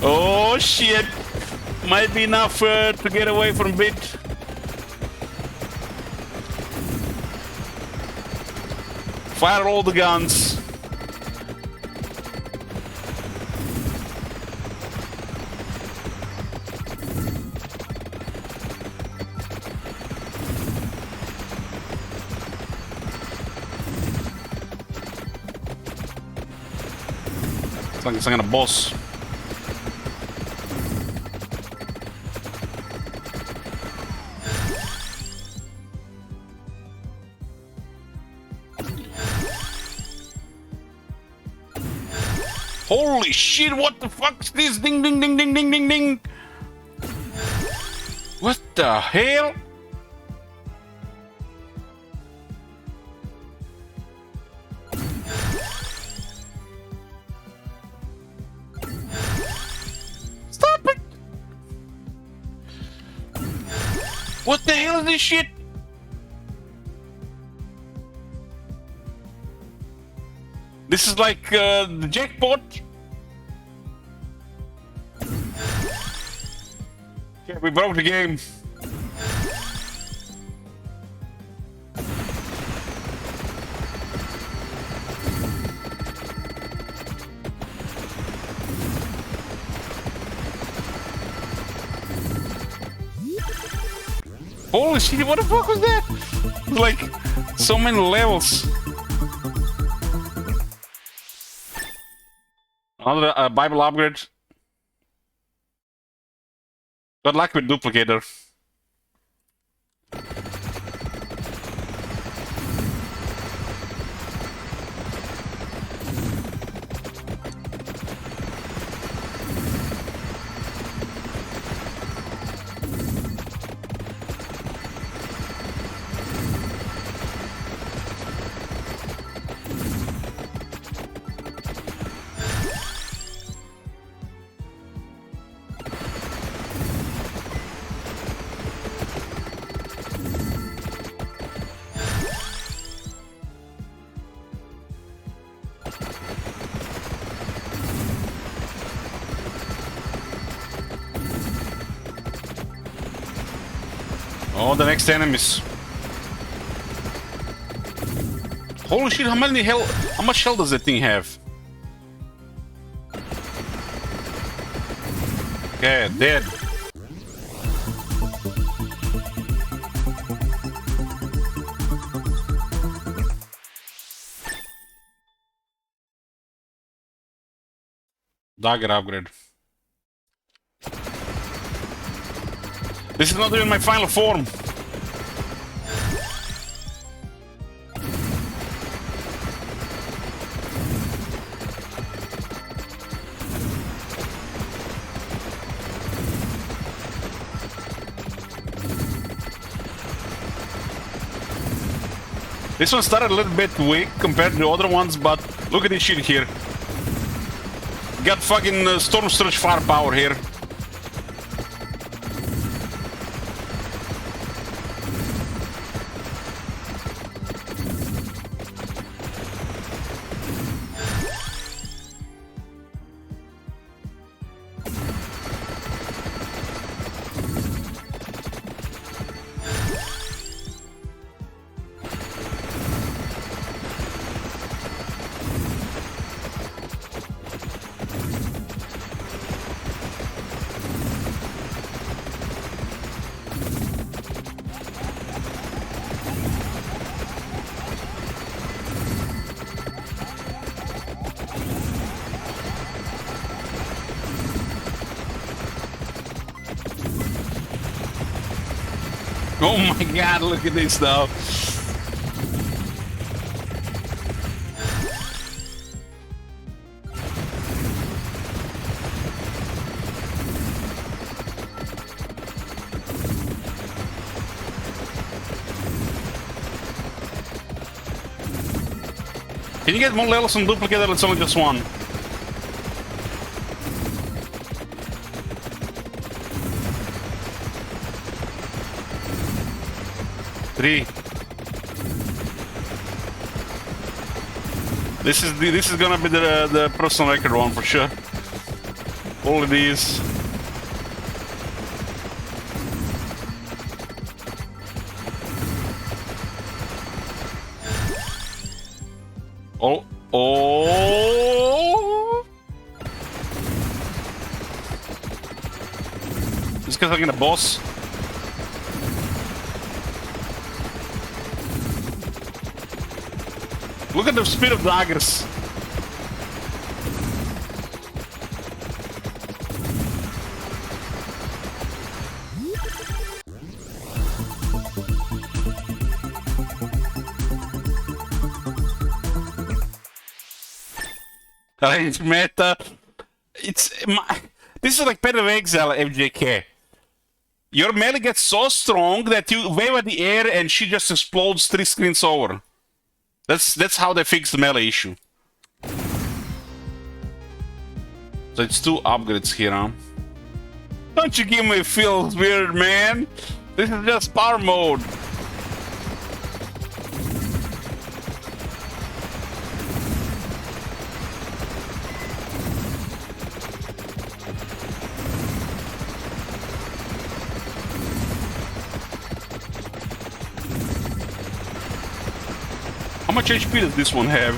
Oh shit. Might be enough to get away from bit. Fire all the guns. It's like some kind of boss. Holy shit, what the fuck's this? Ding, ding, ding, ding, ding, ding, ding. What the hell? Stop it! What the hell is this shit? This is like the jackpot. Yeah, we broke the game. Holy shit, what the fuck was that? Like, so many levels. Another Bible upgrade. Good luck with duplicator. Oh, the next enemies. Holy shit, how much hell does that thing have? Okay, dead. Dagger upgrade. This is not even my final form. This one started a little bit weak compared to the other ones, but look at this shit here. Got fucking Storm Surge firepower here. Oh my god, look at this now. Can you get more levels and duplicate it? It's only just one. Three. This is gonna be the personal record one for sure. All of these. Oh, oh! This guy's like a boss. Look at the speed of daggers. It's meta. This is like Path of Exile, FJK. Your melee gets so strong that you wave at the air and she just explodes 3 screens over. That's how they fix the melee issue. So it's 2 upgrades here, huh? Don't you give me feels weird, man. This is just power mode. How much HP does this one have?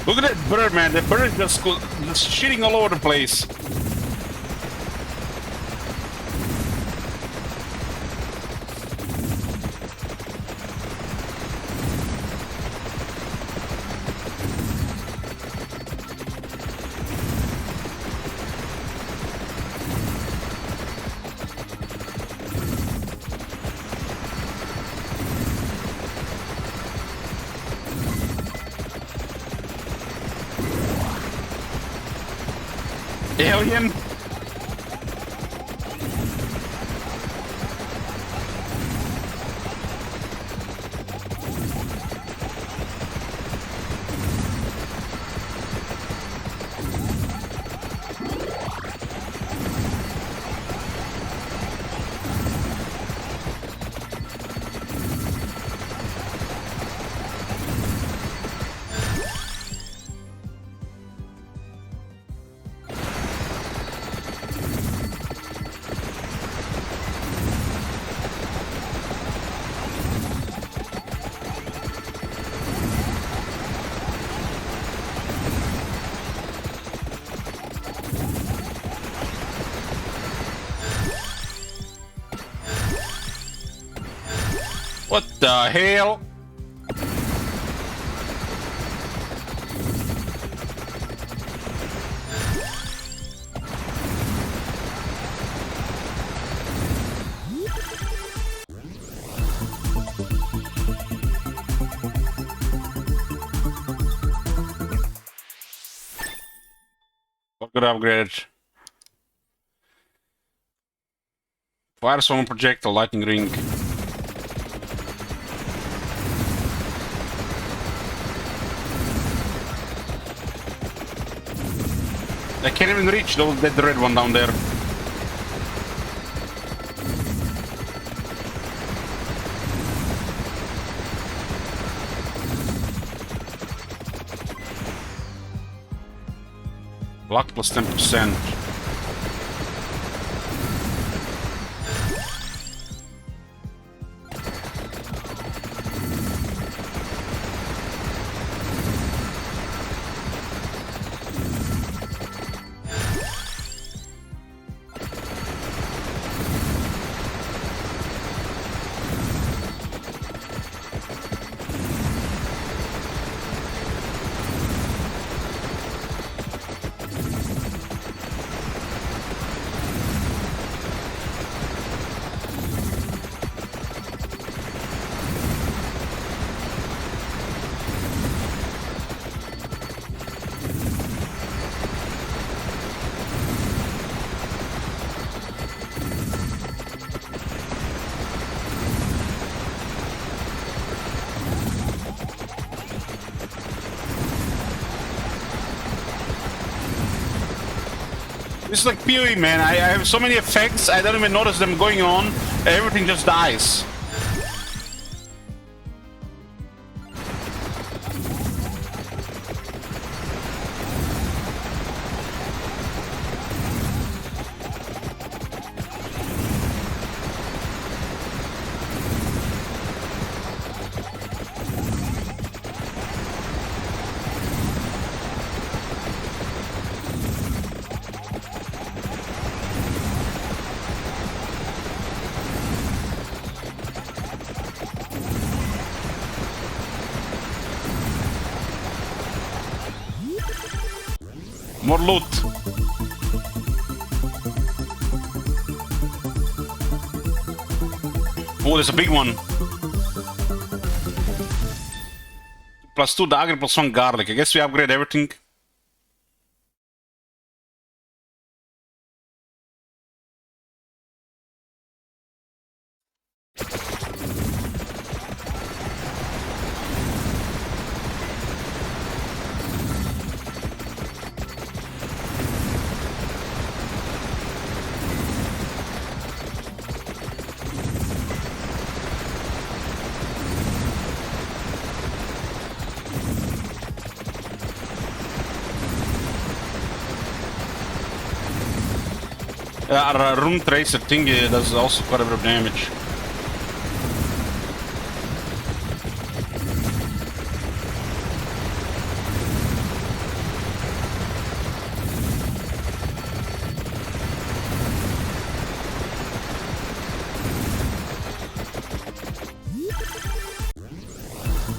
Look at that bird, man. That bird is just shitting all over the place. Alien. What the hell? What could upgrade? Fire Swarm Projectile, Lightning Ring. I can't even reach that red one down there. Luck plus 10%. This is like PoE, man. I have so many effects, I don't even notice them going on. Everything just dies. More loot. Oh, there's a big one. +2 dagger, +1 garlic. I guess we upgrade everything. Our Rune Tracer thingy does also quite a bit of damage.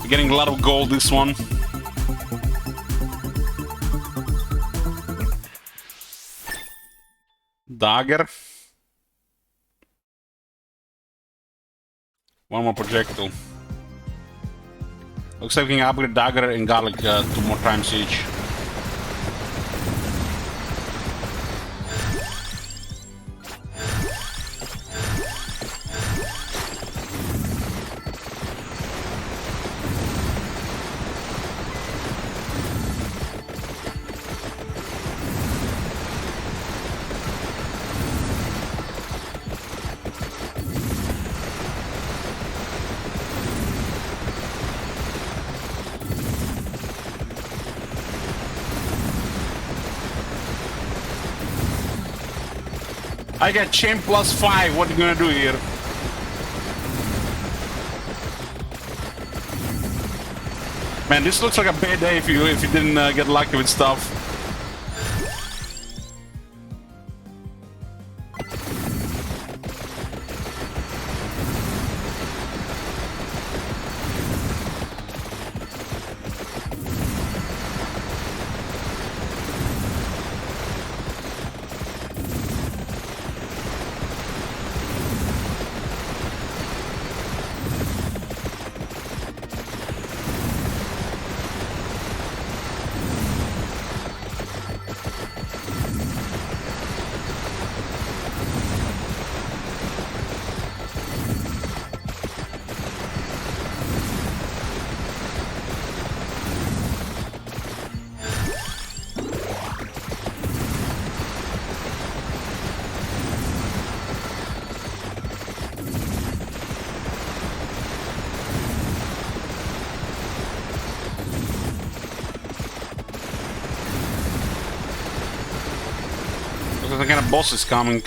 We're getting a lot of gold this one. Dagger. One more projectile. Looks like we can upgrade dagger and garlic 2 more times each. I got chain +5. What are you gonna do here? Man, this looks like a bad day if you didn't get lucky with stuff. kind of boss is coming?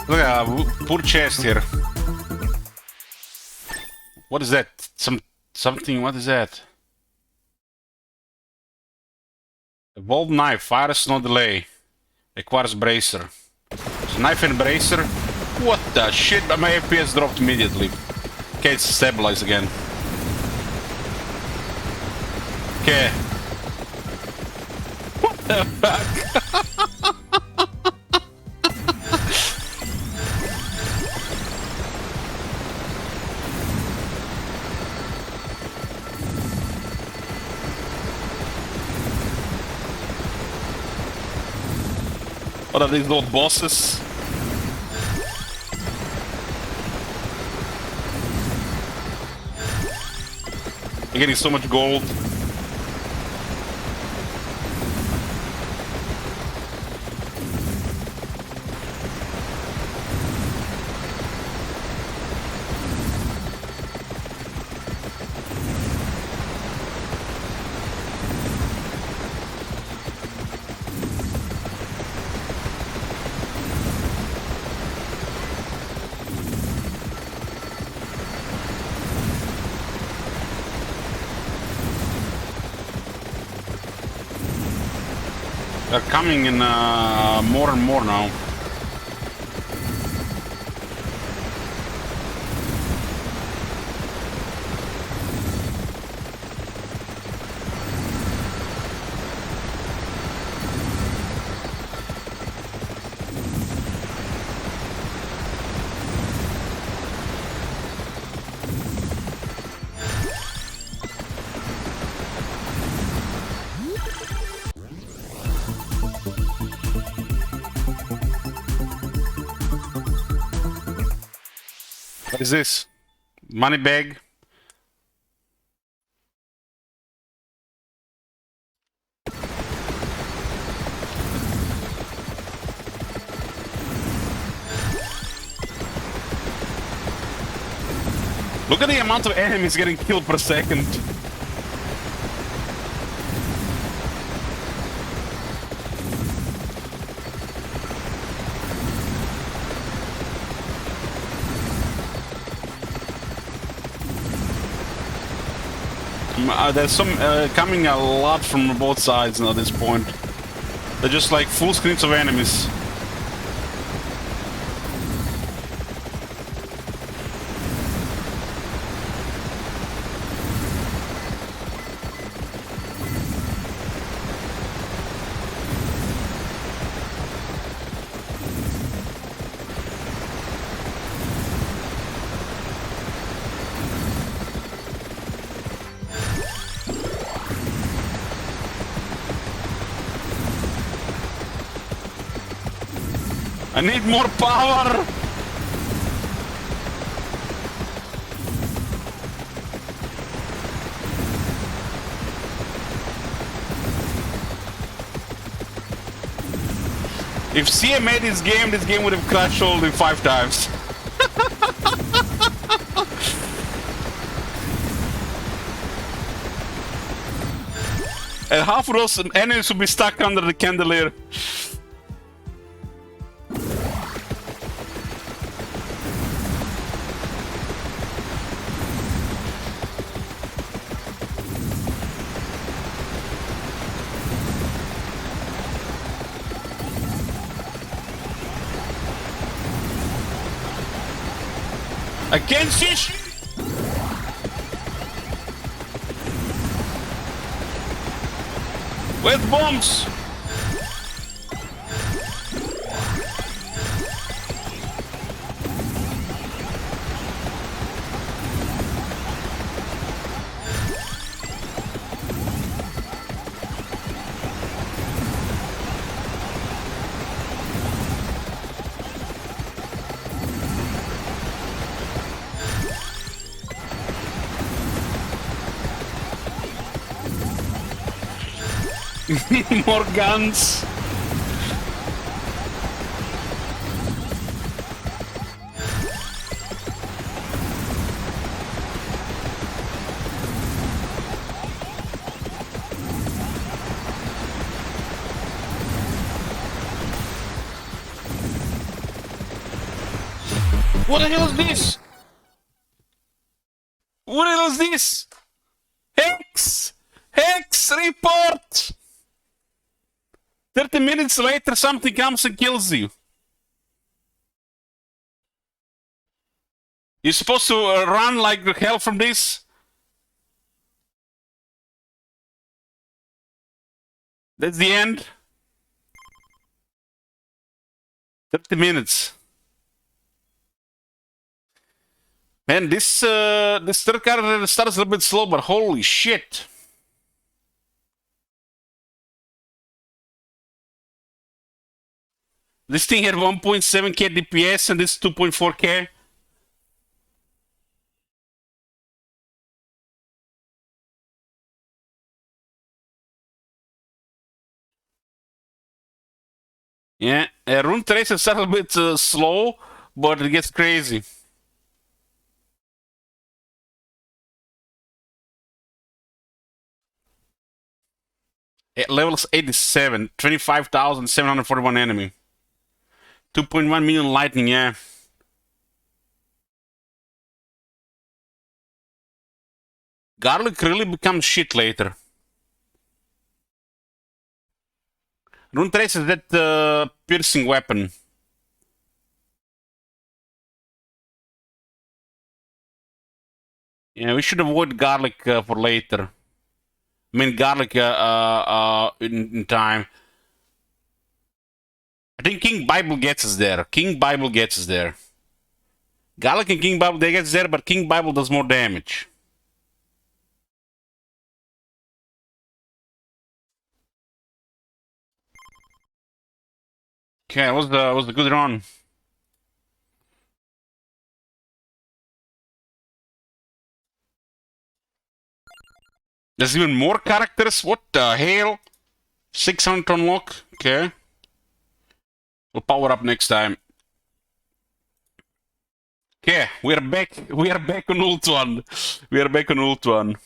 Look at that poor chest here. What is that? Something. What is that? Evolved knife. Fires no delay. Requires bracer. So knife and bracer. What the shit? My FPS dropped immediately. Okay, it's stabilized again. Okay. What the fuck? What are these little bosses? I'm getting so much gold. They're coming in more and more now. What is this? Money bag? Look at the amount of enemies getting killed per second. There's some coming a lot from both sides now at this point. They're just like full screens of enemies. I need more power! If CM made this game would have crashed only 5 times. And half of those enemies would be stuck under the chandelier. I can't see shit! With bombs! More guns. What the hell is this? What the hell is this? Hex! Hex report! 30 minutes later, something comes and kills you. You're supposed to run like hell from this? That's the end? 30 minutes. Man, this third card starts a little bit slow, but holy shit. This thing had 1.7k DPS and this 2.4k. Yeah, Rune Tracer starts a bit slow, but it gets crazy. At levels 87, 25,741 enemy. 2.1 million lightning, yeah. Garlic really becomes shit later. Rune Tracer is that piercing weapon. Yeah, we should avoid garlic for later. I mean, garlic in time. I think King Bible gets us there. King Bible gets us there. Garlic and King Bible, they get us there, but King Bible does more damage. Okay, was the good run. There's even more characters. What the hell? 600 to unlock. Okay. We'll power up next time. Okay, we're back. We are back on Ult 1. We are back on Ult 1.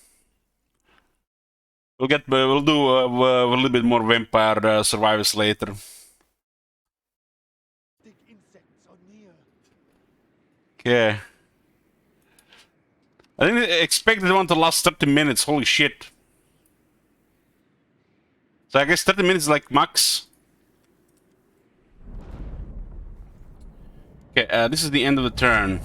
We'll do a little bit more Vampire Survivors later. Okay. I didn't expect the one to last 30 minutes. Holy shit. So I guess 30 minutes is like max. Okay, this is the end of the turn.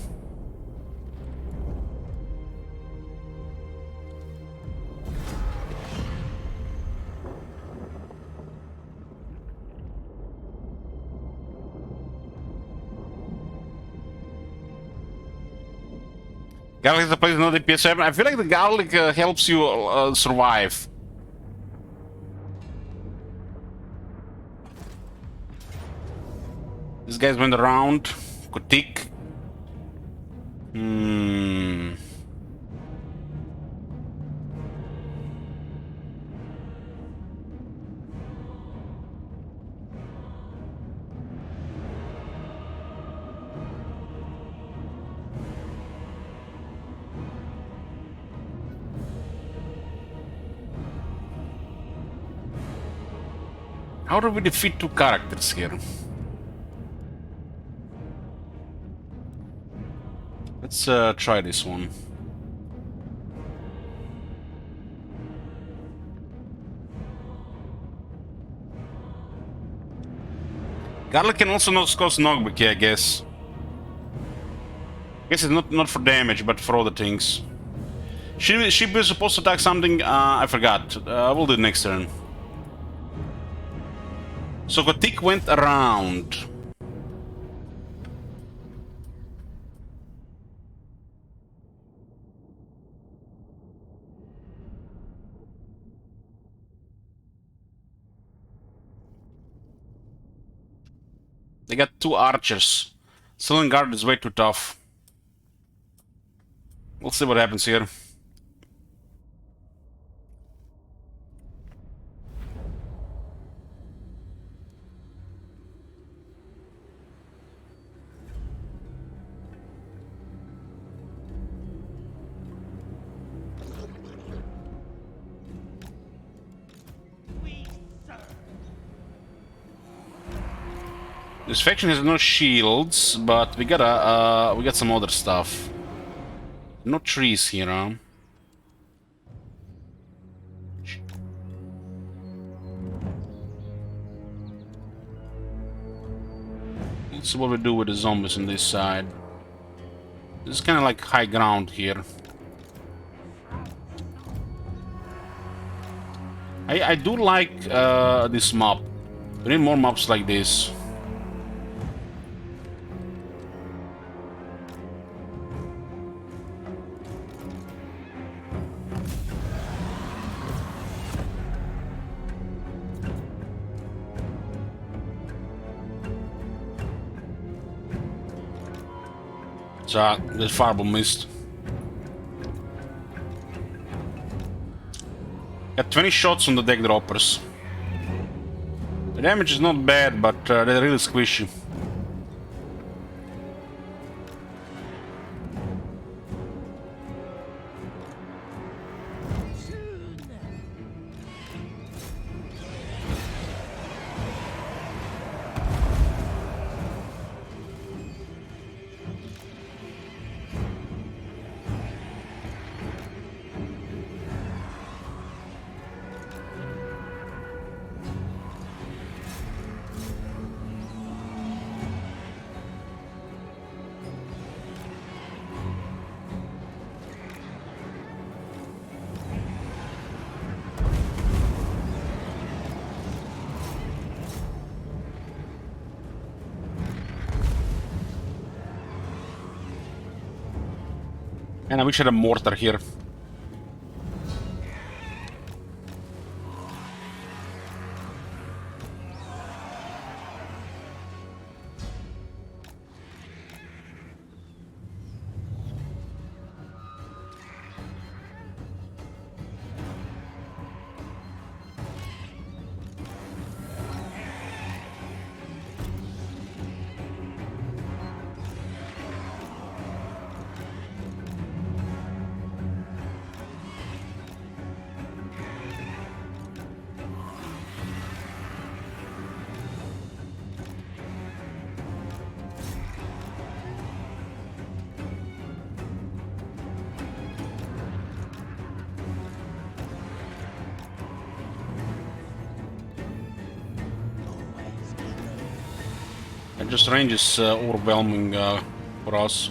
Garlic is the place not DPS 7. I feel like the garlic helps you survive. This guy's went around. Kotik. How do we defeat two characters here? Let's try this one. Garlic can also not cause knockback, I guess. I guess it's not for damage, but for other things. She was supposed to attack something, I forgot. We'll do it next turn. So Gotik went around. They got 2 archers. Silengard is way too tough. We'll see what happens here. This faction has no shields, but we got some other stuff. No trees here, huh? Let's see what we do with the zombies on this side. This is kind of like high ground here. I do like this map. We need more maps like this. So, the fireball missed. Got 20 shots on the deck droppers. The damage is not bad, but they're really squishy. And I wish I had a mortar here. And just range is overwhelming for us.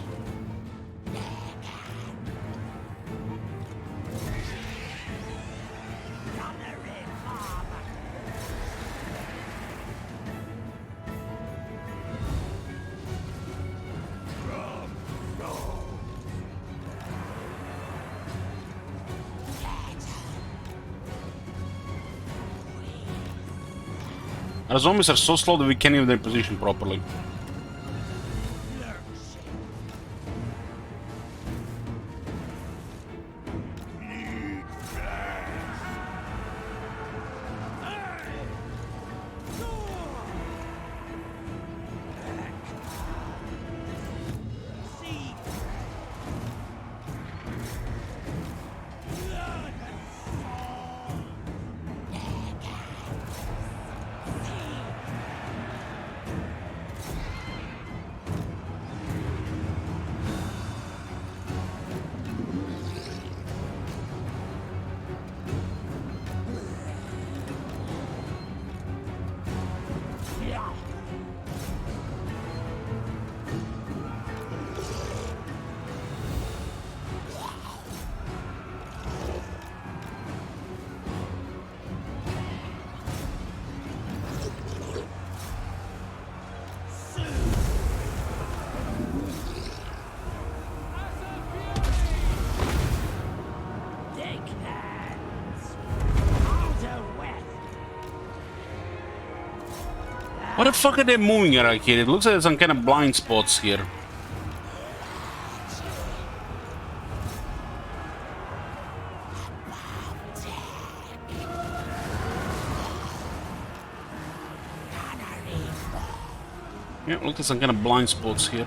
Our zombies are so slow that we can't even their position properly. What the fuck are they moving around here? It looks like there's some kind of blind spots here. Yeah, looks like some kind of blind spots here.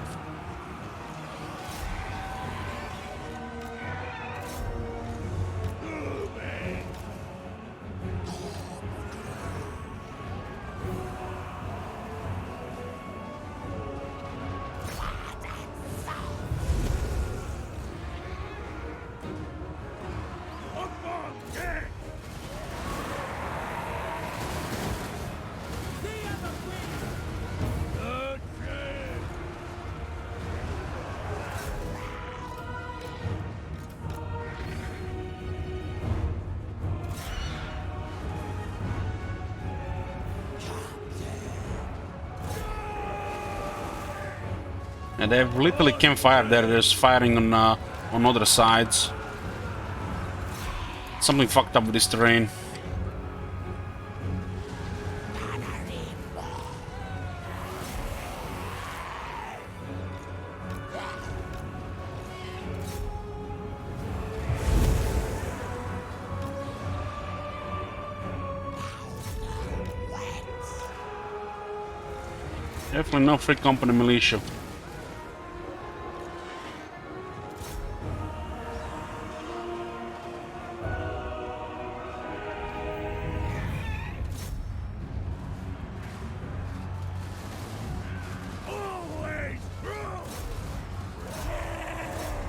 And they have literally campfire there. There's firing on other sides. Something fucked up with this terrain. Definitely no Free Company militia.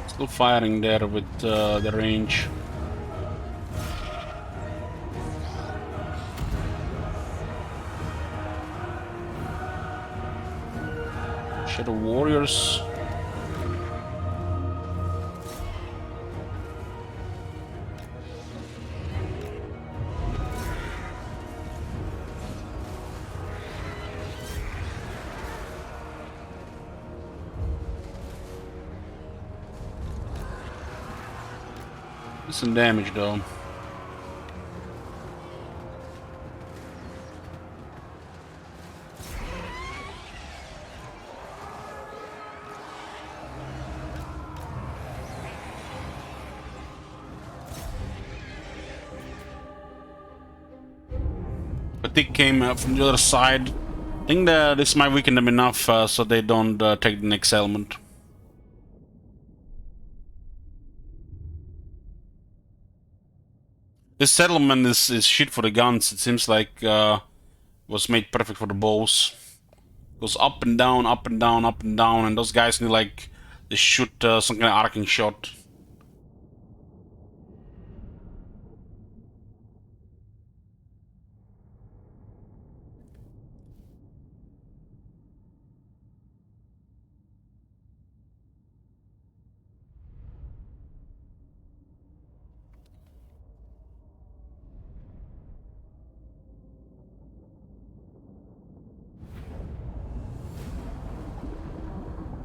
Still firing there with the range. Shadow Warriors. Some damage though. Fatigue came from the other side. I think that this might weaken them enough so they don't take the next element. This settlement is shit for the guns. It seems like was made perfect for the bows. Goes up and down, up and down, up and down, and those guys need like they shoot some kind of arcing shot.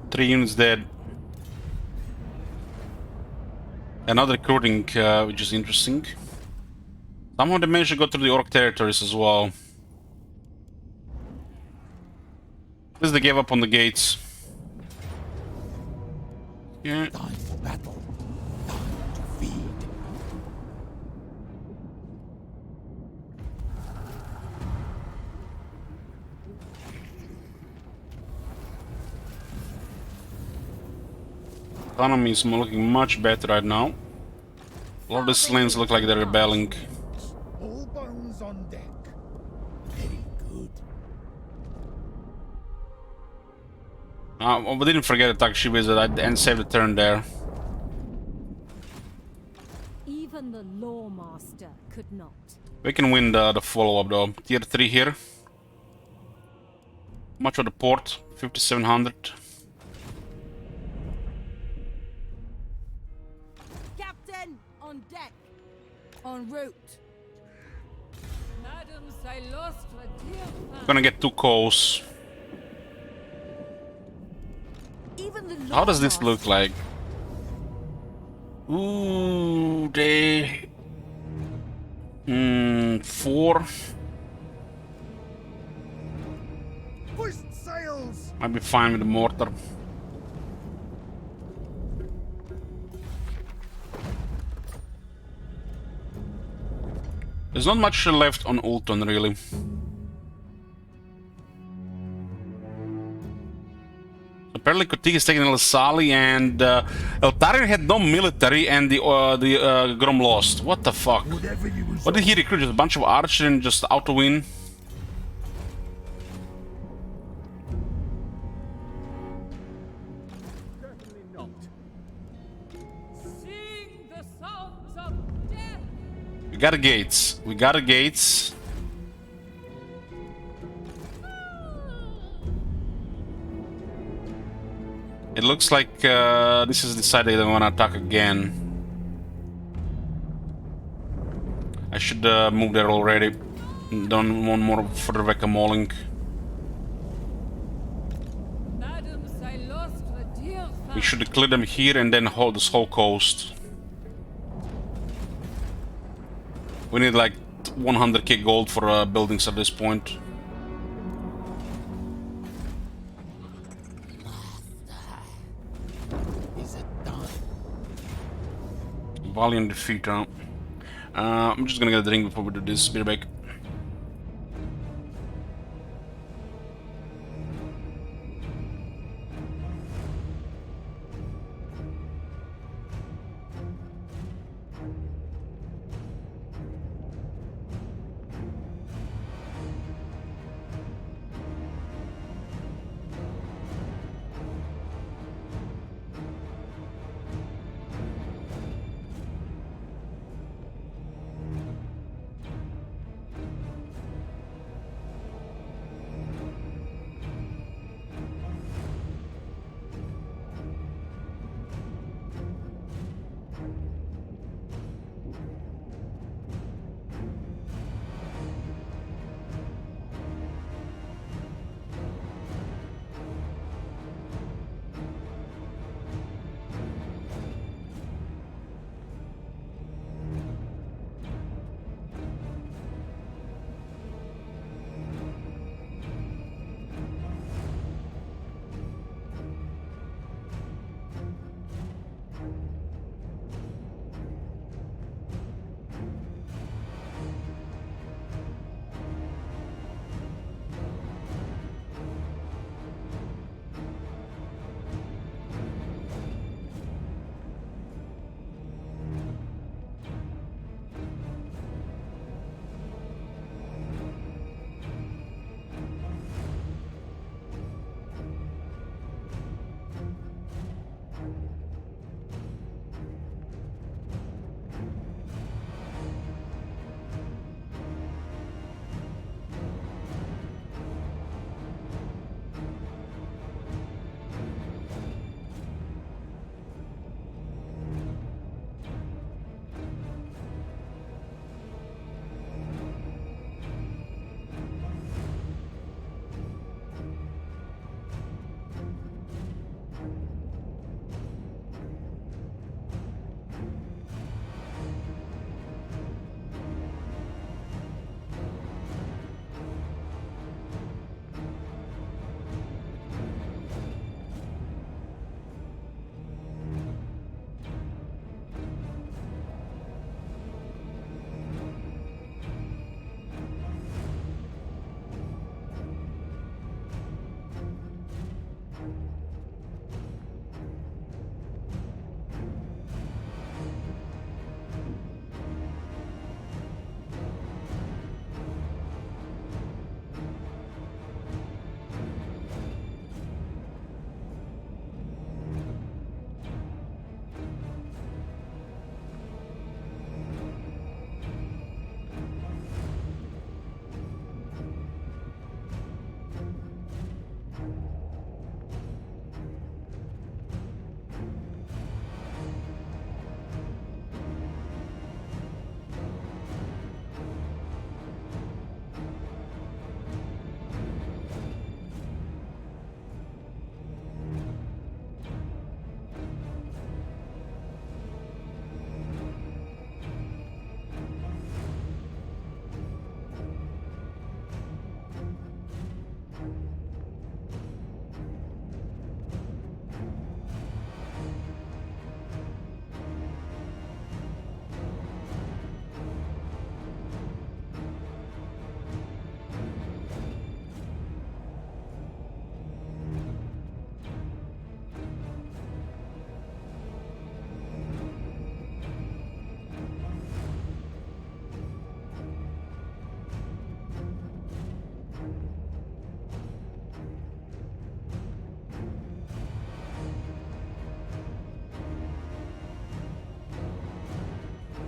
Three units dead. Another recruiting, which is interesting. Somehow they managed to go through the Orc territories as well. Because they gave up on the gates. Yeah. Time for battle. Time to feed. Economy is looking much better right now. A lot of the slains look like they're rebelling. All bones on deck. Very good. We didn't forget to attack Shibuya and save the turn there. Even the Lawmaster could not. We can win the follow-up though. Tier 3 here. Much for the port? 5700. Captain, on deck. En route. Madams, I lost a dear friend. Gonna get 2 calls. Even the How does this look like? Ooh, they... 4. Hoist sails! Might be fine with the mortar. There's not much left on Ulton, really. Apparently Kotig is taking Elisali, and Eltarion had no military, and the Grom lost. What the fuck? What did he recruit? Just a bunch of archers and just auto-win? Sing the songs of death. We got a gates. We got a gates. It looks like this is decided they want to attack again. I should move there already. Don't want more further whack-a-moling. We should clear them here and then hold this whole coast. We need like 100k gold for buildings at this point. Valiant defeat, huh? I'm just gonna get a drink before we do this. Be right back.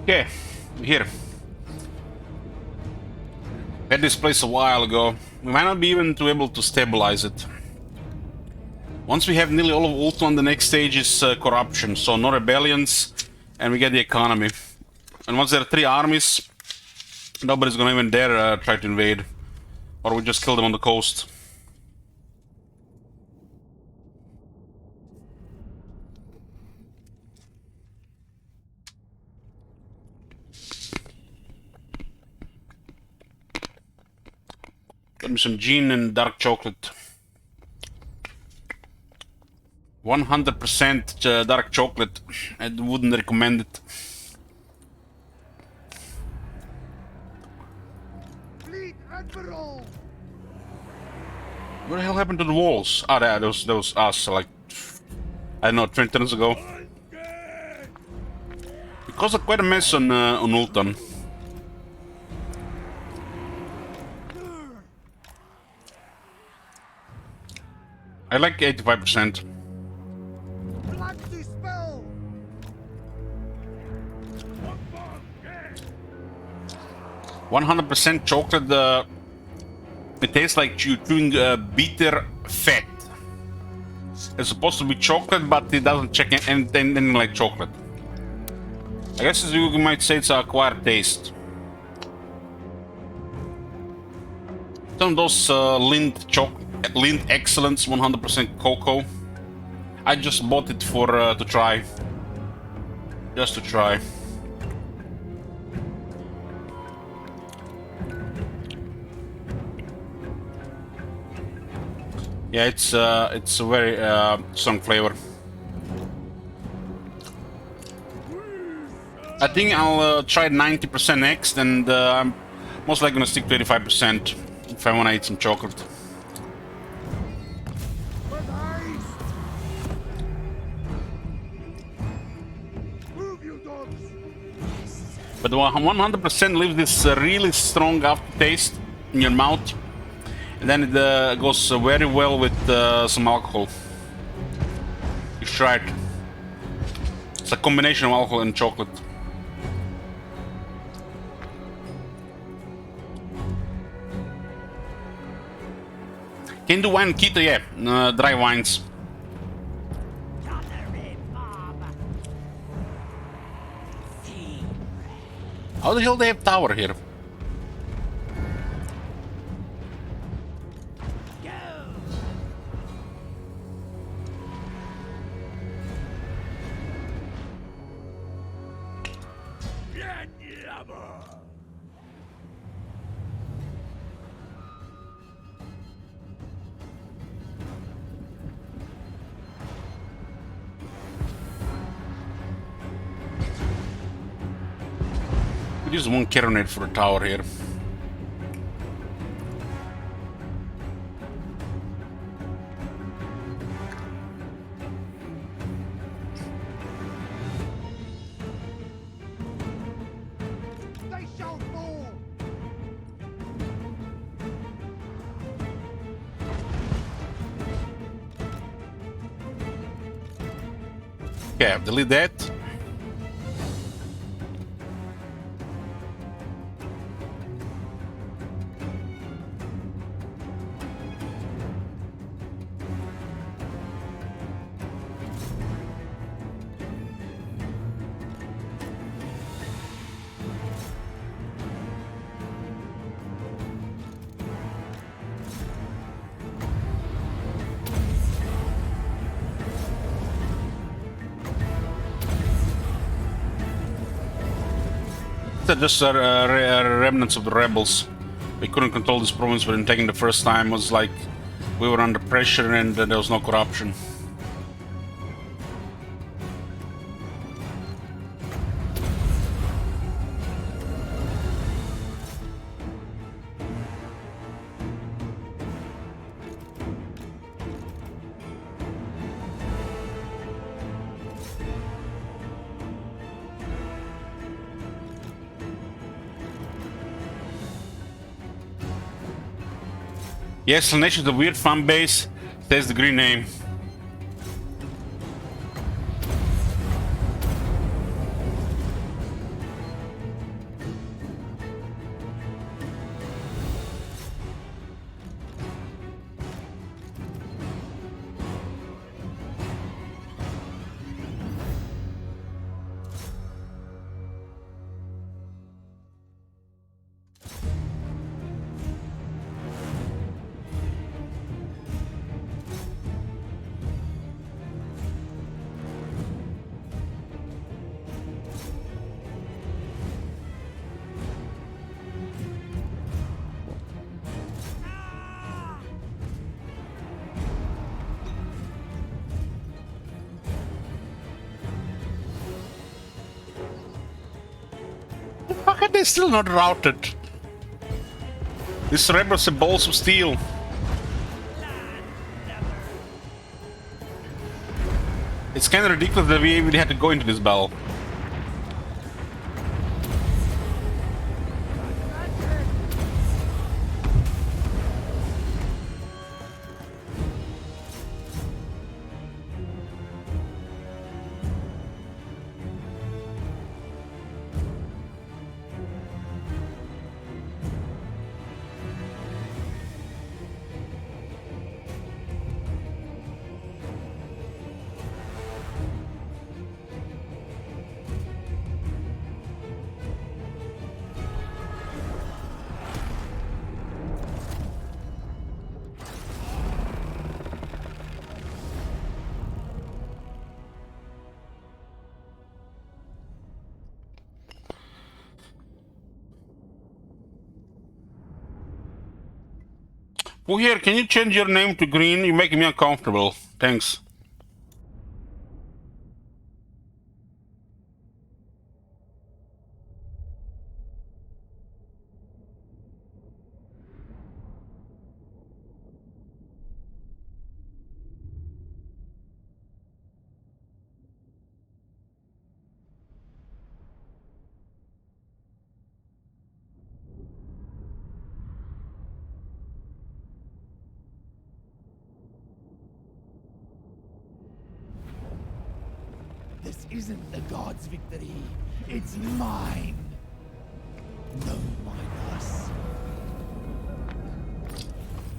Okay, here. Had this place a while ago. We might not be even able to stabilize it. Once we have nearly all of Ultron, the next stage is corruption. So no rebellions, and we get the economy. And once there are 3 armies, nobody's gonna even dare try to invade. Or we just kill them on the coast. Got me some gin and dark chocolate. 100% dark chocolate. I wouldn't recommend it. Fleet Admiral! What the hell happened to the walls? Ah, that was us, like, I don't know, 20 turns ago. It caused quite a mess on Ultron. I like 85%. 100% chocolate. It tastes like chewing bitter fat. It's supposed to be chocolate, but it doesn't check anything like chocolate. I guess as you might say, it's an acquired taste. Some of those Lindt Excellence 100% cocoa. I just bought it for to try. Just to try. Yeah, it's a very strong flavor. I think I'll try 90% next, and I'm most likely gonna stick to 85% if I wanna eat some chocolate. But 100% leaves this really strong aftertaste in your mouth. And then it goes very well with some alcohol. You try it. It's a combination of alcohol and chocolate. Can do wine keto, yeah. Dry wines. How the hell do they have tower here? We use one carronade for a tower here. They shall fall! Okay, delete that. Just remnants of the rebels. We couldn't control this province when taking the first time. It was like we were under pressure and there was no corruption. Yes, Slanesh is a weird fan base. Says the green name. How are they still not routed? These rebels are balls of steel. It's kind of ridiculous that we even had to go into this battle. Oh, here, can you change your name to green? You're making me uncomfortable. Thanks. This isn't the gods' victory. It's mine. No, mindless.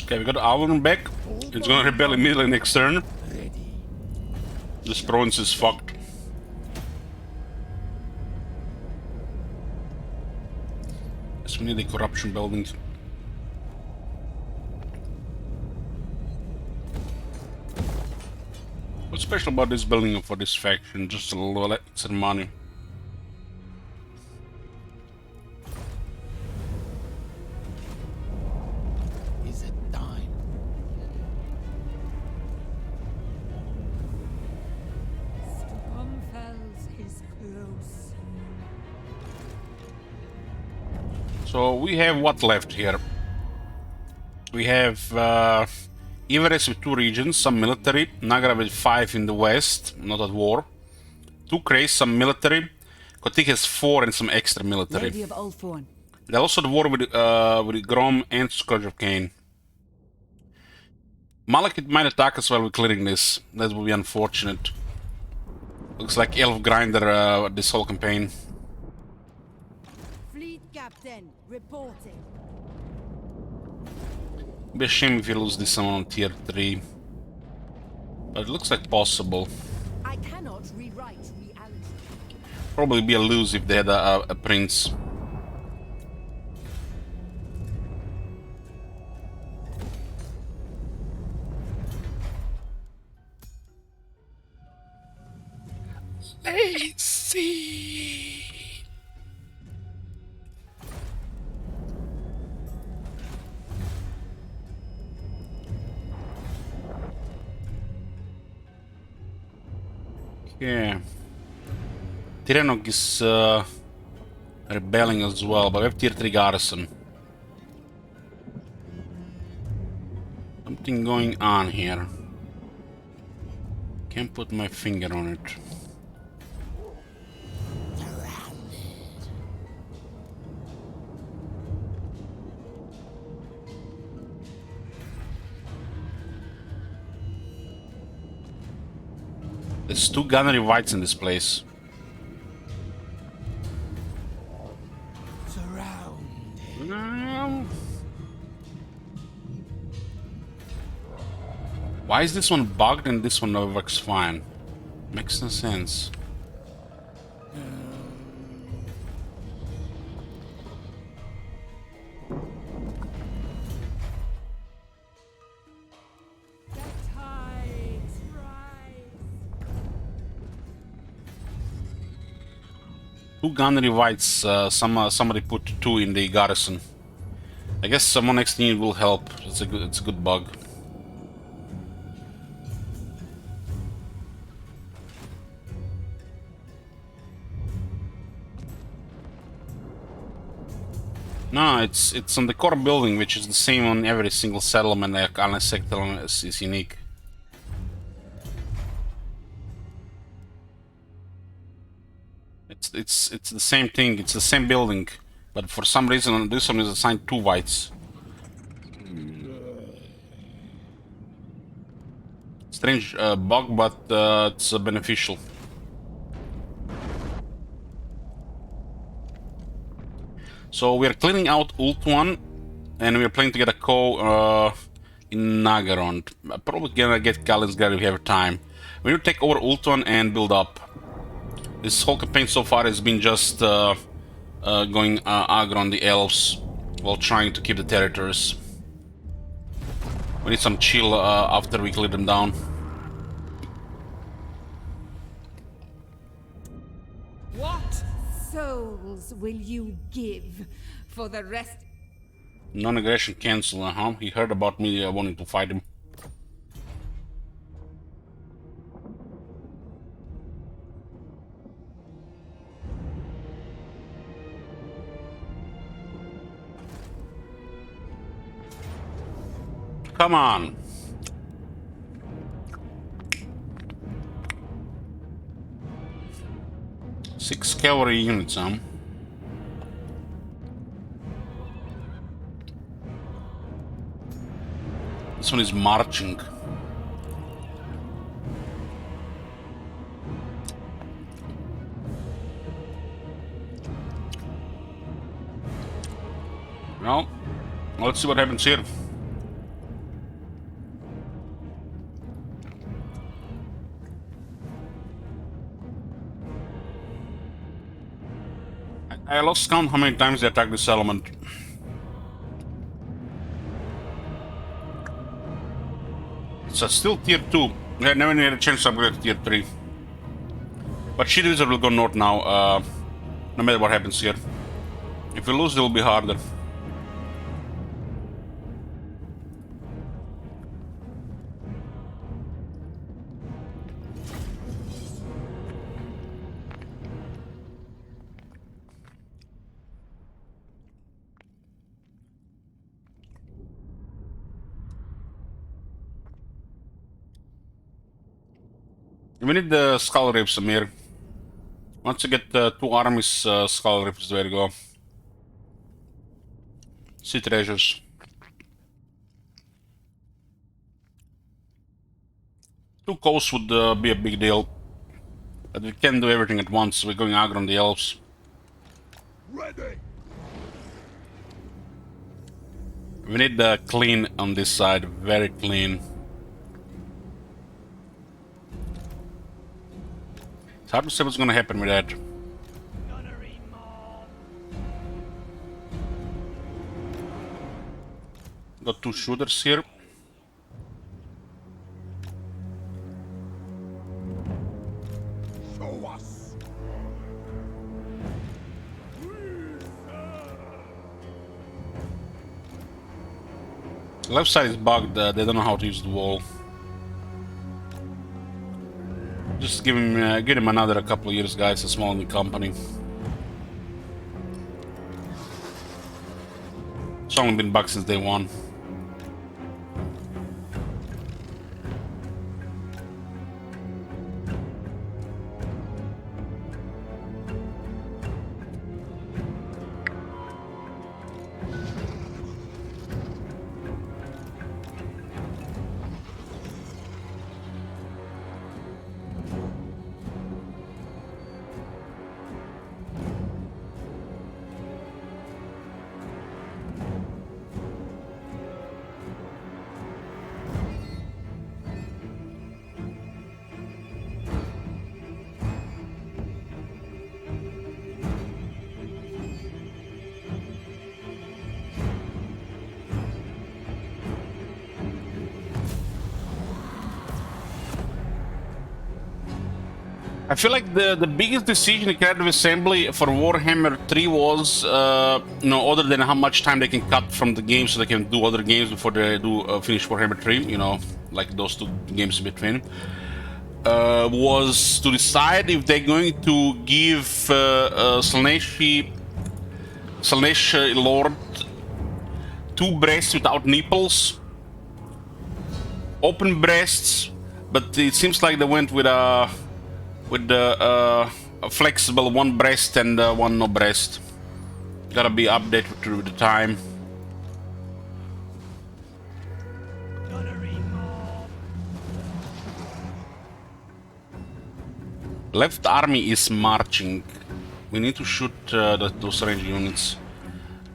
Okay, we got Auron back. It's gonna rebel immediately next turn. This province is fucked. So we need the corruption buildings. What's special about this building for this faction? Just a little extra money. Is it time? Stormfells is close. So we have what left here? We have Everest with 2 regions, some military, Nagara with 5 in the west, not at war. 2 Krays, some military. Kotik has 4 and some extra military. Lady of Ulthuan. They also at war with Grom and Scourge of Cain. Malekith might attack us while we're clearing this. That will be unfortunate. Looks like Elf Grinder this whole campaign. Fleet captain reporting. Be a shame if you lose this one on tier 3. But it looks like possible. I cannot rewrite reality. Probably be a lose if they had a prince. Let's see. Yeah. Tyrannog is rebelling as well, but we have tier 3 garrison. Something going on here. Can't put my finger on it. There's 2 gunnery whites in this place. Why is this one bugged and this one works fine? Makes no sense. Two gunnery whites, somebody put 2 in the garrison. I guess someone next to you will help. It's a good bug. No, it's on the core building, which is the same on every single settlement, like, unless settlement is unique. It's the same thing. It's the same building, but for some reason this one is assigned 2 whites. Strange bug, but it's beneficial. So we're cleaning out Ult 1, and we're planning to get a co in Nagaron. Probably gonna get Kalinsgrad if we have time. We will take over Ult 1 and build up. This whole campaign so far has been just going aggro on the elves while trying to keep the territories. We need some chill after we clear them down. What souls will you give for the rest? Non-aggression cancel, He heard about me wanting to fight him. Come on. Six cavalry units, This one is marching. Well, let's see what happens here. I lost count how many times they attacked this settlement. It's still tier 2. I never had a chance to upgrade to tier 3. But Shield Wizard will go north now, no matter what happens here. If we lose, it will be harder. We need the Skull Rips, Amir. Once you get 2 armies, Skull Rips, there you go. Sea treasures. 2 coasts would be a big deal. But we can't do everything at once. We're going aggro on the elves. Ready. We need clean on this side, very clean. It's hard to say what's gonna happen with that. Got 2 shooters here. Show us. The left side is bugged, they don't know how to use the wall. Just give him another couple of years, guys. A small new company. It's only been bugged since day 1. I feel like the biggest decision in Creative Assembly for Warhammer 3 was, other than how much time they can cut from the game so they can do other games before they do finish Warhammer 3, like those 2 games in between, was to decide if they're going to give Slaaneshi Slaanesh Lord. 2 breasts without nipples. Open breasts, but it seems like they went with a flexible 1 breast and 1 no breast. Gotta be updated to the time. Left army is marching. We need to shoot those range units.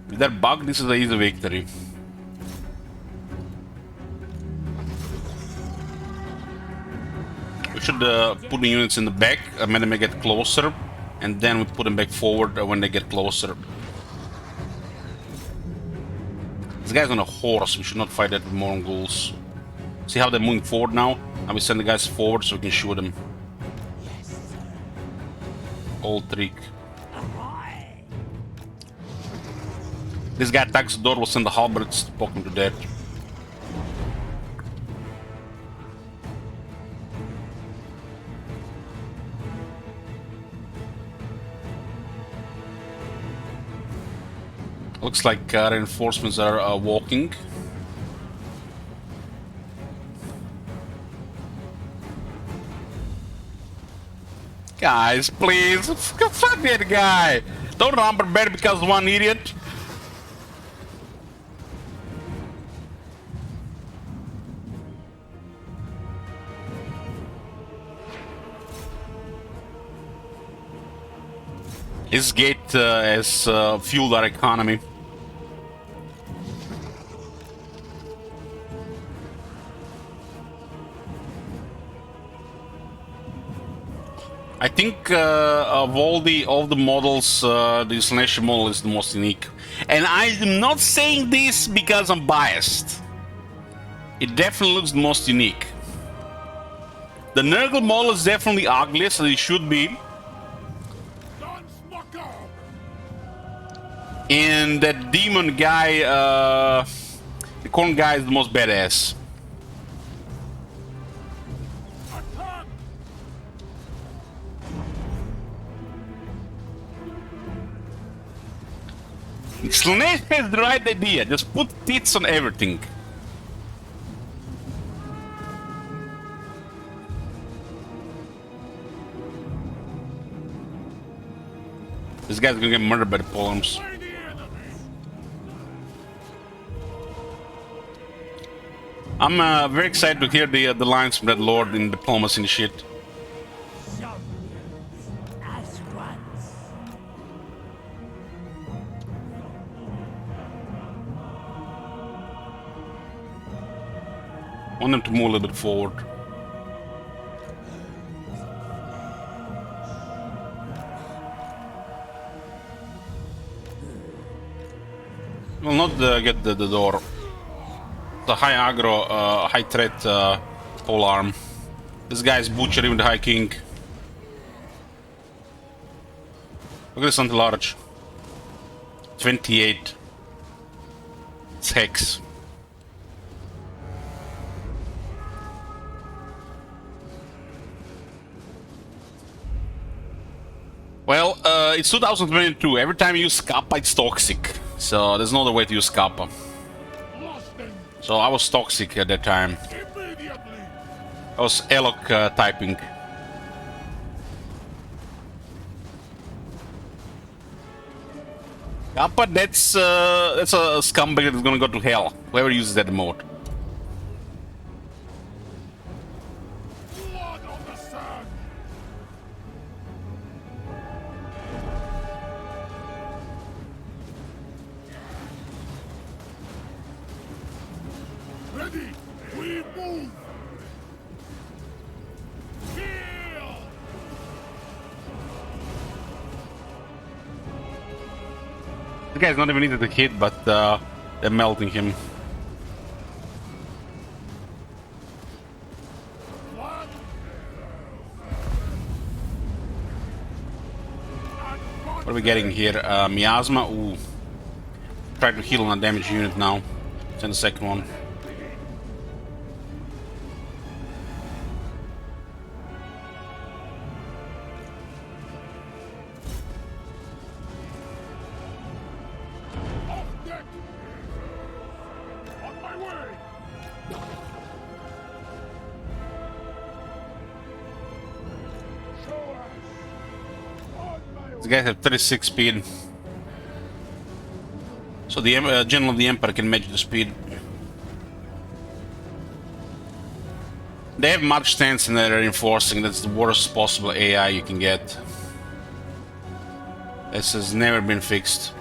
With that bug, this is an easy victory. We should put the units in the back when they may get closer, and then we put them back forward when they get closer. This guy's on a horse. We should not fight that with Mongols. See how they're moving forward now? And we send the guys forward so we can shoot them. Old trick. This guy attacks the door, we'll send the halberds to poke him to death. Looks like reinforcements are walking. Guys, please, fuck that guy! Don't number bad because one idiot. This gate has fueled our economy. I think of all the models, the Slaanesh model is the most unique. And I am not saying this because I'm biased. It definitely looks the most unique. The Nurgle model is definitely ugliest, as it should be. And that demon guy, the corn guy, is the most badass. Slaanesh has the right idea. Just put tits on everything. This guy's gonna get murdered by the polearms. I'm very excited to hear the lines from that lord in diplomacy and shit. I want them to move a little bit forward. Will not get the door. The high aggro, high threat polearm. This guy is butchering the High King. Look at this anti-large. 28. It's Hex. Well, it's 2022. Every time you use Kappa, it's toxic. So there's no other way to use Kappa. So I was toxic at that time. I was Elok typing. Kappa, that's a scumbag that's gonna go to hell. Whoever uses that mode. Ready, we move. Kill. The guy's not even needed to hit, but they're melting him. What are we getting here? Miasma? Ooh. Try to heal on a damaged unit now. Send the second one. This guy has 36 speed. So the General of the Empire can match the speed. They have march stance and they're reinforcing. That's the worst possible AI you can get. This has never been fixed.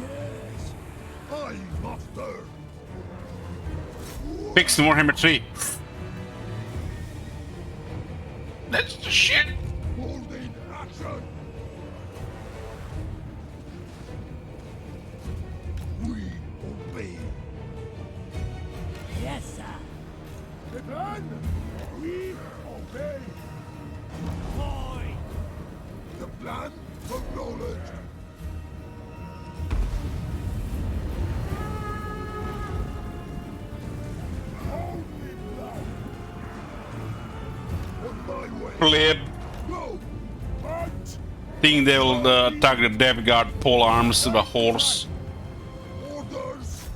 Yes, I master. Fix the Warhammer 3. That's the shit. Holding action. We obey. Yes, sir. Defend. We obey. Boy. The plan acknowledged. Hold me blood. On my way. Flip. Go. Fight. Think they will target the Dev Guard pole arms to the horse. Orders.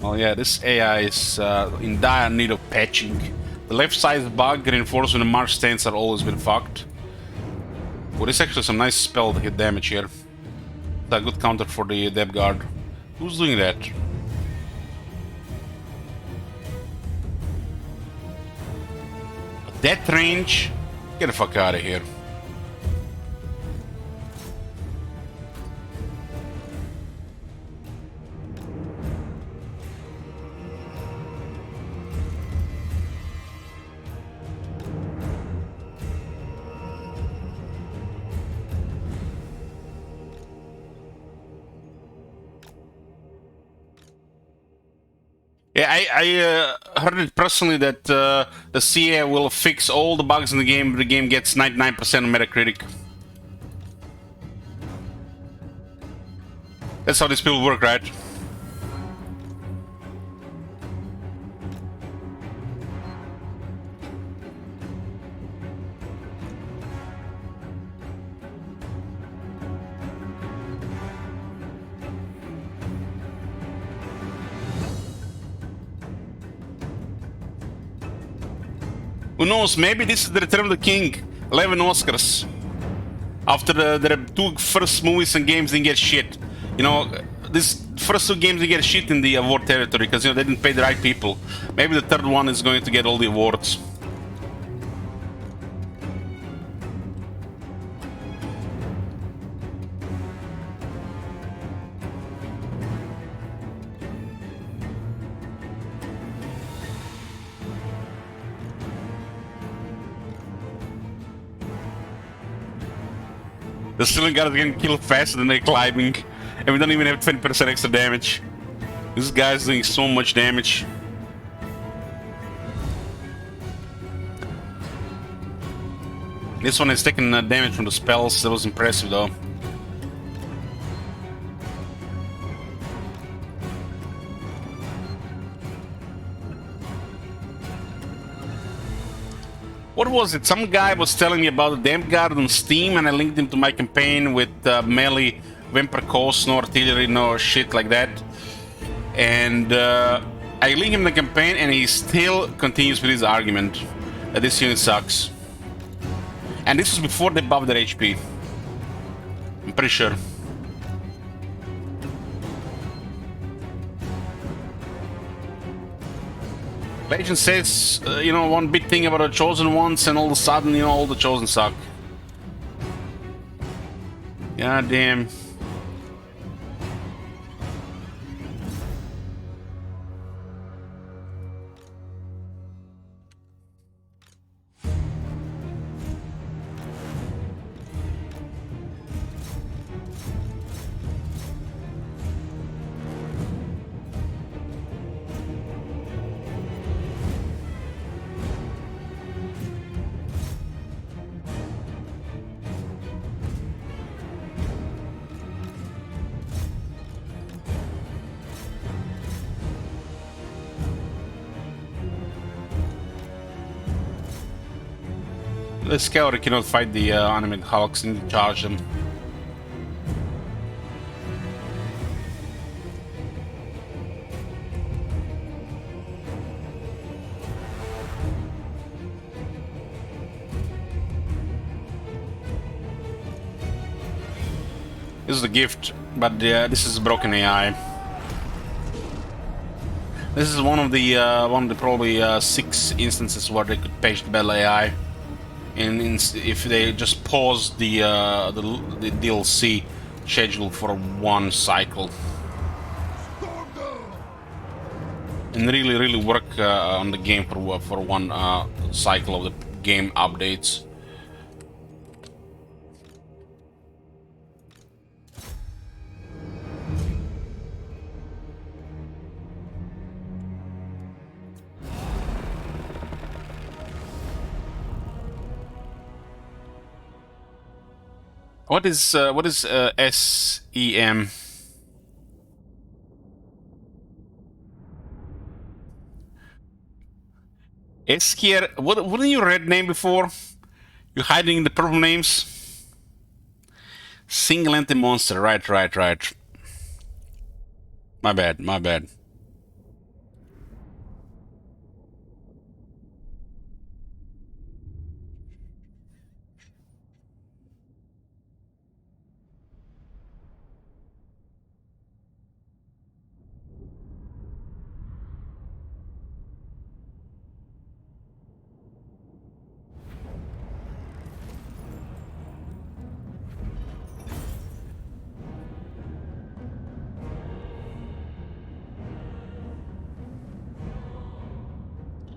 Well, yeah, this AI is in dire need of patching. The left side bug reinforcement and march stance are always been fucked. Well, there's actually some nice spell to hit damage here. It's a good counter for the Dev Guard. Who's doing that? That range? Get the fuck out of here. Yeah, I heard it personally that the CA will fix all the bugs in the game, but the game gets 99% on Metacritic. That's how these people work, right? Who knows, maybe this is the Return of the King. 11 Oscars. After their two first movies and games didn't get shit. You know, these first two games didn't get shit in the award territory because, you know, they didn't pay the right people. Maybe the third one is going to get all the awards. The Sterling guys are getting killed faster than they're climbing, and we don't even have 20% extra damage. This guy's doing so much damage. This one is taking damage from the spells. That was impressive though. What was it? Some guy was telling me about the Damp Guard on Steam, and I linked him to my campaign with melee, Vampire Coast, no artillery, no shit like that. And I linked him the campaign, and he still continues with his argument that this unit sucks. And this was before they buffed their HP. I'm pretty sure. Legend says, you know, one big thing about the Chosen Ones, and all of a sudden, you know, all the Chosen suck. God damn. The Scaler cannot fight the animated Hulks and charge them. This is a gift, but this is broken AI. This is one of the probably 6 instances where they could patch the battle AI, and if they just pause the DLC schedule for 1 cycle, and really work on the game for 1 cycle of the game updates. What is SEM? Eskier, wasn't you red name before? You hiding the purple names? Single anti-monster, right. My bad.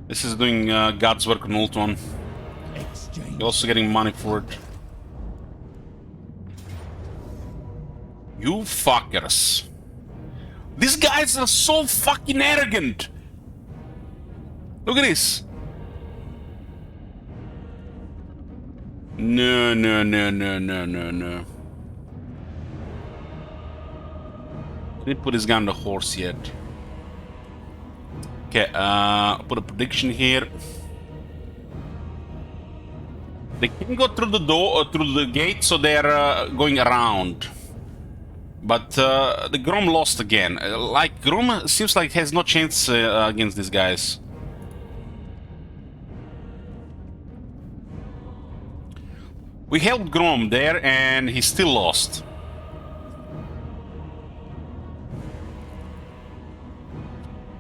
This is doing God's work on Ultron. You're also getting money for it. You fuckers. These guys are so fucking arrogant. Look at this. No. Didn't put his gun on the horse yet. Okay, put a prediction here. They can go through the door, through the gate, so they're going around. But the Grom lost again. Like, Grom seems like has no chance against these guys. We helped Grom there, and he still lost.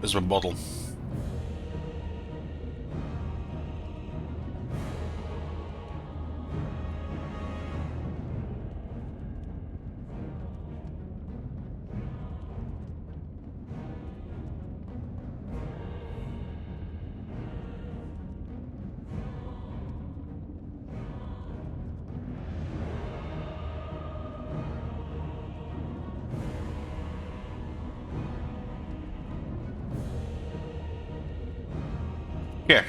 There's a bottle. Okay.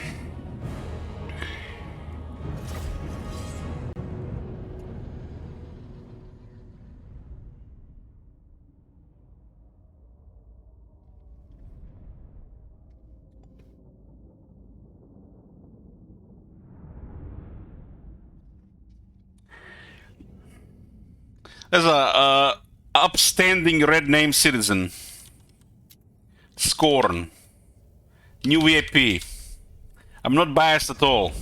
There's a upstanding red name citizen. Scorn. New VIP. I'm not biased at all.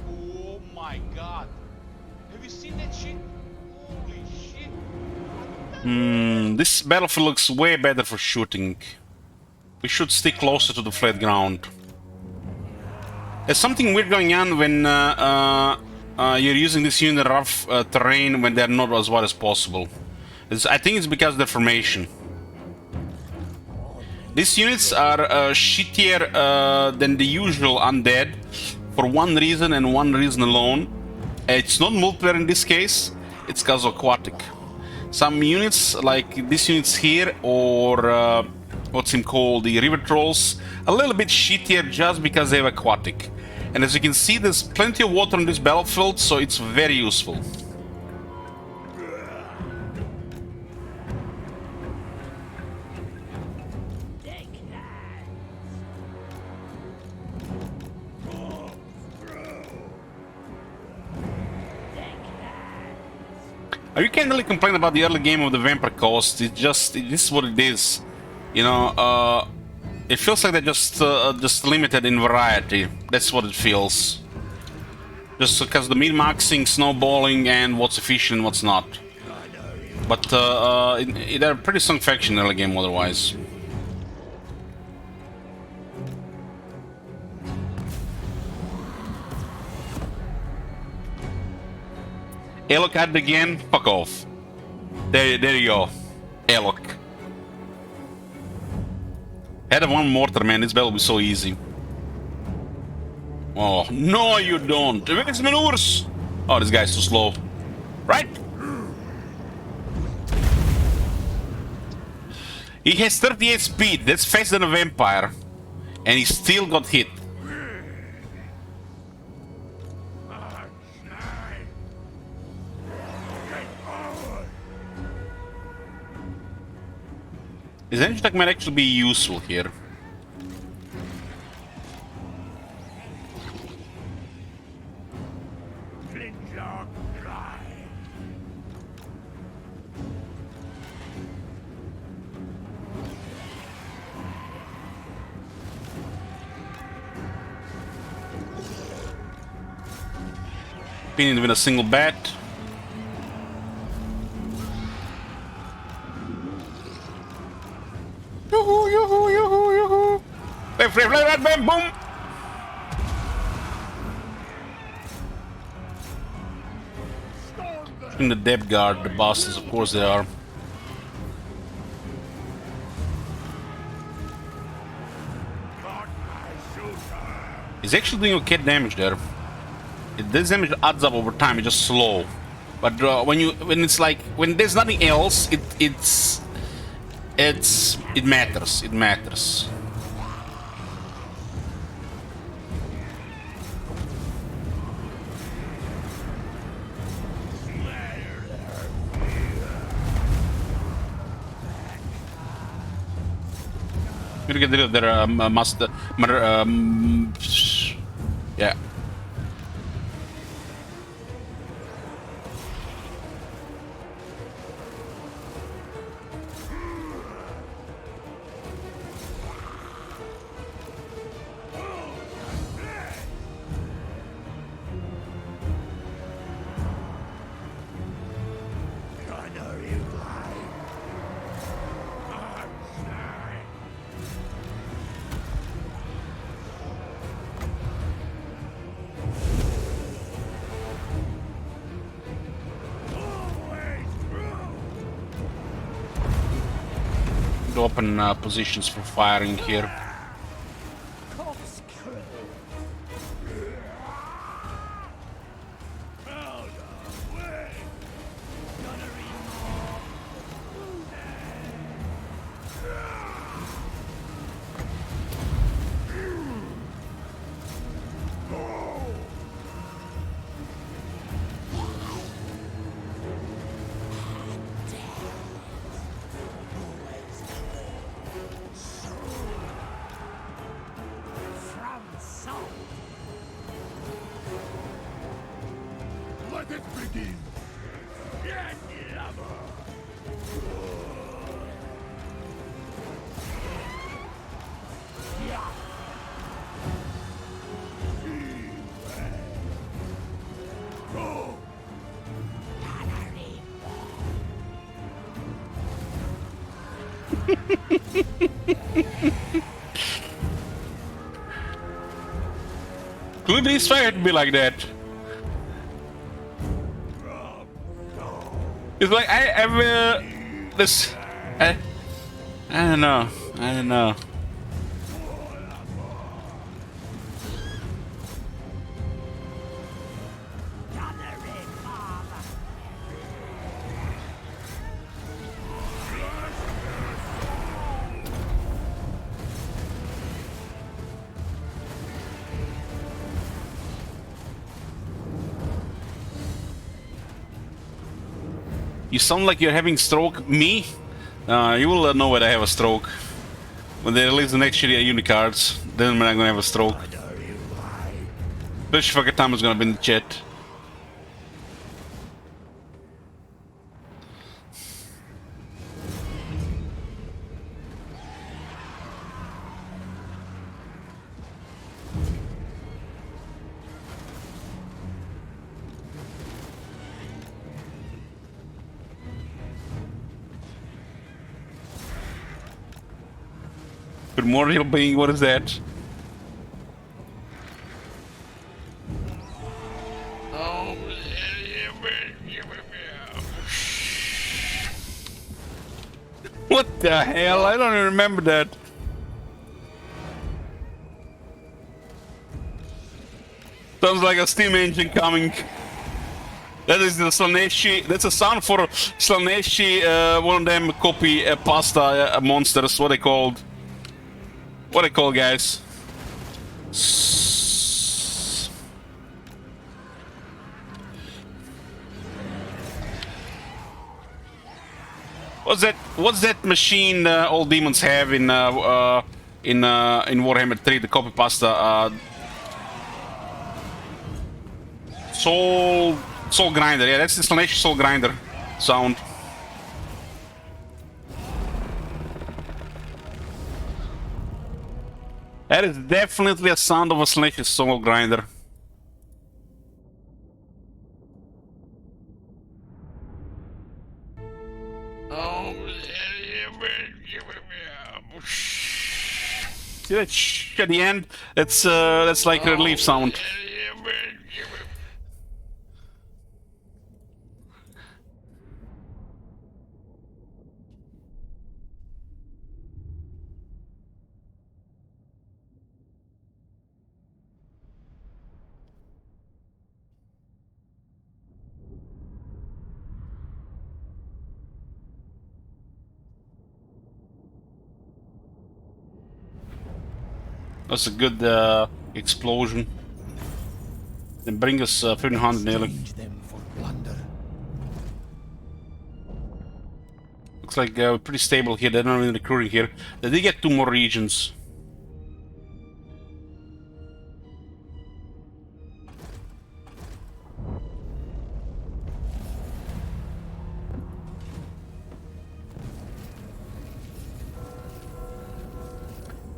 Oh my god. Have you seen that shit? Holy shit. This battlefield looks way better for shooting. We should stick closer to the flat ground. There's something weird going on when you're using this unit in rough terrain when they're not as wide as possible. I think it's because of the formation. These units are shittier than the usual undead for one reason and one reason alone. It's not multiplayer in this case, it's because of aquatic. Some units, like these units here, or what's him called, the river trolls, a little bit shittier just because they have aquatic. And as you can see, there's plenty of water on this battlefield, so it's very useful. You can't really complain about the early game of the Vampire Coast. It this is what it is. You know, it feels like they're just limited in variety. That's what it feels. Just because the min-maxing, snowballing, and what's efficient and what's not. But they're a pretty strong faction in the early game otherwise. Alok at it again? Fuck off. There you go. Alok. Add one mortar, man. This battle will be so easy. Oh, no you don't. Where's maneuvers? Oh, this guy's too slow. Right? He has 38 speed. That's faster than a vampire. And he still got hit. His energy attack might actually be useful here. Pinning with a single bat. Yoo-hoo, yoo-hoo, yoo-hoo, yoo-hoo. Left, right, bam, boom. In the depth guard, the bosses, of course they are. He's actually doing okay damage there. This damage adds up over time. It's just slow. But when it's like when there's nothing else, it matters. It matters. I'm gonna get rid of their master. Yeah. Open positions for firing here. Let it begin! Could this fight be like that? It's like I don't know. I don't know. You sound like you're having stroke. Me? You will know when I have a stroke. When they release the next shitty unicards, then I'm gonna have a stroke. Especially if Katama's gonna be in the chat. Primordial being, what is that? What the hell? I don't even remember that. Sounds like a steam engine coming. That is the Slaaneshi. That's a sound for Slaaneshi, one of them copy pasta monsters. What they called? What they call, guys? What's that machine all demons have in Warhammer 3? The copy pasta. Soul grinder. Yeah, that's the Slaaneshi soul grinder sound. That is definitely a sound of a Slaaneshi soul grinder. See that at the end? That's like a relief sound. That's a good explosion. Then bring us 1500 nearly. Looks like we're pretty stable here. They're not really recruiting here. They did get 2 more regions.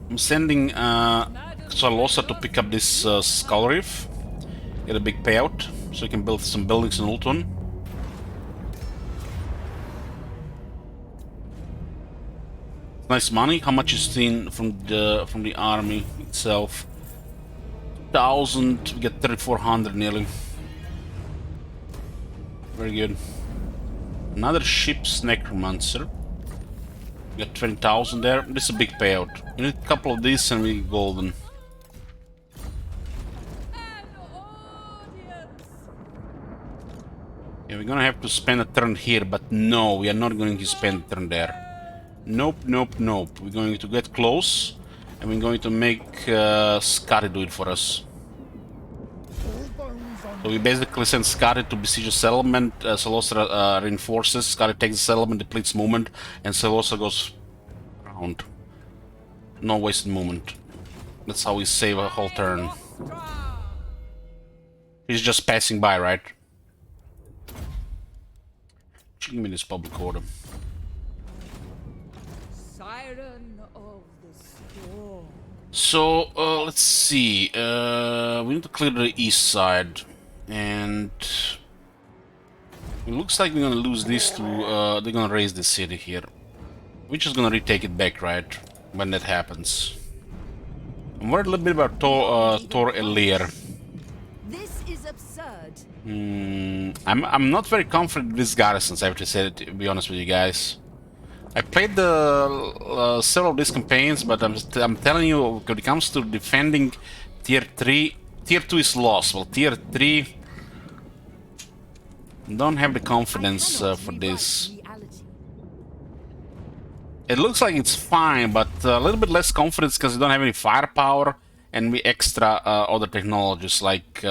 I'm sending Salosa to pick up this Skull Reef, get a big payout, so we can build some buildings in Ultron. Nice money. How much is seen from the army itself? 1,000. We get 3,400 nearly. Very good. Another ship's necromancer. We got 20,000 there. This is a big payout. We need a couple of these and we get golden. Yeah, we're gonna have to spend a turn here, but no, we are not going to spend a turn there. Nope, nope, nope. We're going to get close and we're going to make Skadi do it for us. So we basically send Skadi to besiege a settlement, Salostra reinforces, Skadi takes the settlement, depletes movement, and Salostra goes around. No wasted movement. That's how we save a whole turn. He's just passing by, right? Give me this public order. Siren of the storm. So, let's see. We need to clear the east side. And it looks like we're gonna lose these two. They're gonna raise the city here. We're just gonna retake it back, right? When that happens. I'm worried a little bit about Tor Elir. This is absurd. I'm not very confident with these garrisons, I have to say, to be honest with you guys. I played the several of these campaigns, but I'm telling you, when it comes to defending Tier 3, Tier 2 is lost. Well, Tier 3 don't have the confidence for this. It looks like it's fine, but a little bit less confidence because we don't have any firepower and we extra other technologies like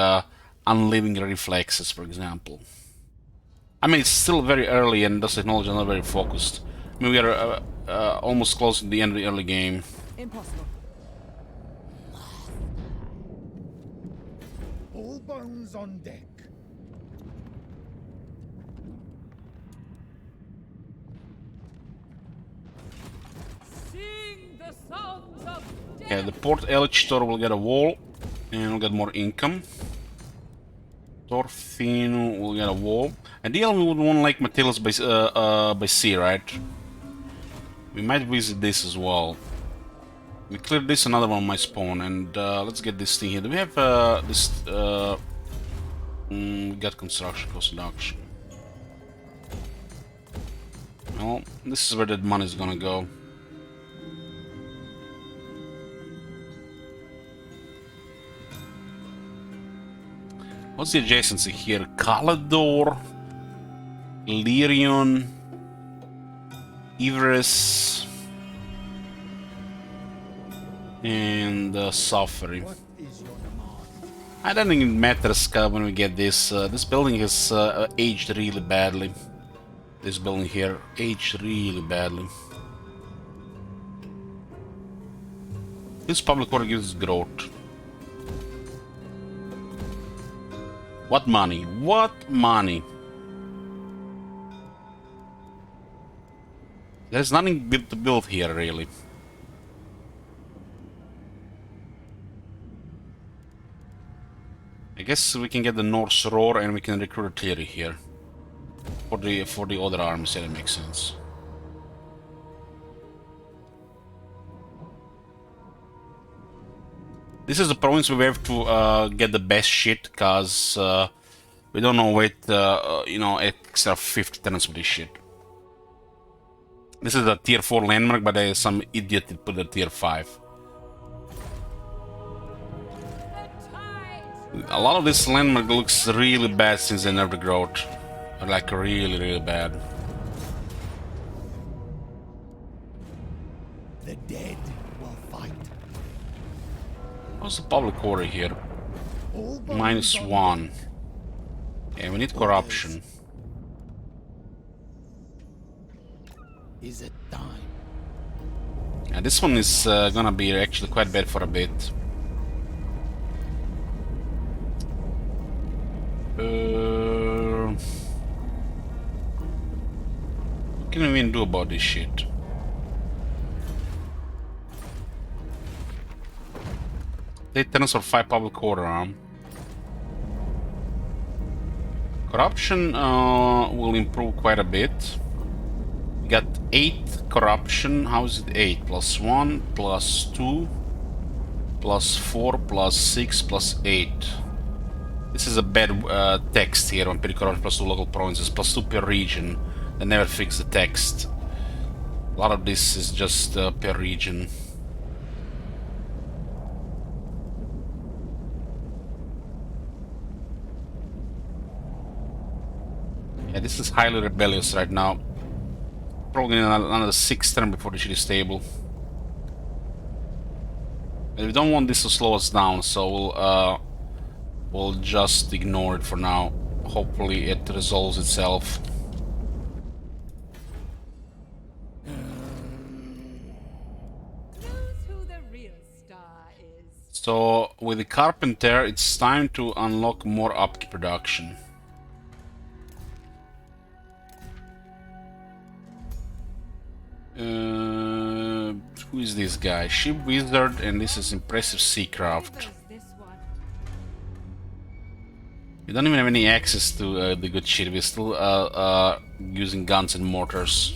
unliving reflexes, for example. I mean, it's still very early and those technology are not very focused. I mean, we are almost close to the end of the early game. Impossible. All bones on deck. Sing the songs of death. Yeah, the Port Elich store will get a wall and we'll get more income. Thorfinn will get a wall. Ideally, we would want Lake Matilus by sea, right? We might visit this as well. We cleared this, another one might spawn, and let's get this thing here. Do we have this? We got construction cost reduction. Well, this is where that money is gonna go. What's the adjacency here? Calador, Lyrion, Ivres, and Safari. I don't think it matters when we get this. This building has aged really badly. This building here aged really badly. This public order gives growth. What money? What money? There's nothing to build here, really. I guess we can get the Norse Roar and we can recruit artillery here. For the other armies, yeah, that makes sense. This is the province where we have to get the best shit, cause we don't know wait, you know, extra 50 tenants for this shit. This is a tier 4 landmark, but there is some idiot that put a tier 5. A lot of this landmark looks really bad since they nerfed the growth. Like really, really bad. The dead will fight. What's the public order here? -1. Yeah, we need corruption. Is it time? And this one is gonna be actually quite bad for a bit. What can we even do about this shit? They tenants for 5 public order arm. Corruption will improve quite a bit. We got 8 corruption. How is it 8? +1, +2, +4, +6, +8. This is a bad text here on petty corruption +2 local provinces, +2 per region. They never fix the text. A lot of this is just per region. Yeah, this is highly rebellious right now. Probably another 6 turn before the shit is stable. And we don't want this to slow us down, so we'll just ignore it for now. Hopefully it resolves itself. So with the Carpenter, it's time to unlock more upkeep production. Who is this guy? Ship Wizard, and this is Impressive Seacraft. We don't even have any access to the good shit. We're still using guns and mortars.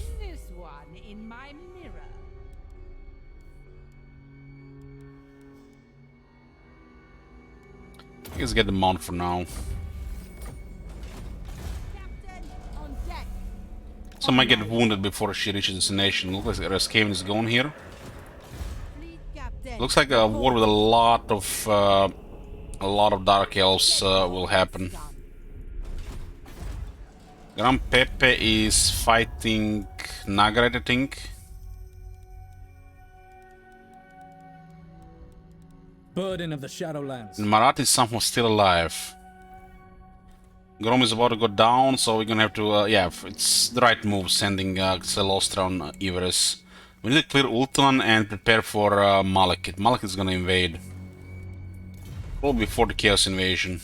Let's get the mount for now. Some might get wounded before she reaches destination. Looks like Rescaven is going here. Looks like a war with a lot of dark elves will happen. Gran Pepe is fighting Nagaret, I think. Burden of the Shadowlands. And Marat is somehow still alive. Grom is about to go down, so we're gonna have to, yeah, it's the right move sending Celostra on Everus. We need to clear Ultron and prepare for Malekith. Malekith is gonna invade. Probably before the Chaos Invasion.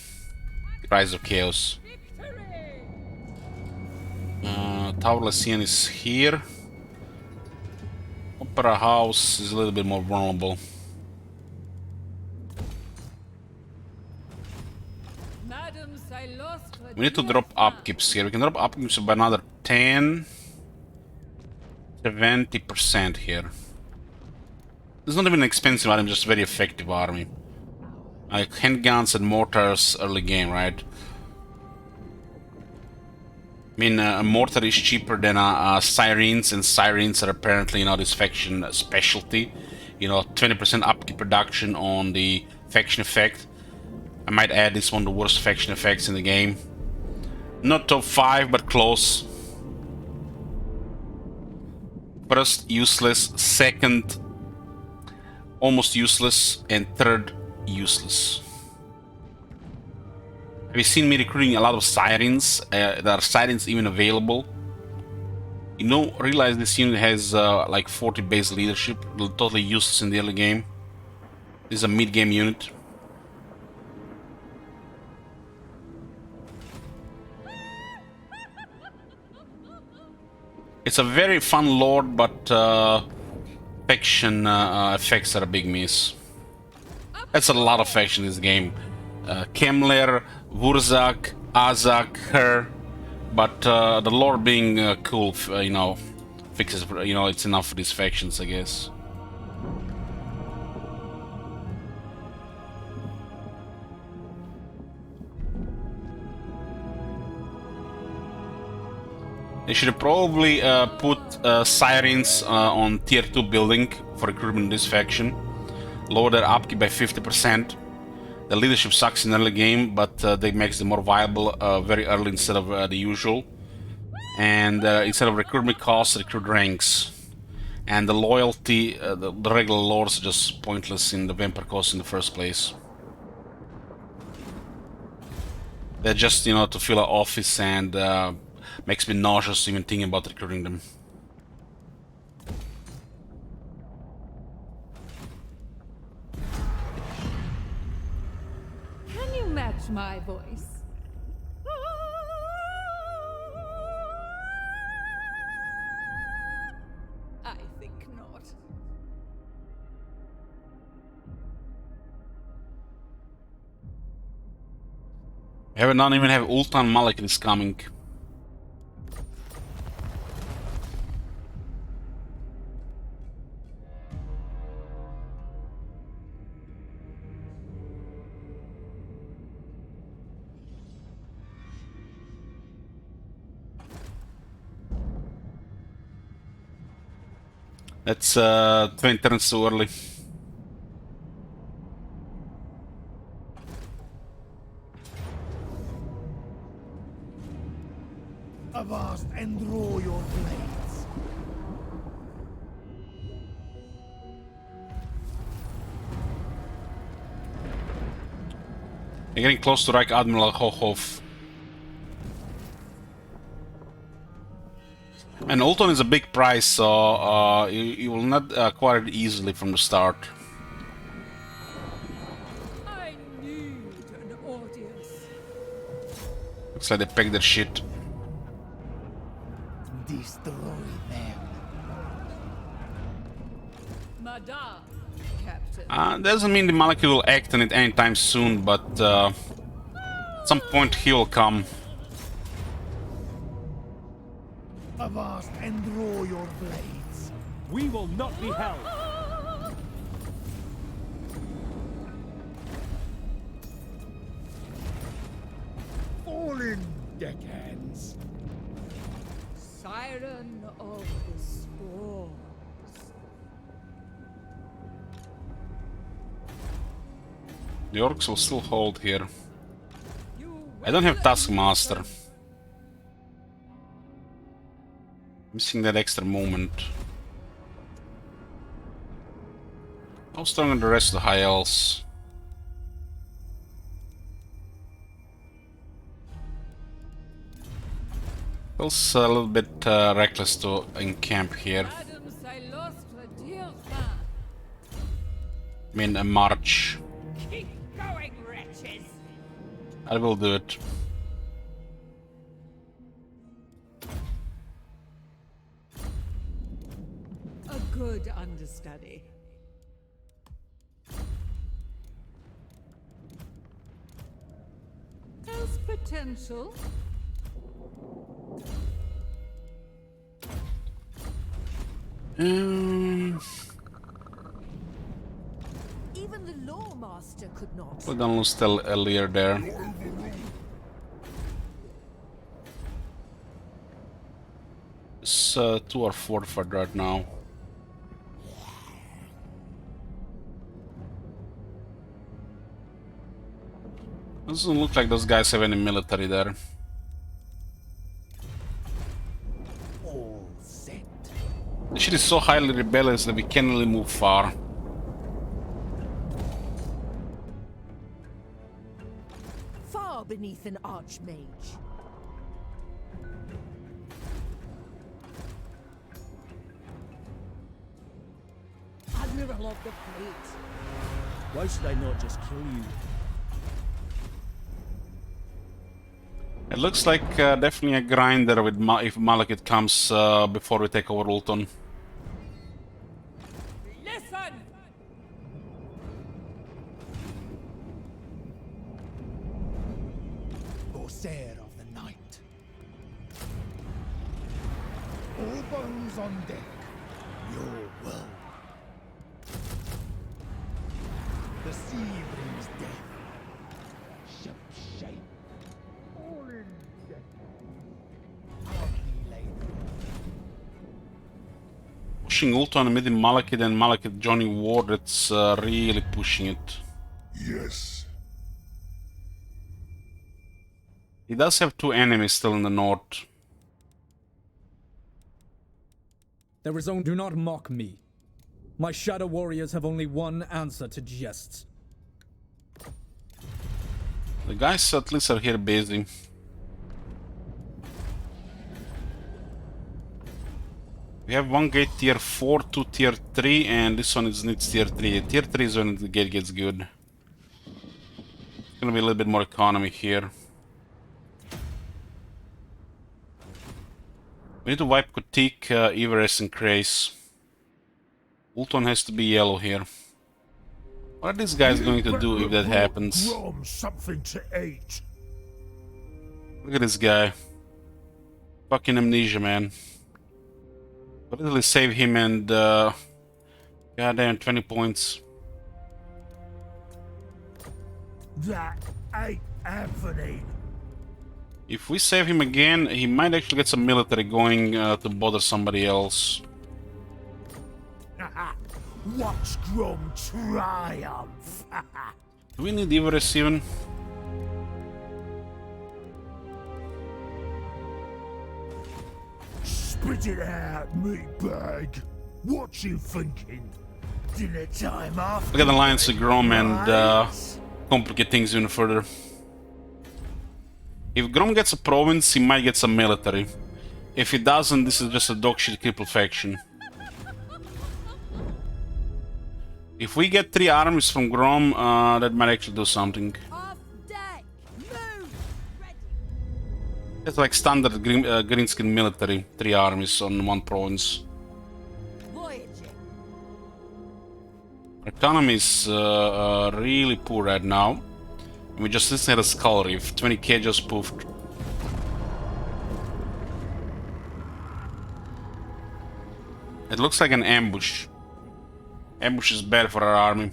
Rise of Chaos. Tower Lycian is here. Opera House is a little bit more vulnerable. We need to drop upkeeps here. We can drop upkeeps by another 70% here. It's not even an expensive item, just a very effective army. Like handguns and mortars early game, right? I mean, a mortar is cheaper than sirens, and sirens are apparently, you know, this faction specialty. You know, 20% upkeep reduction on the faction effect. I might add this one of the worst faction effects in the game. Not top 5, but close. First, useless. Second, almost useless. And third, useless. Have you seen me recruiting a lot of sirens? There are sirens even available. You know, realize this unit has like 40 base leadership. Totally useless in the early game. This is a mid-game unit. It's a very fun lord, but faction effects are a big miss. That's a lot of faction in this game. Kemler, Wurzak, Azak, her, but the lord being cool, you know, fixes, you know, it's enough for these factions, I guess. They should probably put sirens on tier 2 building for recruitment in this faction. Lower their upkeep by 50%. The leadership sucks in early game, but they makes them more viable very early instead of the usual. And instead of recruitment costs, recruit ranks. And the loyalty, the regular lords are just pointless in the vampire cost in the first place. They're just, you know, to fill an office, and makes me nauseous even thinking about recruiting them. Can you match my voice? I think not. I don't even have Ultan Malekith is coming. That's 20 turns too early. Avast and draw your blades. You're getting close to Reich Admiral Hohhoff. And Ulton is a big price, so you will not acquire it easily from the start. I need an audience. Looks like they packed their shit. Destroy them. Madame, Captain. Doesn't mean the molecule will act on it anytime soon, but at some point he will come. Avast and draw your blades. We will not be held. Fallen deckhands. Siren of the Spores. The orcs will still hold here. I don't have Taskmaster. Missing that extra movement. How strong are the rest of the high elves? Feels a little bit reckless to encamp here. I mean, a march. Keep going, wretches. I will do it. A good understudy. Has potential. Even the Lawmaster could not. We're gonna lose still earlier there. It's 2 or 4 right now. Doesn't look like those guys have any military there. All set. The shit is so highly rebellious that we can't really move far. Far beneath an archmage. Admiral of the Fleet. Why should I not just kill you? It looks like definitely a grinder with if Malekith comes before we take over Ulton. Listen! Corsair of the night. All bones on deck. Your will. The sea brings death. Ship shape. All in death. Hardly laden. Pushing Ulton mid Malekith and Malekith joining war, that's really pushing it. Yes. He does have 2 enemies still in the north. There is only. Do not mock me. My shadow warriors have only one answer to jests. The guys at least are here busy. We have one gate tier 4, 2 tier 3, and this one needs tier 3. Tier 3 is when the gate gets good. It's gonna be a little bit more economy here. We need to wipe Kotik, Everest, and Krace. Ulton has to be yellow here. What are these guys going to do if that happens? Grom something to eat. Look at this guy. Fucking amnesia, man. But literally save him and goddamn 20 points. That ain't happening. If we save him again, he might actually get some military going to bother somebody else. Watch Grom triumph. Do we need Everest even? Spit it out, meatbag. What you thinking? Dinner time after. Look at the alliance with Grom and complicate things even further. If Grom gets a province, he might get some military. If he doesn't, this is just a dogshit cripple faction. If we get 3 armies from Grom, that might actually do something. Off deck. Move. Ready. It's like standard Greenskin military, 3 armies on 1 province. Voyaging. Our economy is really poor right now. And we just had a skull reef, 20k just poofed. It looks like an ambush. Ambush is bad for our army.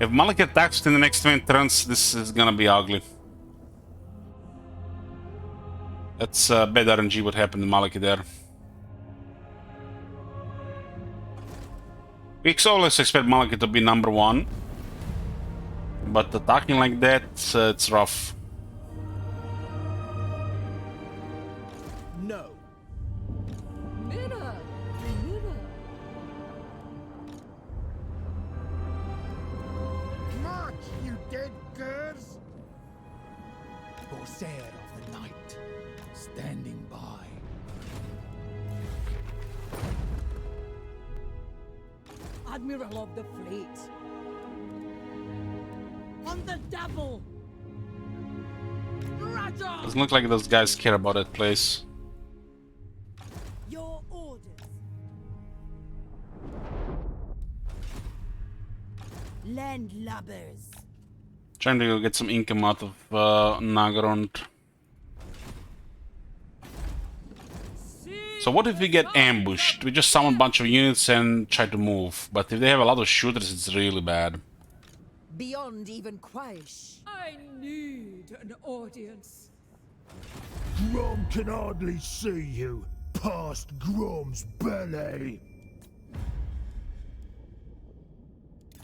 If Malekith attacks within the next 20 turns, this is gonna be ugly. That's bad RNG what happened to Malekith there. We always expect Malekith to be number 1. But attacking like that, it's rough. No. Mirror. Mirror. March, you dead curs. Corsair of the night, standing by. Admiral of the fleet. On the double. Roger! Doesn't look like those guys care about that place. Your orders. Landlubbers. Trying to get some income out of Nagrond. So what if we get ambushed? We just summon a bunch of units and try to move. But if they have a lot of shooters, it's really bad. Beyond even Quaish. I need an audience. Grom can hardly see you past Grom's belly.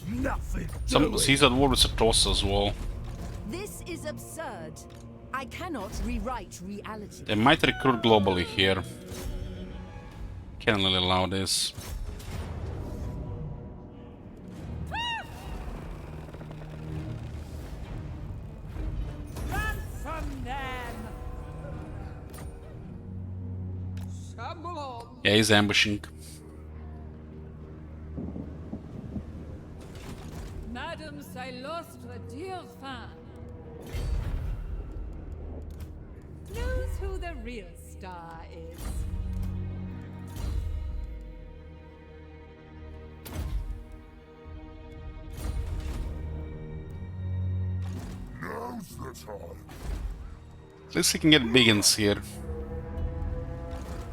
Nothing. He's at war with Satosa as well. This is absurd. I cannot rewrite reality. They might recruit globally here. Can't really allow this. Ransom them! Shamble on! Yeah, he's ambushing. Madame Silostre Dirfin knows who the real star is. Now's the time. At least he can get Biggins here.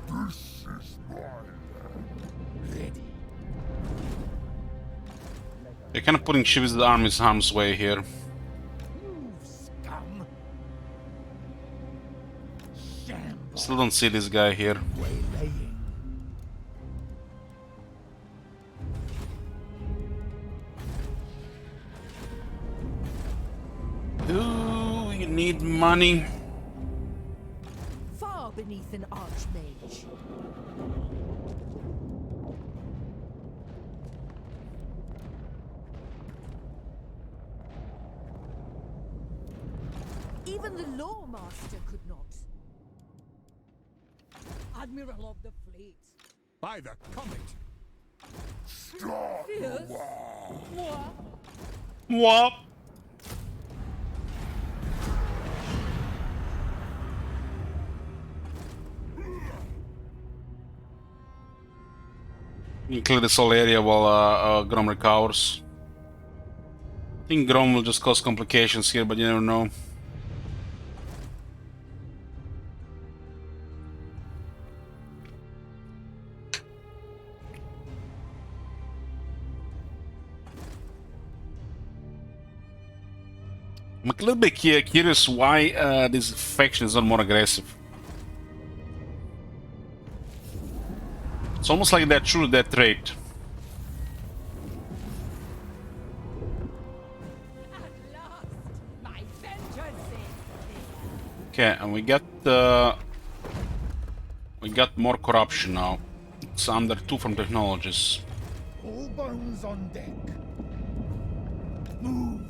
This is my land. Ready. They're kind of putting Shiva's armies harm's way here. Move, scum. Shamble. Still don't see this guy here. Waylaying. Ooh, you need money. Far beneath an archmage. Even the Lawmaster could not. Admiral of the fleet. By the comet. Start the Fierce. war. What? You can clear this whole area while Grom recovers. I think Grom will just cause complications here, but you never know. I'm a little bit curious why this faction is not more aggressive. It's almost like they're true to that trait. At last, my vengeance is Okay, and we got more corruption now. It's under 2 from technologies. All bones on deck. Move.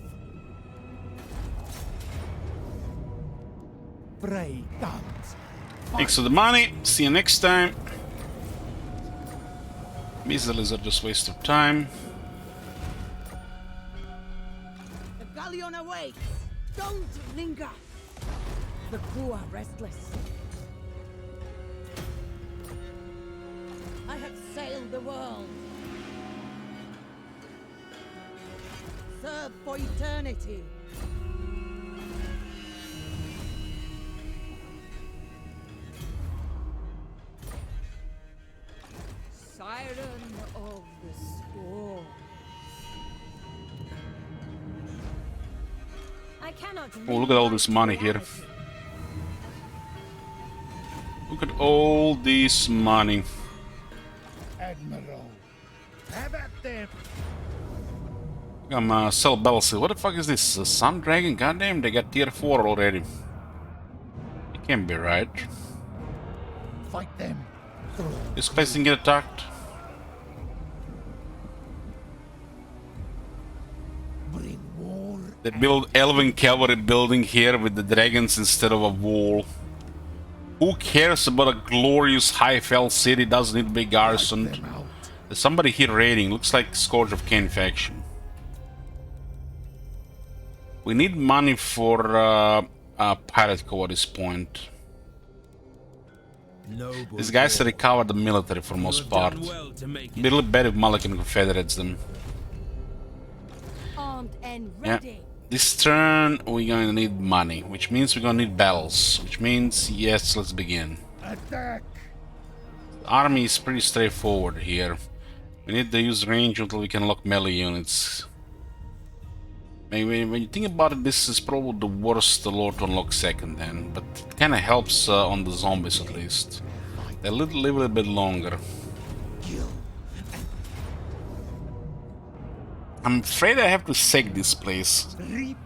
Bray guns. Thanks for the money. See you next time. Missiles are just waste of time. The galleon awaits. Don't linger. The crew are restless. I have sailed the world. Serve for eternity. siren of the storm. I cannot. Oh, look at all this money here. Look at all this money. Admiral, have at them. I'm sell Belsi. What the fuck is this? A Sun Dragon? Goddamn, they got tier 4 already. It can't be right. Fight them. This place didn't get attacked. Bring war They build Elven cavalry building here with the dragons instead of a wall. Who cares about a glorious Highfell city? Doesn't need big garrison. There's somebody here raiding. Looks like Scourge of Cain faction. We need money for a pirate cove at this point. These guys recovered the military for most part. Be a little better if Malachian confederates them. Armed and ready. Yeah. This turn we're going to need money, which means we're going to need battles. Which means, yes, let's begin. Attack! The army is pretty straightforward here. We need to use range until we can lock melee units. Maybe when you think about it, this is probably the worst lord to unlock second then, but it kind of helps on the zombies at least. They live a little bit longer. I'm afraid I have to seg this place. Reap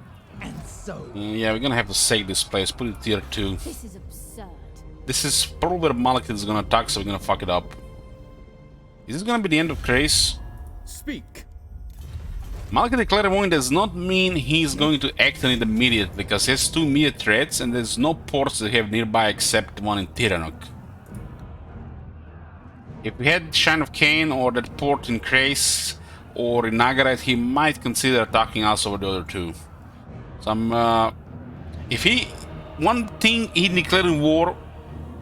and sow. Yeah, we're gonna have to seg this place, put it tier 2. This is absurd. This is probably where Malekith is gonna attack, so we're gonna fuck it up. Is this gonna be the end of Krace? Speak. Malekith the Clairvoyant does not mean he's going to act on it immediately, because he has 2 immediate threats and there's no ports that have nearby except one in Tiranoc. If we had Shrine of Cain or that port in Krace or in Nagarythe, he might consider attacking us over the other 2. So if he... One thing he declaring war,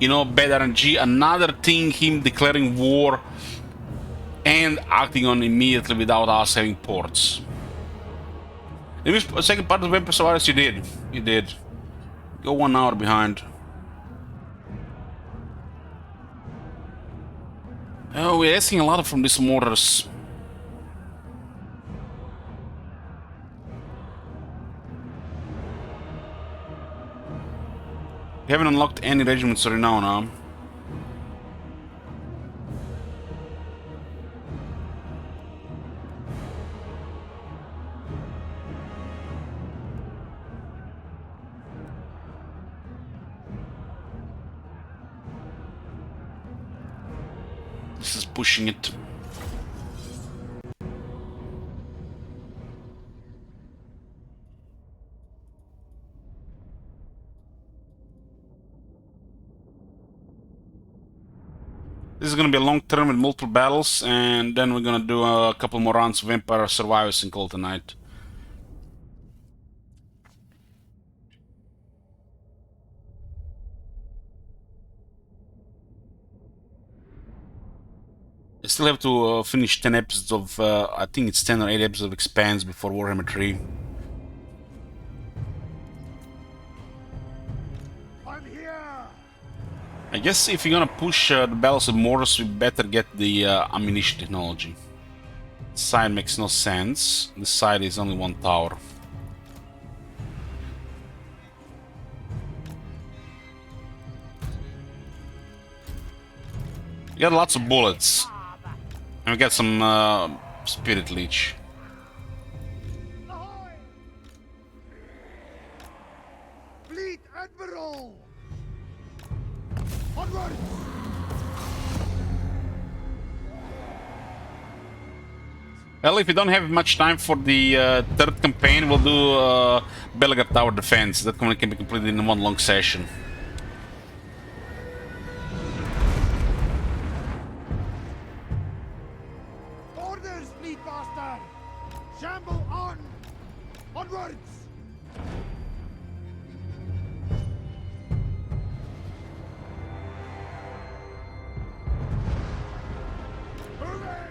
you know, bad RNG. Another thing him declaring war and acting on immediately without us having ports. In this second part of Vampire Survivors, you did. You did. Go 1 hour behind. Oh, we're asking a lot from these mortars. We haven't unlocked any regiments right now. This is pushing it. This is gonna be a long term with multiple battles, and then we're gonna do a couple more rounds of Vampire Survivors and call it a night. I still have to finish 10 episodes of, I think it's 10 or 8 episodes of Expanse before Warhammer 3. I'm here! I guess if you're gonna push the Battles of Mortis, we better get the ammunition technology. This side makes no sense. This side is only 1 tower. We got lots of bullets. And we got some Spirit Leech. Ahoy! Fleet Admiral! Onward! Well, if we don't have much time for the third campaign, we'll do Belagard Tower Defense. That can be completed in 1 long session. Orders, Fleet Master! Shamble on! Onwards! Hooray!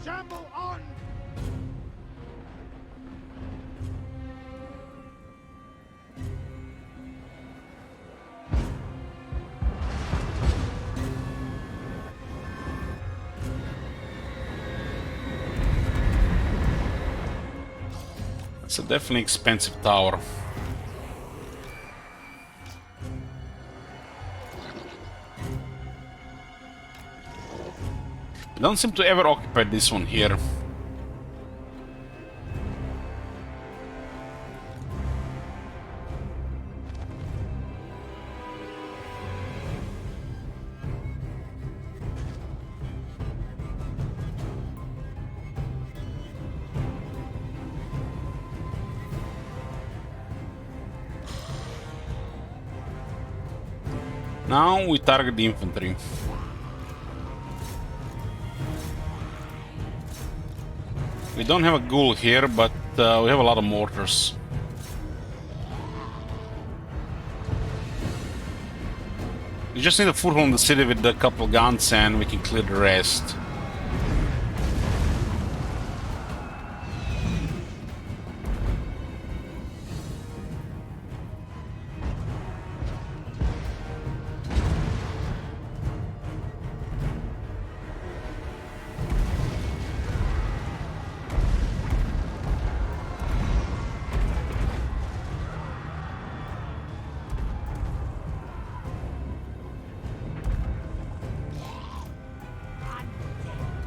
Shamble on! It's a definitely expensive tower. I don't seem to ever occupy this one here. Now we target the infantry. We don't have a ghoul here, but we have a lot of mortars. We just need a foothold in the city with a couple guns and we can clear the rest.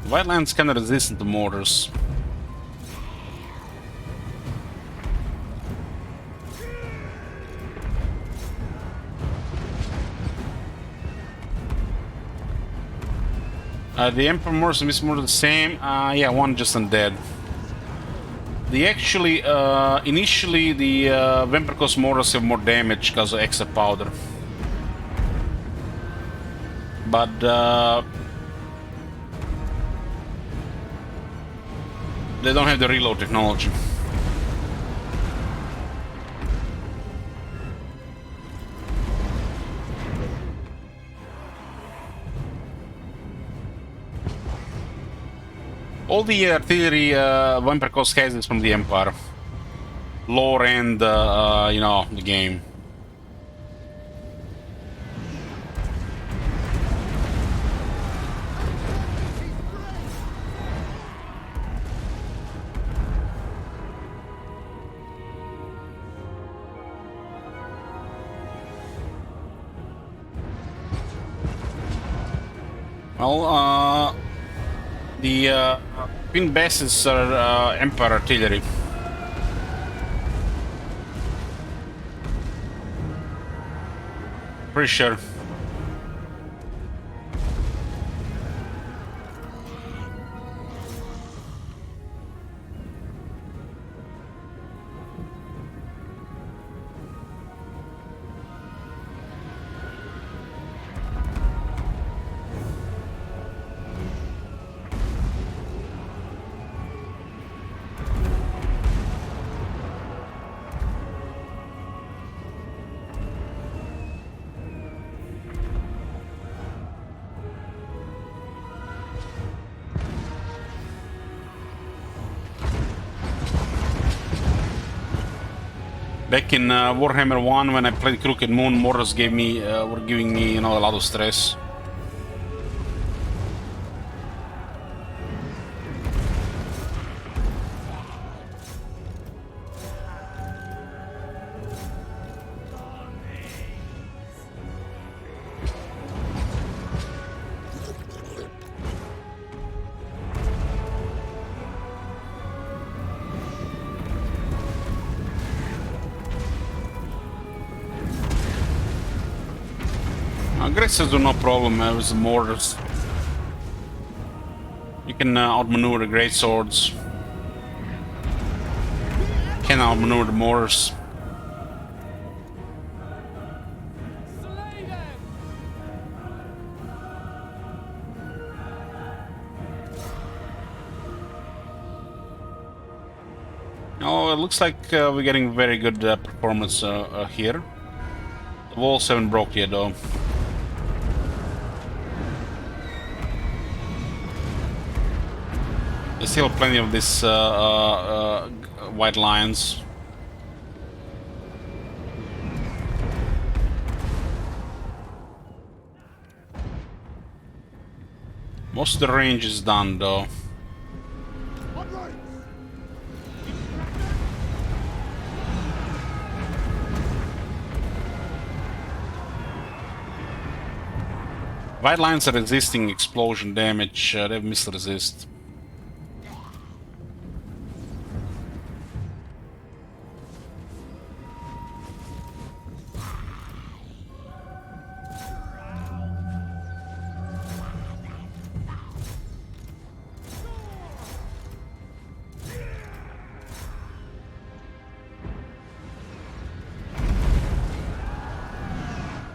Wildlands kind of resistant to mortars. The Emperor Mortars and Miss Mortar the same. Yeah, one just undead. The actually, initially the Vampire Coast Mortars have more damage because of extra powder. But they don't have the reload technology. All the artillery Vampire Coast has is from the Empire. Lore and, you know, the game. Well, the Pin Basses are Empire artillery. Pretty sure. Back in Warhammer 1, when I played Crooked Moon, mortars gave me, were giving me, you know, a lot of stress. Aggressors do no problem with the mortars. You can outmaneuver the great swords. Can outmaneuver the mortars. Oh, it looks like we're getting very good performance here. The walls haven't broke yet, though. There's still plenty of these white lions. Most of the range is done, though. White lions are resisting explosion damage. They have missile resist.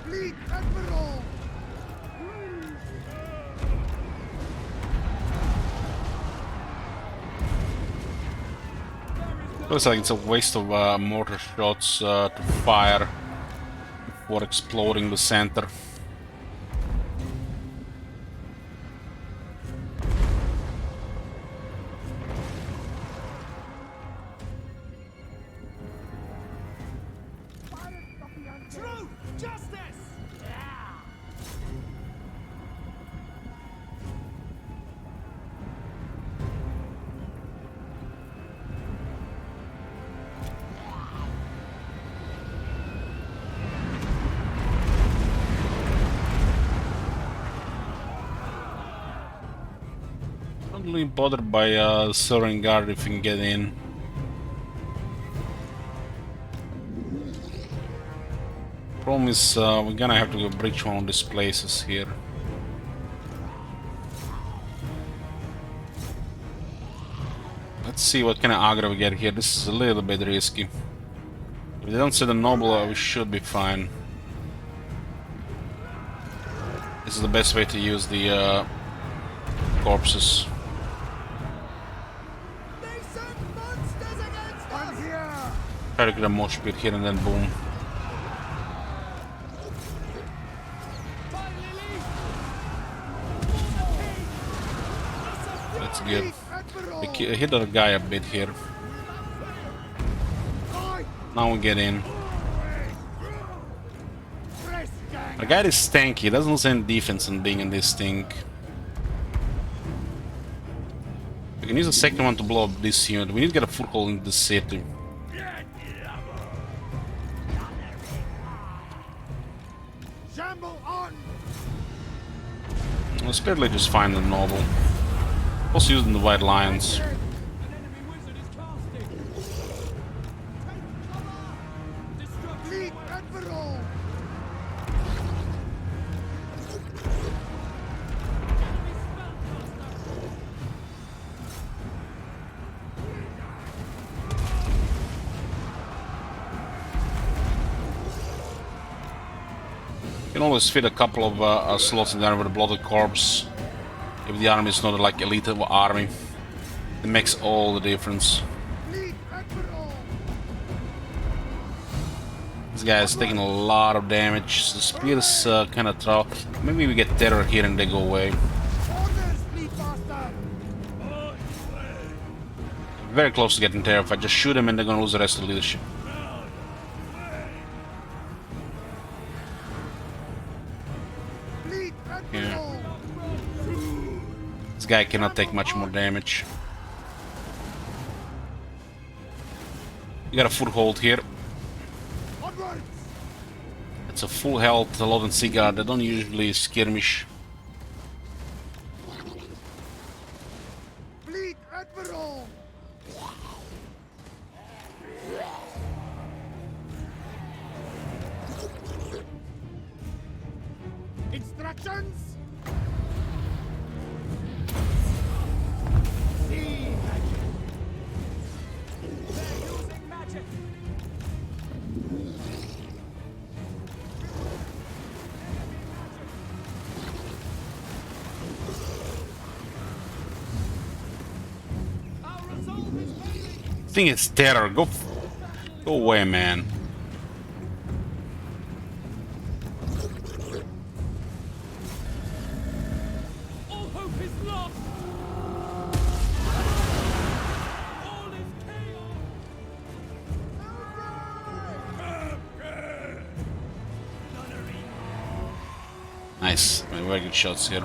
Fleet Admiral! Looks like it's a waste of mortar shots to fire before exploding the center. Truth! Justice! Not really bothered by Sovereign Guard if we can get in. Problem is, we're gonna have to go breach one of these places here. Let's see what kind of aggro we get here. This is a little bit risky. If they don't set the noble, we should be fine. This is the best way to use the corpses. Try to get a mosh pit here and then boom. That's good. We hit our guy a bit here. Now we get in. The guy is stanky, he doesn't lose any defense in being in this thing. We can use the second one to blow up this unit. We need to get a foothold into the city. Well, Spirit Lady just find the noble. Also using the White Lions. You can always fit a couple of slots in there with a bloated corpse. If the army is not like elite army, it makes all the difference. This guy is taking a lot of damage. The spear is kind of tough. Maybe we get terror here and they go away. Very close to getting terror. If I just shoot him and they're gonna lose the rest of the leadership. Yeah. This guy cannot take much more damage. You got a foothold here. It's a full health, a lot in Cigar. They don't usually skirmish. Instructions? I think it's terror. Go away, man. All hope is lost. All is chaos. Nice. Very good shots here.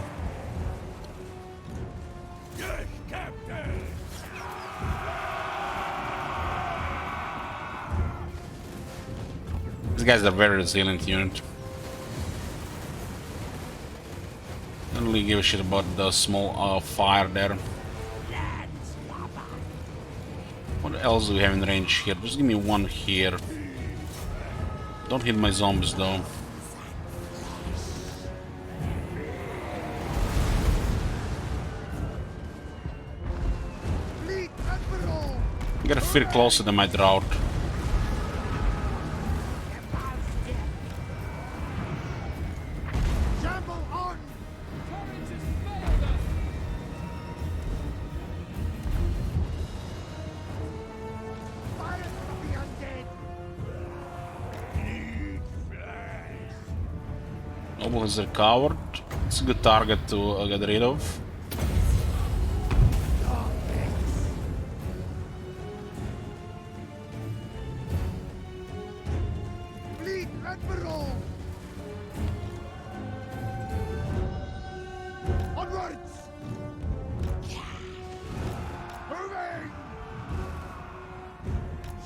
Yes, Captain. These guys are a very resilient unit. Don't really give a shit about the small fire there. What else do we have in range here? Just give me one here. Don't hit my zombies though. Gotta fit closer than my drought. Noble has recovered. It's a good target to get rid of. Fleet Admiral! Onwards! Moving!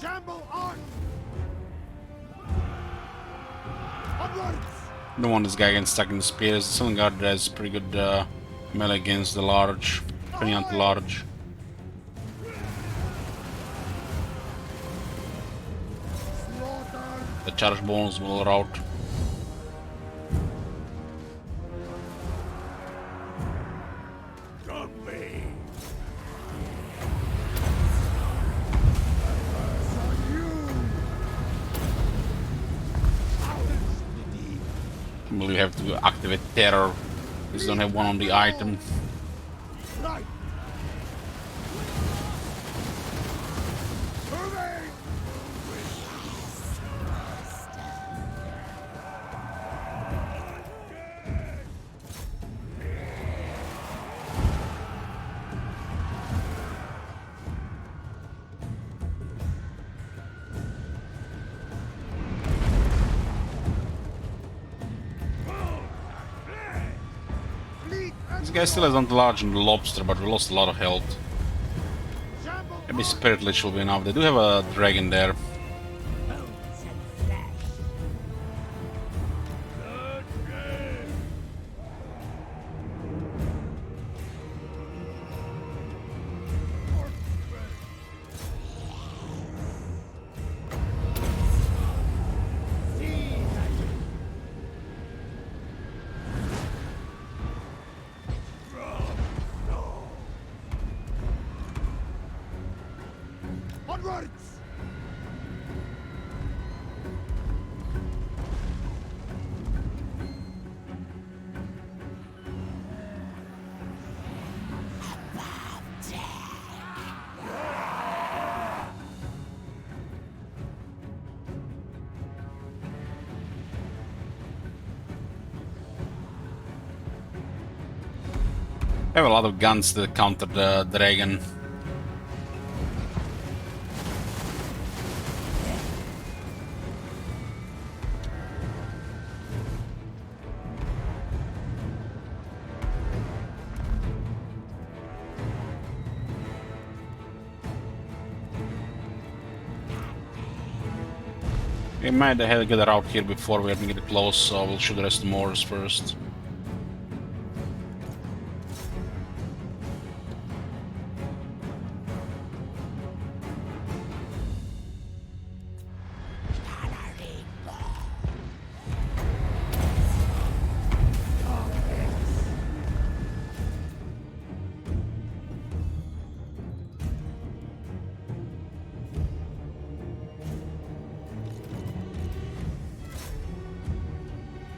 Shamble on! Onwards! Don't want this guy getting stuck in the spears. The Silent Guard has pretty good melee against the large, depending on the large. The charge bonus will rout. We have to activate terror. We don't have one on the item. Right! Moving! This guy still has Anti-Large and the Lobster, but we lost a lot of health. Maybe Spirit Lich will be enough. They do have a dragon there. Onwards! I have a lot of guns that counter the dragon. We might have to get it out here before we even get close, so we'll shoot the rest of the mortars first.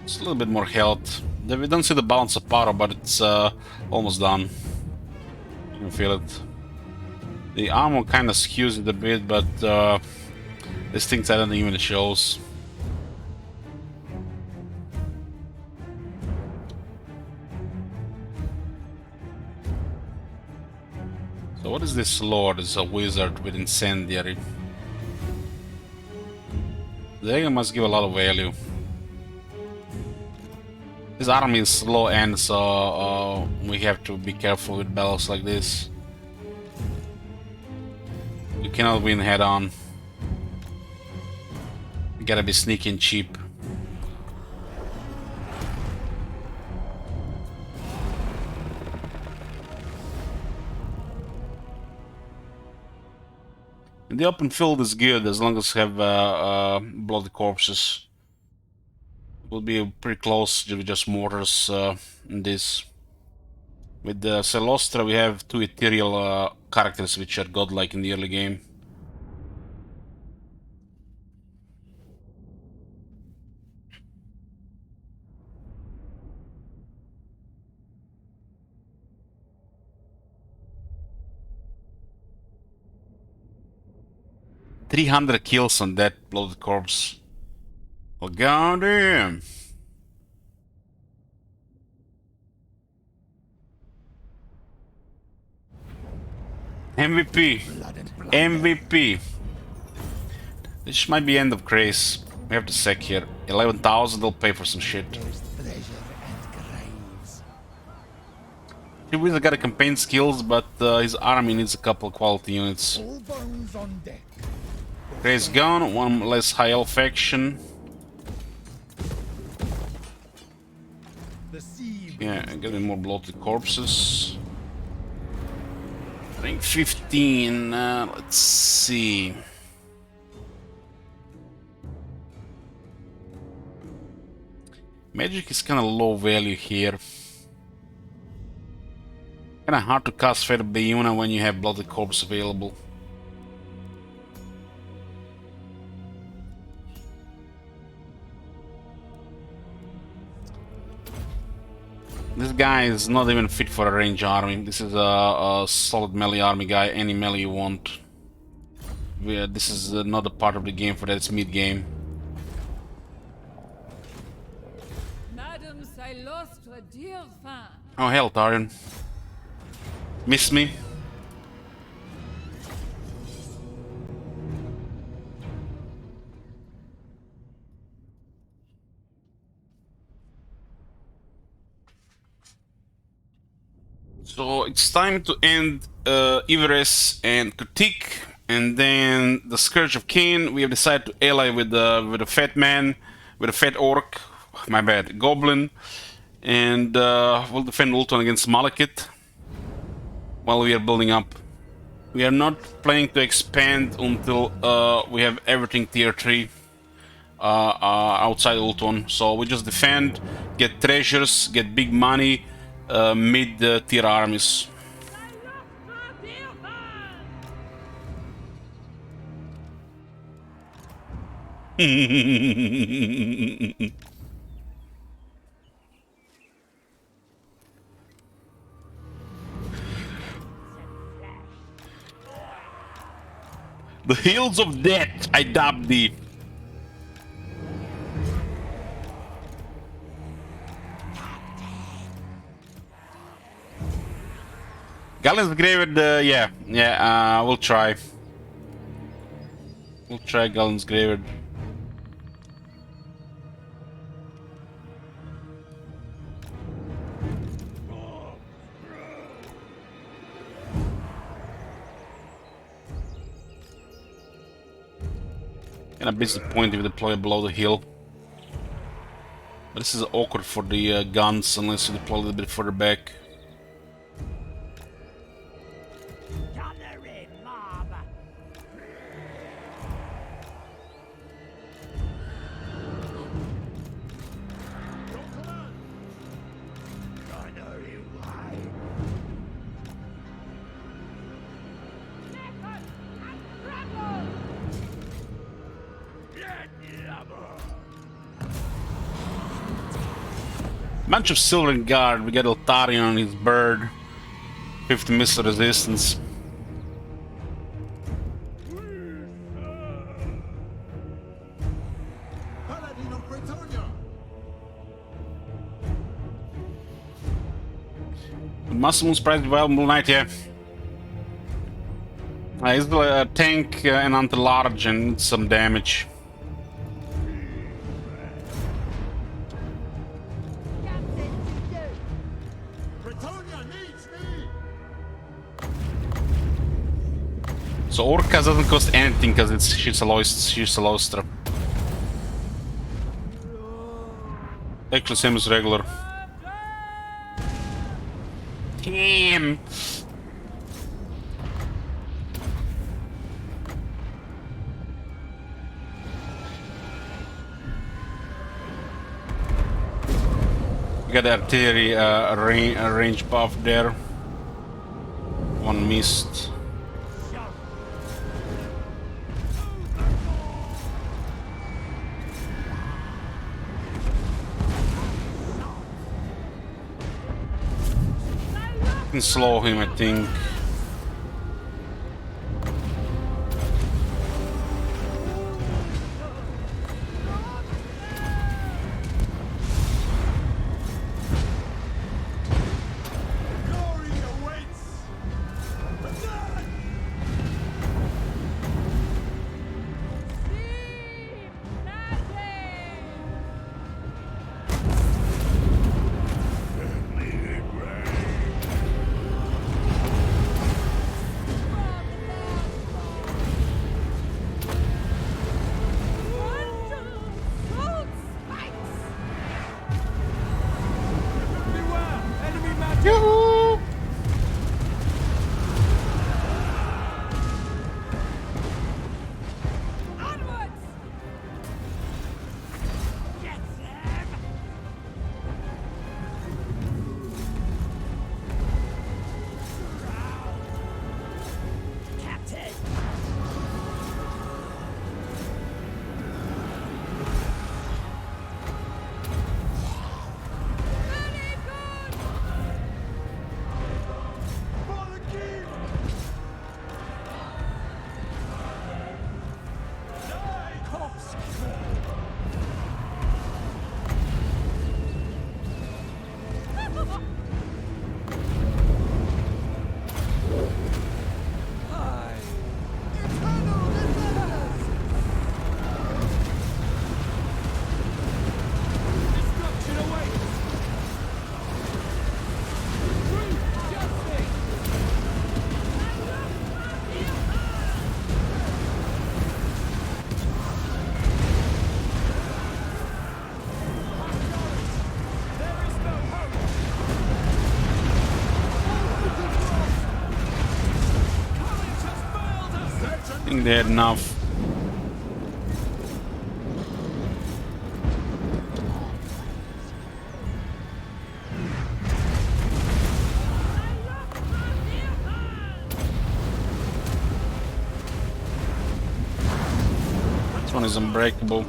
It's a little bit more health. We don't see the balance of power, but it's almost done. You can feel it. The armor kind of skews it a bit, but this thing I don't even shows. So what is this lord? It's a wizard with incendiary. The dragon must give a lot of value. This army is low end, so we have to be careful with battles like this. You cannot win head on. You gotta be sneaky and cheap. The open field is good as long as you have bloody corpses. Will be pretty close to just mortars in this. With the Celostra we have two ethereal characters which are godlike in the early game. "300 kills on that bloated corpse. Well, goddamn. MVP. MVP. This might be end of Grace. We have to sec here. 11,000, they'll pay for some shit. He really got a campaign skills, but his army needs a couple of quality units. All bones on deck. Grace gone, one less high elf faction. The sea. Yeah, getting more bloated corpses. I think 15, let's see. Magic is kinda low value here. Kinda hard to cast Fate of Bayuna when you have Blooded Corpse available. This guy is not even fit for a range army. This is a solid melee army guy, any melee you want. This is not a part of the game for that, it's mid-game. Madams, I lost a dear fan. Oh hell, Tarion. Miss me? So it's time to end Ivaris and Critique, and then the Scourge of Cain. We have decided to ally with a fat man, with a fat orc, my bad, goblin, and we'll defend Ultron against Malekith while we are building up. We are not planning to expand until we have everything tier 3 outside Ultron. So we just defend, get treasures, get big money, mid-tier armies. The Hills of Death, I dub thee. Galen's Graveyard, yeah, we'll try. We'll try Galen's Graveyard. Kinda disappointed if we deploy below the hill. But this is awkward for the guns unless you deploy a little bit further back. Bunch of Silver Guard, we got Eltarion on his bird. 50 missile resistance. Paladin of Bretonnia. Maximus Price Valuable Knight, yeah. He's a tank and anti-large and needs some damage. So Orcas doesn't cost anything because she's a Lostra. Actually, same as regular. Damn! We got the artillery range buff there. One missed. Can slow him, I think. they had enough. This one is unbreakable.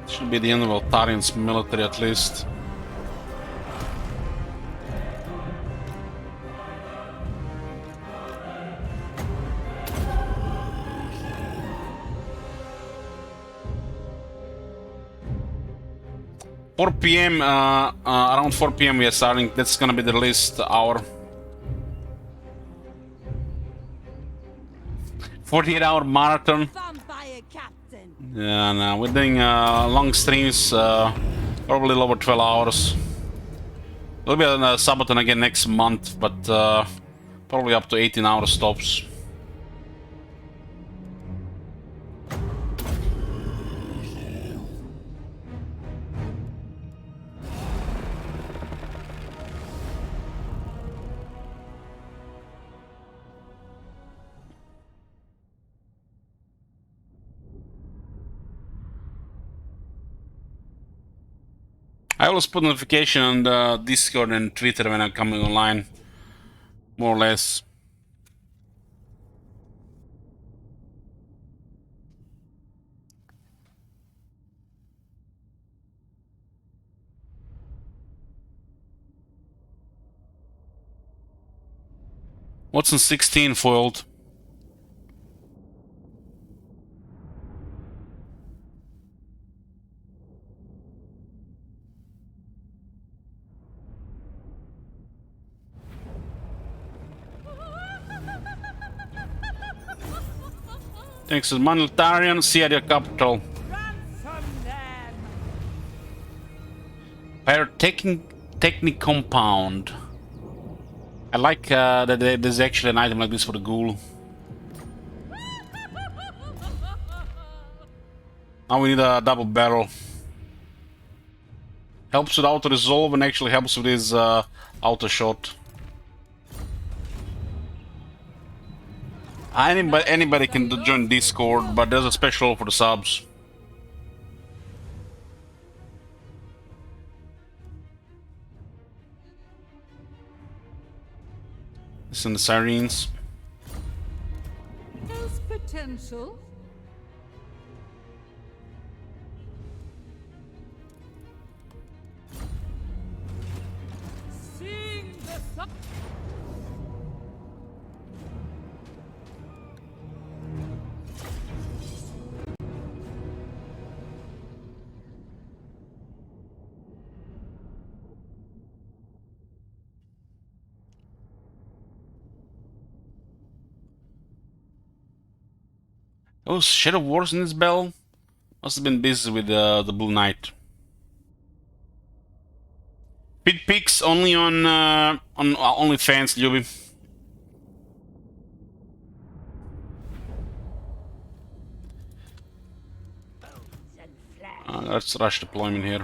Should be the end of Altarian's military at least. Around 4 PM we are starting. That's gonna be the least hour. 48-hour marathon. Vampire Captain. Yeah, no, we're doing long streams, probably over 12 hours. We'll be on Sabaton again next month, but probably up to 18-hour stops. I always put notification on the Discord and Twitter when I'm coming online, more or less. What's in 16 foiled? Thanks to Maniltarian, Syria capital. Pyrotechnic compound. I like that there's actually an item like this for the ghoul. Now we need a double barrel. Helps with auto resolve and actually helps with his auto shot. Anybody can join Discord, but there's a special for the subs. This and the sirens. There's potential. Sing the song. Oh, Shadow Wars in this bell? Must have been busy with the Blue Knight. Pit pics only on OnlyFans, Ljubi. Let's rush deployment here.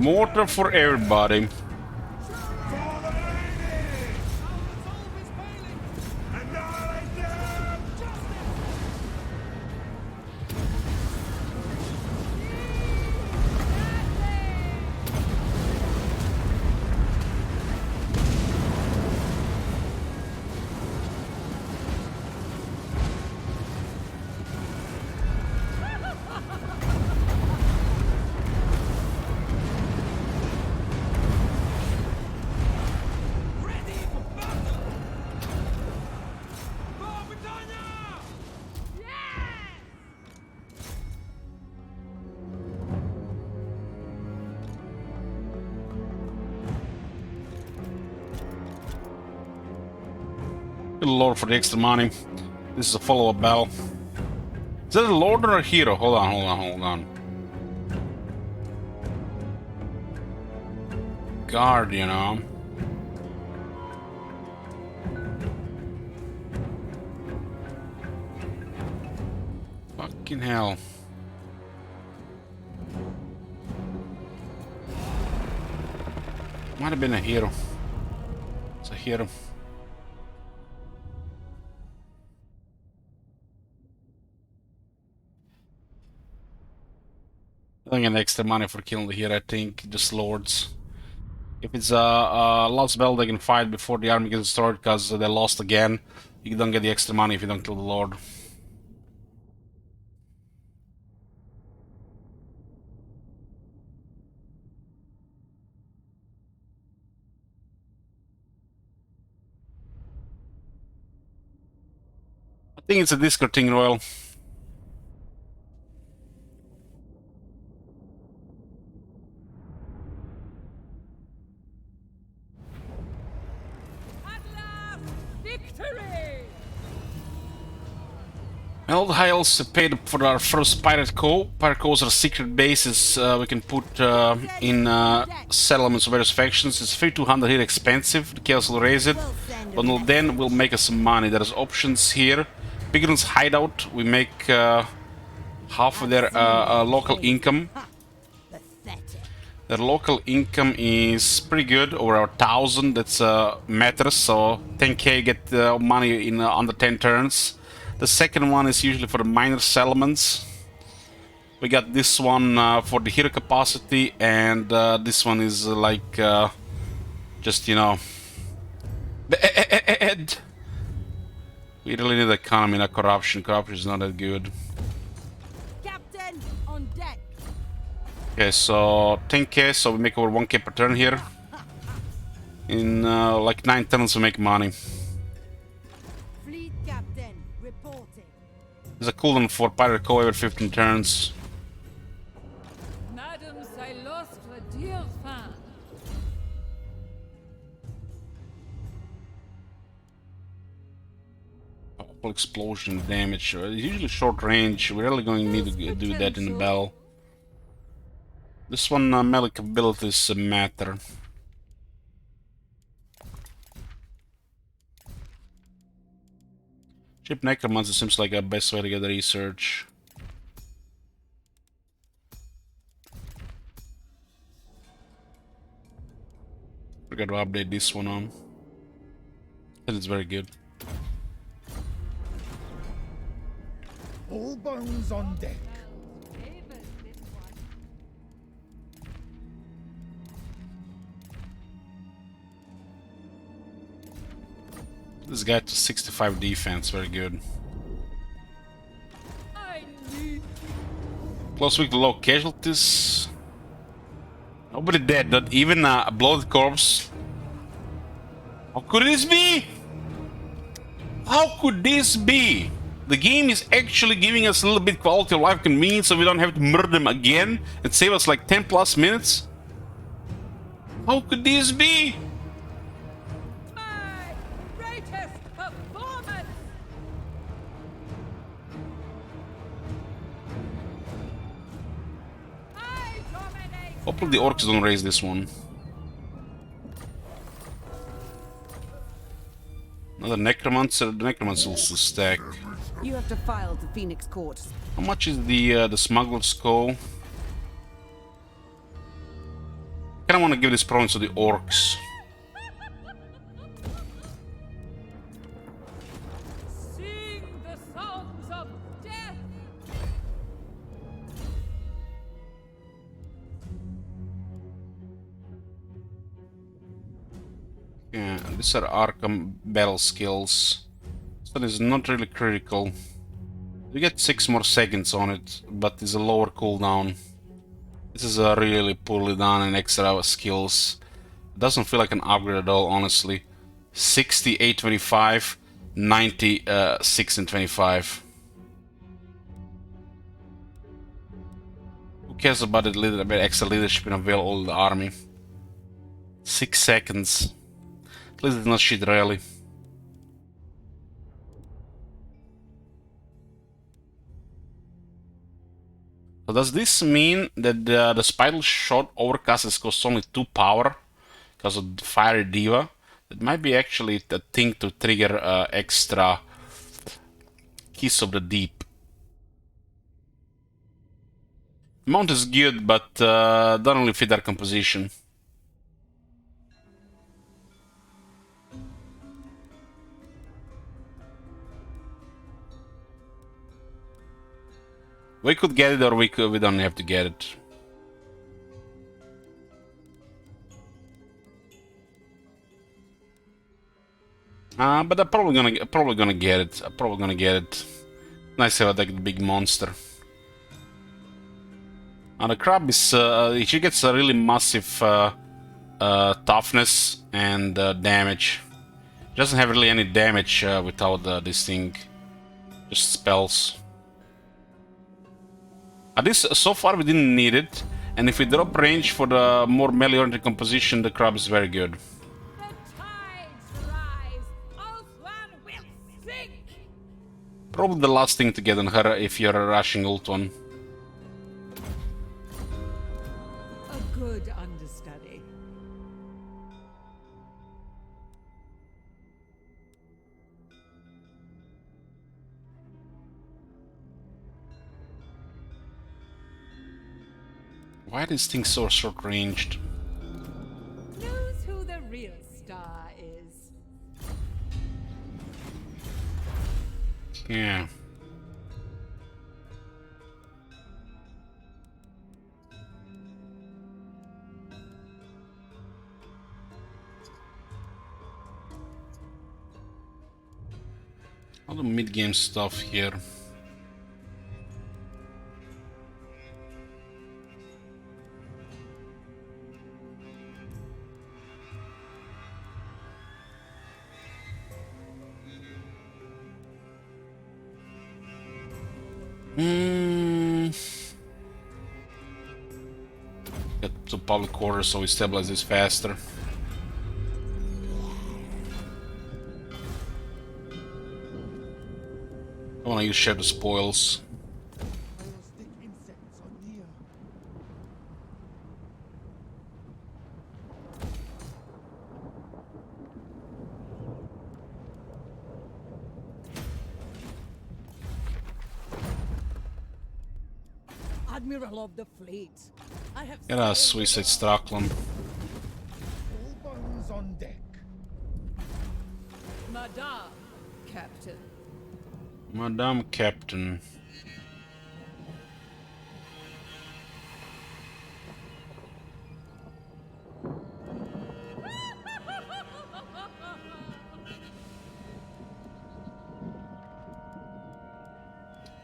Mortar for everybody. Good lord for the extra money. This is a follow-up battle. Is that a lord or a hero? Hold on. Guard, you know. Fucking hell. Might have been a hero. It's a hero. I think an extra money for killing the hero, I think, just lords. If it's a lost battle, they can fight before the army gets destroyed because they lost again. You don't get the extra money if you don't kill the lord. I think it's a Discord thing, Royal. Well, the Hiles paid for our first Pirate Co. Pirate Co's are secret bases we can put in settlements of various factions. It's 3,200 here expensive. The Chaos will raise it. But then we'll make us some money. There's options here. Pigeon's hideout, we make half of their local income. Their local income is pretty good, over 1,000. That's matters. So 10k get money in under 10 turns. The second one is usually for the minor settlements. We got this one for the hero capacity, and this one is like just, you know, bad. We really need economy, not corruption. Corruption is not that good. Captain, on deck. Okay, so 10k, so we make over 1k per turn here. In like 9 turns we make money. Fleet captain, reporting. There's a cooldown for Pirate Co every 15 turns. Madam, I lost a dear fan. Powerful explosion damage. Usually short range. We're really going to need to do that in the battle. This one, melee capabilities matter. Ship Necromancer seems like a best way to get the research. Forgot to update this one on. And it's very good. All bones on deck. This guy to 65 defense, very good. Close weak to low casualties. Nobody dead, not even a bloated corpse. How could this be? How could this be? The game is actually giving us a little bit quality of life convenience so we don't have to murder them again and save us like 10 plus minutes. How could this be? Hopefully the orcs don't raise this one. Another necromancer. The necromancer will still stack. You have to file to Phoenix Court. How much is the smuggler's call? kind of want to give this province to the orcs. Sing the songs of death. Yeah, these are Arkham battle skills. So this is not really critical. You get 6 more seconds on it, but it's a lower cooldown. This is a really poorly done and extra skills. Doesn't feel like an upgrade at all, honestly. 68, 25, 90, 6 and 25. Who cares about a little bit extra leadership in a well-oiled army? 6 seconds. At least it's not shit really. So does this mean that the Spiral Shot overcasts costs only 2 power because of the Fiery Diva? That might be actually a thing to trigger extra Kiss of the Deep. Mount is good, but don't really fit our composition. We could get it, or we don't have to get it. But I'm probably gonna get it. I'm probably gonna get it. Nice to have like the big monster. The crab is she gets a really massive toughness and damage. It doesn't have really any damage without this thing. Just spells. This so far we didn't need it, and if we drop range for the more melee-oriented composition, the crab is very good. Probably the last thing to get on her if you're rushing ult one. A good understudy. Why are these things so short-ranged? Knows who the real star is. Yeah. All the mid-game stuff here. Get to public quarters so we stabilize this faster. I wanna use share the spoils. Admiral of the fleet, I have Get a Suicide Strackland. All guns on deck. Madame, Captain. Madame Captain.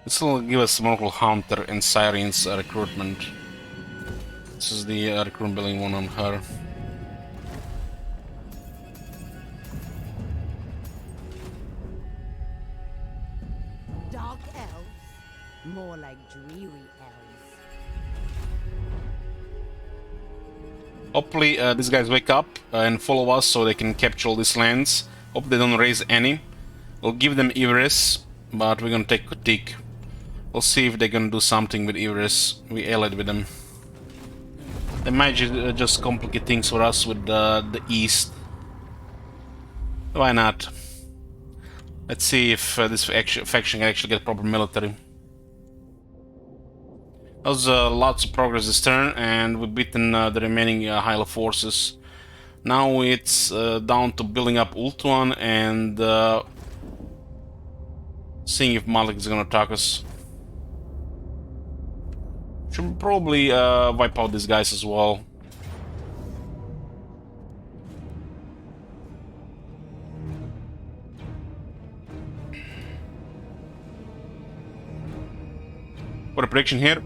This will give us Mortal Hunter and Sirens recruitment. This is the recruitment building one on her. dark elves, more like dreary elves. Hopefully these guys wake up and follow us so they can capture all these lands. Hope they don't raise any. We'll give them Iris, but we're gonna take Kotik. We'll see if they're gonna do something with Iris. We allied with them. They might just complicate things for us with the East. Why not? Let's see if this faction can actually get proper military. That was lots of progress this turn, and we've beaten the remaining Hyla forces. Now it's down to building up Ultuan and seeing if Malik is gonna attack us. Should probably wipe out these guys as well. For a prediction here.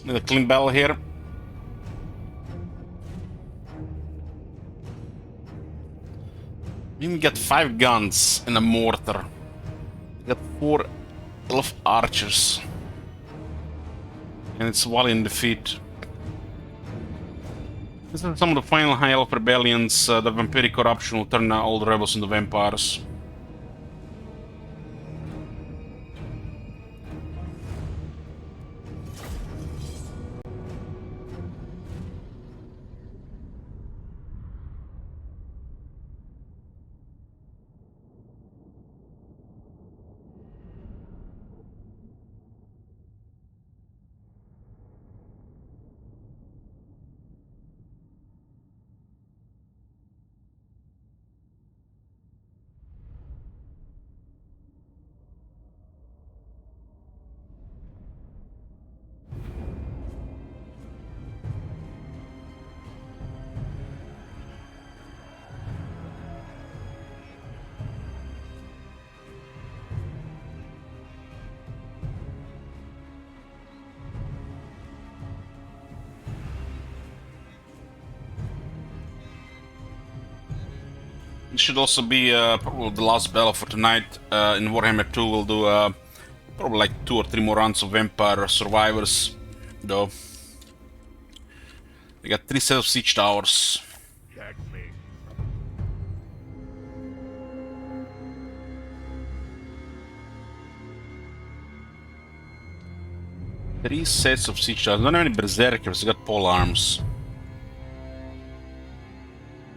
With a clean battle here. We got 5 guns and a mortar. We got 4 elf archers. And it's Wally in defeat. These are some of the final high elf rebellions. The vampiric corruption will turn all the rebels into vampires. It should also be probably the last battle for tonight. In Warhammer 2 we'll do probably like 2 or 3 more rounds of Vampire Survivors, though. We got 3 sets of siege towers. Check me. 3 sets of siege towers. Don't have any berserkers, we got pole arms.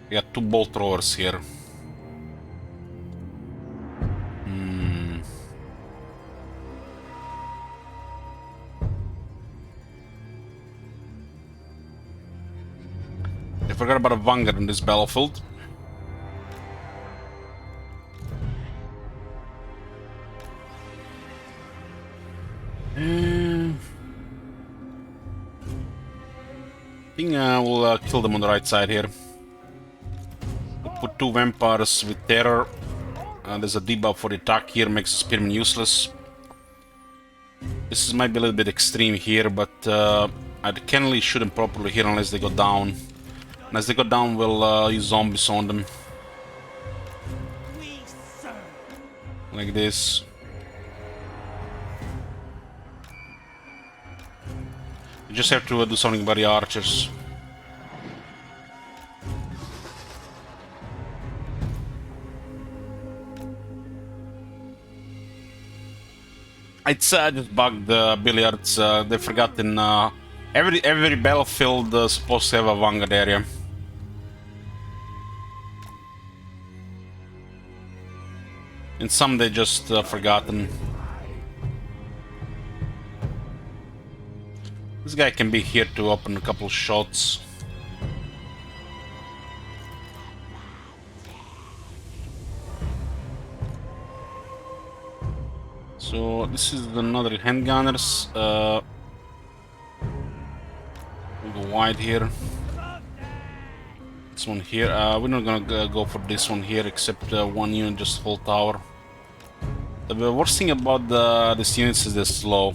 We got 2 bolt throwers here. I forgot about a Vanguard in this battlefield. I think we'll kill them on the right side here. We'll put 2 vampires with terror. There's a debuff for the attack here, makes the spearman useless. This might be a little bit extreme here, but I can't really shoot them properly here unless they go down. And as they go down, we'll use zombies on them. Like this. You just have to do something about the archers. It's just bugged the billiards. They've forgotten every battlefield is supposed to have a vanguard area. And some they just forgotten. This guy can be here to open a couple shots. So this is another handgunners. We'll go wide here. This one here. We're not gonna go for this one here, except one unit just full tower. The worst thing about these units is they're slow.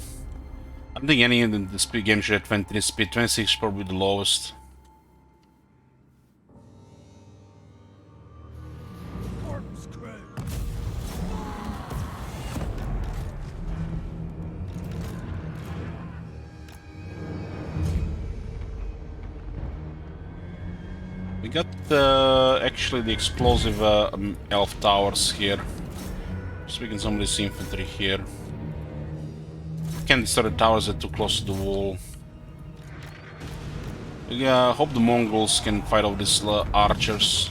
I don't think any unit in this game should have 20 speed. 26 is probably the lowest. We got actually the explosive elf towers here. Just we can some of this infantry here. Can't destroy the towers, they're too close to the wall. Yeah, hope the Mongols can fight off these archers.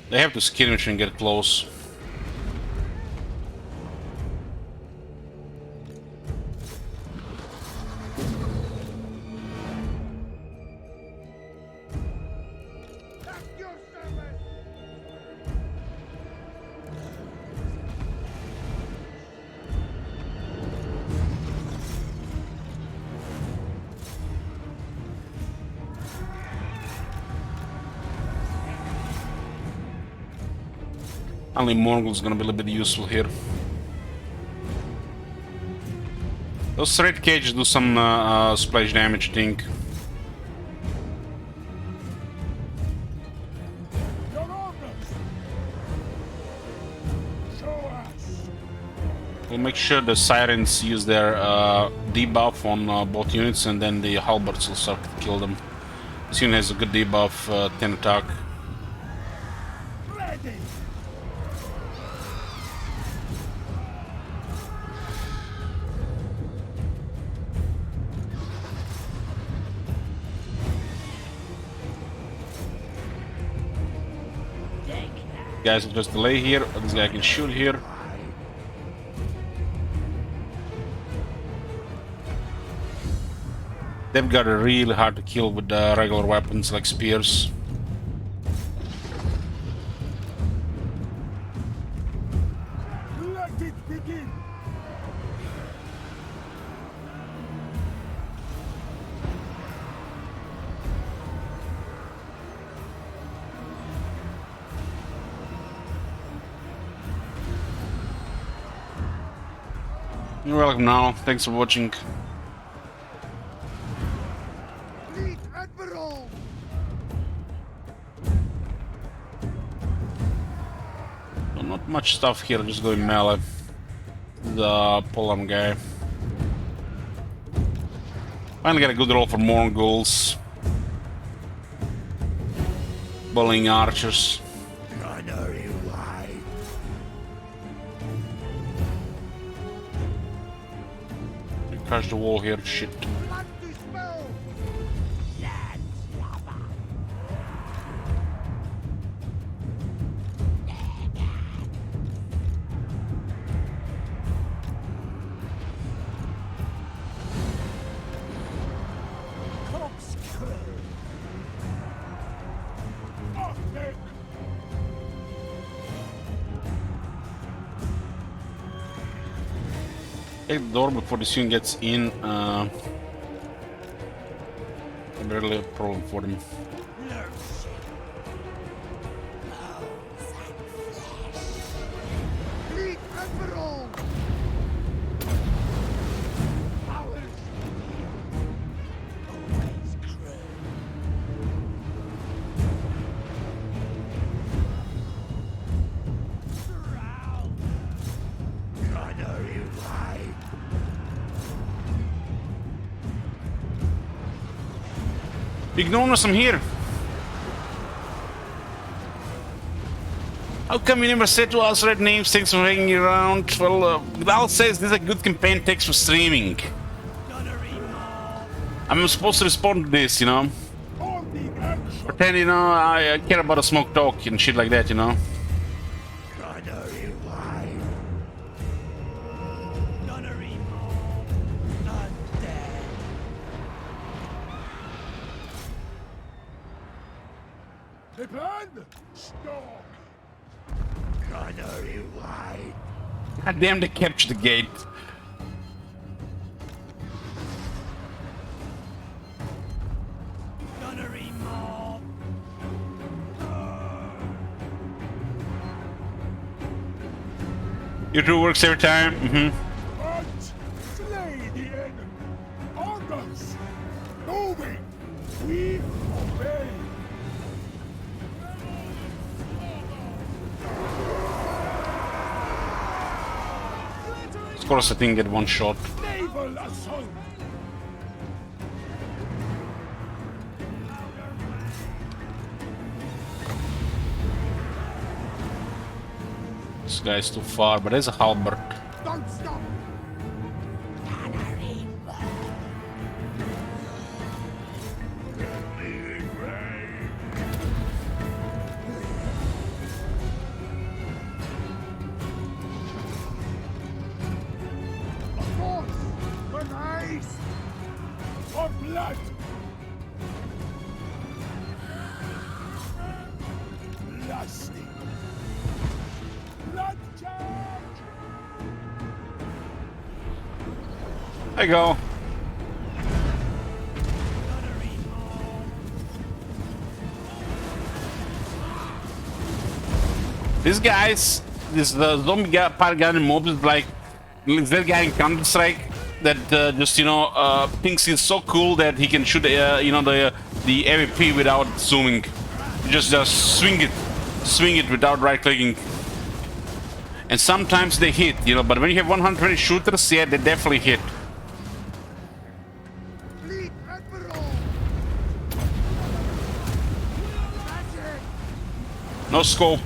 They have to skirmish and get close. Only Morgul's gonna be a little bit useful here. Those red cages do some splash damage, I think. We'll make sure the Sirens use their debuff on both units, and then the Halberds will start to kill them. This unit has a good debuff, 10 attack. Guys will just delay here. This guy can shoot here. They've got it really hard to kill with regular weapons like spears. Let it begin. You're welcome now. Thanks for watching. Not much stuff here, just going melee. The Polearm guy. Finally got a good roll for Morghuls. Bullying archers. Crash the wall here, shit. Take the door before this unit gets in. Barely a problem for them. Ignore us, I'm here. How come you never said to us red names? Thanks for hanging around. Well, Val says this is a good campaign text for streaming. I'm supposed to respond to this, you know. Pretend, you know, I care about a smoke talk and shit like that, you know. God damn, they captured the gate. Your crew works every time? Slay the enemy. Orders. Moving. We obey. Of course, I didn't get one shot. Naval assault. This guy's too far, but there's a halberd. Don't stop. For blood! Blasting! Blood charge! There you go. These guys, this zombie pirate guy in mobs is like that guy in Counter-Strike that just thinks he's so cool that he can shoot the AWP without zooming. Just swing it without right-clicking. And sometimes they hit, but when you have 120 shooters, yeah, they definitely hit. No scope.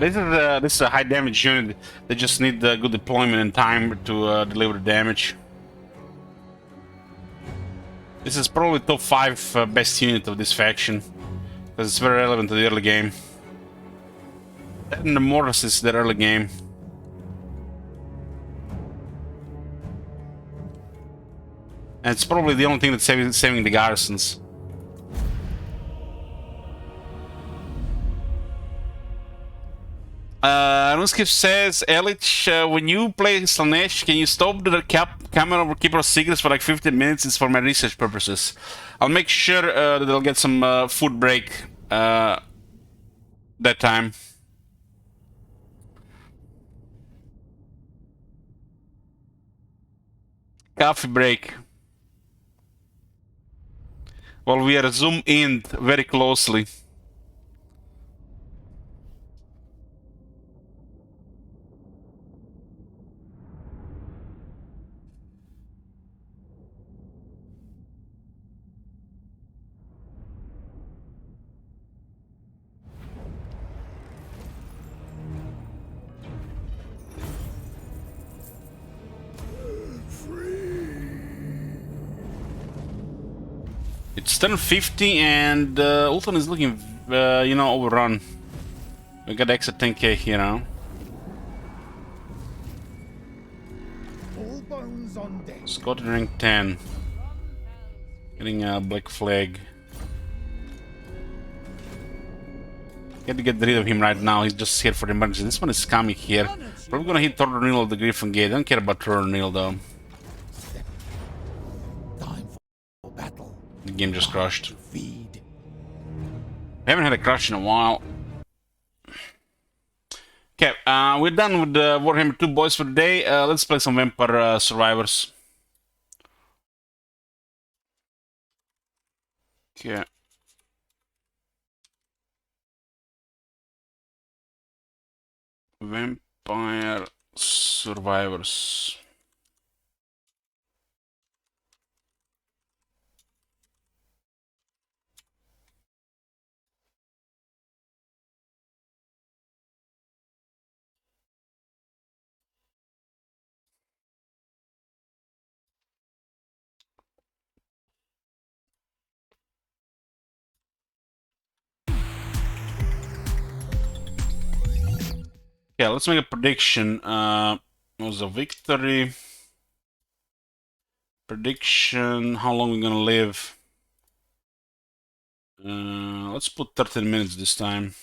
This is a high damage unit. They just need good deployment and time to deliver damage. This is probably top 5 best unit of this faction because it's very relevant to the early game. And the Mortis is the early game. And it's probably the only thing that's saving the garrisons. Ruskip says, Elich, when you play Slaanesh, can you stop the camera over Keeper of Secrets for like 15 minutes? It's for my research purposes. I'll make sure that I'll get some food break that time. Coffee break. Well, we are zoomed in very closely. It's 10:50 and Ultron is looking, overrun. We got extra 10k here now. All bones on deck. Scott rank 10. Getting a black flag. Got to get rid of him right now. He's just here for the emergency. This one is coming here. Probably gonna hit Thor O'Neill of the Griffin Gate. I don't care about Thor O'Neill though. The game just crashed. We haven't had a crash in a while. Okay, we're done with the Warhammer 2 boys for today. Let's play some Vampire Survivors. Okay. Vampire Survivors. Yeah, let's make a prediction. It was a victory. Prediction, how long we're gonna live. Let's put 13 minutes this time.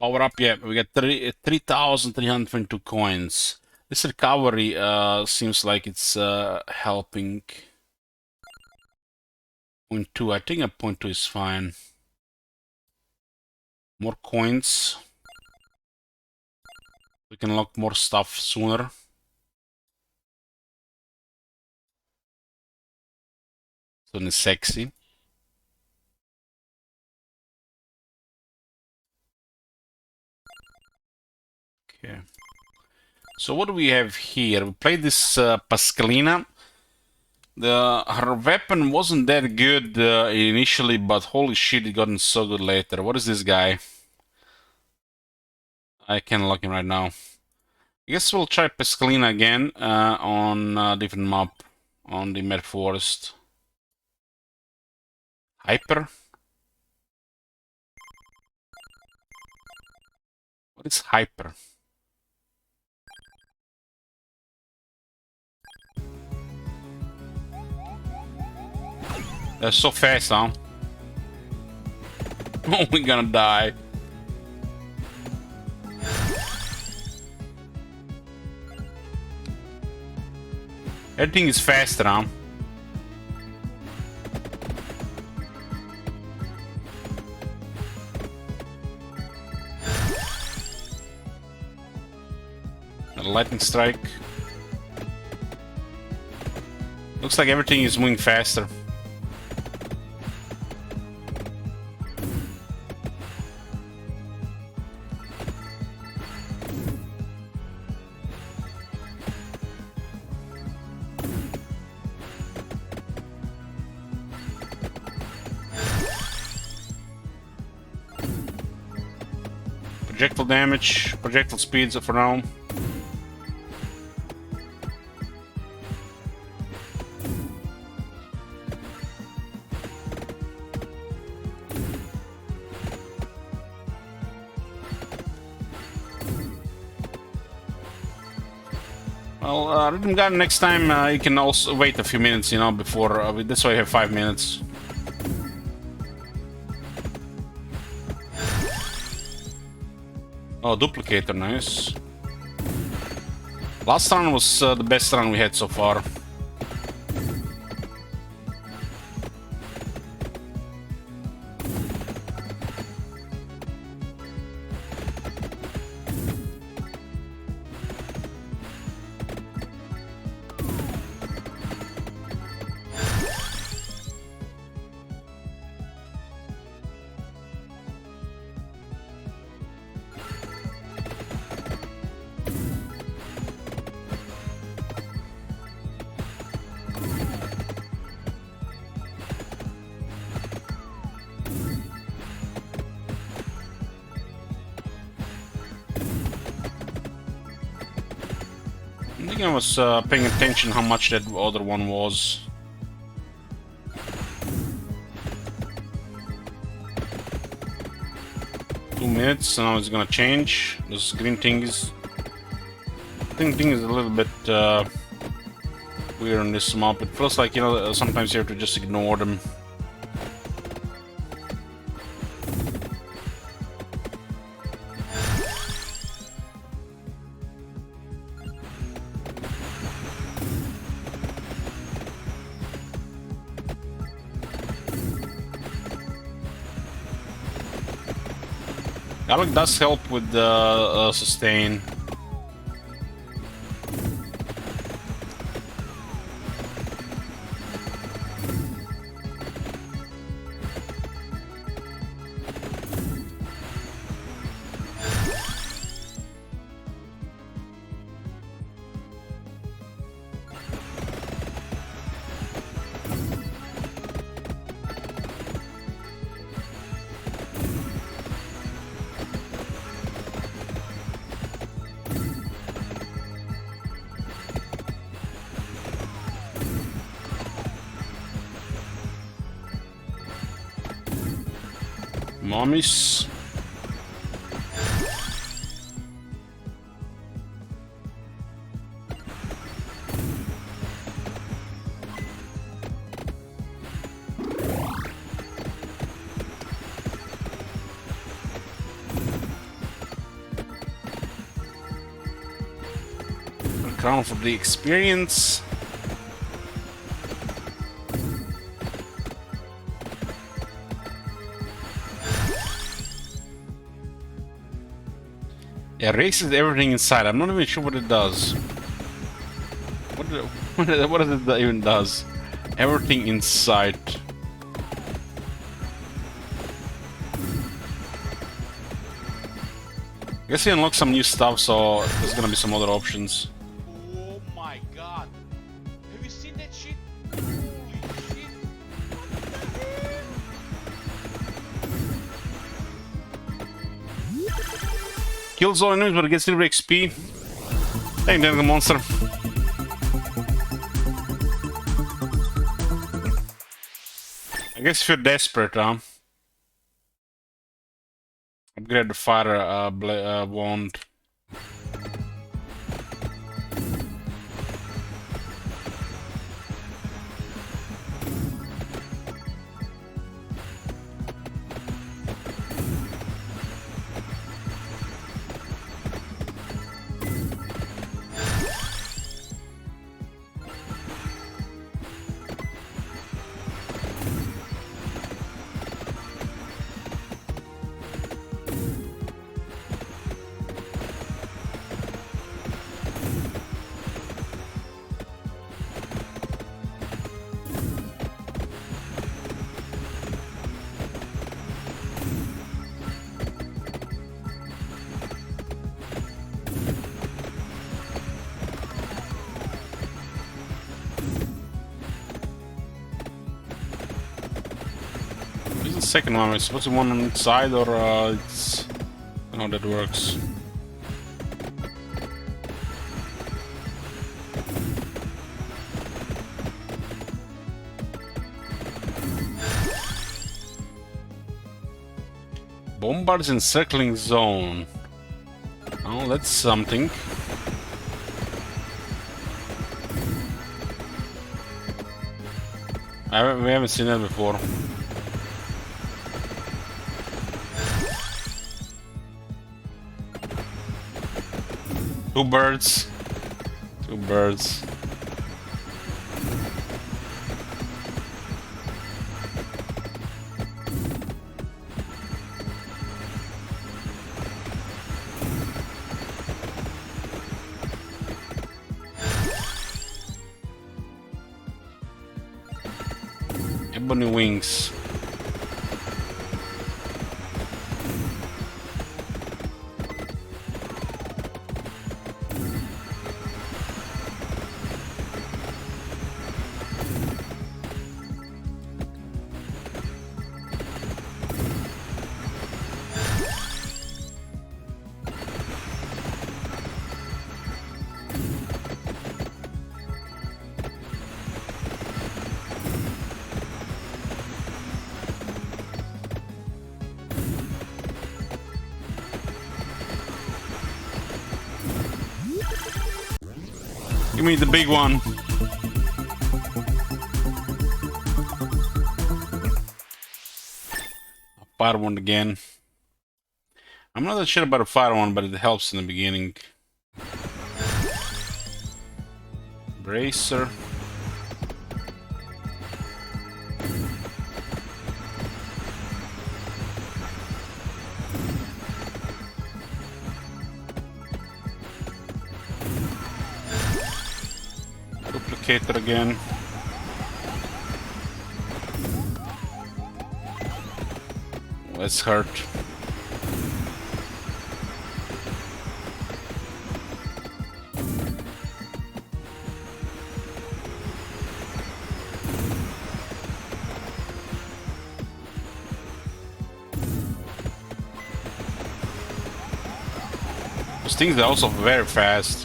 Power up, yeah, we got 3,322 coins. This recovery seems like it's helping. 0.2, I think a 0.2 is fine. More coins. We can unlock more stuff sooner. So it's sexy. Okay. So what do we have here? We played this Pascalina. Her weapon wasn't that good initially, but holy shit, it gotten so good later. What is this guy? I can unlock him right now. I guess we'll try Pescalina again on a different map on the Mad Forest. Hyper? What is Hyper? They're so fast, huh? Oh, we're gonna die. Everything is faster, huh? A lightning strike. Looks like everything is moving faster. Projectile damage, projectile speeds for now. Well, Rhythm God, next time you can also wait a few minutes, you know, before. That's why I have 5 minutes. Oh, duplicator, nice. Last run was the best run we had so far. I think I was paying attention how much that other one was. Two minutes, and now it's gonna change. This green thing is... Thing is a little bit weird on this map. It feels like, you know, sometimes you have to just ignore them. Garlic does help with the sustain. Mommies. A crown for the experience. Erases everything inside. I'm not even sure what it does. What it even does? Everything inside. I guess we unlock some new stuff, so there's gonna be some other options. Oh my god. Have you seen that shit? Holy shit. Kills all enemies but it gets little XP. Thank you, monster. I guess if you're desperate, upgrade the fire wand. Second one, is supposed to be one on each side, or it's how that works. Bombards encircling zone. Oh, that's something. We haven't seen that before. Two birds. Two birds. Ebony wings. Give me the big one. Fire one again. I'm not that sure about a fire one, but it helps in the beginning. Bracer. Duplicator again. Let's hurt. Those things are also very fast.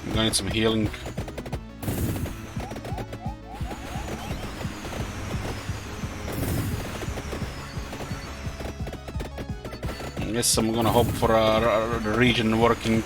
I need some healing. Yes, I'm gonna hope for the region working.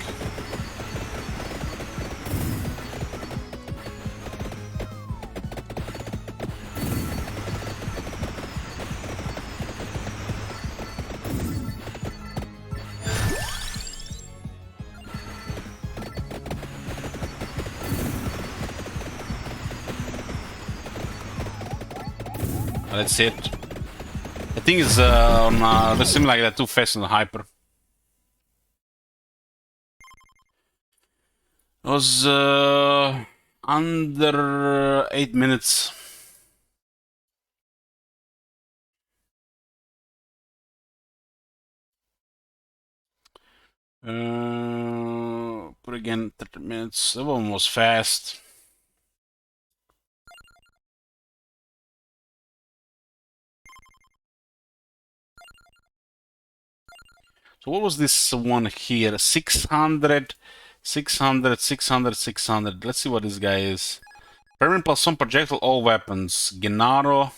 That's it. I think it's on the sim like that too fast on the hyper. It was under 8 minutes. Put again 30 minutes. That one was fast. So what was this one here? 600, 600, 600, 600. Let's see what this guy is. Permanent plus some projectile, all weapons. Gennaro.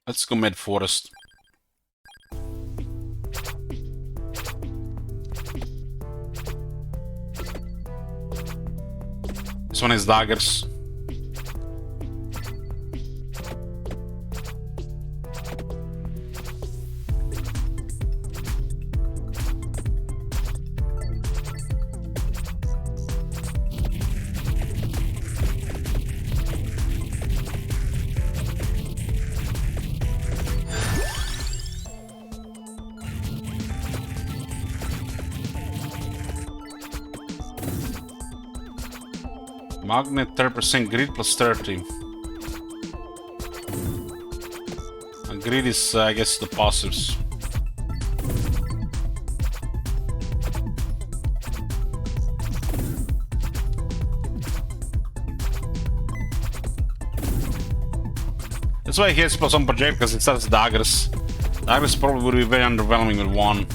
Let's go Med Forest. This one is daggers. Magnet 30%, grid plus 30. And grid is, I guess, the passives. That's why he has plus on project, because it starts daggers. Daggers probably would be very underwhelming with one.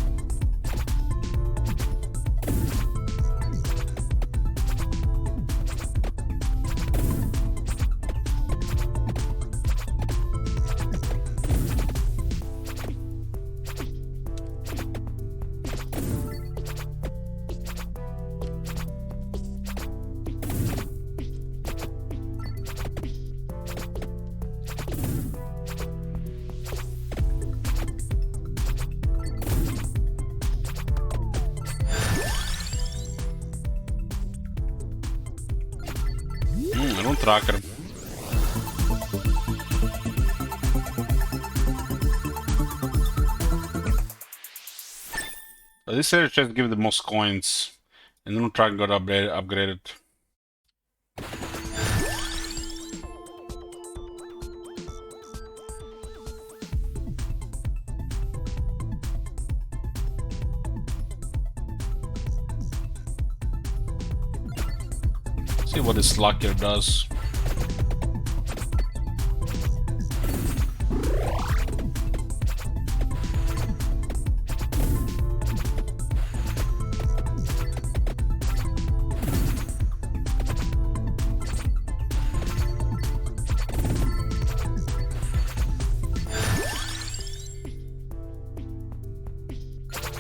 Rune tracker. So this area just give the most coins, and Rune tracker got upgraded. See what this locker does.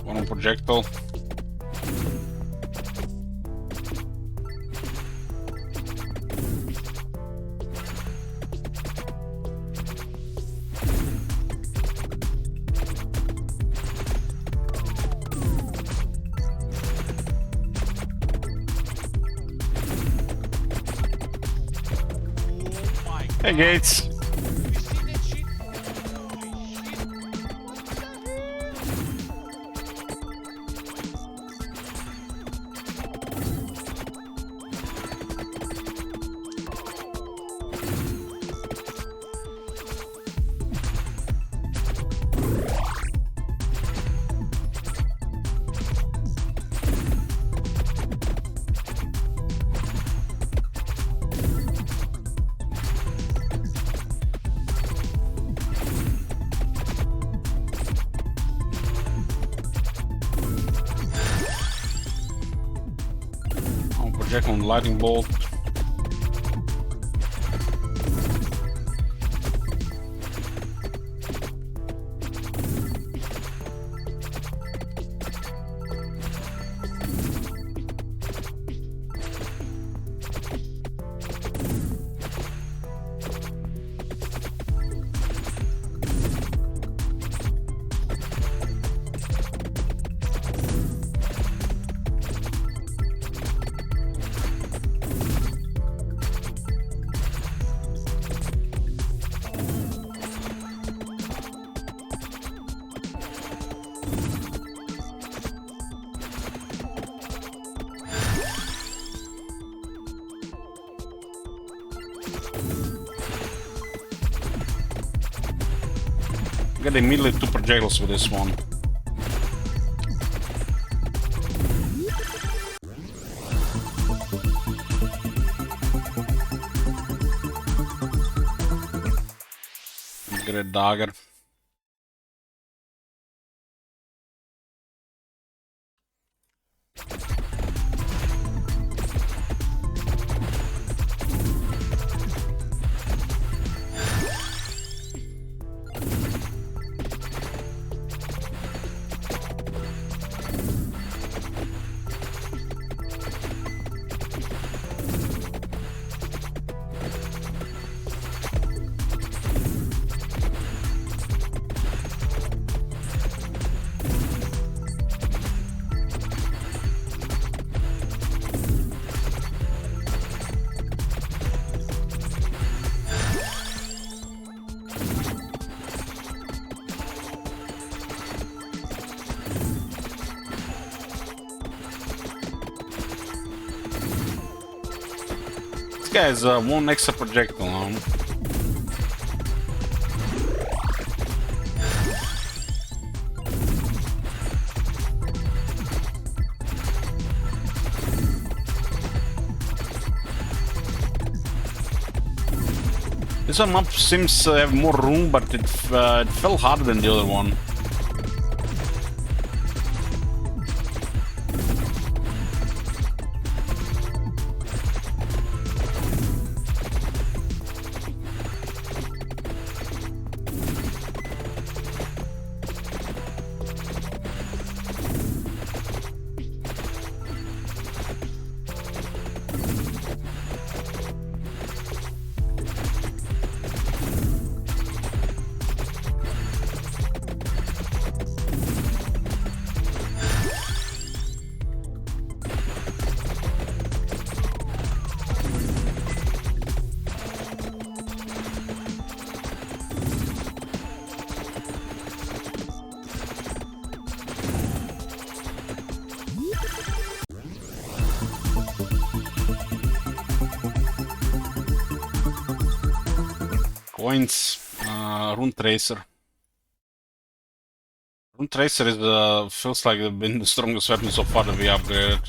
One on projectile. Hey, Gates. Project on lightning bolt. Get immediately 2 projectiles with this one. Get a dagger. This guy's one extra projectile on. This one map seems to have more room, but it fell harder than the other one. Coins, Rune Tracer. Rune Tracer is feels like they've been the strongest weapon so far that we upgraded.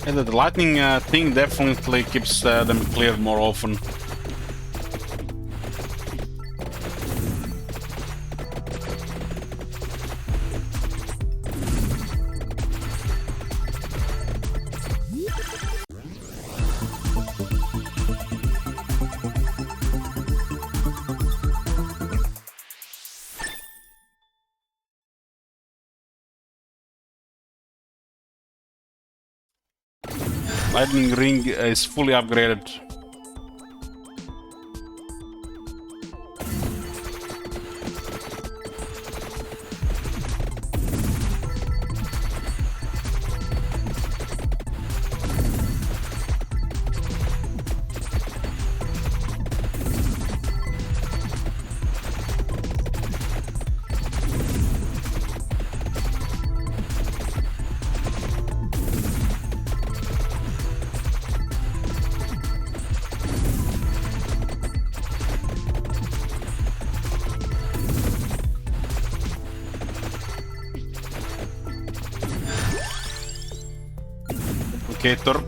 And the lightning thing definitely keeps them cleared more often. Lightning ring is fully upgraded. Gator.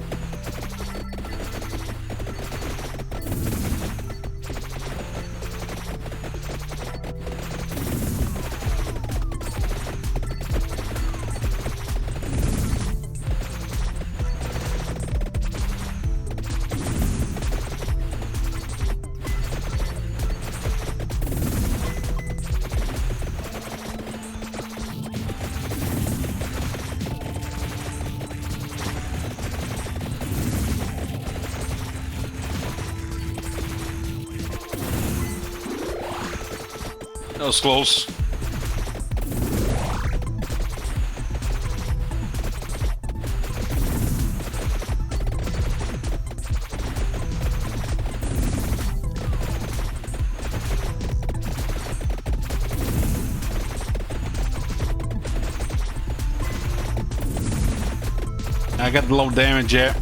That was close. I got low damage, yeah.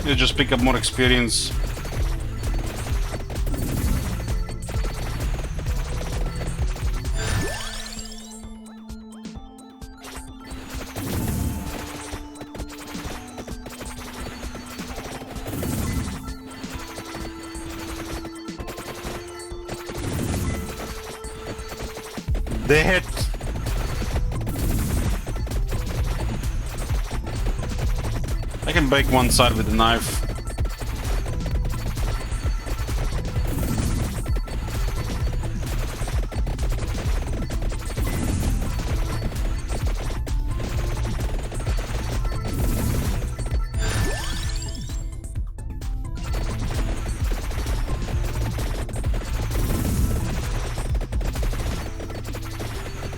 You just pick up more experience. They hit. I can break one side with a knife.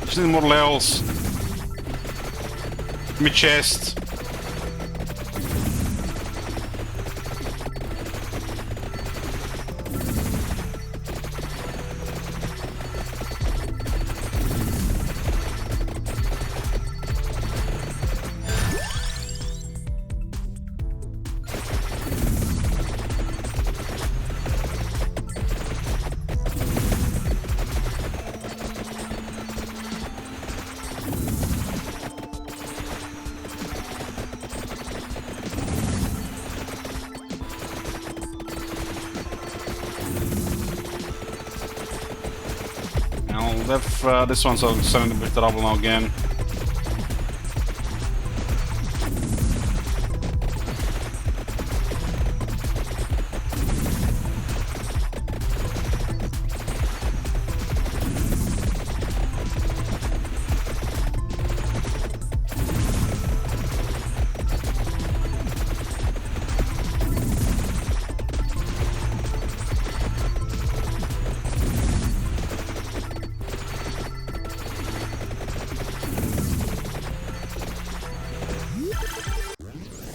Just need more levels. Give me chest. This one's starting to be trouble now again.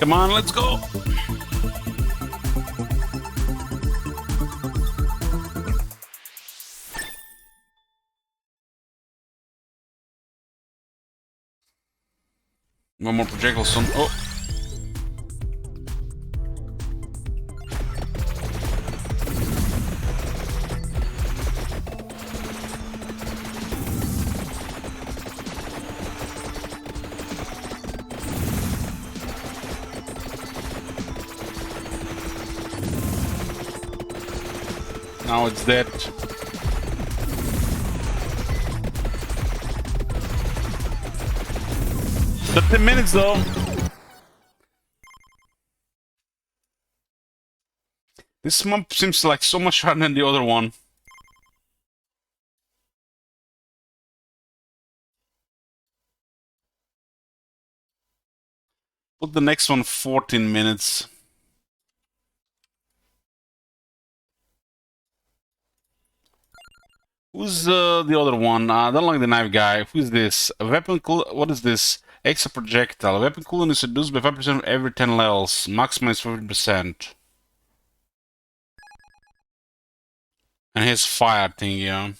Come on, let's go! One more projectile soon. Oh! Now it's dead. 30 minutes though. This map seems like so much harder than the other one. Put the next one 14 minutes. Who's the other one? I don't like the knife guy. Who's this? A weapon cool. What is this? Extra projectile. A weapon coolant is reduced by 5% every 10 levels. Maximum is 50%. And his fire thing, yeah.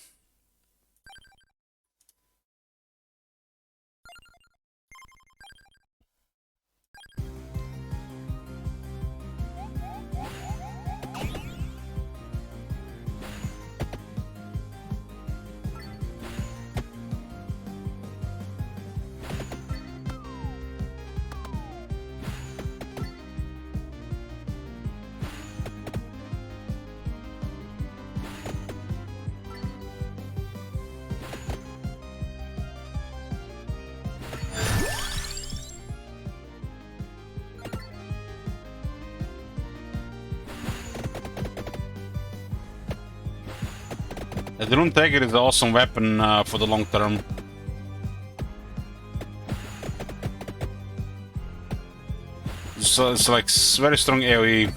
The Rune Dagger is an awesome weapon for the long term. So it's like very strong AoE.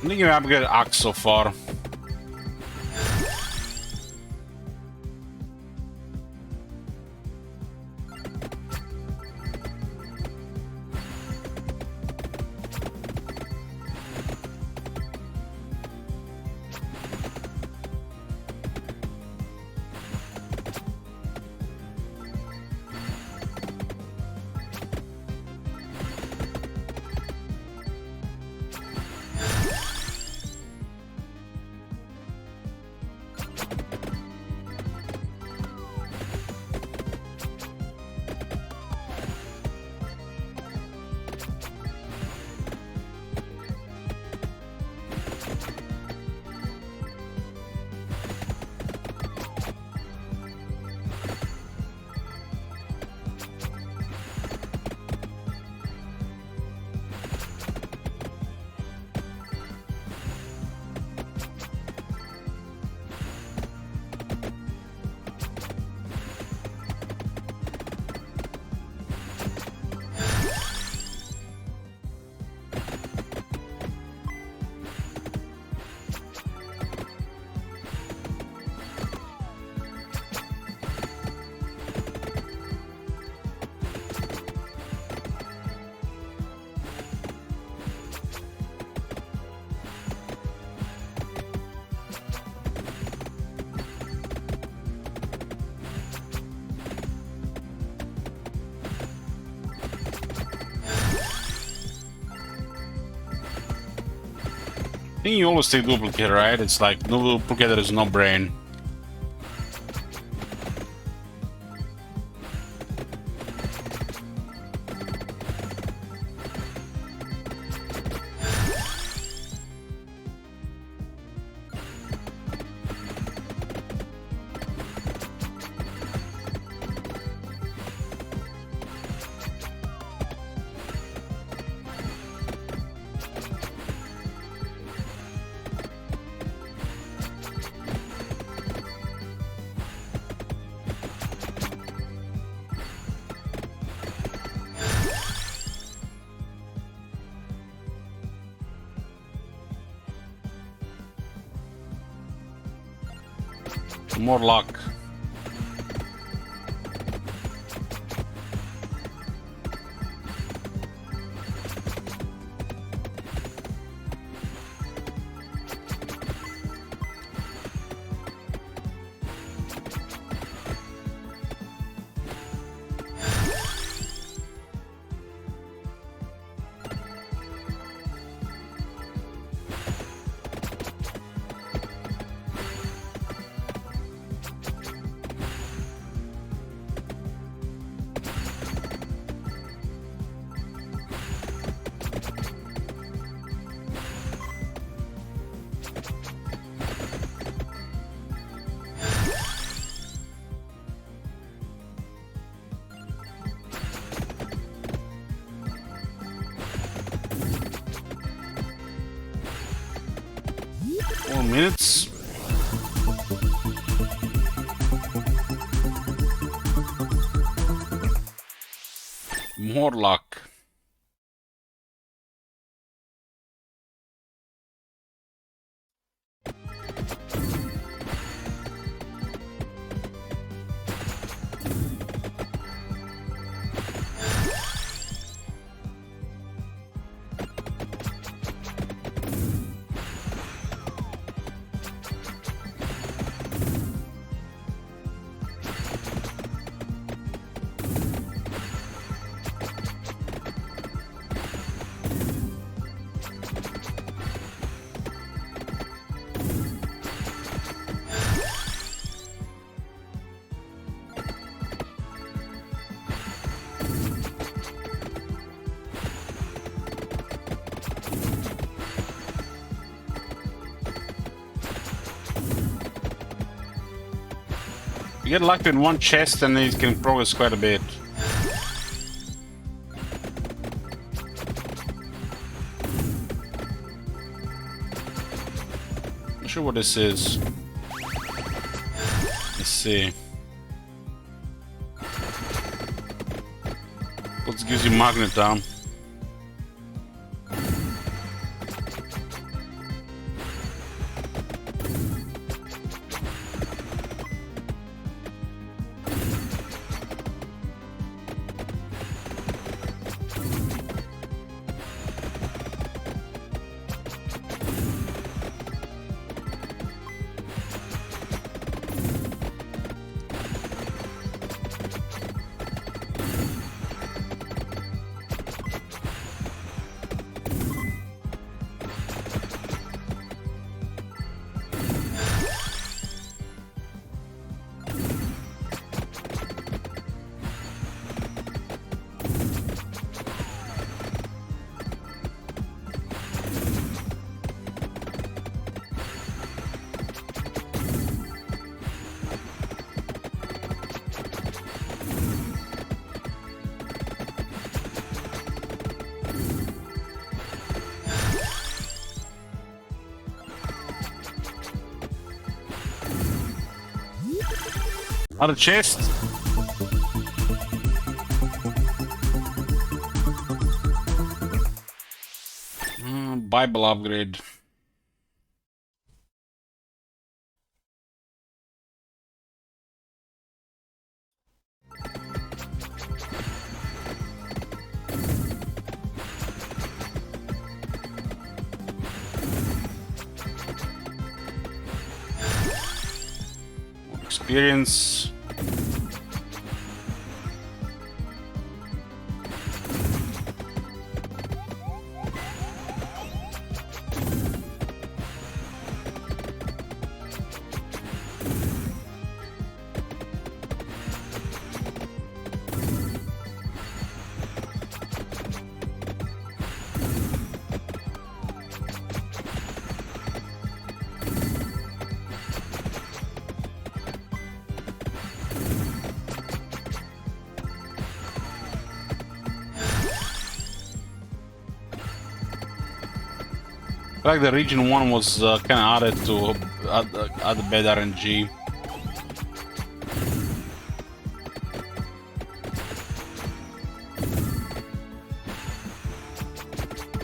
I think I've upgraded Axe so far. I think you always take duplicate, right? It's like no duplicate, there is no brain. More luck. Minutes. More luck. You get lucky in one chest and it can progress quite a bit. Not sure what this is. Let's see. What gives you magnet down? Another chest. Bible upgrade. Experience. Like the region 1 was kind of added to add the bad RNG.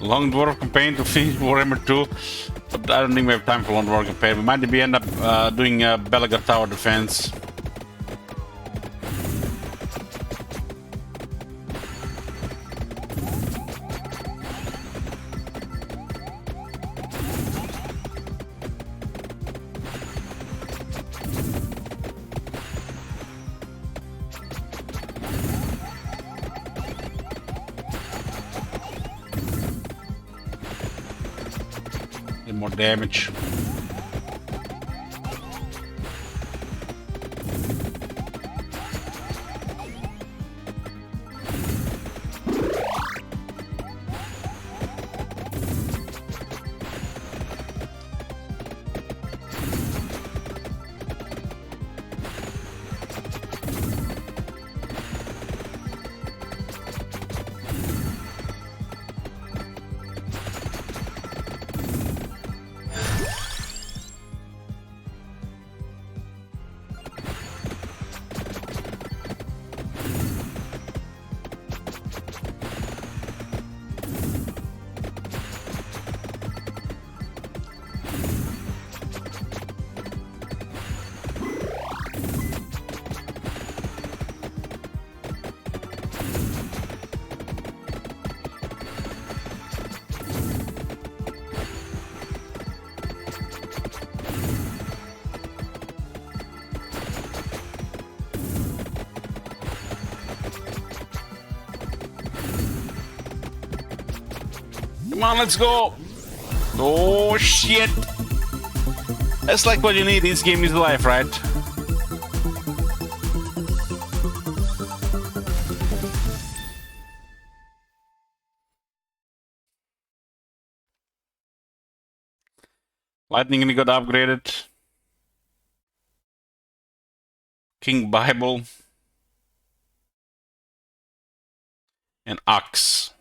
Long Dwarf campaign to finish Warhammer 2. But I don't think we have time for Lone War campaign. We might be end up doing Belagar Tower defense. More damage. Come on, let's go! Oh shit! That's like what you need. This game is life, right? Lightning gonna got upgraded. King Bible. And Axe.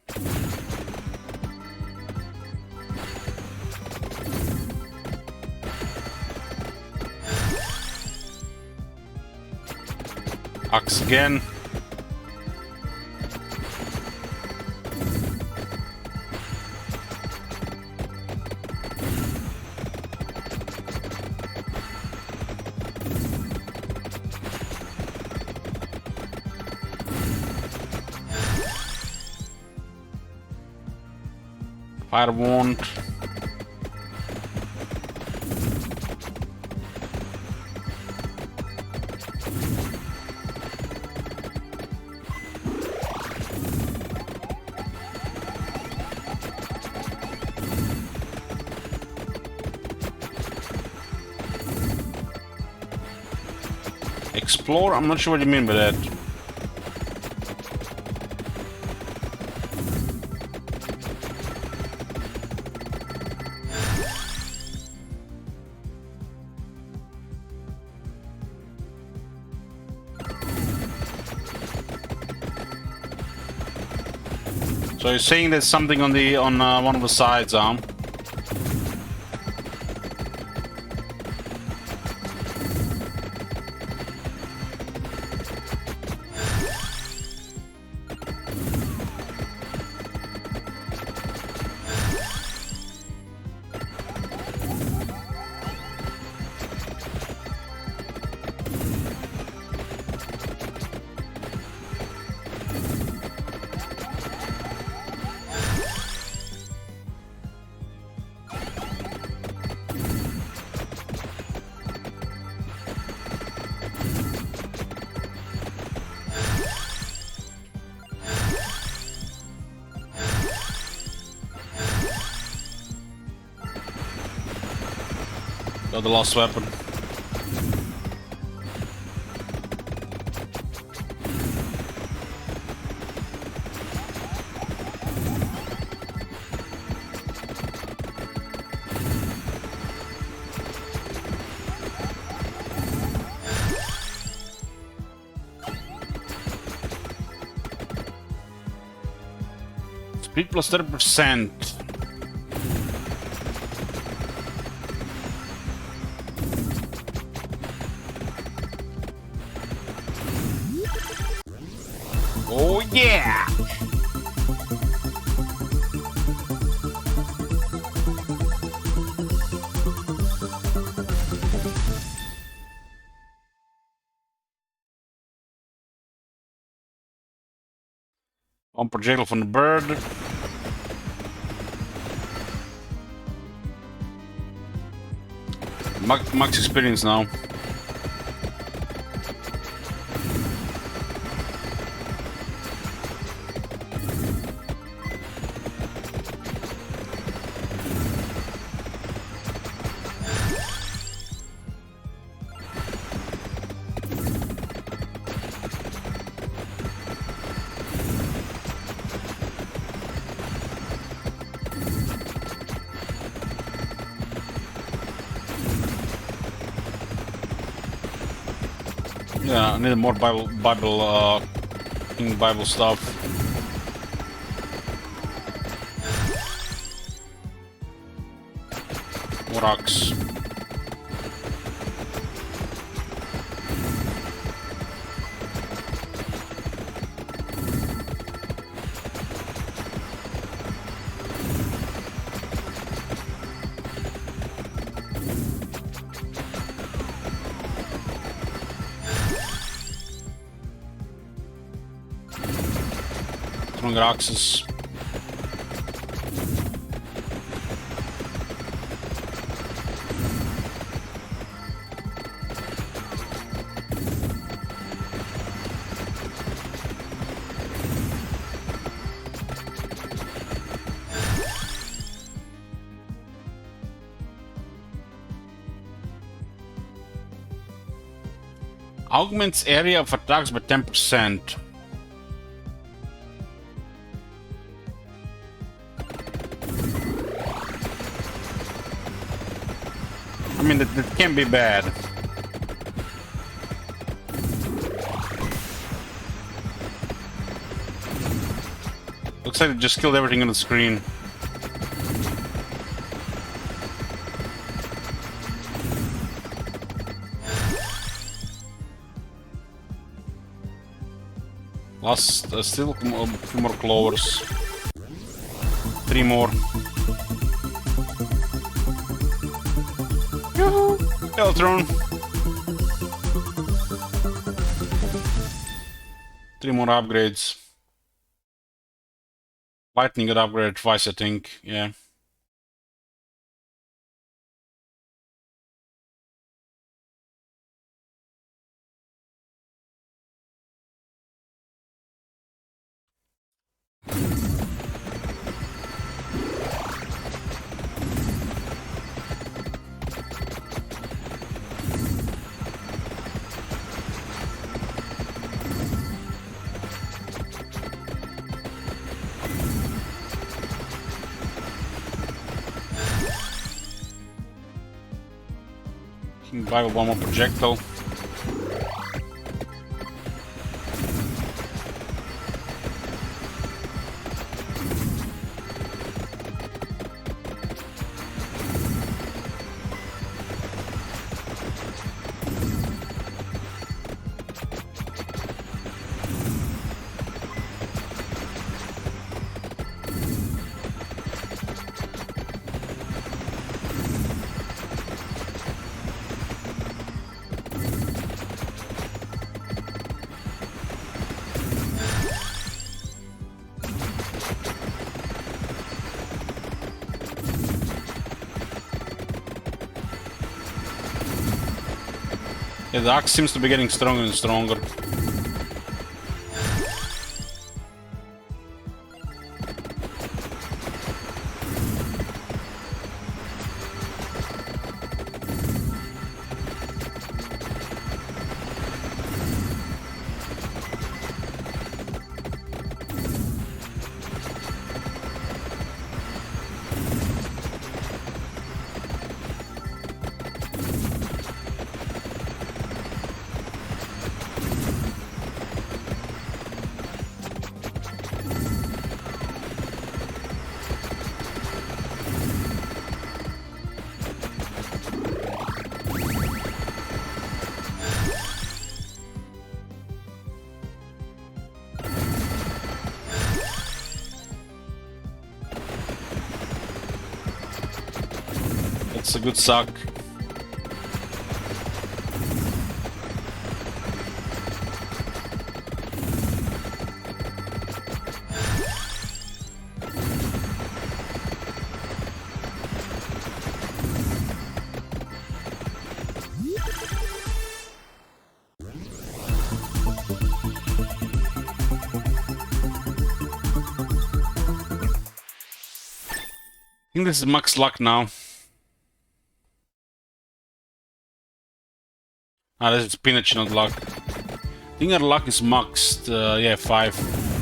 Axe again. Fire Wand. Explore? I'm not sure what you mean by that. So you're saying there's something on the one of the sides, Got the lost weapon. Speed plus 30%. Oh yeah! On projectile from the bird. Max experience now. Yeah, I need more Bible stuff. More rocks. Stronger axes. Augments area of attacks by 10%. I mean, that can be bad. Looks like it just killed everything on the screen. Last, still a few more clovers. 3 more. Yoo-hoo! Eltron. 3 more upgrades. Lightning got upgraded twice, I think. Yeah. Buy one more projectile. Yeah, the axe seems to be getting stronger and stronger. That's a good suck. think this is max luck now. Ah, this is spinach, not luck. I think our luck is maxed. Yeah, 5.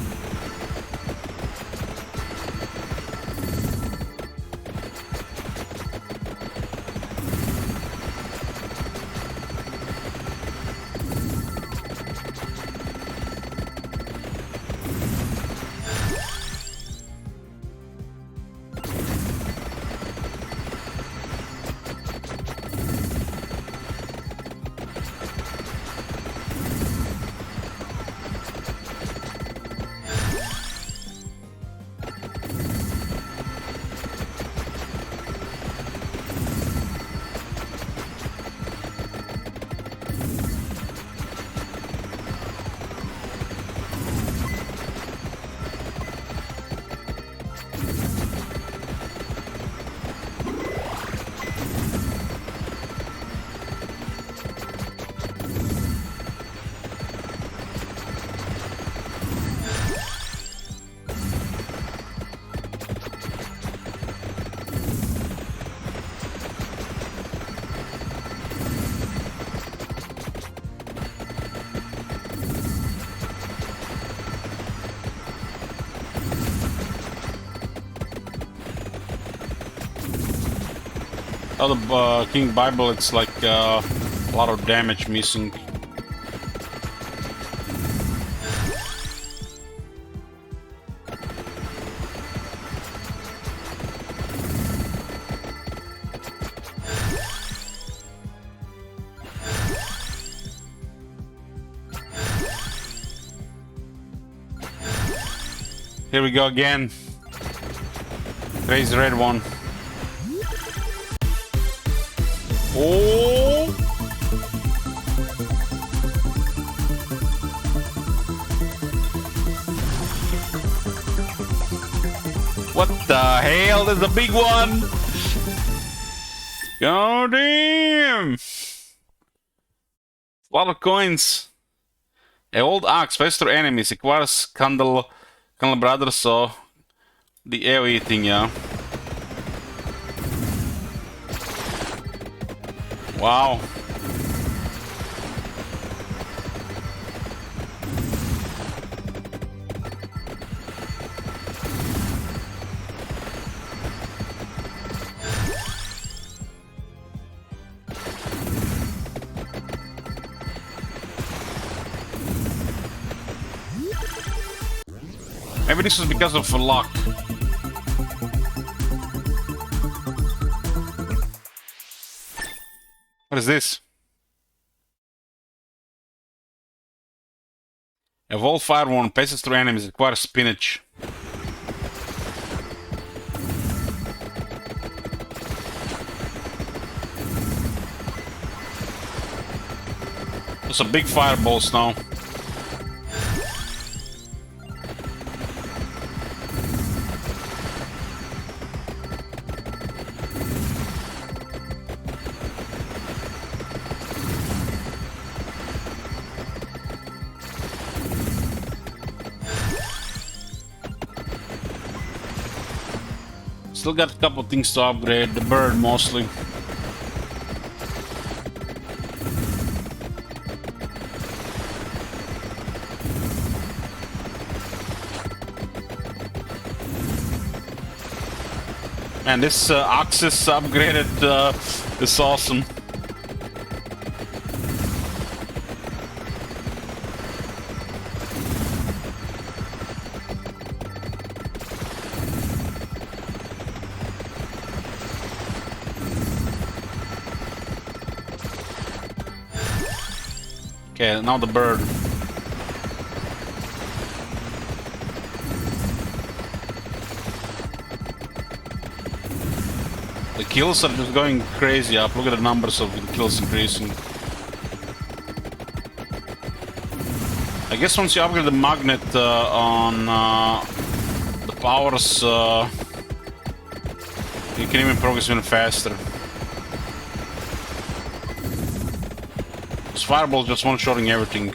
Oh, the King Bible, it's like a lot of damage missing. Here we go again. Crazy red one. Oh! What the hell? There's a big one! God damn! A lot of coins. A old axe, faster enemies, acquires Candle Brothers, so the AoE thing, yeah. Wow. Maybe this is because of luck. What is this? Evolve Fireworm, passes through enemies, requires spinach. There's a big fireballs now. Still got a couple things to upgrade, the bird mostly. And this Axis upgraded is awesome. Okay, now the bird. The kills are just going crazy up. Look at the numbers of the kills increasing. I guess once you upgrade the magnet on the powers, you can even progress even faster. Fireballs just one-shotting everything.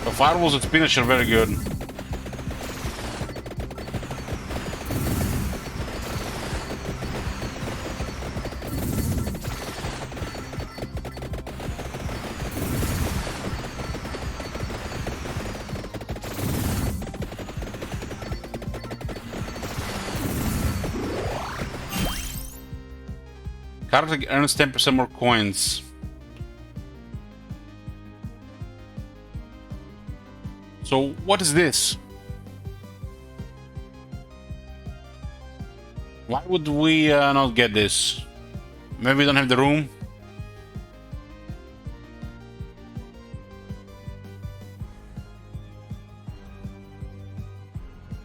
The fireballs and spinach are very good. Character earns 10% more coins. So what is this? Why would we not get this? Maybe we don't have the room?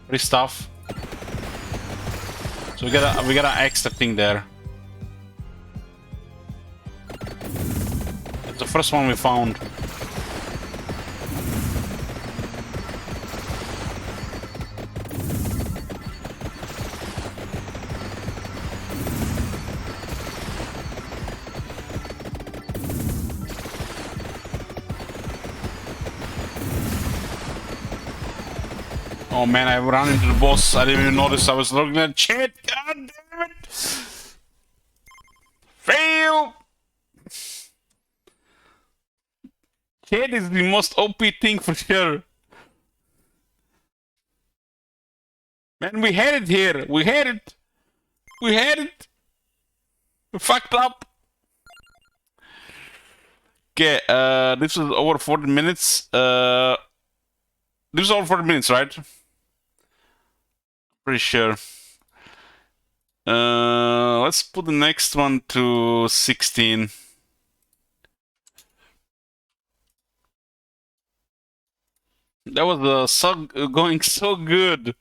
Free stuff. So we got an extra thing there. It's the first one we found. Oh man, I ran into the boss. I didn't even notice I was looking at chat. God damn it! Fail! Chat is the most OP thing for sure. Man, we had it here. We had it. We had it. We fucked up. Okay, this was over 40 minutes. This was over 40 minutes, right? Pretty sure. Let's put the next one to 16. That was going so good.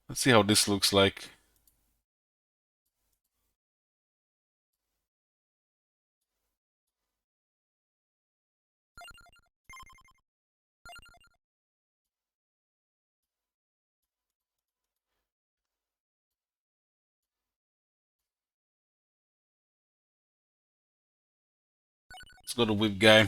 Let's see how this looks like. Let's go to whip guy.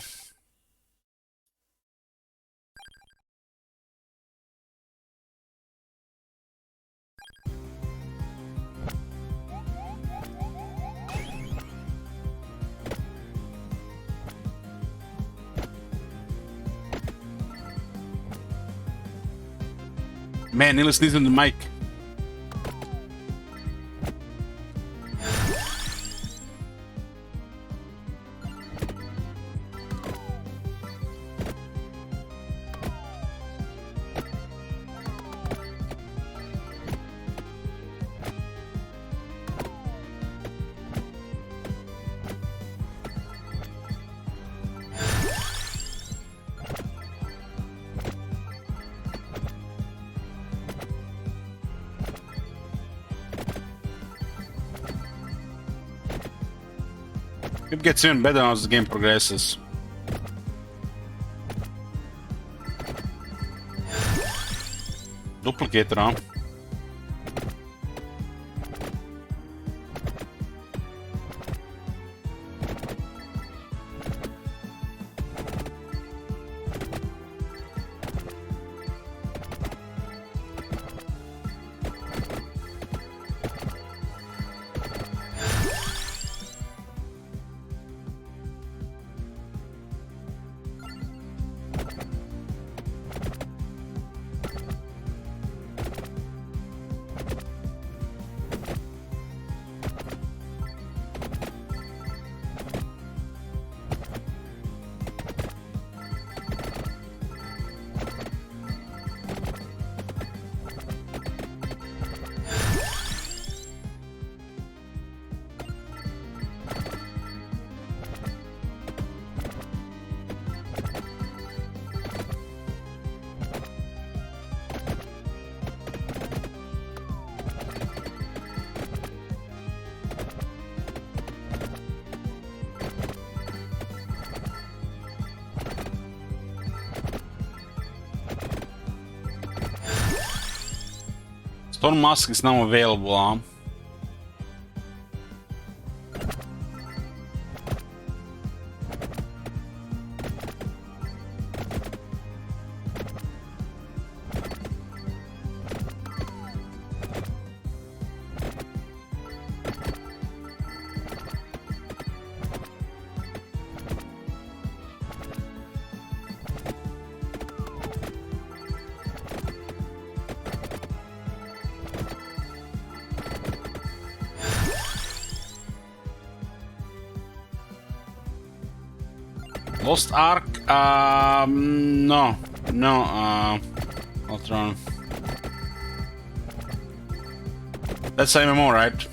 Man, Neil sneezed on the mic. It gets even better as the game progresses. Duplicator, huh? Stone Mask is now available, huh? Lost Ark? No. Ultron. That's MMO, right?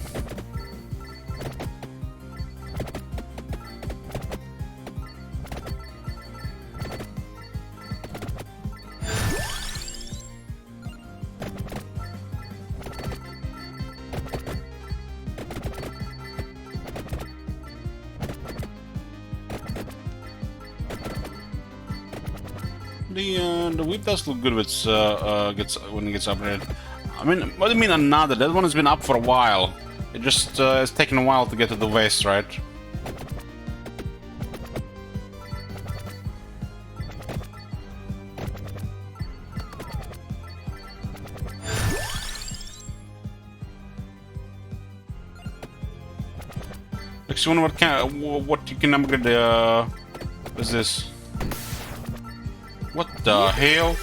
The whip does look good when it gets upgraded. I mean, what do you mean another? That one has been up for a while. It just has taken a while to get to the vest, right? Next one, what you can upgrade? What is this? What the hell?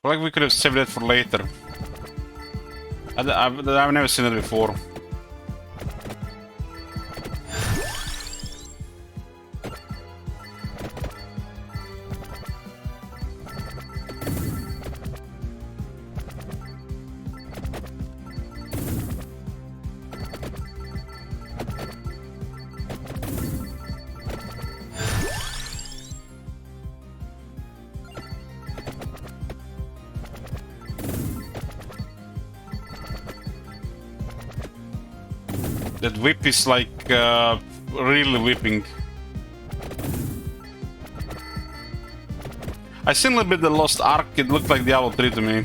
Like we could have saved it for later. I've never seen it before. That whip is like really whipping. I seen a little bit the Lost Ark. It looked like Diablo 3 to me.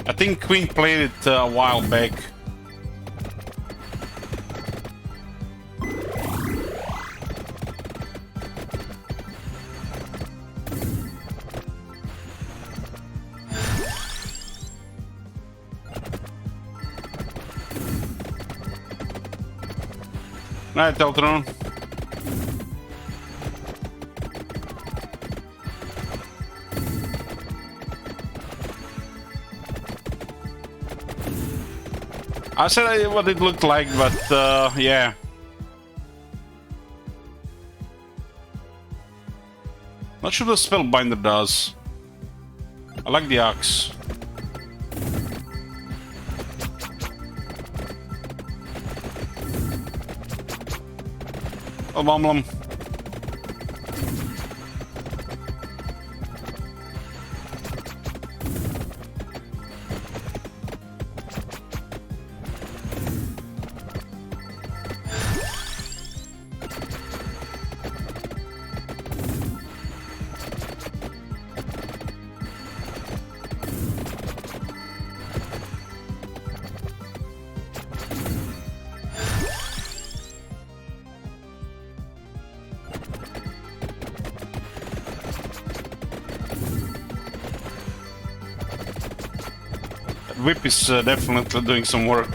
I think Queen played it a while back. Right, Ultron. I said what it looked like, but yeah. Not sure what Spellbinder does. I like the axe. Oh, bomb. Whip is definitely doing some work.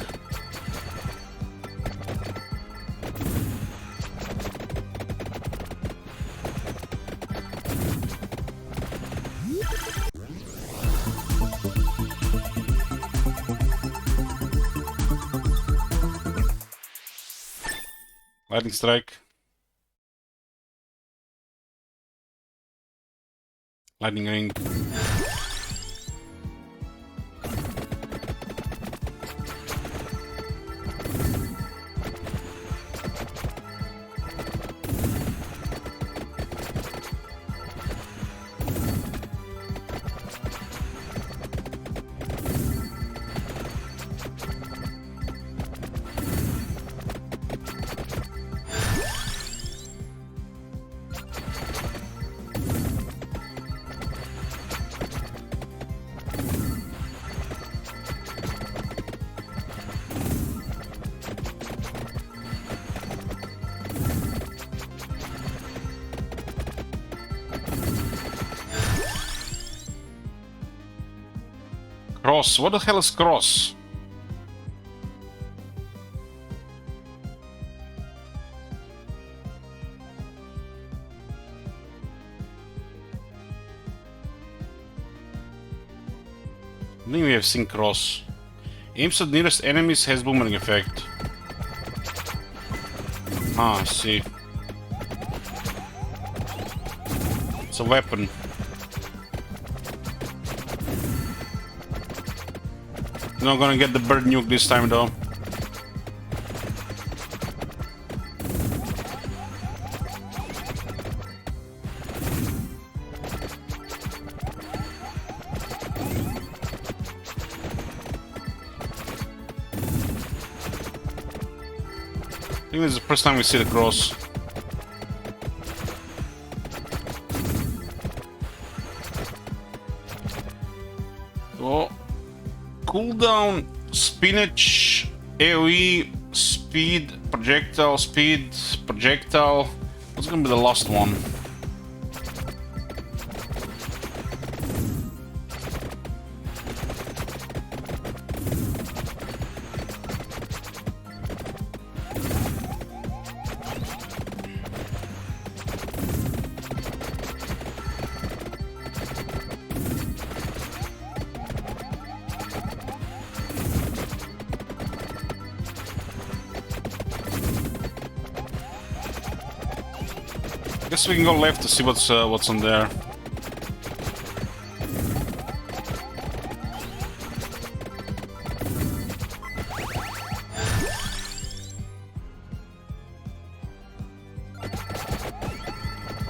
Lightning strike. Lightning ring. cross. What the hell is cross? I think we have seen cross. Aims at nearest enemies, has boomerang effect. Ah, I see. It's a weapon. Not gonna get the bird nuke this time though. I think this is the first time we see the cross. Oh. Cooldown, spinach, AoE, speed, projectile, speed, projectile. What's gonna be the last one? Guess we can go left to see what's on there.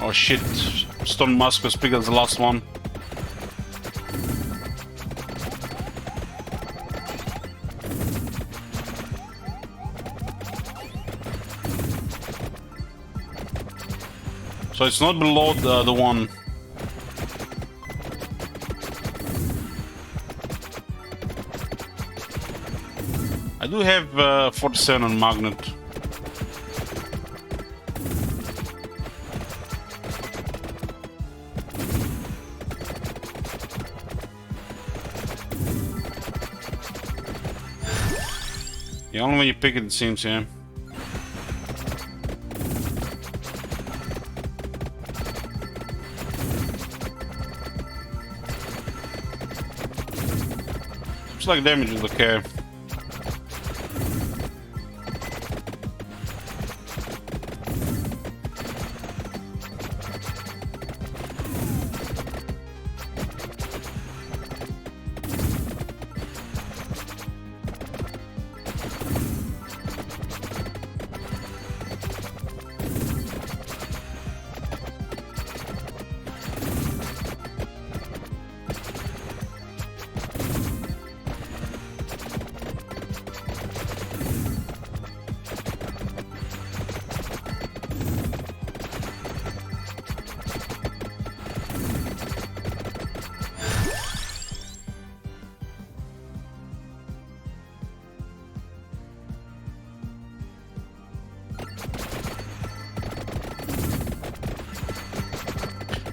Oh shit! Stone Mask was bigger than the last one. So it's not below the one. I do have 47 on magnet. Yeah, only when you pick it seems, yeah. Looks like damage is okay.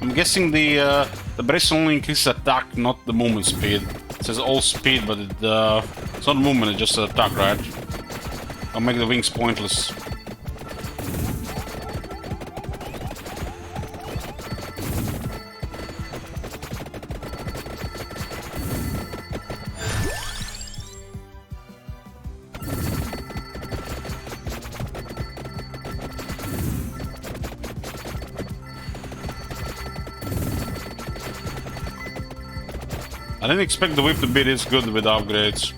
I'm guessing the brace only increases attack, not the movement speed. It says all speed, but it's not movement, it's just attack, right? I'll make the wings pointless. I didn't expect the whip to be this good with upgrades.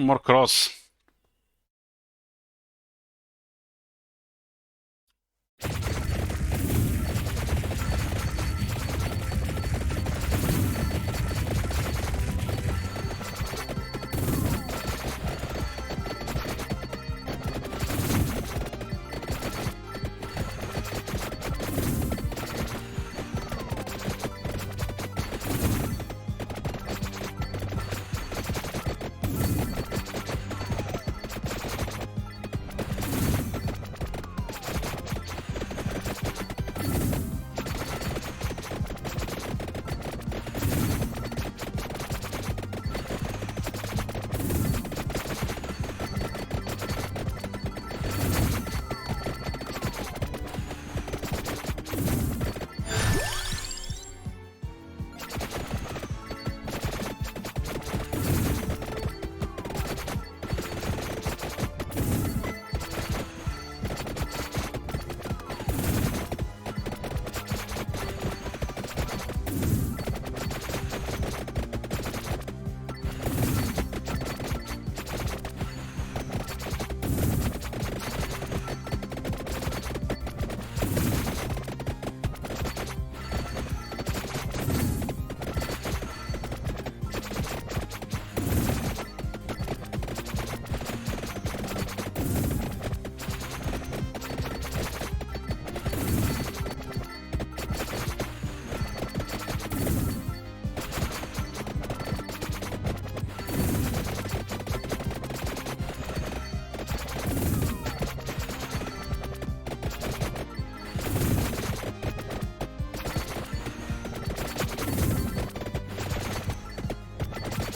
More cross.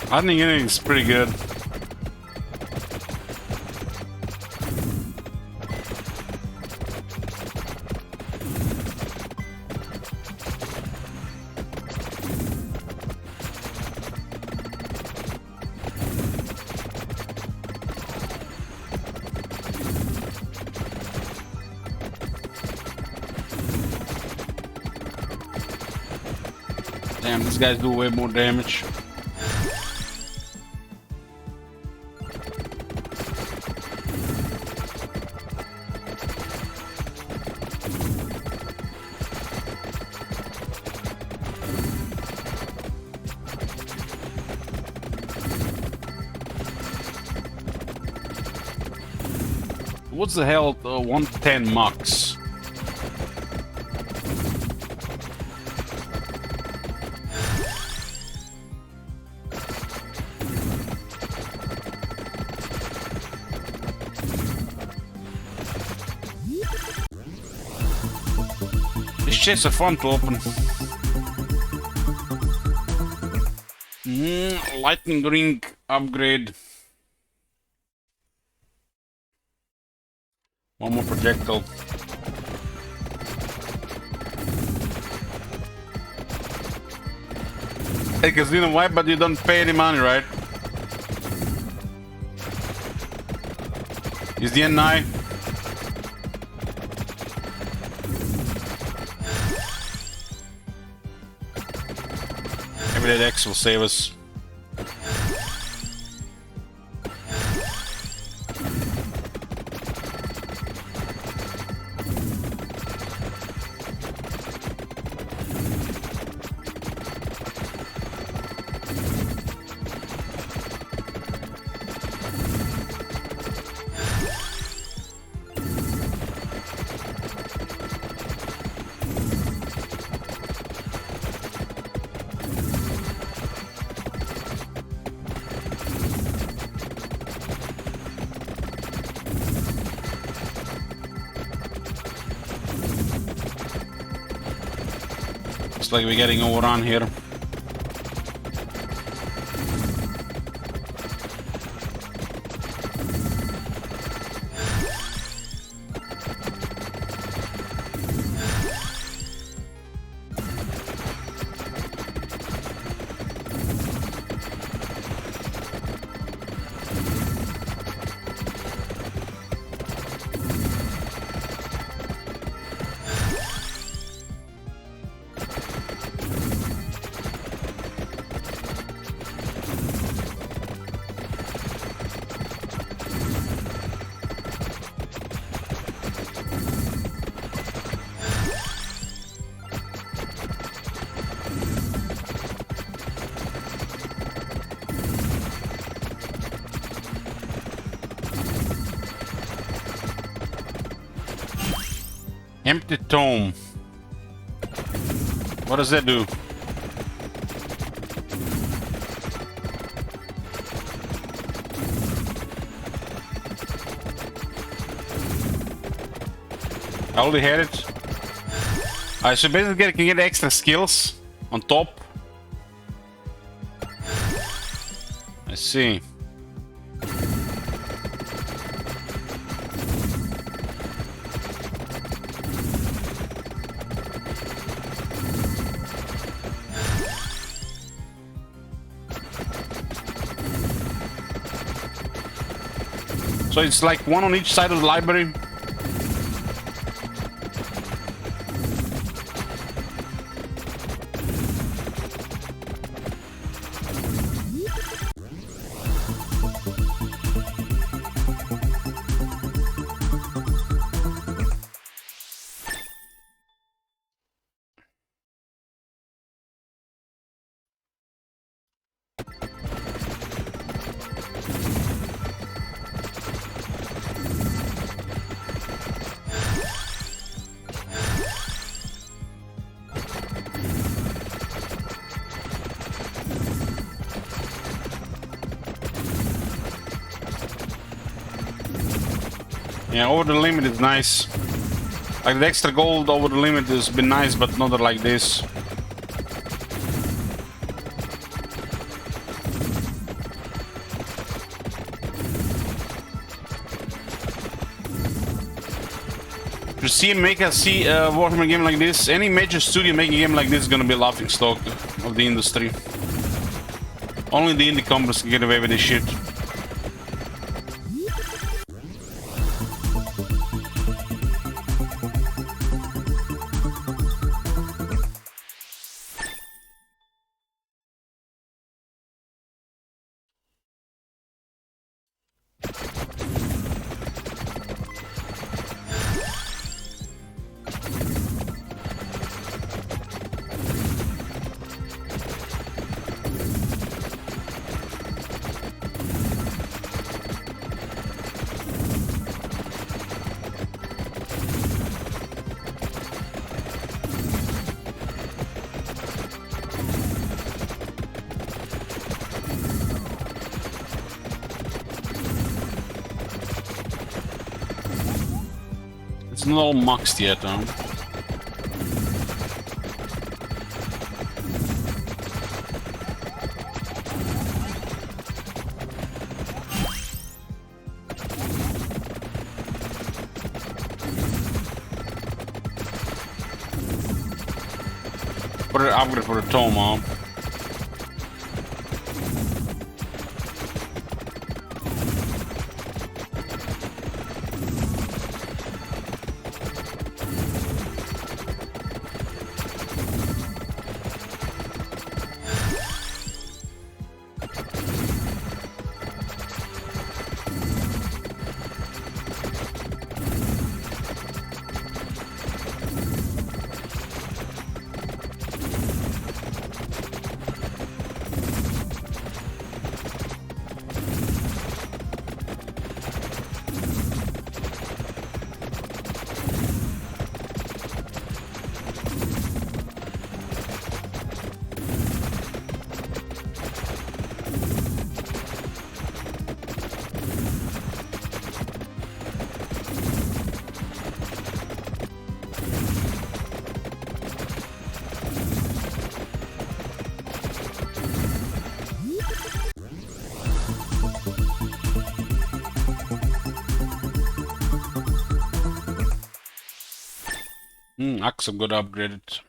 I think it's pretty good. Damn, these guys do way more damage. What's the hell 110 max? These chests are fun to open. Lightning ring upgrade. One more projectile. Hey, Casino, why? But you don't pay any money, right? Is the end nigh? Maybe that X will save us. Looks like we're getting overrun here. Empty tome. What does that do? I already had it. So basically can get extra skills on top. I see. So it's like one on each side of the library. Yeah, over the limit is nice. Like the extra gold over the limit has been nice, but not like this. To see make a Warhammer game like this, any major studio making a game like this is gonna be a laughing stock of the industry. Only the indie companies can get away with this shit. It's not all maxed yet, huh? Put an upgrade for the tome, huh? Axe got upgraded.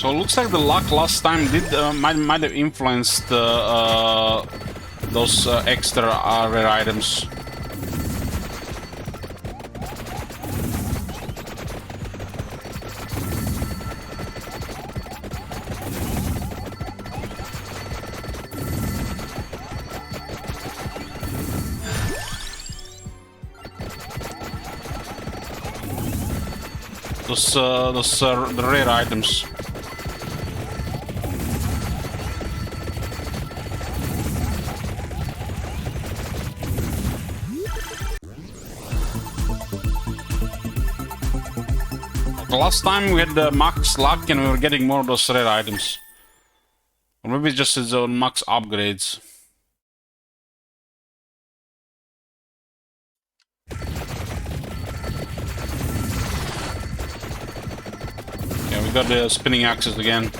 So it looks like the luck last time did might have influenced those extra rare items. The rare items. Last time we had max luck and we were getting more of those rare items. Or maybe it's just his own max upgrades. Yeah, we got the spinning axes again.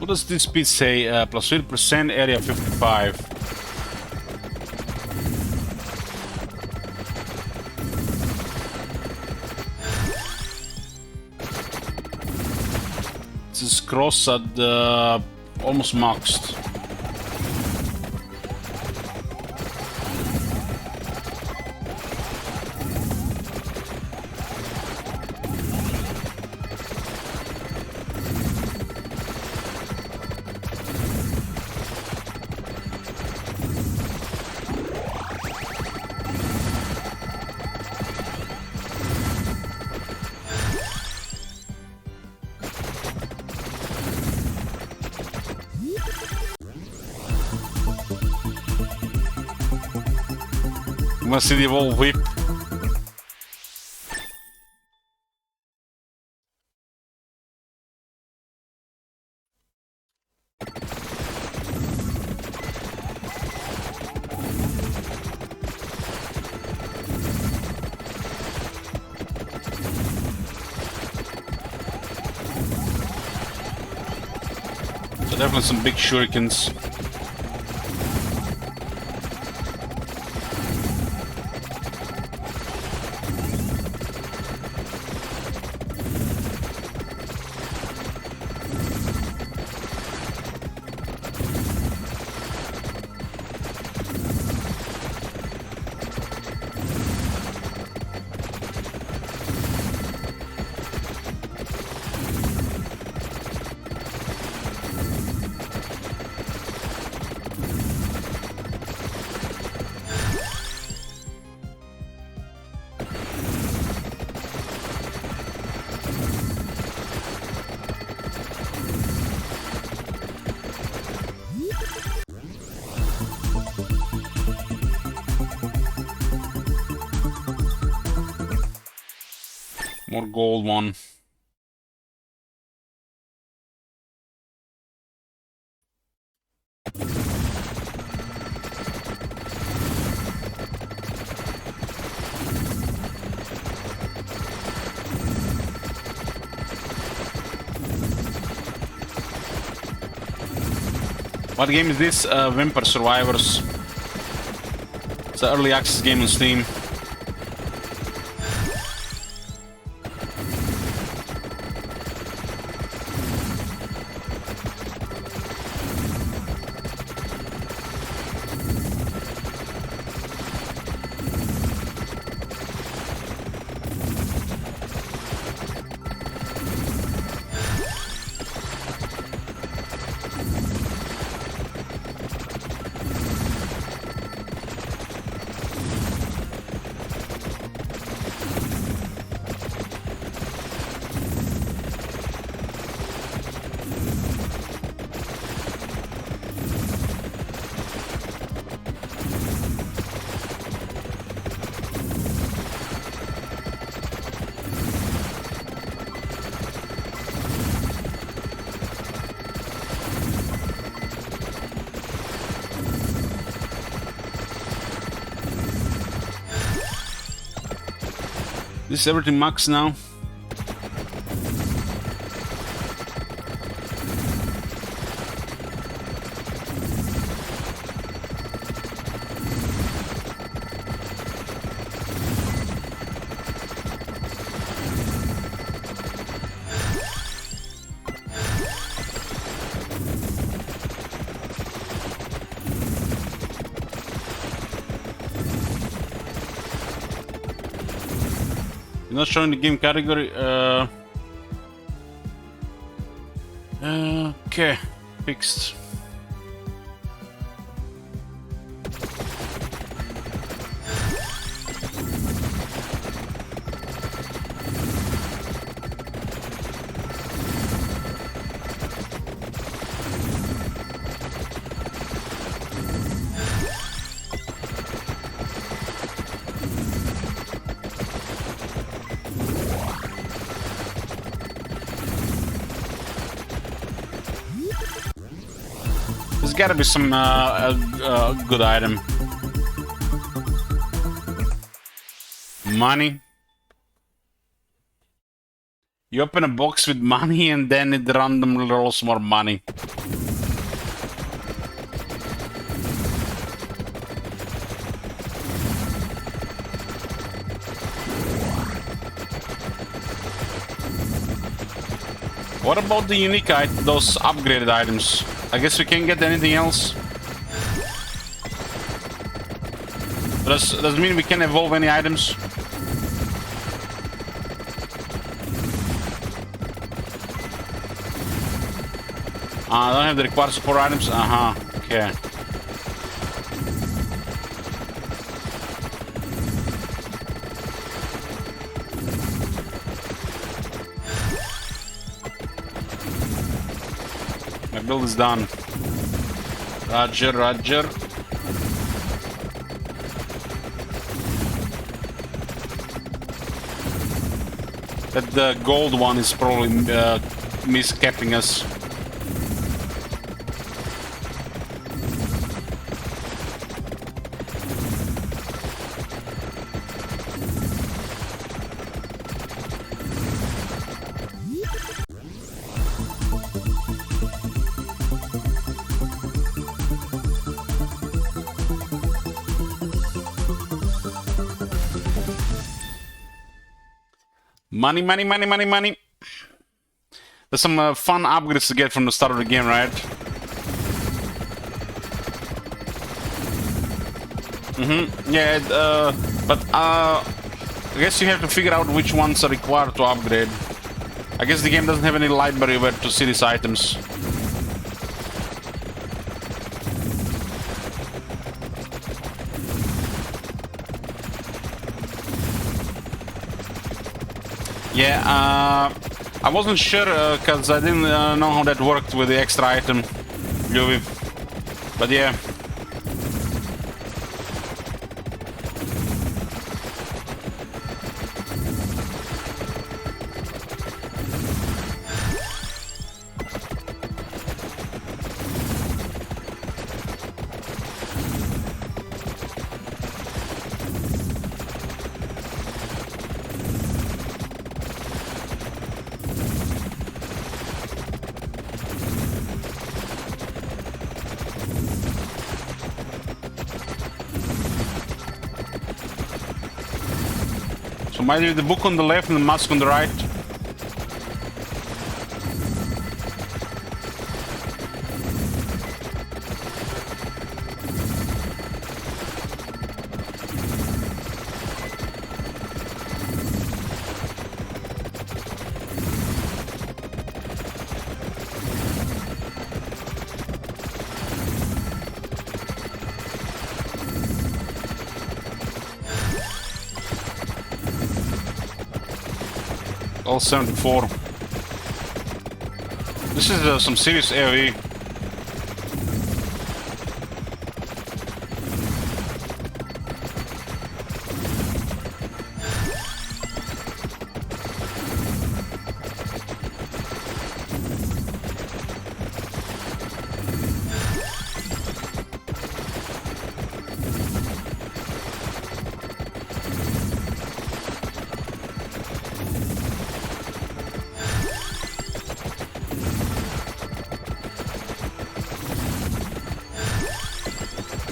What does this speed say? Plus 30%, area 55. This is cross at almost maxed. I'm gonna see the evolve whip. So definitely some big shurikens. More gold one. What game is this? Vampire Survivors. It's an early access game on Steam. Is everything max now? Not showing the game category. Okay, fixed. There's gotta be some good item. Money. You open a box with money and then it randomly rolls more money. What about the unique those upgraded items? I guess we can't get anything else. Does mean we can evolve any items? I don't have the required support items. Okay. My build is done. Roger, roger. That the gold one is probably miscapping us. Money, money, money, money, money. There's some fun upgrades to get from the start of the game, right? Yeah, but I guess you have to figure out which ones are required to upgrade. I guess the game doesn't have any library where to see these items. Yeah, I wasn't sure because I didn't know how that worked with the extra item, Yuvi. But yeah. So might be the book on the left and the mask on the right. All 74. This is some serious AoE.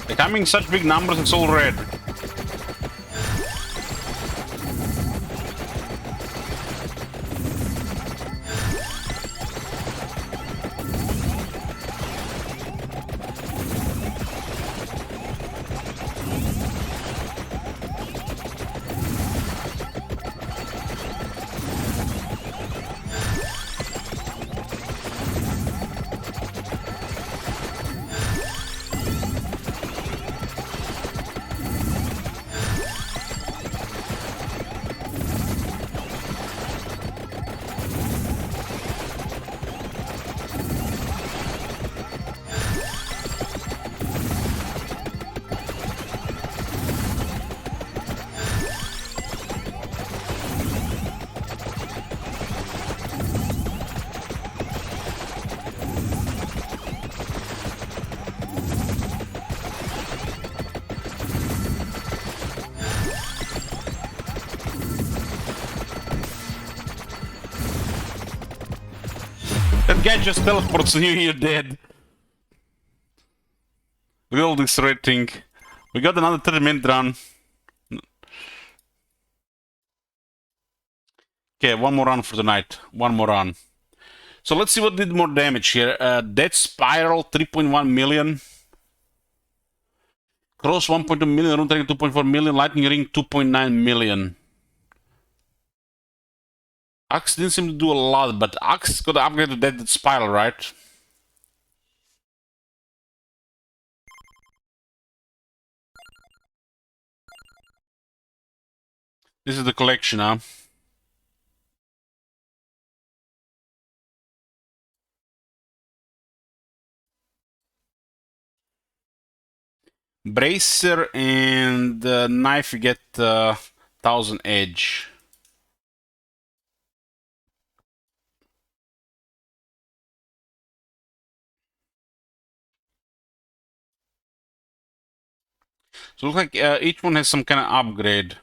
They're coming in such big numbers, it's all red. That guy just teleports and you're dead. Look at all this red thing. We got another 30-minute run. Okay, one more run for tonight. One more run. So let's see what did more damage here. Death Spiral, 3.1 million. Cross, 1.2 million. Rune Tracking, 2.4 million. Lightning Ring, 2.9 million. Axe didn't seem to do a lot, but Axe got to upgrade to Death Spiral, right? This is the collection, huh? Bracer and knife, you get 1000 edge. So it looks like each one has some kind of upgrade.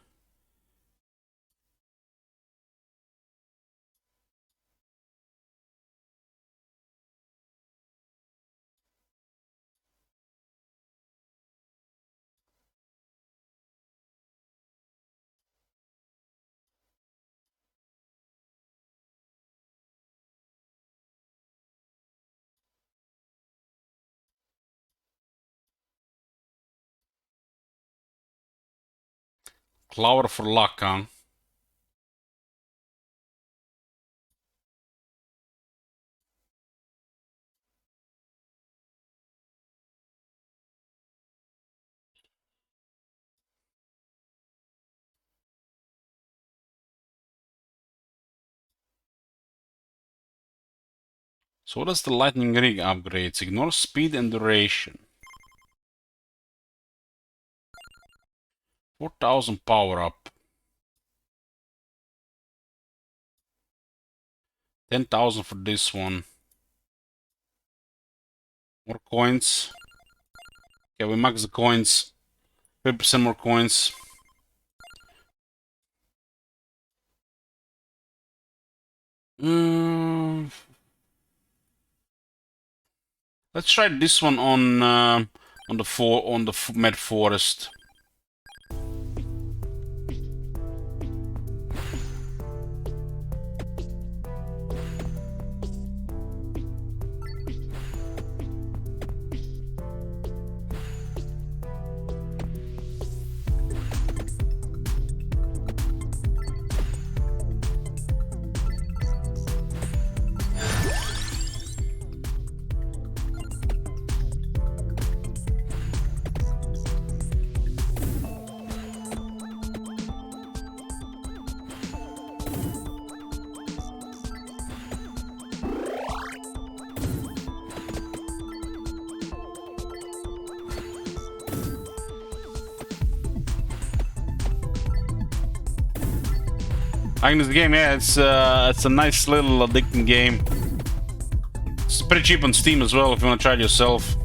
Clover for luck, huh? So what does the Lightning Ring upgrades? Ignore speed and duration. 4000 power up. 10,000 for this one. More coins. Okay, we max the coins. 50% more coins. Let's try this one on the Med Forest. I think this game, yeah, it's a nice little addicting game. It's pretty cheap on Steam as well if you want to try it yourself.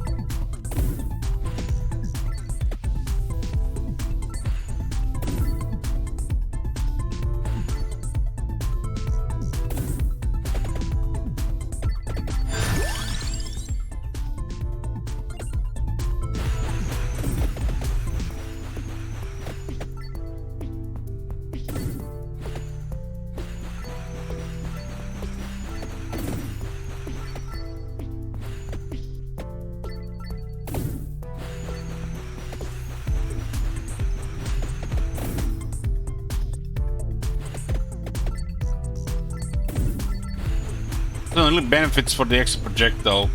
Only benefits for the extra projectile.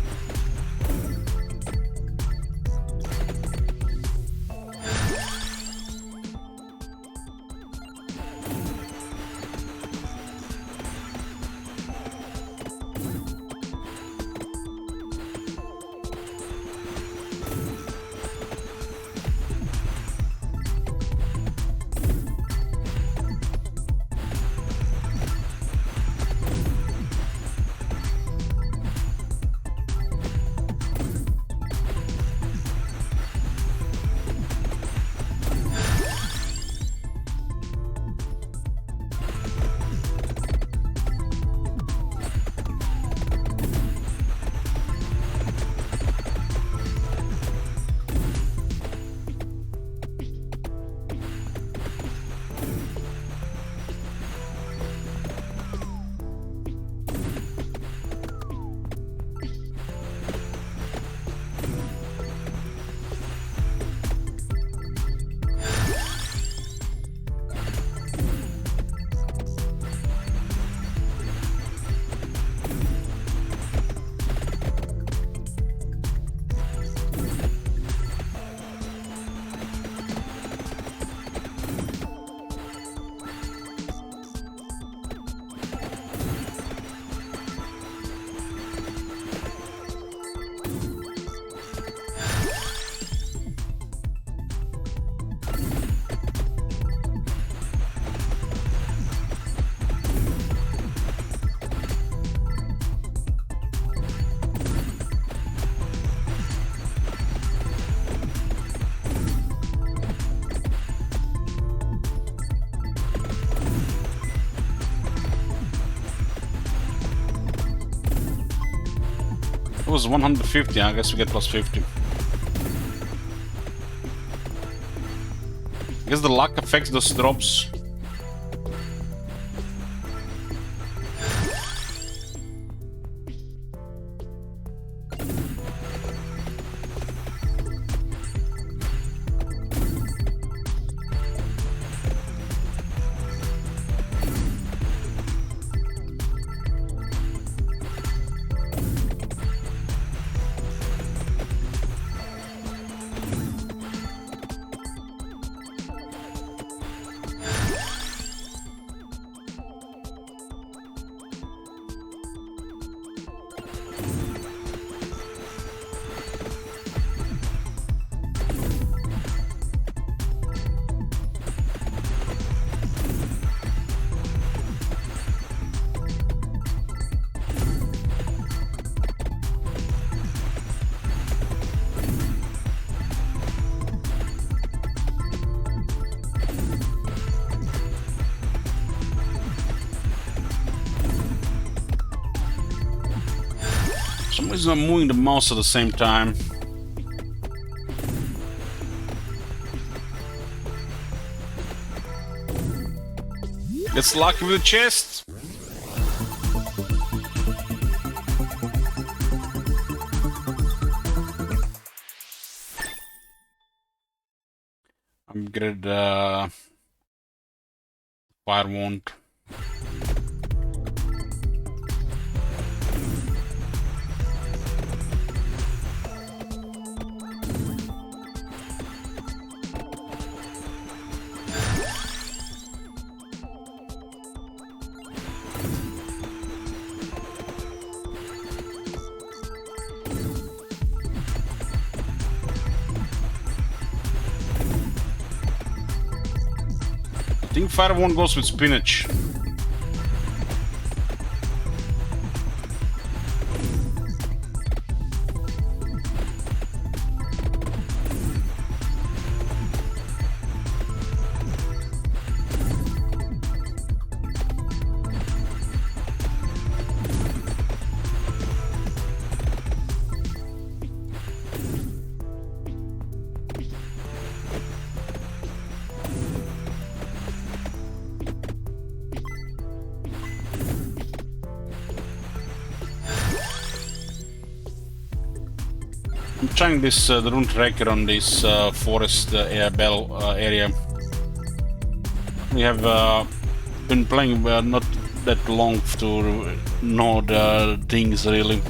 It was 150, I guess we get plus 50. I guess the luck affects those drops. For some reason I'm moving the mouse at the same time. Gets lucky with the chest. Upgrade fire wand. I think fire one goes with spinach. trying this the rune tracker on this forest area. We have been playing not that long to know the things really.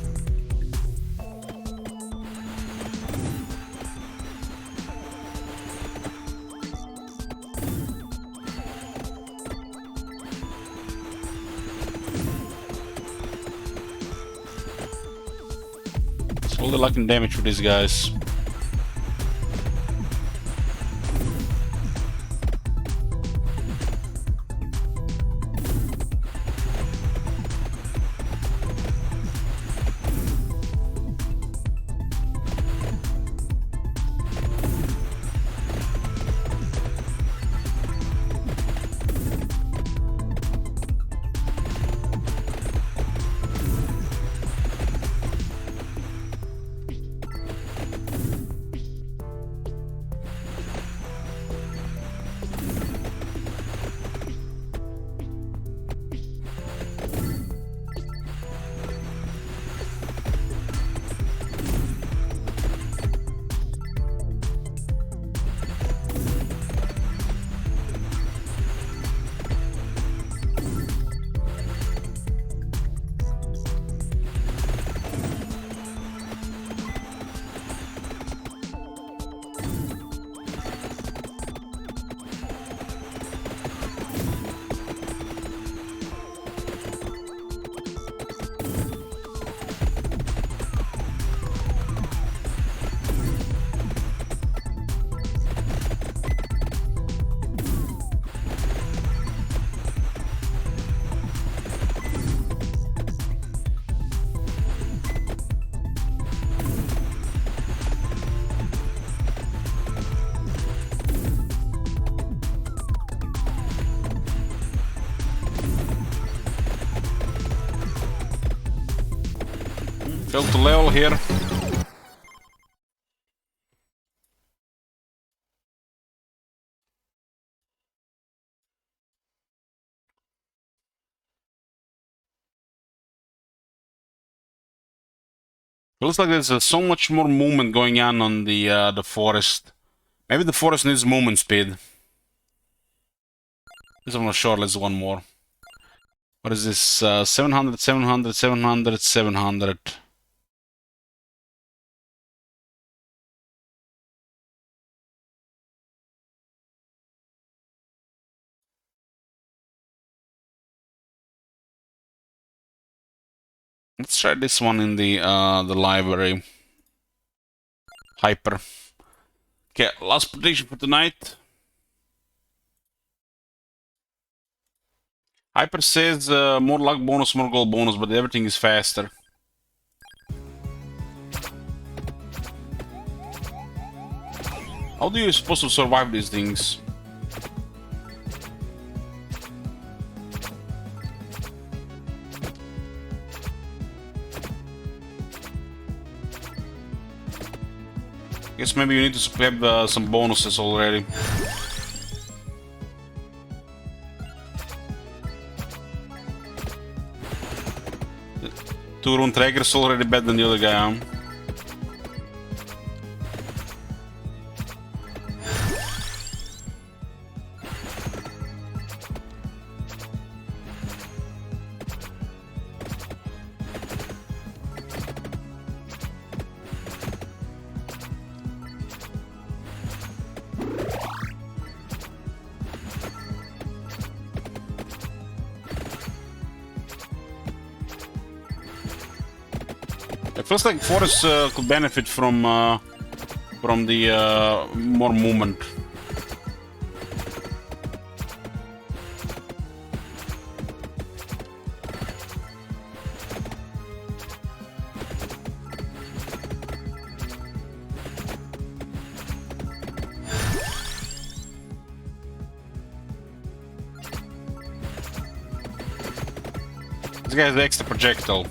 Slowly lacking damage for these guys. Failed to level here. Looks like there's so much more movement going on the forest. Maybe the forest needs movement speed. This I'm not sure. Let's do one more. What is this? 700, 700, 700, 700. Let's try this one in the library. Hyper. Okay, last prediction for tonight. Hyper says more luck bonus, more gold bonus, but everything is faster. How do you supposed to survive these things? Guess maybe you need to have some bonuses already. Two rune trackers already better than the other guy, huh? It feels like Forest could benefit from the more movement. This guy has the extra projectile.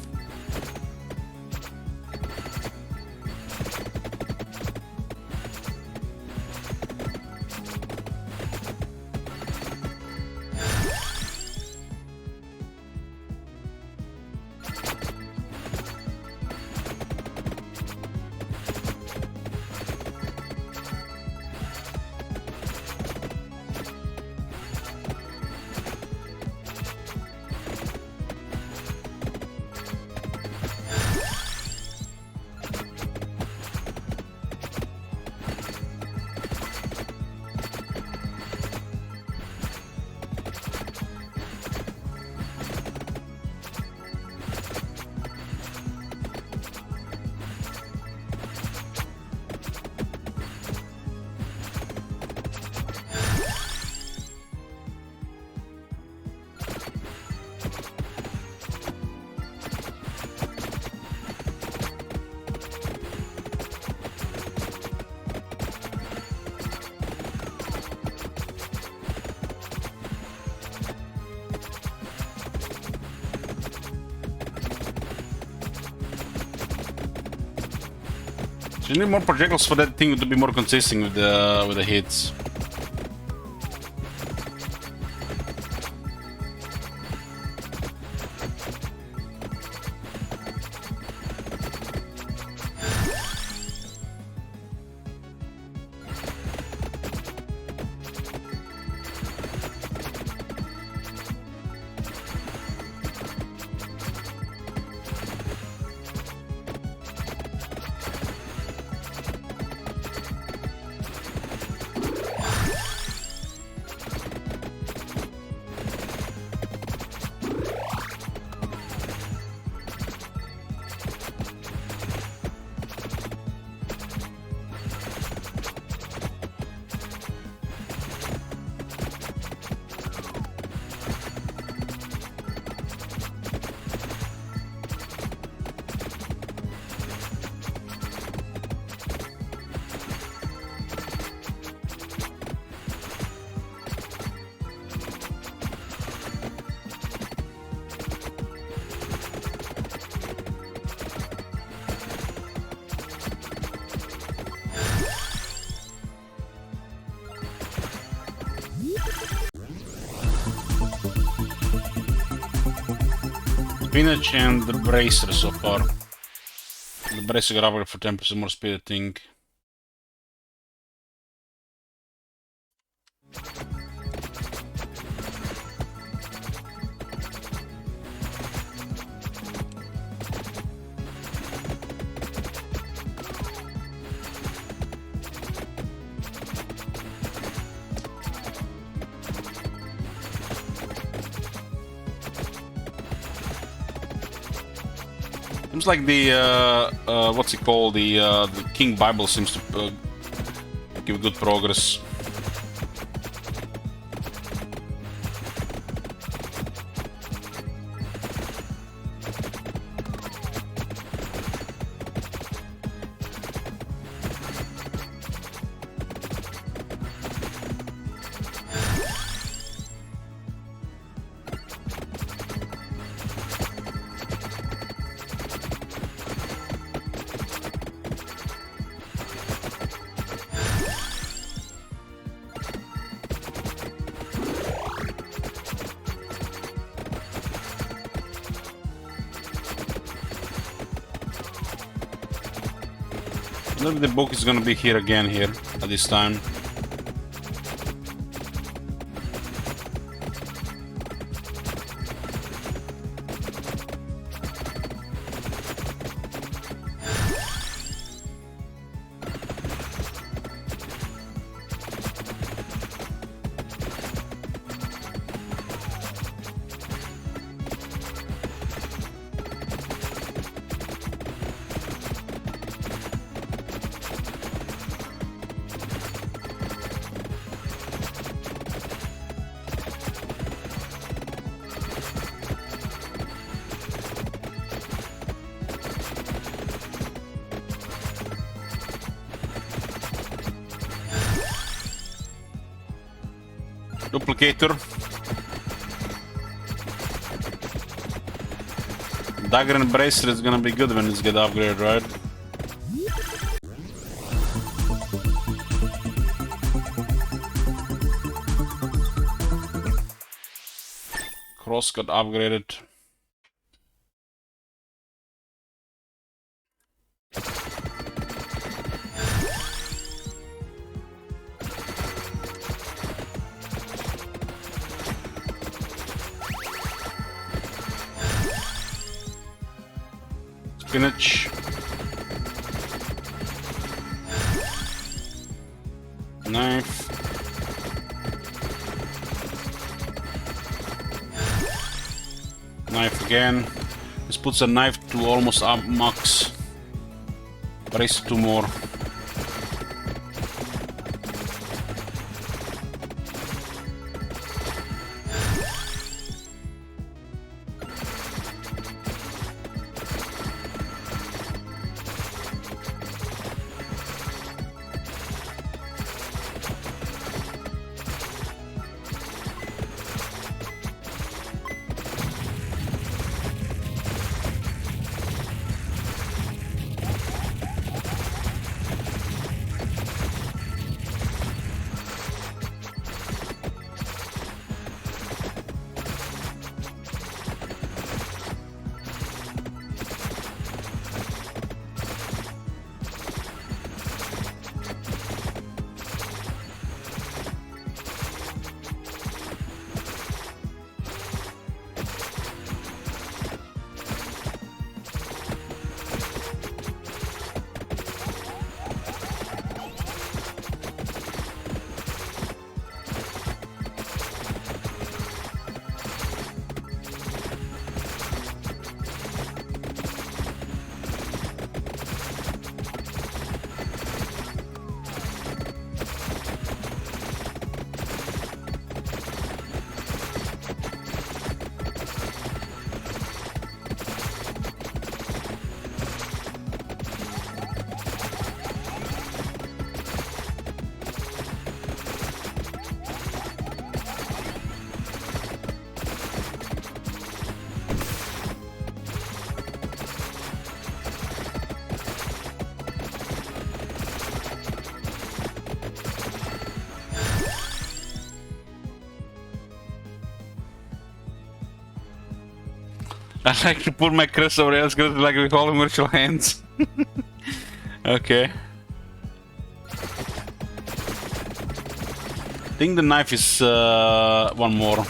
You need more projectiles for that thing to be more consistent with the hits. Spinach and the bracer so far. The bracer got upgraded for 10% more speed, I think. Seems like the what's it called? The King Bible seems to give good progress. Maybe the book is gonna be here again here at this time. Duplicator. Dagger and bracelet is gonna be good when it's get upgraded, right? Cross got upgraded. Spinach. Knife. Knife again. This puts a knife to almost up max. Brace 2 more. I like to put my crest over else like we call them virtual hands. Okay. I think the knife is one more.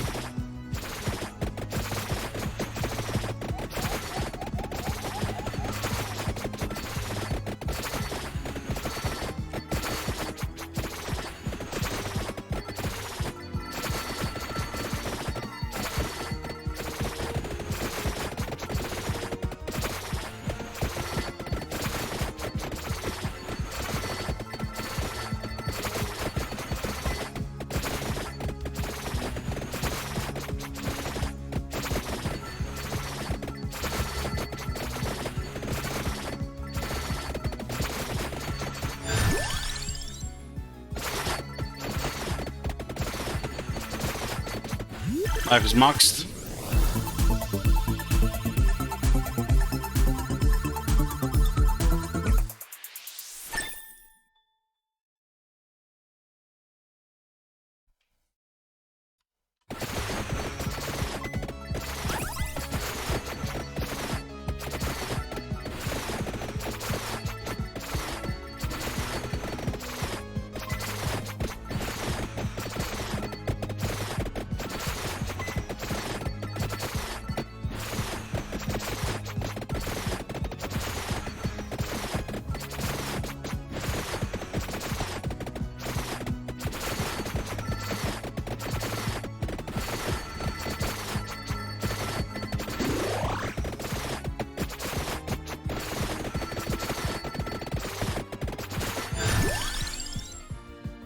Knife is maxed.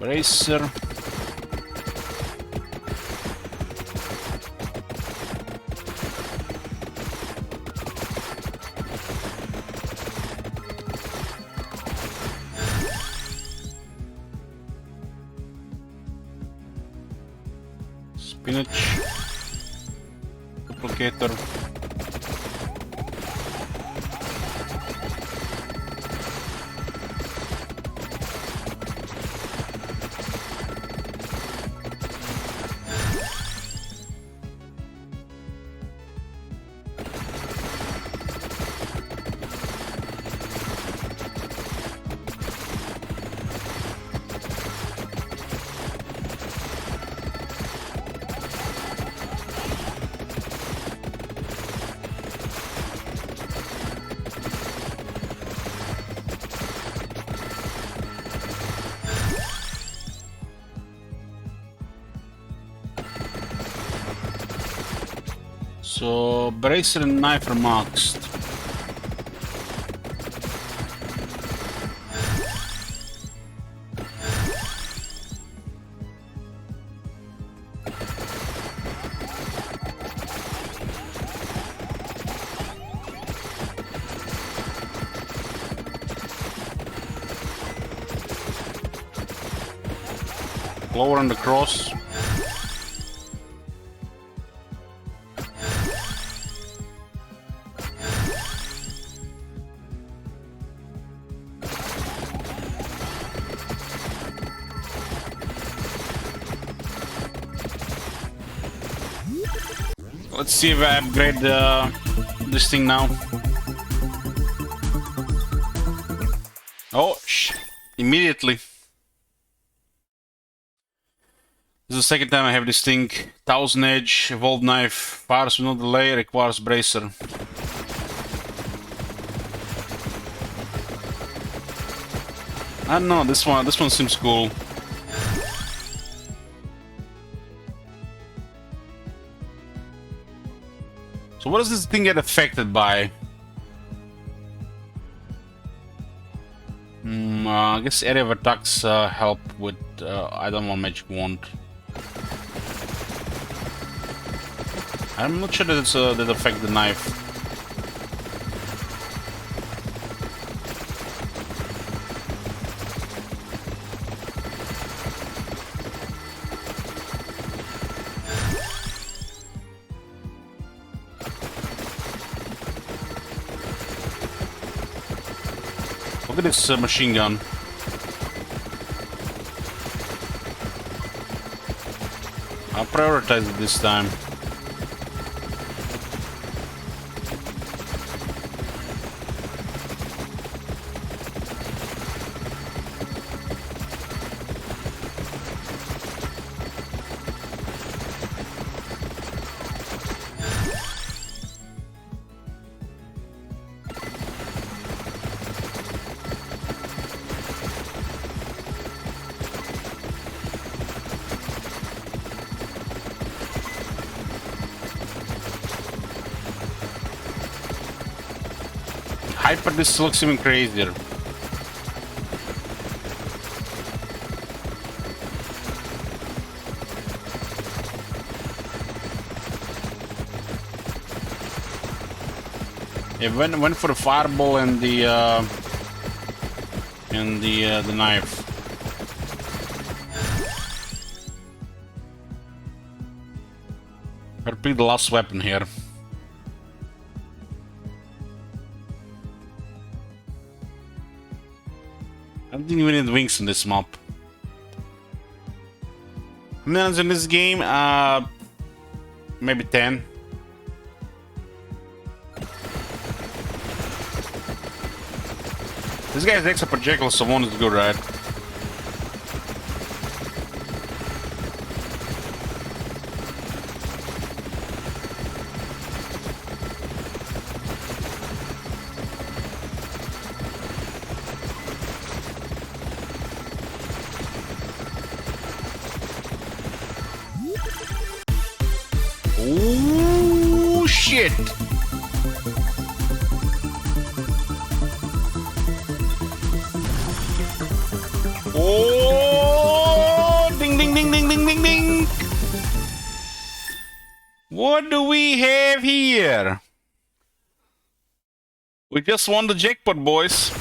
Bracer. Spinach. Duplicator. So, bracer and knife are maxed. Lower on the cross. Let's see if I upgrade this thing now. Oh, immediately. This is the second time I have this thing. 1000 edge, evolved knife, fires with no delay, requires bracer. I don't know, this one seems cool. So what does this thing get affected by? I guess area of attacks help with I don't want magic wand. I'm not sure that it's that affect the knife. Look at this machine gun. I'll prioritize it this time. Hyper, this looks even crazier. Yeah, went for the fireball and the knife. I'll pick the last weapon here. I don't think we need wings in this map. How many rounds in this game? Maybe 10. This guy has extra projectiles, so one is good, right? Ooh, shit! Oh, ding, ding, ding, ding, ding, ding, ding. What do we have here? We just won the jackpot, boys.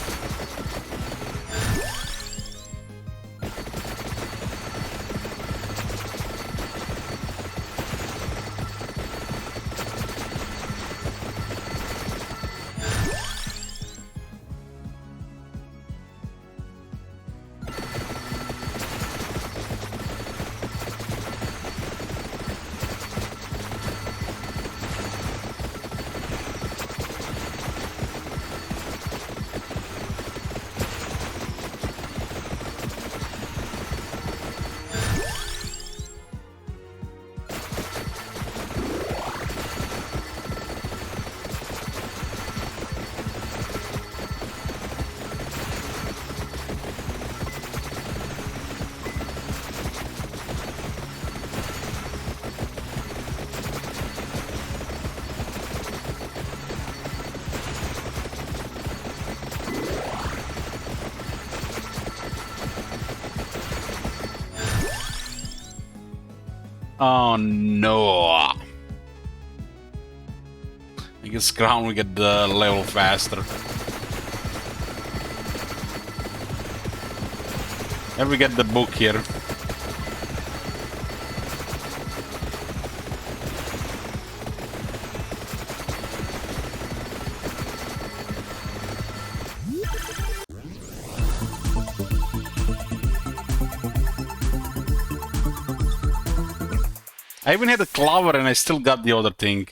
Oh no! I guess ground we get the level faster. And we get the book here. I even had a clover and I still got the other thing.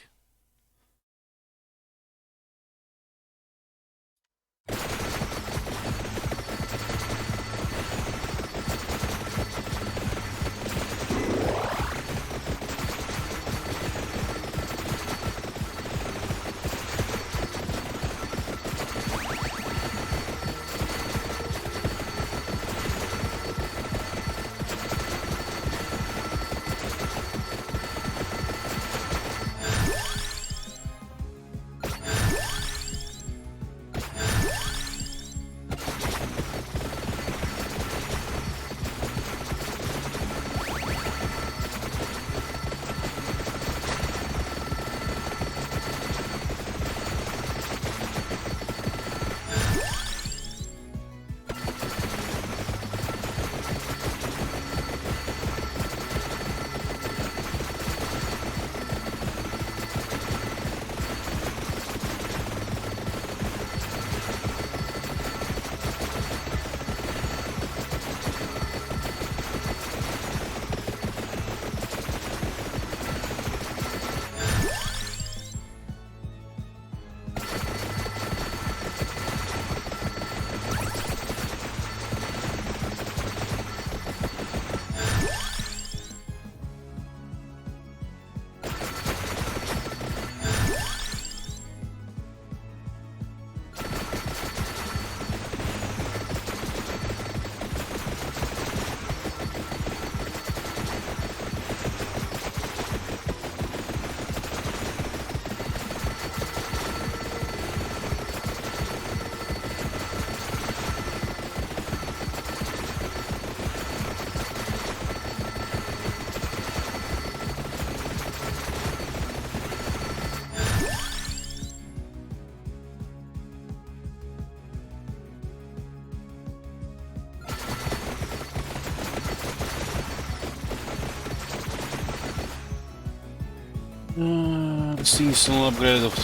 Seasonal upgrade of...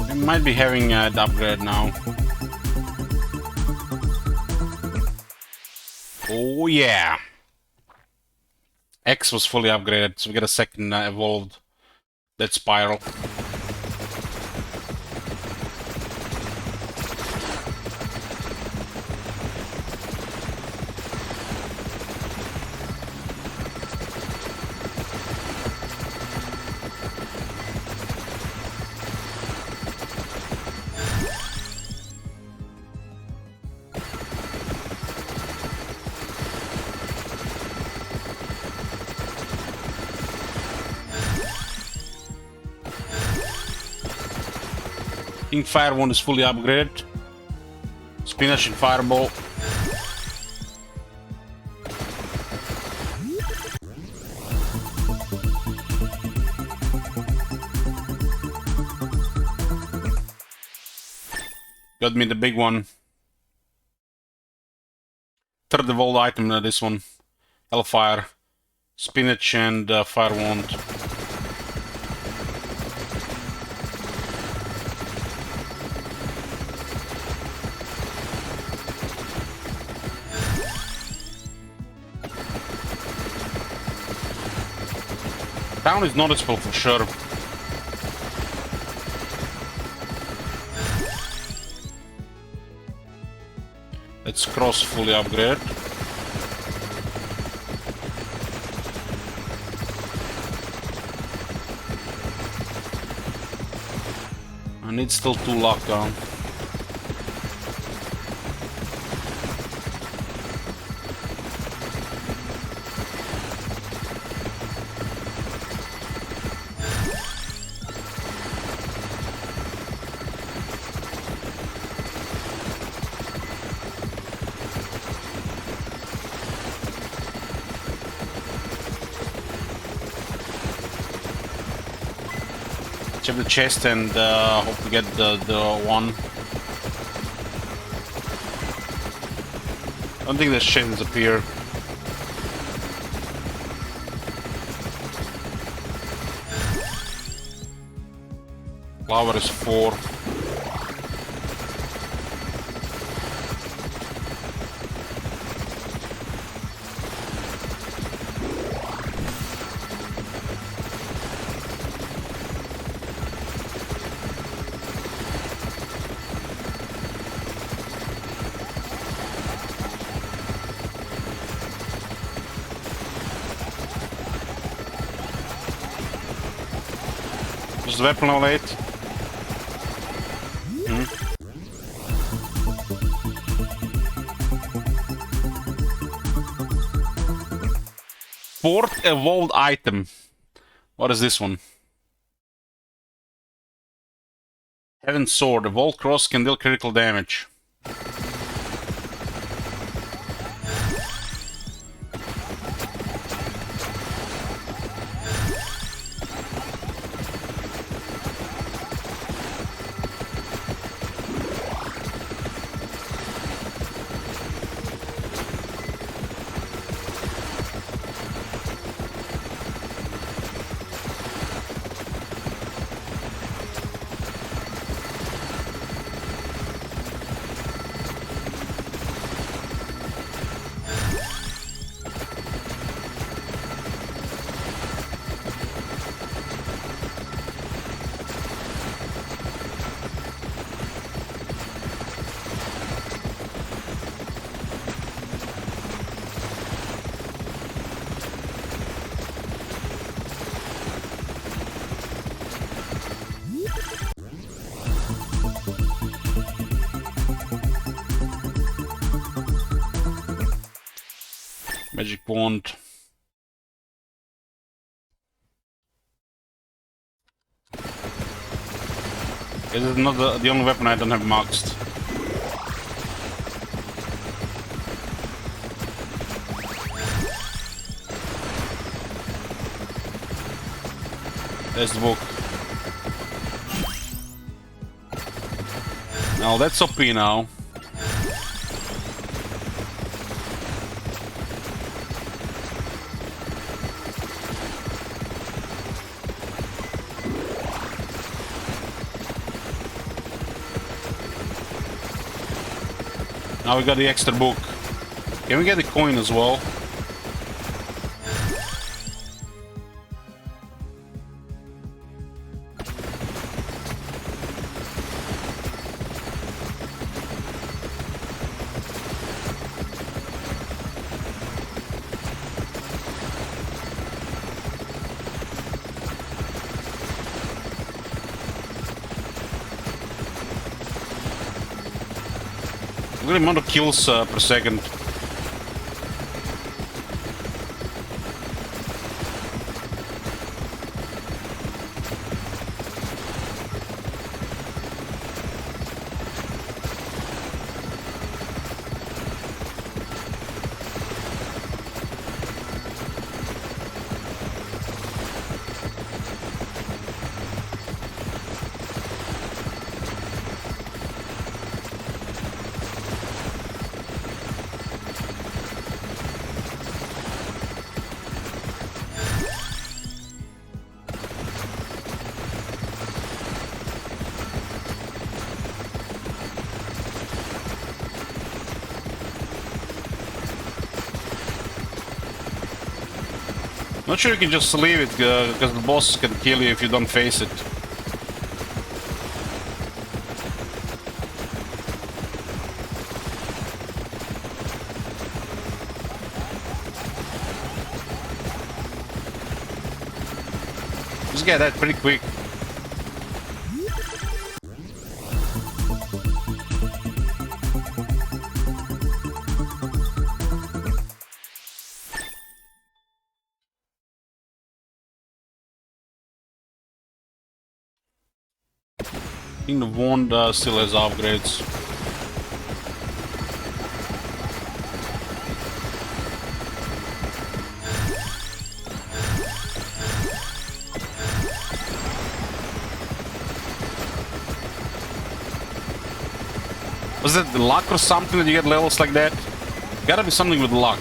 We might be having the upgrade now. Oh yeah! X was fully upgraded, so we get a second evolved Dead Spiral. King Fire Wand is fully upgraded. Spinach and Fireball. Got me the big one. Third evolved item, this one. Hellfire. Spinach and Fire Wand. Town is noticeable for sure. Let's cross fully upgrade. I need still 2 lockdown. Check the chest and hope to get the one. I don't think the chest appear. Flower is 4. Is the weapon all late? Fourth evolved item. What is this one? Heaven's Sword. Evolved cross can deal critical damage. Magic Wand. This is not the only weapon I don't have maxed. There's the book. Now that's OP now. Now we got the extra book. Can we get the coin as well? Look at the amount of kills per second. Not sure you can just leave it, because the boss can kill you if you don't face it. Just get that pretty quick. I think the wand still has upgrades. Was it the luck or something that you get levels like that? Gotta be something with luck.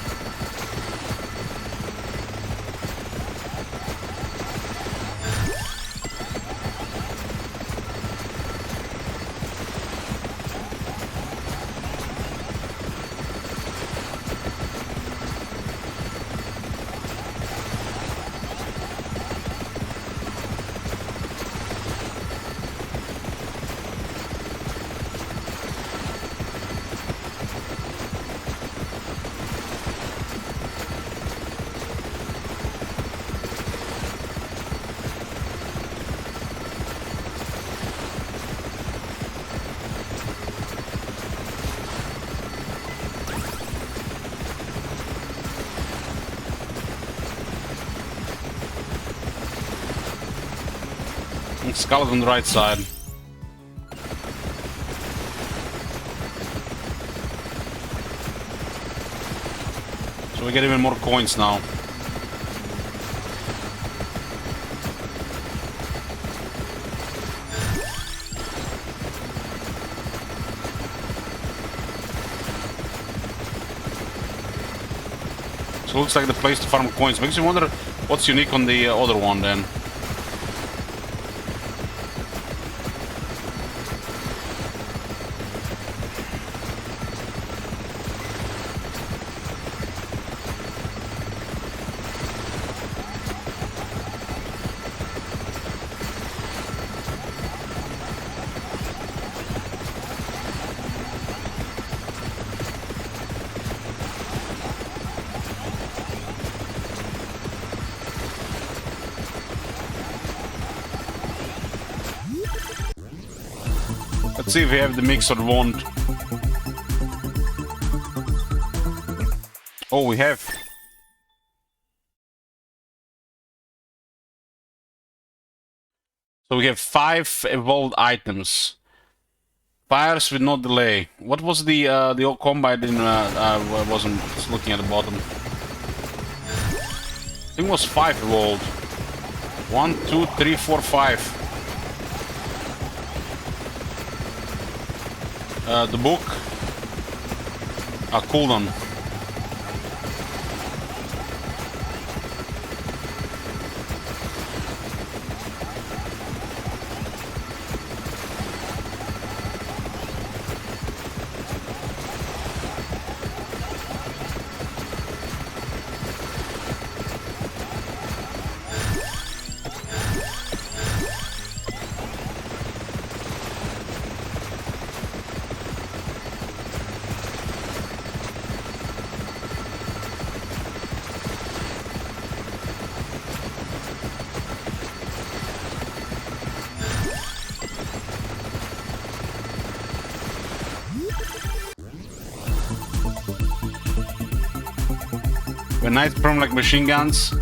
Skull on the right side. So we get even more coins now. So it looks like the place to farm coins. Makes you wonder what's unique on the other one then. Let's see if we have the mixed wand. Oh, we have. So we have 5 evolved items. Fires with no delay. What was the old combo? I wasn't looking at the bottom. I think it was 5 evolved. 1, 2, 3, 4, 5. The book. Cooldown. When knights perform like machine guns.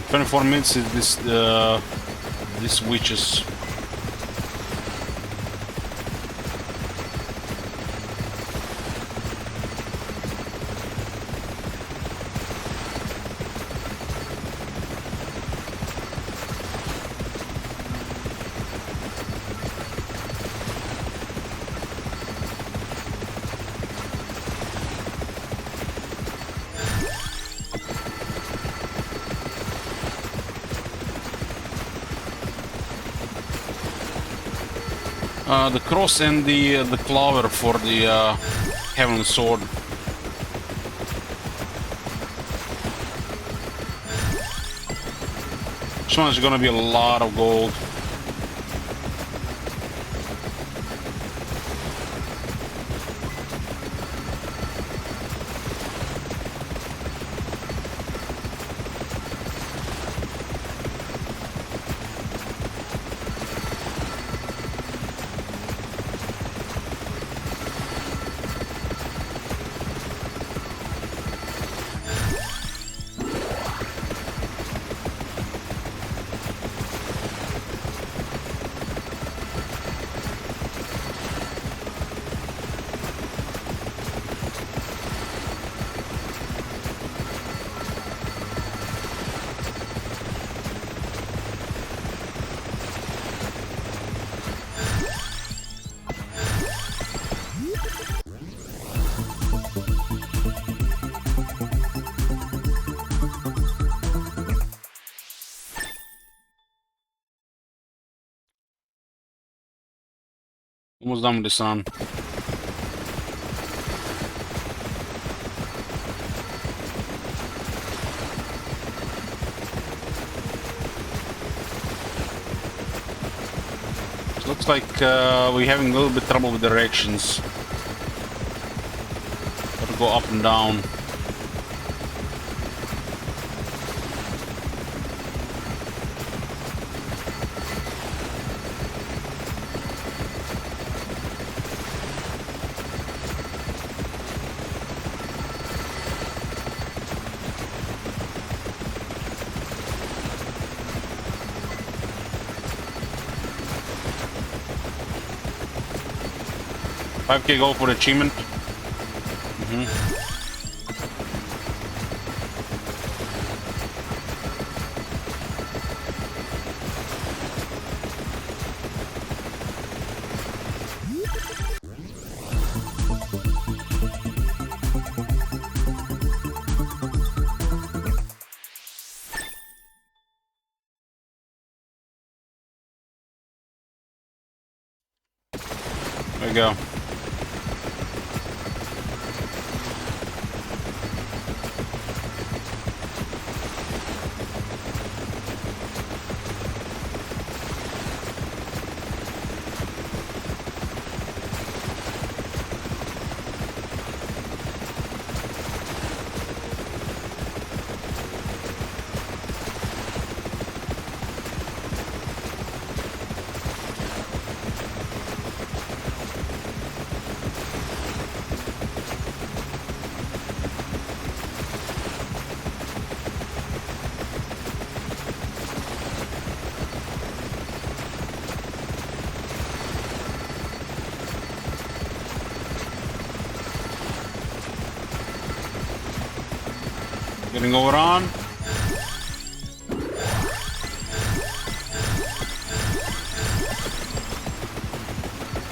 "24 minutes is this witches." The cross and the clover for the Heavenly Sword. This one's gonna be a lot of gold. Almost done with this one. Looks like we're having a little bit trouble with directions. Got to go up and down. $5K gold for achievement. There we go. Getting overrun.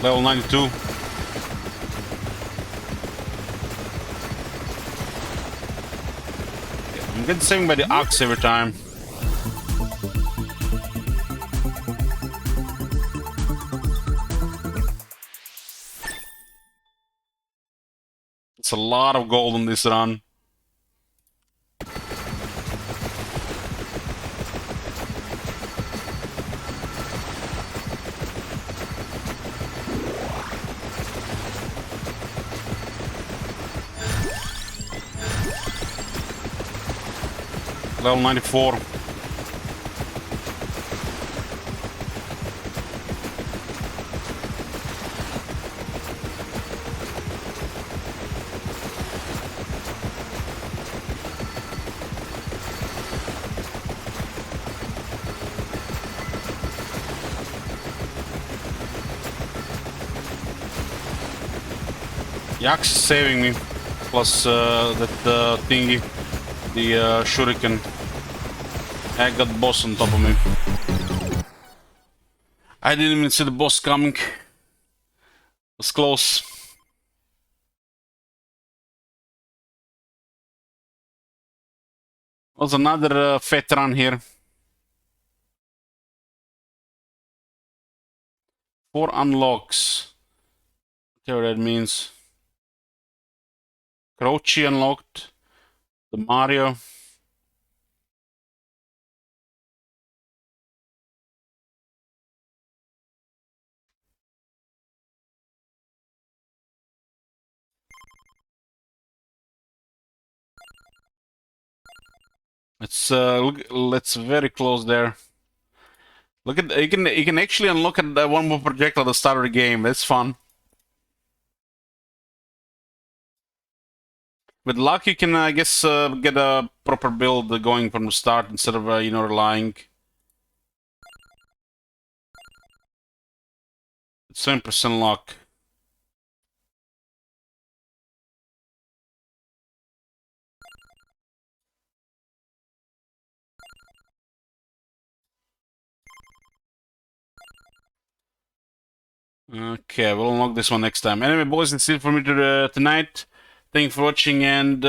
Level 92. I'm getting saved by the ox every time. It's a lot of gold on this run. Level 94. Yax is saving me, plus that thingy, the shuriken. I got the boss on top of me. I didn't even see the boss coming. It was close. Was another fat run here. 4 unlocks. Whatever that means. Crouchy unlocked. The Mario. Let's very close there. Look at you can actually unlock at one more projectile at the start of the game. That's fun. With luck, you can I guess get a proper build going from the start instead of you know, relying. It's 7% luck. Okay, we'll unlock this one next time. Anyway, boys, that's it for me tonight. Thank you for watching, and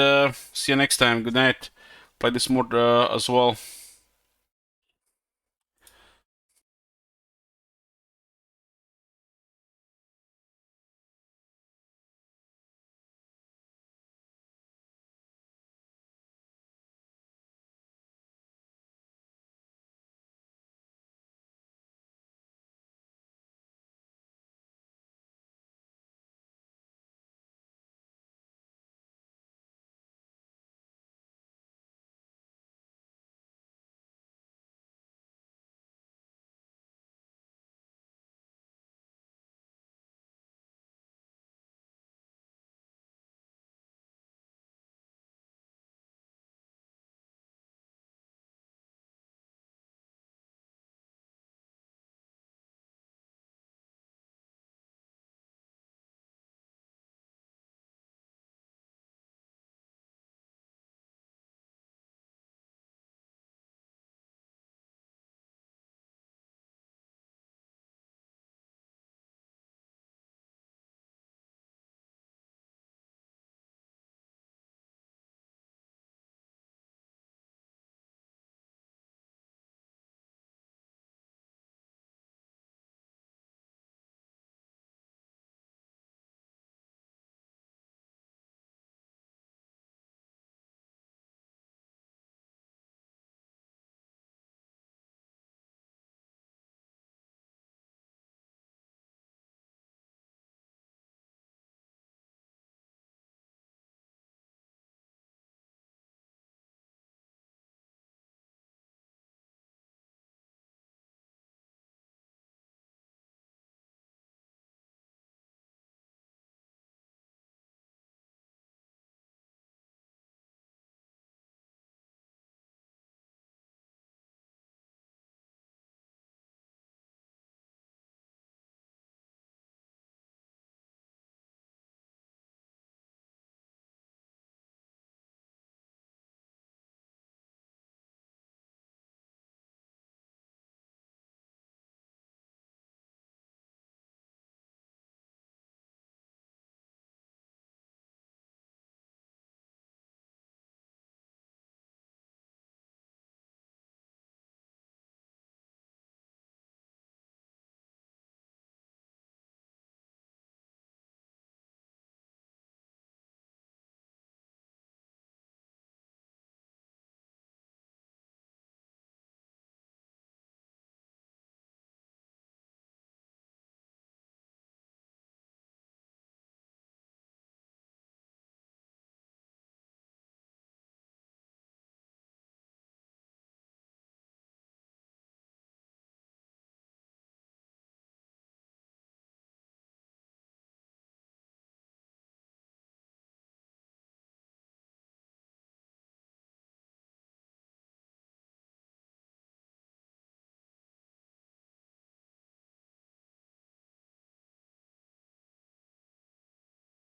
see you next time. Good night. Play this more as well.